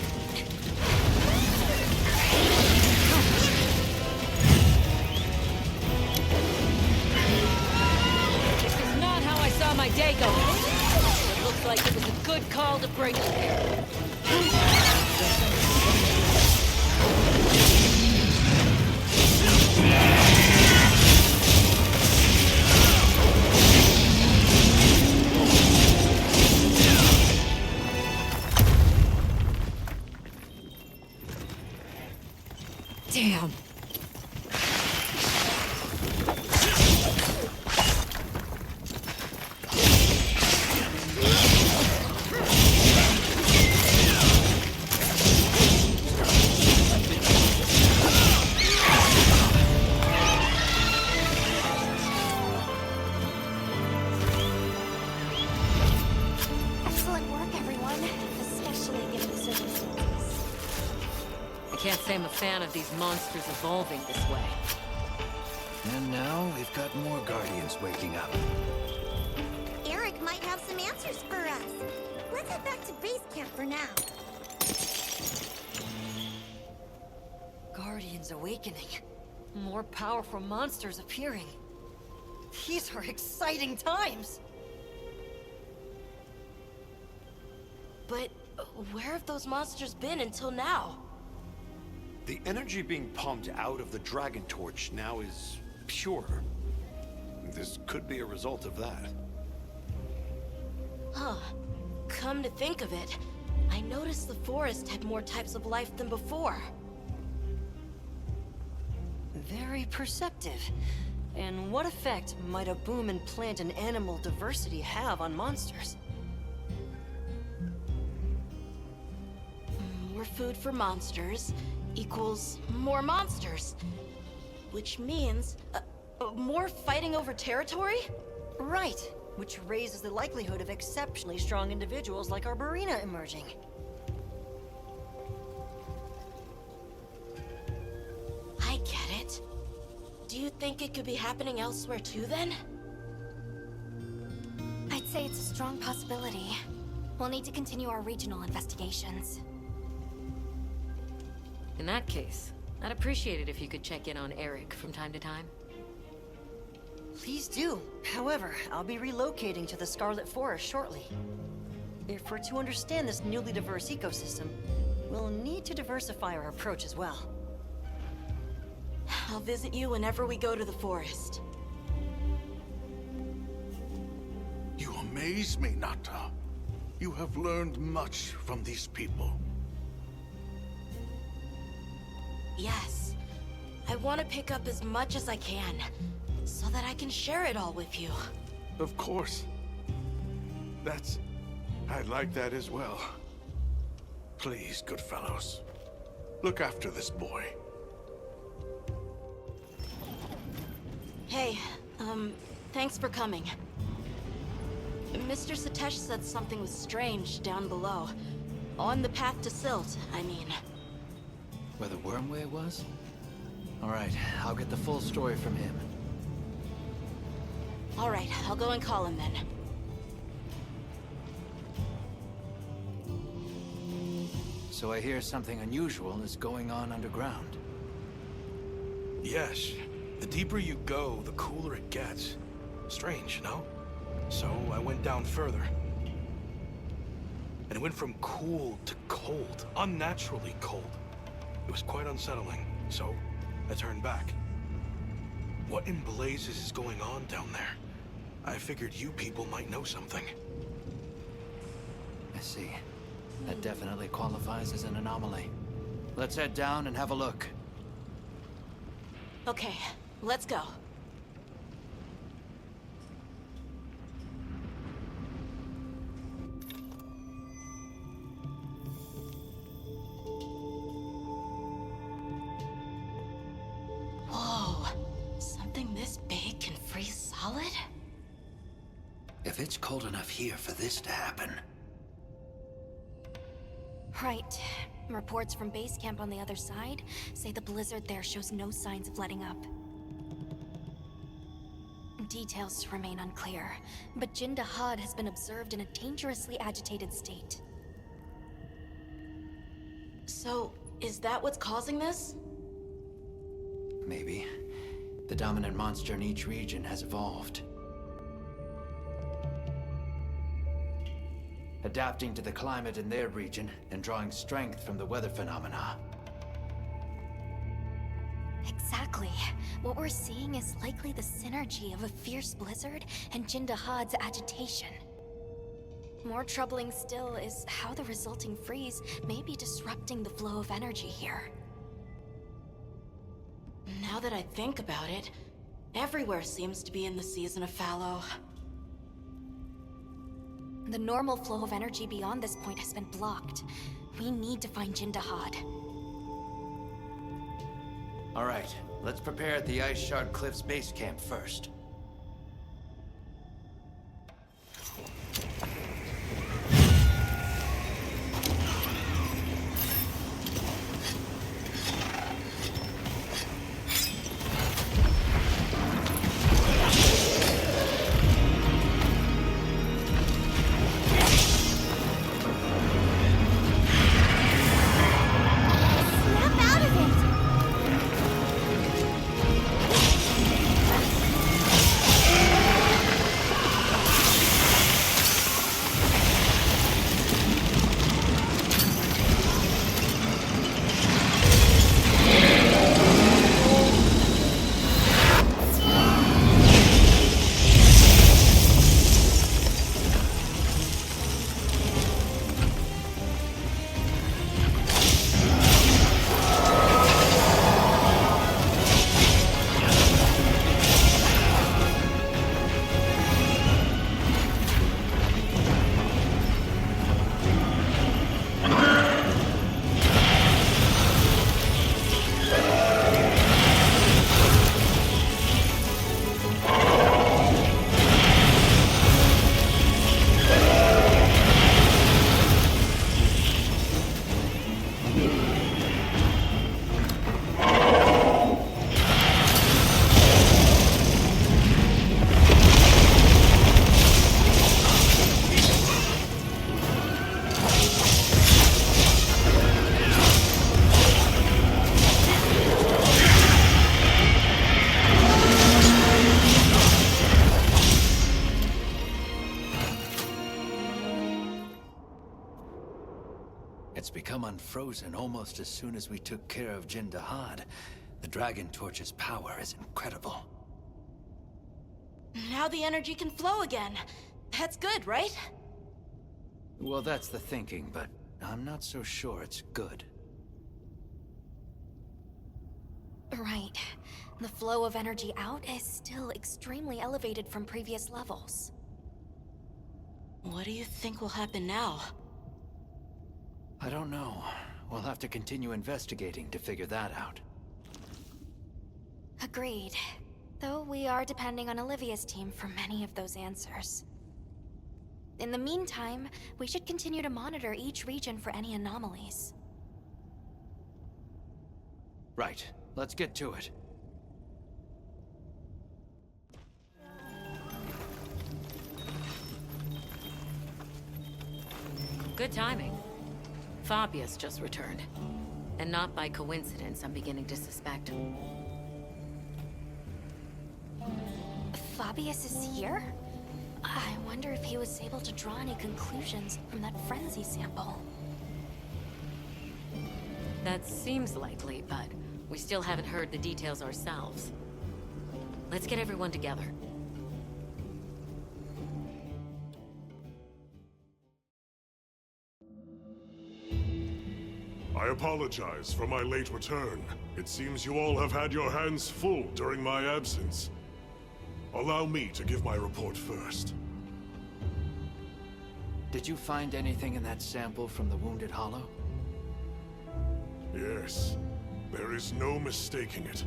This is not how I saw my day go. It looks like it was a good call to break it. Damn. Excellent work, everyone. Especially given the circumstances. I can't say I'm a fan of these monsters evolving this way. And now we've got more Guardians waking up. Eric might have some answers for us. Let's head back to base camp for now. Guardians awakening. More powerful monsters appearing. These are exciting times! But where have those monsters been until now? The energy being pumped out of the Dragon Torch now is pure. This could be a result of that. Huh. Come to think of it, I noticed the forest had more types of life than before. Very perceptive. And what effect might a boom in plant and animal diversity have on monsters? More food for monsters equals more monsters. Which means, more fighting over territory? Right, which raises the likelihood of exceptionally strong individuals like Arborina emerging. I get it. Do you think it could be happening elsewhere too, then? I'd say it's a strong possibility. We'll need to continue our regional investigations. In that case, I'd appreciate it if you could check in on Eric from time to time. Please do. However, I'll be relocating to the Scarlet Forest shortly. If we're to understand this newly diverse ecosystem, we'll need to diversify our approach as well. I'll visit you whenever we go to the forest. You amaze me, Nata. You have learned much from these people. Yes. I want to pick up as much as I can, so that I can share it all with you. Of course. I'd like that as well. Please, good fellows. Look after this boy. Hey, thanks for coming. Mr. Satesh said something was strange down below. On the path to Silt, I mean. Where the Wormway was? Alright, I'll get the full story from him. Alright, I'll go and call him then. So I hear something unusual is going on underground. Yes. The deeper you go, the cooler it gets. Strange, no? So I went down further. And it went from cool to cold. Unnaturally cold. It was quite unsettling, so I turned back. What in blazes is going on down there? I figured you people might know something. I see. That definitely qualifies as an anomaly. Let's head down and have a look. Okay, let's go. If it's cold enough here for this to happen... Right. Reports from base camp on the other side say the blizzard there shows no signs of letting up. Details remain unclear, but Jindahad has been observed in a dangerously agitated state. So, is that what's causing this? Maybe. The dominant monster in each region has evolved. Adapting to the climate in their region and drawing strength from the weather phenomena. Exactly. What we're seeing is likely the synergy of a fierce blizzard and Jindahad's agitation. More troubling still is how the resulting freeze may be disrupting the flow of energy here. Now that I think about it, everywhere seems to be in the season of fallow. The normal flow of energy beyond this point has been blocked. We need to find Jindahad. All right, let's prepare at the Ice Shard Cliffs base camp first. It's become unfrozen almost as soon as we took care of Jindahad. The Dragon Torch's power is incredible. Now the energy can flow again. That's good, right? Well, that's the thinking, but I'm not so sure it's good. Right. The flow of energy out is still extremely elevated from previous levels. What do you think will happen now? I don't know. We'll have to continue investigating to figure that out. Agreed. Though we are depending on Olivia's team for many of those answers. In the meantime, we should continue to monitor each region for any anomalies. Right. Let's get to it. Good timing. Fabius just returned. And not by coincidence, I'm beginning to suspect. Fabius is here? I wonder if he was able to draw any conclusions from that frenzy sample. That seems likely, but we still haven't heard the details ourselves. Let's get everyone together. I apologize for my late return. It seems you all have had your hands full during my absence. Allow me to give my report first. Did you find anything in that sample from the Wounded Hollow? Yes. There is no mistaking it.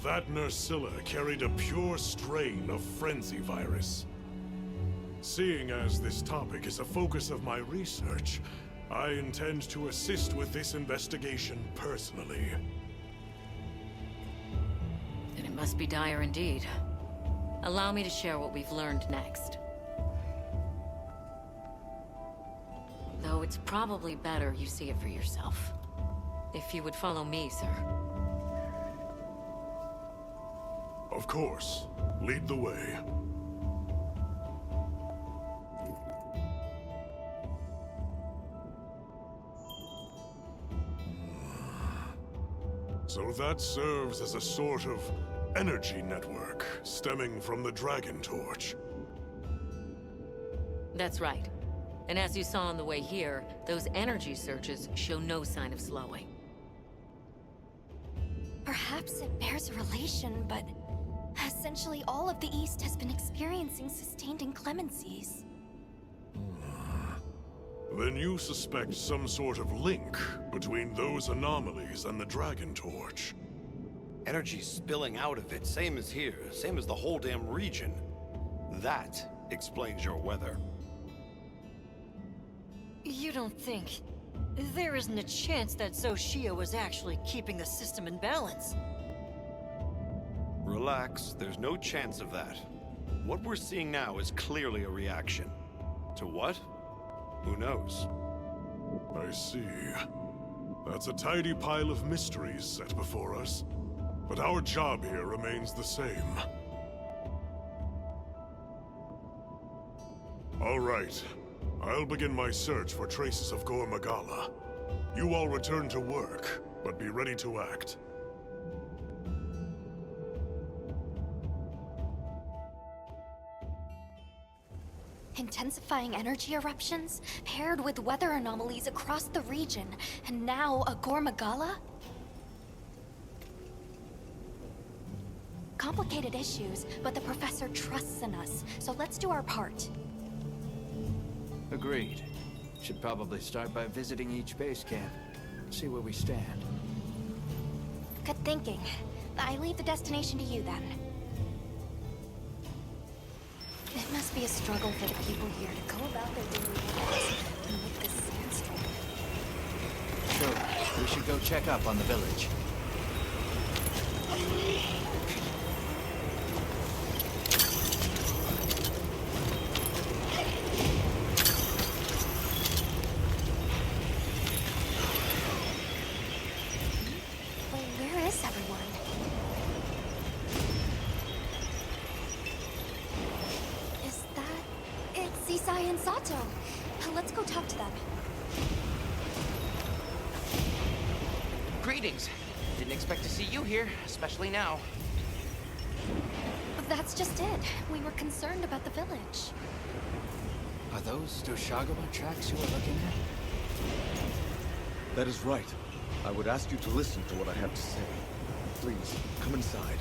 That Nursilla carried a pure strain of Frenzy virus. Seeing as this topic is a focus of my research, I intend to assist with this investigation personally. Then it must be dire indeed. Allow me to share what we've learned next. Though it's probably better you see it for yourself. If you would follow me, sir. Of course. Lead the way. So that serves as a sort of energy network stemming from the Dragon Torch. That's right. And as you saw on the way here, those energy surges show no sign of slowing. Perhaps it bears a relation, but essentially all of the East has been experiencing sustained inclemencies. Then you suspect some sort of link between those anomalies and the Dragon Torch. Energy spilling out of it, same as here, same as the whole damn region. That explains your weather. You don't think... There isn't a chance that Xochitl was actually keeping the system in balance. Relax, there's no chance of that. What we're seeing now is clearly a reaction. To what? Who knows? I see. That's a tidy pile of mysteries set before us. But our job here remains the same. All right. I'll begin my search for traces of Gore Magala. You all return to work, but be ready to act. Intensifying energy eruptions, paired with weather anomalies across the region, and now a Gore Magala? Complicated issues, but the professor trusts in us, so let's do our part. Agreed. Should probably start by visiting each base camp. See where we stand. Good thinking. I leave the destination to you then. It must be a struggle for the people here to go about their daily lives amid this sandstorm. Sure, we should go check up on the village. Where is everyone? Is that... It's Isai and Sato. Let's go talk to them. Greetings. Didn't expect to see you here, especially now. That's just it. We were concerned about the village. Are those Doshagama tracks you were looking at? That is right. I would ask you to listen to what I have to say. Please, come inside.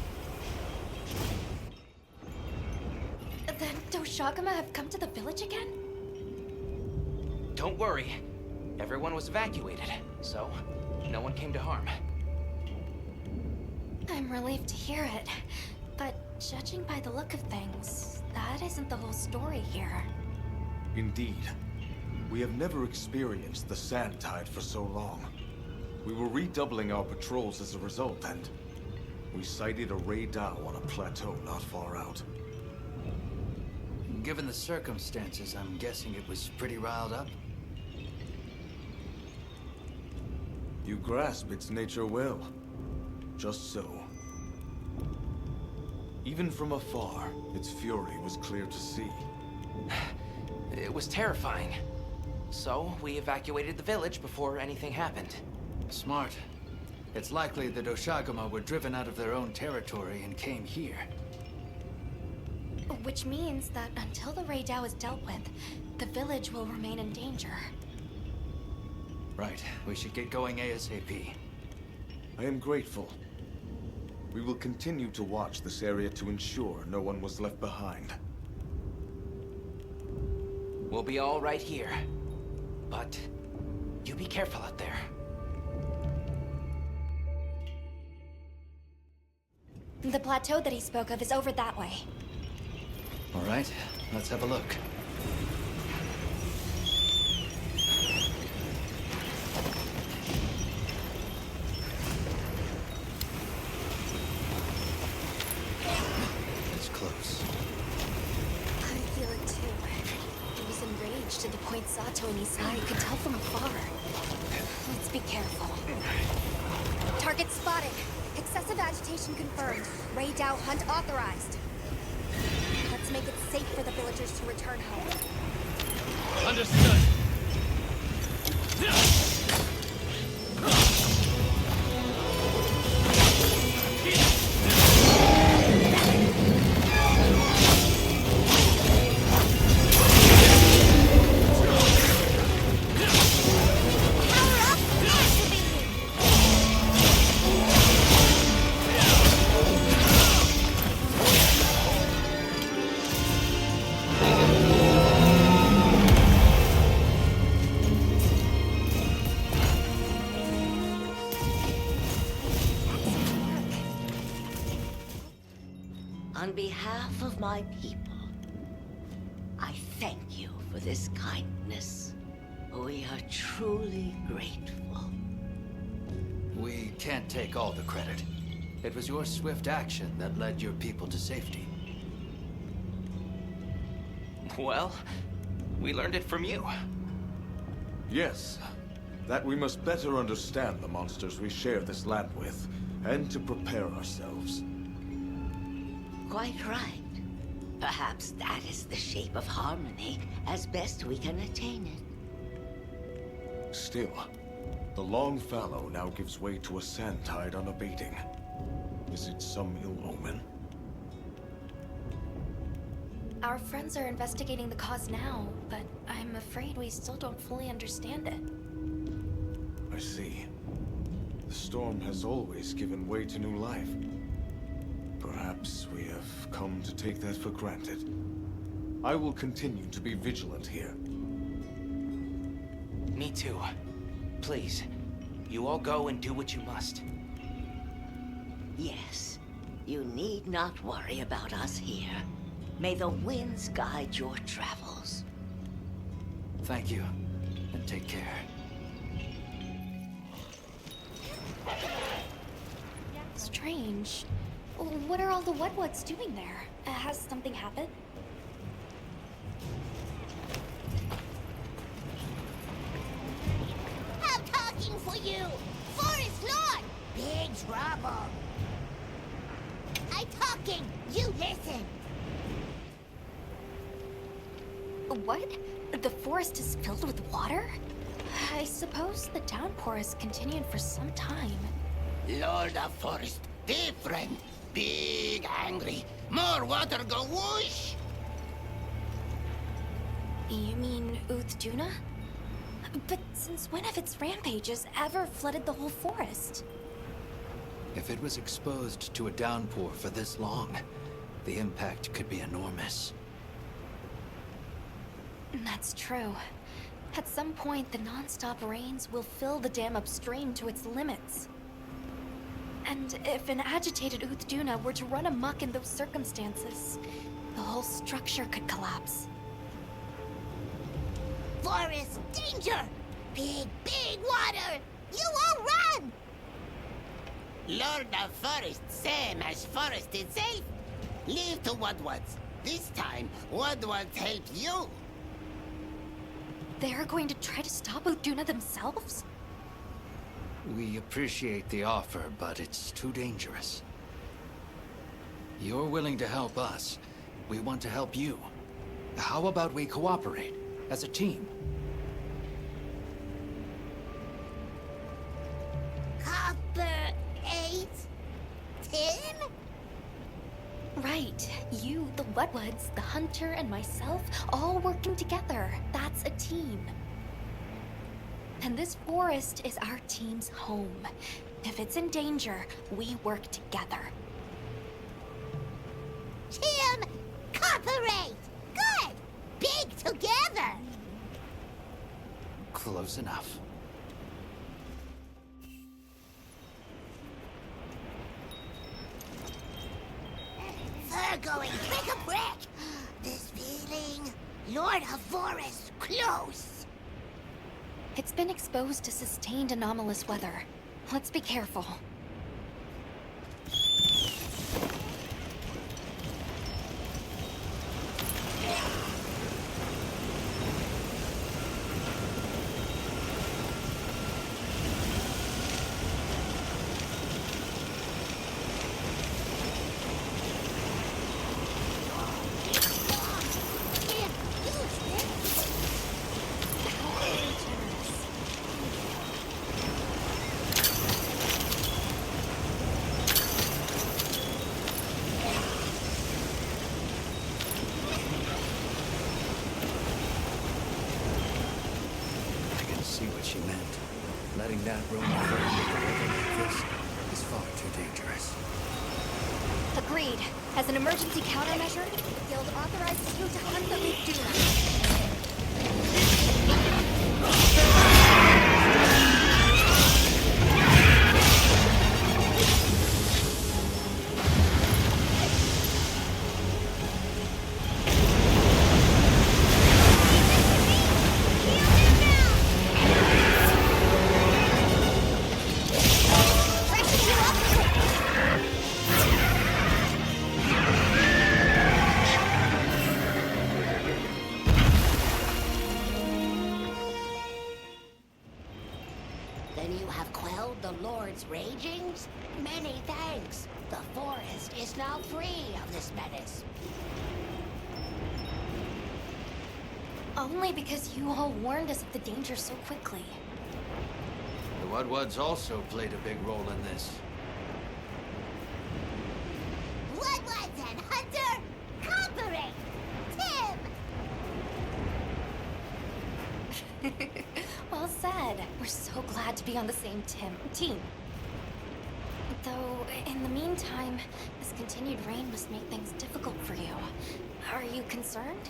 The Doshagama have come to the village again? Don't worry. Everyone was evacuated, so no one came to harm. I'm relieved to hear it. But judging by the look of things, that isn't the whole story here. Indeed. We have never experienced the Sand Tide for so long. We were redoubling our patrols as a result, and we sighted a Ray Dow on a plateau not far out. Given the circumstances, I'm guessing it was pretty riled up. You grasp its nature well. Just so. Even from afar, its fury was clear to see. It was terrifying. So, we evacuated the village before anything happened. Smart. It's likely the Doshagama were driven out of their own territory and came here. Which means that until the Ray Dow is dealt with, the village will remain in danger. Right. We should get going ASAP. I am grateful. We will continue to watch this area to ensure no one was left behind. We'll be all right here. But you be careful out there. The plateau that he spoke of is over that way. All right, let's have a look. It's close. I feel it too. He was enraged to the point Sato and Isai could tell from afar. Let's be careful. Target spotted. Excessive agitation confirmed. Ray Dow hunt authorized. Let's make it safe for the villagers to return home. Understood. On behalf of my people, I thank you for this kindness. We are truly grateful. We can't take all the credit. It was your swift action that led your people to safety. Well, we learned it from you. Yes, that we must better understand the monsters we share this land with, and to prepare ourselves. Quite right. Perhaps that is the shape of harmony, as best we can attain it. Still, the long fallow now gives way to a sand tide unabating. Is it some ill omen? Our friends are investigating the cause now, but I'm afraid we still don't fully understand it. I see. The storm has always given way to new life. Perhaps we have come to take that for granted. I will continue to be vigilant here. Me too. Please, you all go and do what you must. Yes, you need not worry about us here. May the winds guide your travels. Thank you, and take care. Strange. What are all the Wetwoods doing there? Has something happened? I'm talking for you! Forest Lord! Big trouble! I'm talking! You listen! What? The forest is filled with water? I suppose the downpour has continued for some time. Lord of Forest, different. Big angry. More water go whoosh! You mean Uthduna? But since when have its rampages ever flooded the whole forest? If it was exposed to a downpour for this long, the impact could be enormous. That's true. At some point, the non-stop rains will fill the dam upstream to its limits. And if an agitated Uthduna were to run amok in those circumstances, the whole structure could collapse. Forest danger! Big water! You all run! Lord of Forest, same as Forest itself. Leave to Wodwoods. This time, Wodwoods help you. They're going to try to stop Uthduna themselves? We appreciate the offer, but it's too dangerous. You're willing to help us. We want to help you. How about we cooperate as a team? Copper 8? 10? Right. You, the Wetwoods, the Hunter, and myself, all working together. That's a team. And this forest is our team's home. If it's in danger, we work together. Team Cooperate! Good! Big together! Close enough. Fur going prick-a-prick! This feeling, Lord of Forest, close! It's been exposed to sustained anomalous weather. Let's be careful. She meant. Letting that roam over into the river like this is far too dangerous. Agreed. As an emergency countermeasure, the guild authorizes you to hunt the big Duna. Then you have quelled the Lord's ragings? Many thanks. The forest is now free of this menace. Only because you all warned us of the danger so quickly. The Wudwuds also played a big role in this. Wudwuds and Hunter, cooperate! Tim! Well said. We're so glad to be on the same team. Though, in the meantime, this continued rain must make things difficult for you. Are you concerned?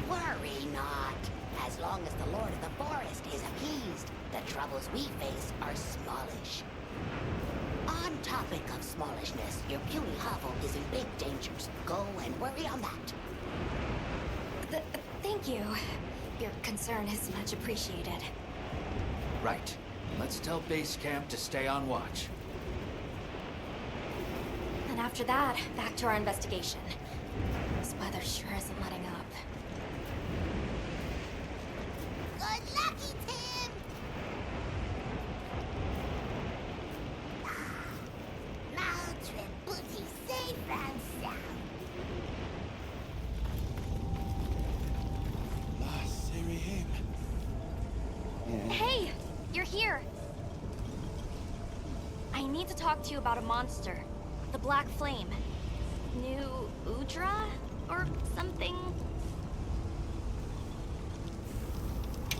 Worry not. As long as the Lord of the Forest is appeased, the troubles we face are smallish. On topic of smallishness, your puny hovel is in big dangers. Go and worry on that. Thank you. Your concern is much appreciated. Right. Let's tell base camp to stay on watch. And after that, back to our investigation. This weather sure isn't letting up. Good lucky, Tim! Moutre booty safe and sound. Hey! You're here! I need to talk to you about a monster. The Black Flame. New Udra? Or something?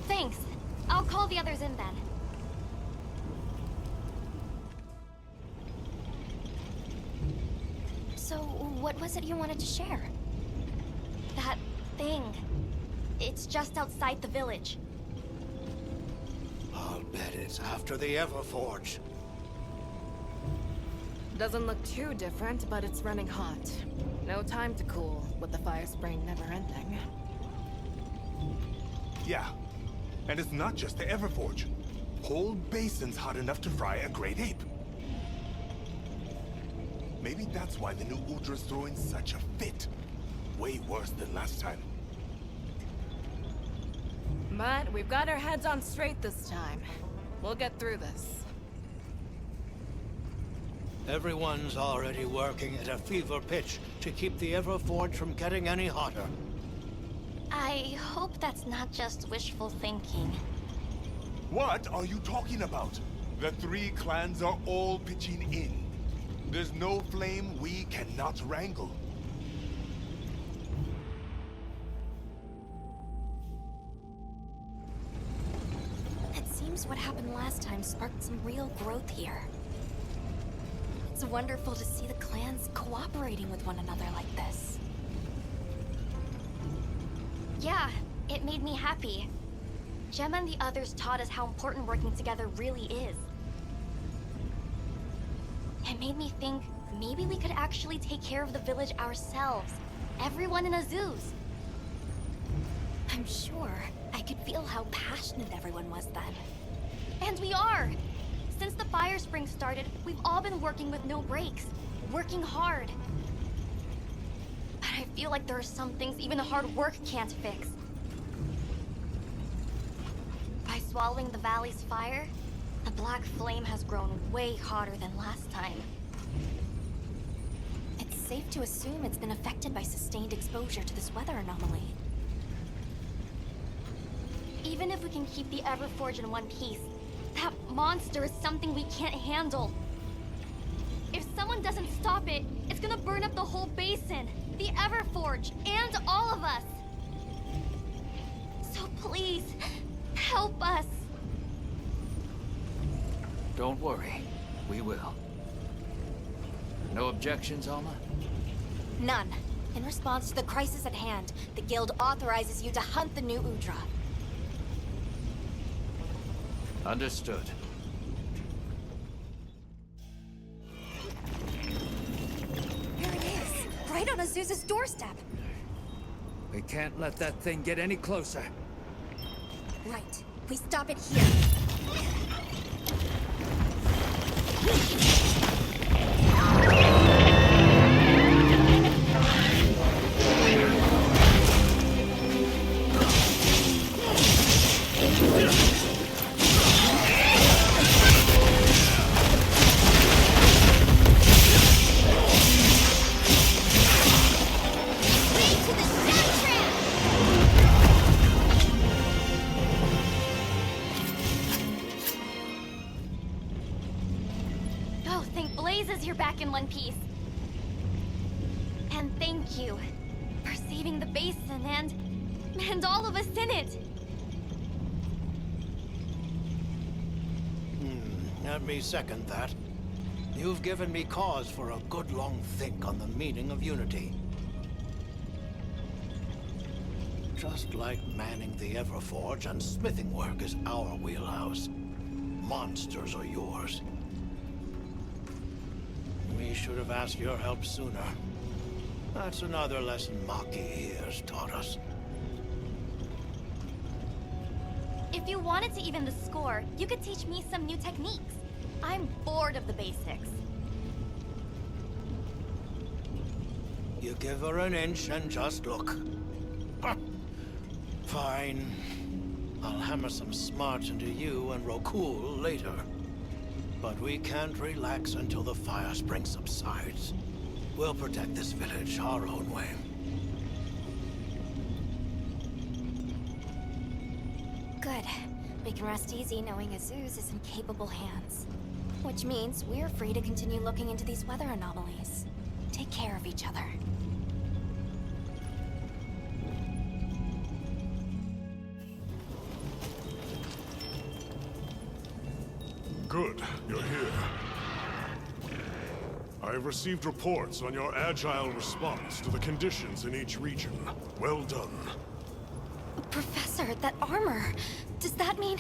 Thanks. I'll call the others in then. So, what was it you wanted to share? That thing. It's just outside the village. I'll bet it's after the Everforge. Doesn't look too different, but it's running hot. No time to cool, with the fire spraying never ending. Yeah, and it's not just the Everforge. Whole basin's hot enough to fry a great ape. Maybe that's why the new Udra's throwing such a fit. Way worse than last time. But we've got our heads on straight this time. We'll get through this. Everyone's already working at a fever pitch to keep the Everforge from getting any hotter. I hope that's not just wishful thinking. What are you talking about? The three clans are all pitching in. There's no flame we cannot wrangle. It seems what happened last time sparked some real growth here. It's wonderful to see the clans cooperating with one another like this. Yeah, it made me happy. Gemma and the others taught us how important working together really is. It made me think maybe we could actually take care of the village ourselves. Everyone in Azuz. I'm sure. I could feel how passionate everyone was then. And we are! Since the fire spring started, we've all been working with no breaks. Working hard. But I feel like there are some things even hard work can't fix. By swallowing the valley's fire, the black flame has grown way hotter than last time. It's safe to assume it's been affected by sustained exposure to this weather anomaly. Even if we can keep the Everforge in one piece, that monster is something we can't handle. If someone doesn't stop it, it's gonna burn up the whole basin, the Everforge, and all of us. So please, help us. Don't worry. We will. No objections, Alma? None. In response to the crisis at hand, the Guild authorizes you to hunt the new Udra. Understood. There it is, right on Azuz's doorstep. We can't let that thing get any closer. Right. We stop it here. Oh, thank blazes you're back in one piece. And thank you for saving the basin and all of us in it. Let me second that. You've given me cause for a good long think on the meaning of unity. Just like manning the Everforge and smithing work is our wheelhouse, monsters are yours. We should have asked your help sooner. That's another lesson Maki has taught us. If you wanted to even the score, you could teach me some new techniques. I'm bored of the basics. You give her an inch and just look. Huh. Fine. I'll hammer some smarts into you and Rokul later. But we can't relax until the fire spring subsides. We'll protect this village our own way. Good. We can rest easy knowing Azuz is in capable hands. Which means we're free to continue looking into these weather anomalies. Take care of each other. Good, you're here. I've received reports on your agile response to the conditions in each region. Well done. Professor, that armor... does that mean...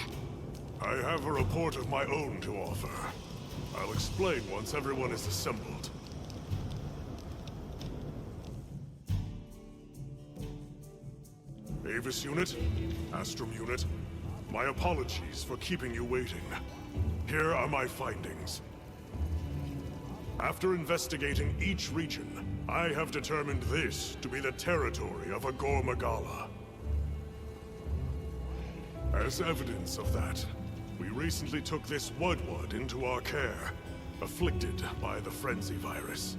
I have a report of my own to offer. I'll explain once everyone is assembled. Avis Unit, Astrum Unit, my apologies for keeping you waiting. Here are my findings. After investigating each region, I have determined this to be the territory of a Gormagala. As evidence of that, we recently took this Wudwud into our care, afflicted by the Frenzy virus.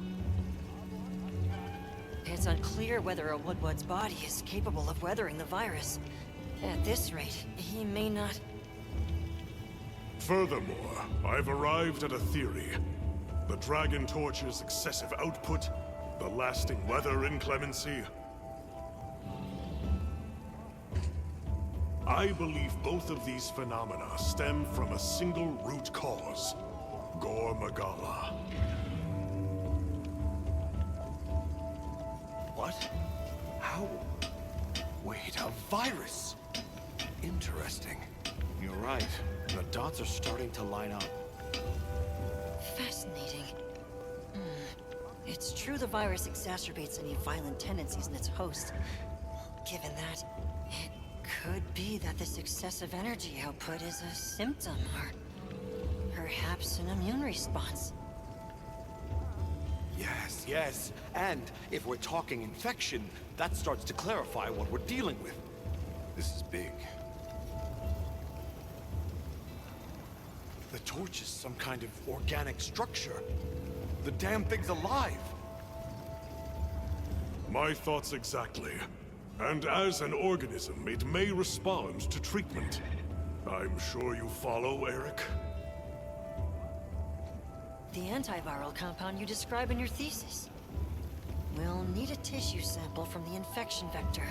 It's unclear whether a Wudwud's body is capable of weathering the virus. At this rate, he may not... Furthermore, I've arrived at a theory. The Dragon Torch's excessive output, the lasting weather inclemency. I believe both of these phenomena stem from a single root cause, Gormagala. What? How? Wait, a virus? Interesting. You're right. The dots are starting to line up. Fascinating. It's true the virus exacerbates any violent tendencies in its host. Given that, it Could be that this excessive energy output is a symptom, or perhaps an immune response. Yes, yes. And if we're talking infection, that starts to clarify what we're dealing with. This is big. The torch is some kind of organic structure. The damn thing's alive. My thoughts exactly. And as an organism, it may respond to treatment. I'm sure you follow, Eric? The antiviral compound you describe in your thesis. We'll need a tissue sample from the infection vector.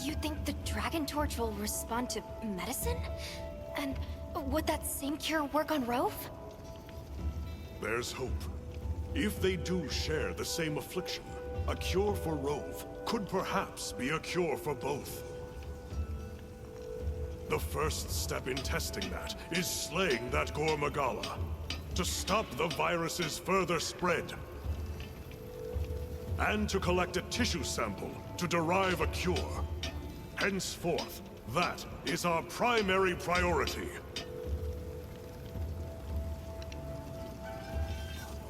You think the Dragon Torch will respond to medicine? And would that same cure work on Rove? There's hope. If they do share the same affliction, a cure for Rove could perhaps be a cure for both. The first step in testing that is slaying that Gormagala, to stop the virus's further spread. And to collect a tissue sample to derive a cure. Henceforth, that is our primary priority.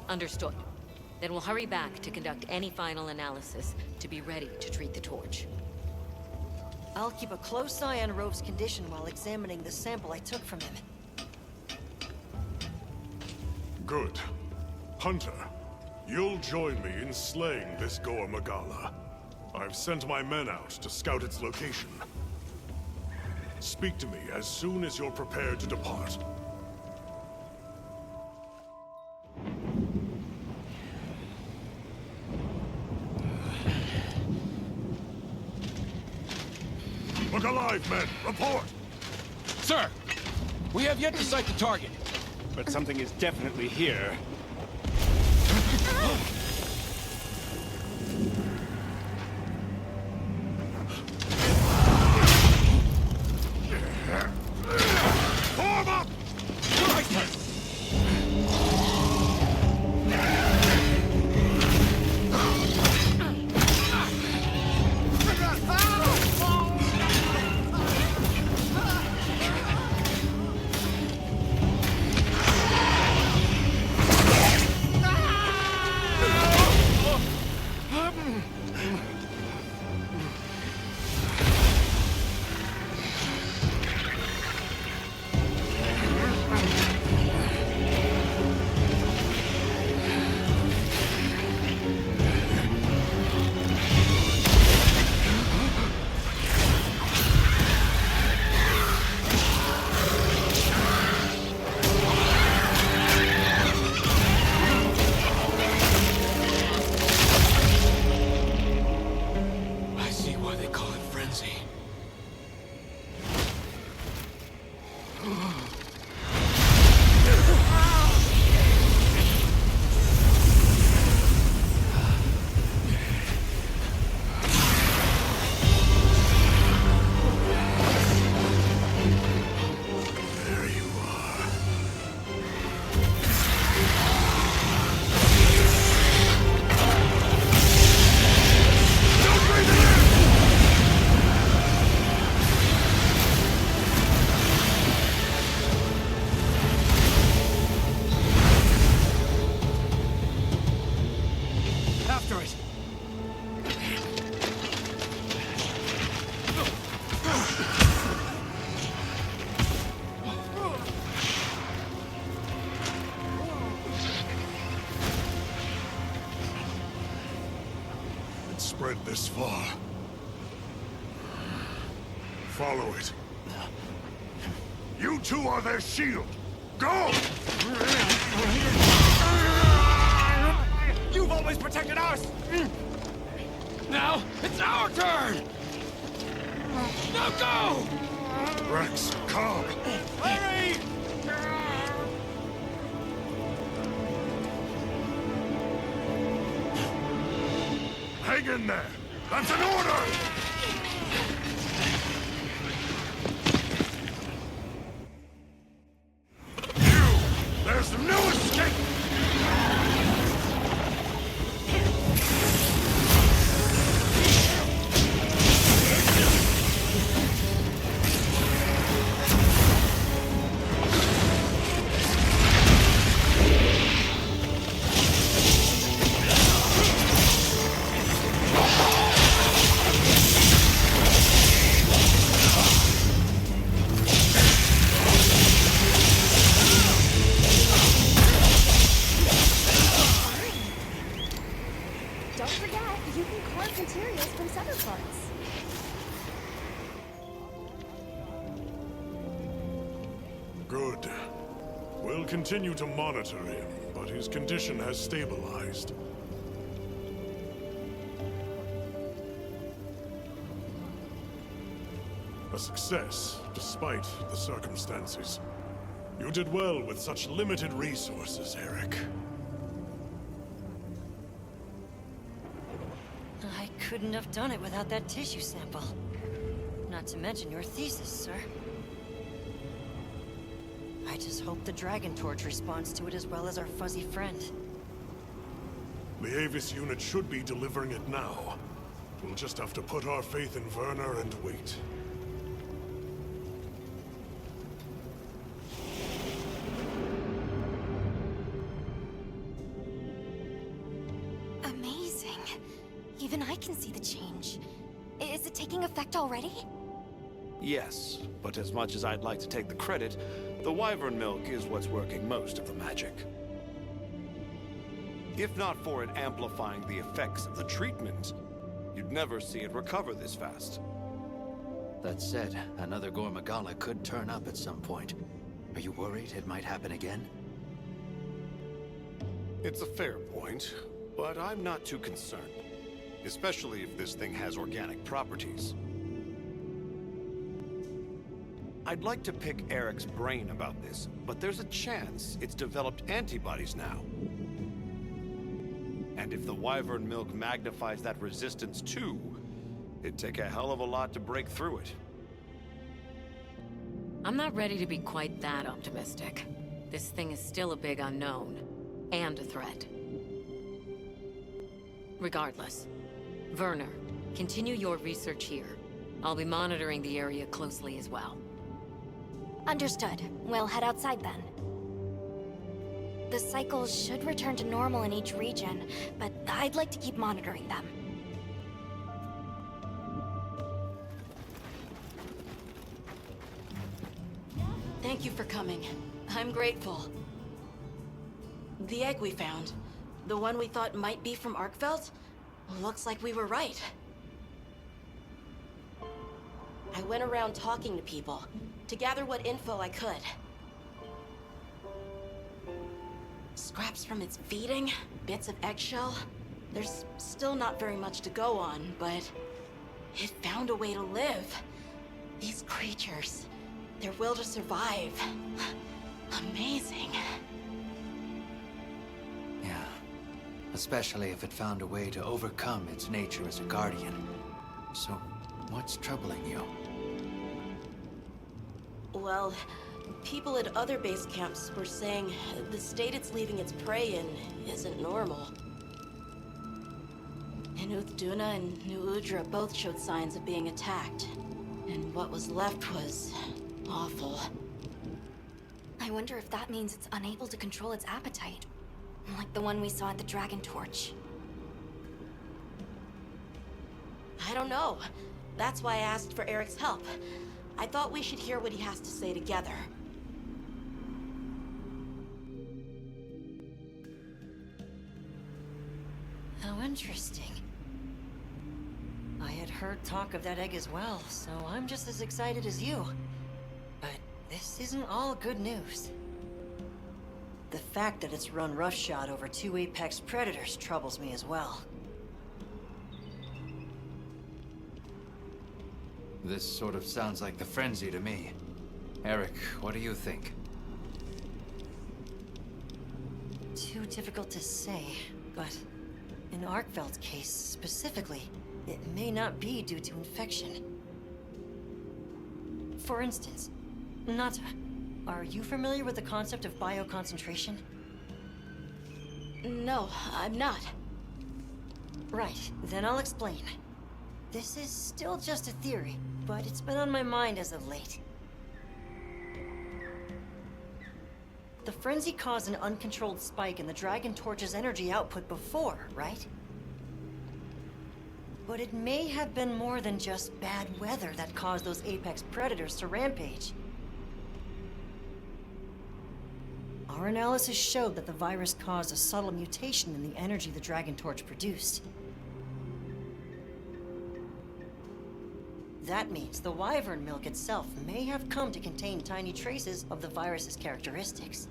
Understood. Then we'll hurry back to conduct any final analysis to be ready to treat the torch. I'll keep a close eye on Rove's condition while examining the sample I took from him. Good. Hunter, you'll join me in slaying this Gormagala. I've sent my men out to scout its location. Speak to me as soon as you're prepared to depart. Look alive, men! Report! Sir! We have yet to sight the target. But something is definitely here. Form up! Spread this far. Follow it. You two are their shield. Go! You've always protected us! Now, it's our turn! Now go! Rex, calm. Hurry! Hang in there! That's an order! You! There's no escape! continue to monitor him, but his condition has stabilized. A success, despite the circumstances. You did well with such limited resources, Eric. I couldn't have done it without that tissue sample. Not to mention your thesis, sir. I just hope the Dragon Torch responds to it as well as our fuzzy friend. The Avis unit should be delivering it now. We'll just have to put our faith in Werner and wait. Amazing. Even I can see the change. Is it taking effect already? Yes, but as much as I'd like to take the credit, the wyvern milk is what's working most of the magic. If not for it amplifying the effects of the treatment, you'd never see it recover this fast. That said, another Gormagala could turn up at some point. Are you worried it might happen again? It's a fair point, but I'm not too concerned. Especially if this thing has organic properties. I'd like to pick Eric's brain about this, but there's a chance it's developed antibodies now. And if the wyvern milk magnifies that resistance too, it'd take a hell of a lot to break through it. I'm not ready to be quite that optimistic. This thing is still a big unknown, and a threat. Regardless, Werner, continue your research here. I'll be monitoring the area closely as well. Understood. We'll head outside then. The cycles should return to normal in each region, but I'd like to keep monitoring them. Thank you for coming. I'm grateful. The egg we found, the one we thought might be from Arkfeld, looks like we were right. I went around talking to people to gather what info I could. Scraps from its feeding, bits of eggshell. There's still not very much to go on, but it found a way to live. These creatures, their will to survive. Amazing. Yeah. Especially if it found a way to overcome its nature as a guardian. So, what's troubling you? Well, people at other base camps were saying the state it's leaving its prey in isn't normal. Inuth Duna and New Udra both showed signs of being attacked. And what was left was awful. I wonder if that means it's unable to control its appetite. Like the one we saw at the Dragon Torch. I don't know. That's why I asked for Eric's help. I thought we should hear what he has to say together. How interesting. I had heard talk of that egg as well, so I'm just as excited as you. But this isn't all good news. The fact that it's run roughshod over 2 apex predators troubles me as well. This sort of sounds like the frenzy to me. Eric, what do you think? Too difficult to say, but in Arkfeld's case specifically, it may not be due to infection. For instance, Nata, are you familiar with the concept of bioconcentration? No, I'm not. Right, then I'll explain. This is still just a theory, but it's been on my mind as of late. The frenzy caused an uncontrolled spike in the Dragon Torch's energy output before, right? But it may have been more than just bad weather that caused those apex predators to rampage. Our analysis showed that the virus caused a subtle mutation in the energy the Dragon Torch produced. That means the wyvern milk itself may have come to contain tiny traces of the virus's characteristics.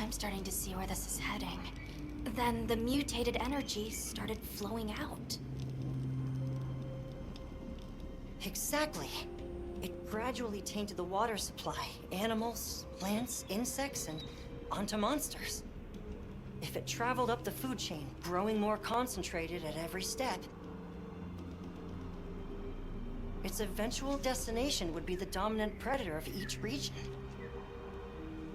I'm starting to see where this is heading. Then the mutated energy started flowing out. Exactly. It gradually tainted the water supply. Animals, plants, insects, and onto monsters. If it traveled up the food chain, growing more concentrated at every step, its eventual destination would be the dominant predator of each region.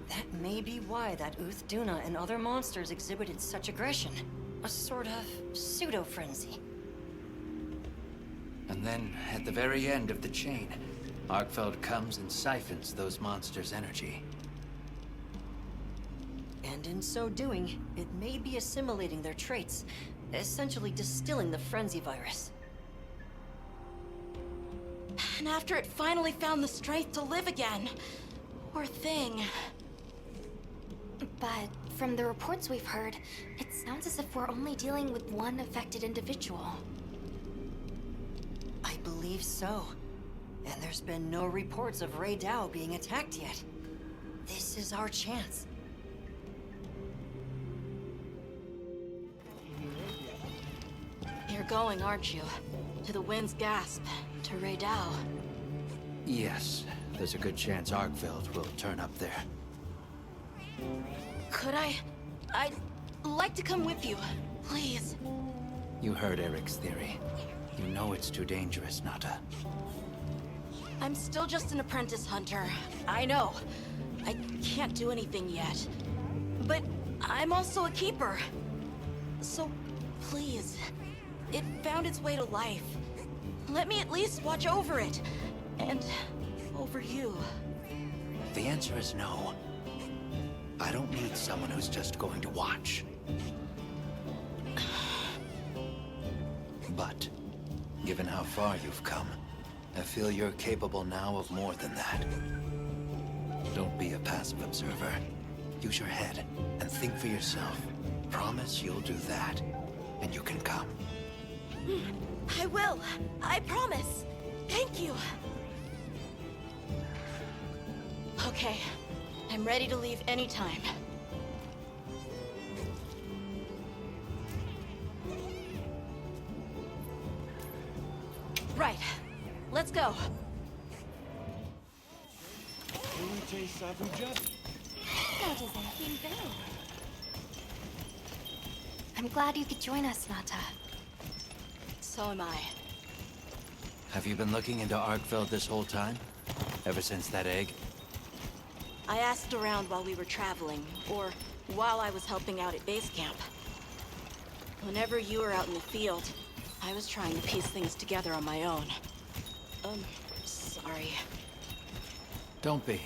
That may be why that Duna and other monsters exhibited such aggression. A sort of pseudo-frenzy. And then, at the very end of the chain, Arkfeld comes and siphons those monsters' energy. And in so doing, it may be assimilating their traits, essentially distilling the frenzy virus. And after it finally found the strength to live again, poor thing. But from the reports we've heard, it sounds as if we're only dealing with one affected individual. I believe so. And there's been no reports of Rey Dao being attacked yet. This is our chance. You're going, aren't you? To the Wind's Gasp, to Rey Dao. Yes, there's a good chance Arkfeld will turn up there. Could I? I'd like to come with you, please. You heard Eric's theory. You know it's too dangerous, Nata. I'm still just an apprentice hunter. I know. I can't do anything yet. But I'm also a keeper. So, please. It found its way to life. Let me at least watch over it. And over you. The answer is no. I don't need someone who's just going to watch. But, given how far you've come, I feel you're capable now of more than that. Don't be a passive observer. Use your head and think for yourself. Promise you'll do that, and you can come. I will. I promise. Thank you. Okay. I'm ready to leave anytime. Right. Let's go. I'm glad you could join us, Nata. So am I. Have you been looking into Arkfeld this whole time? Ever since that egg? I asked around while we were traveling, or while I was helping out at base camp. Whenever you were out in the field, I was trying to piece things together on my own. Sorry. Don't be.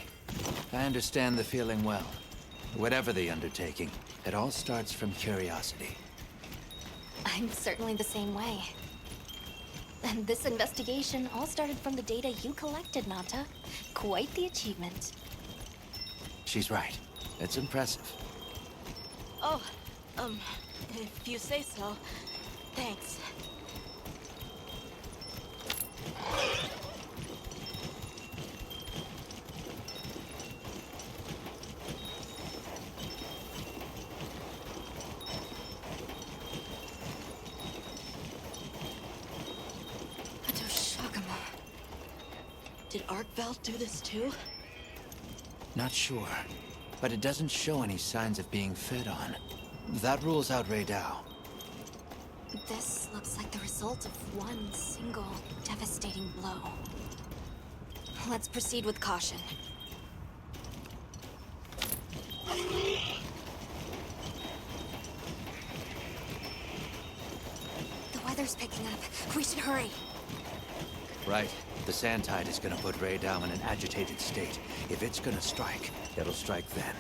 I understand the feeling well. Whatever the undertaking, it all starts from curiosity. I'm certainly the same way. And this investigation all started from the data you collected, Nata. Quite the achievement. She's right. It's impressive. Oh, if you say so. Thanks. Did Arkfeld do this too? Not sure, but it doesn't show any signs of being fed on. That rules out Rey Dao. This looks like the result of one single devastating blow. Let's proceed with caution. The weather's picking up. We should hurry. Right. The sand tide is gonna put Rey Dao in an agitated state. If it's gonna strike, it'll strike then.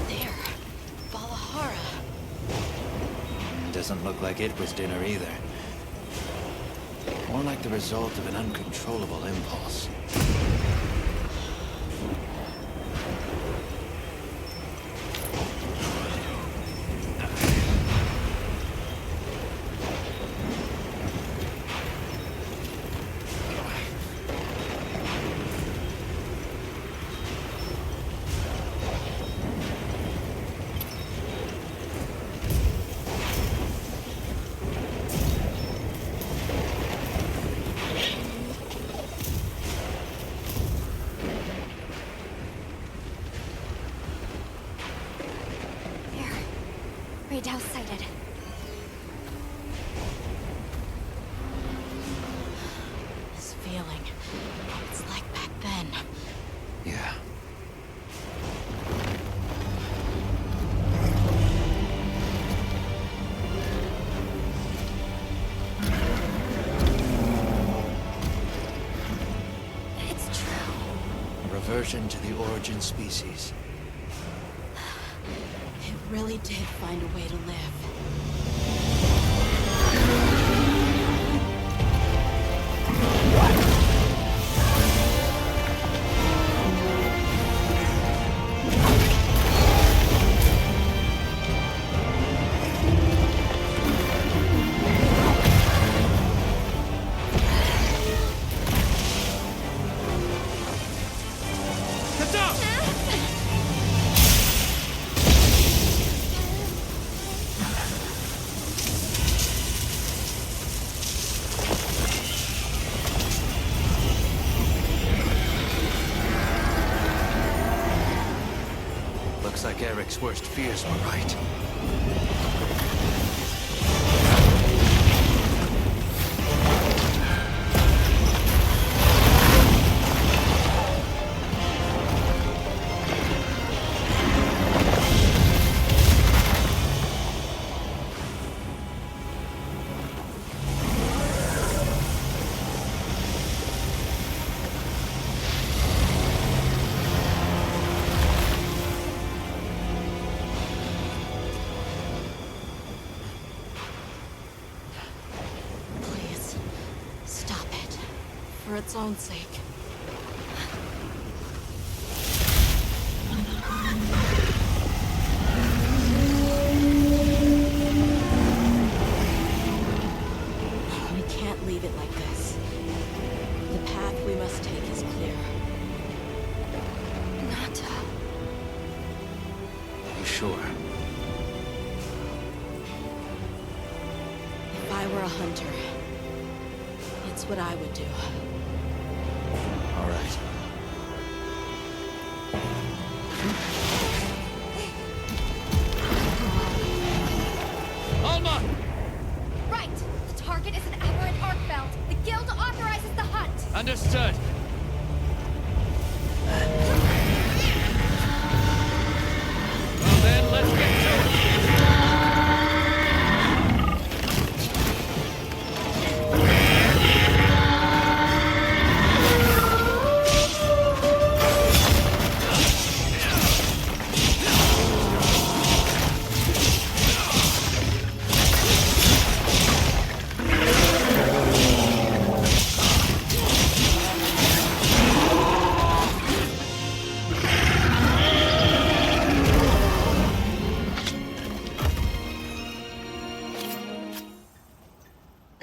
There. Valahara. Doesn't look like it was dinner either. More like the result of an uncontrollable impulse. Radau sighted. This feeling, it's like back then. Yeah. It's true. A reversion to the origin species. It really did find a way to live. Looks like Eric's worst fears were right. Please, stop it. For its own sake. We can't leave it like this. The path we must take is clear. Nata. You sure? If I were a hunter, it's what I would do. All right. Alma! Right! The target is an aberrant Arkfeld. The guild authorizes the hunt! Understood. Well then, let's get to it.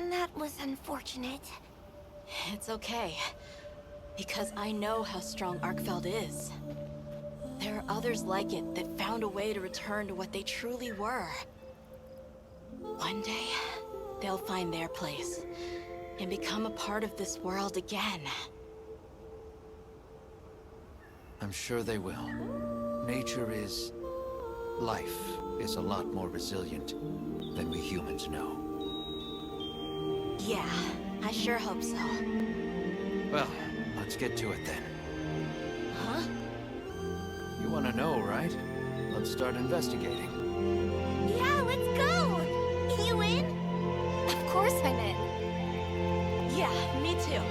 That was unfortunate. It's okay. Because I know how strong Arkfeld is. There are others like it that found a way to return to what they truly were. One day, they'll find their place and become a part of this world again. I'm sure they will. Nature is... life is a lot more resilient than we humans know. Yeah, I sure hope so. Well, let's get to it then. Huh? You want to know, right? Let's start investigating. Yeah, let's go! You in? Of course I'm in. Yeah, me too.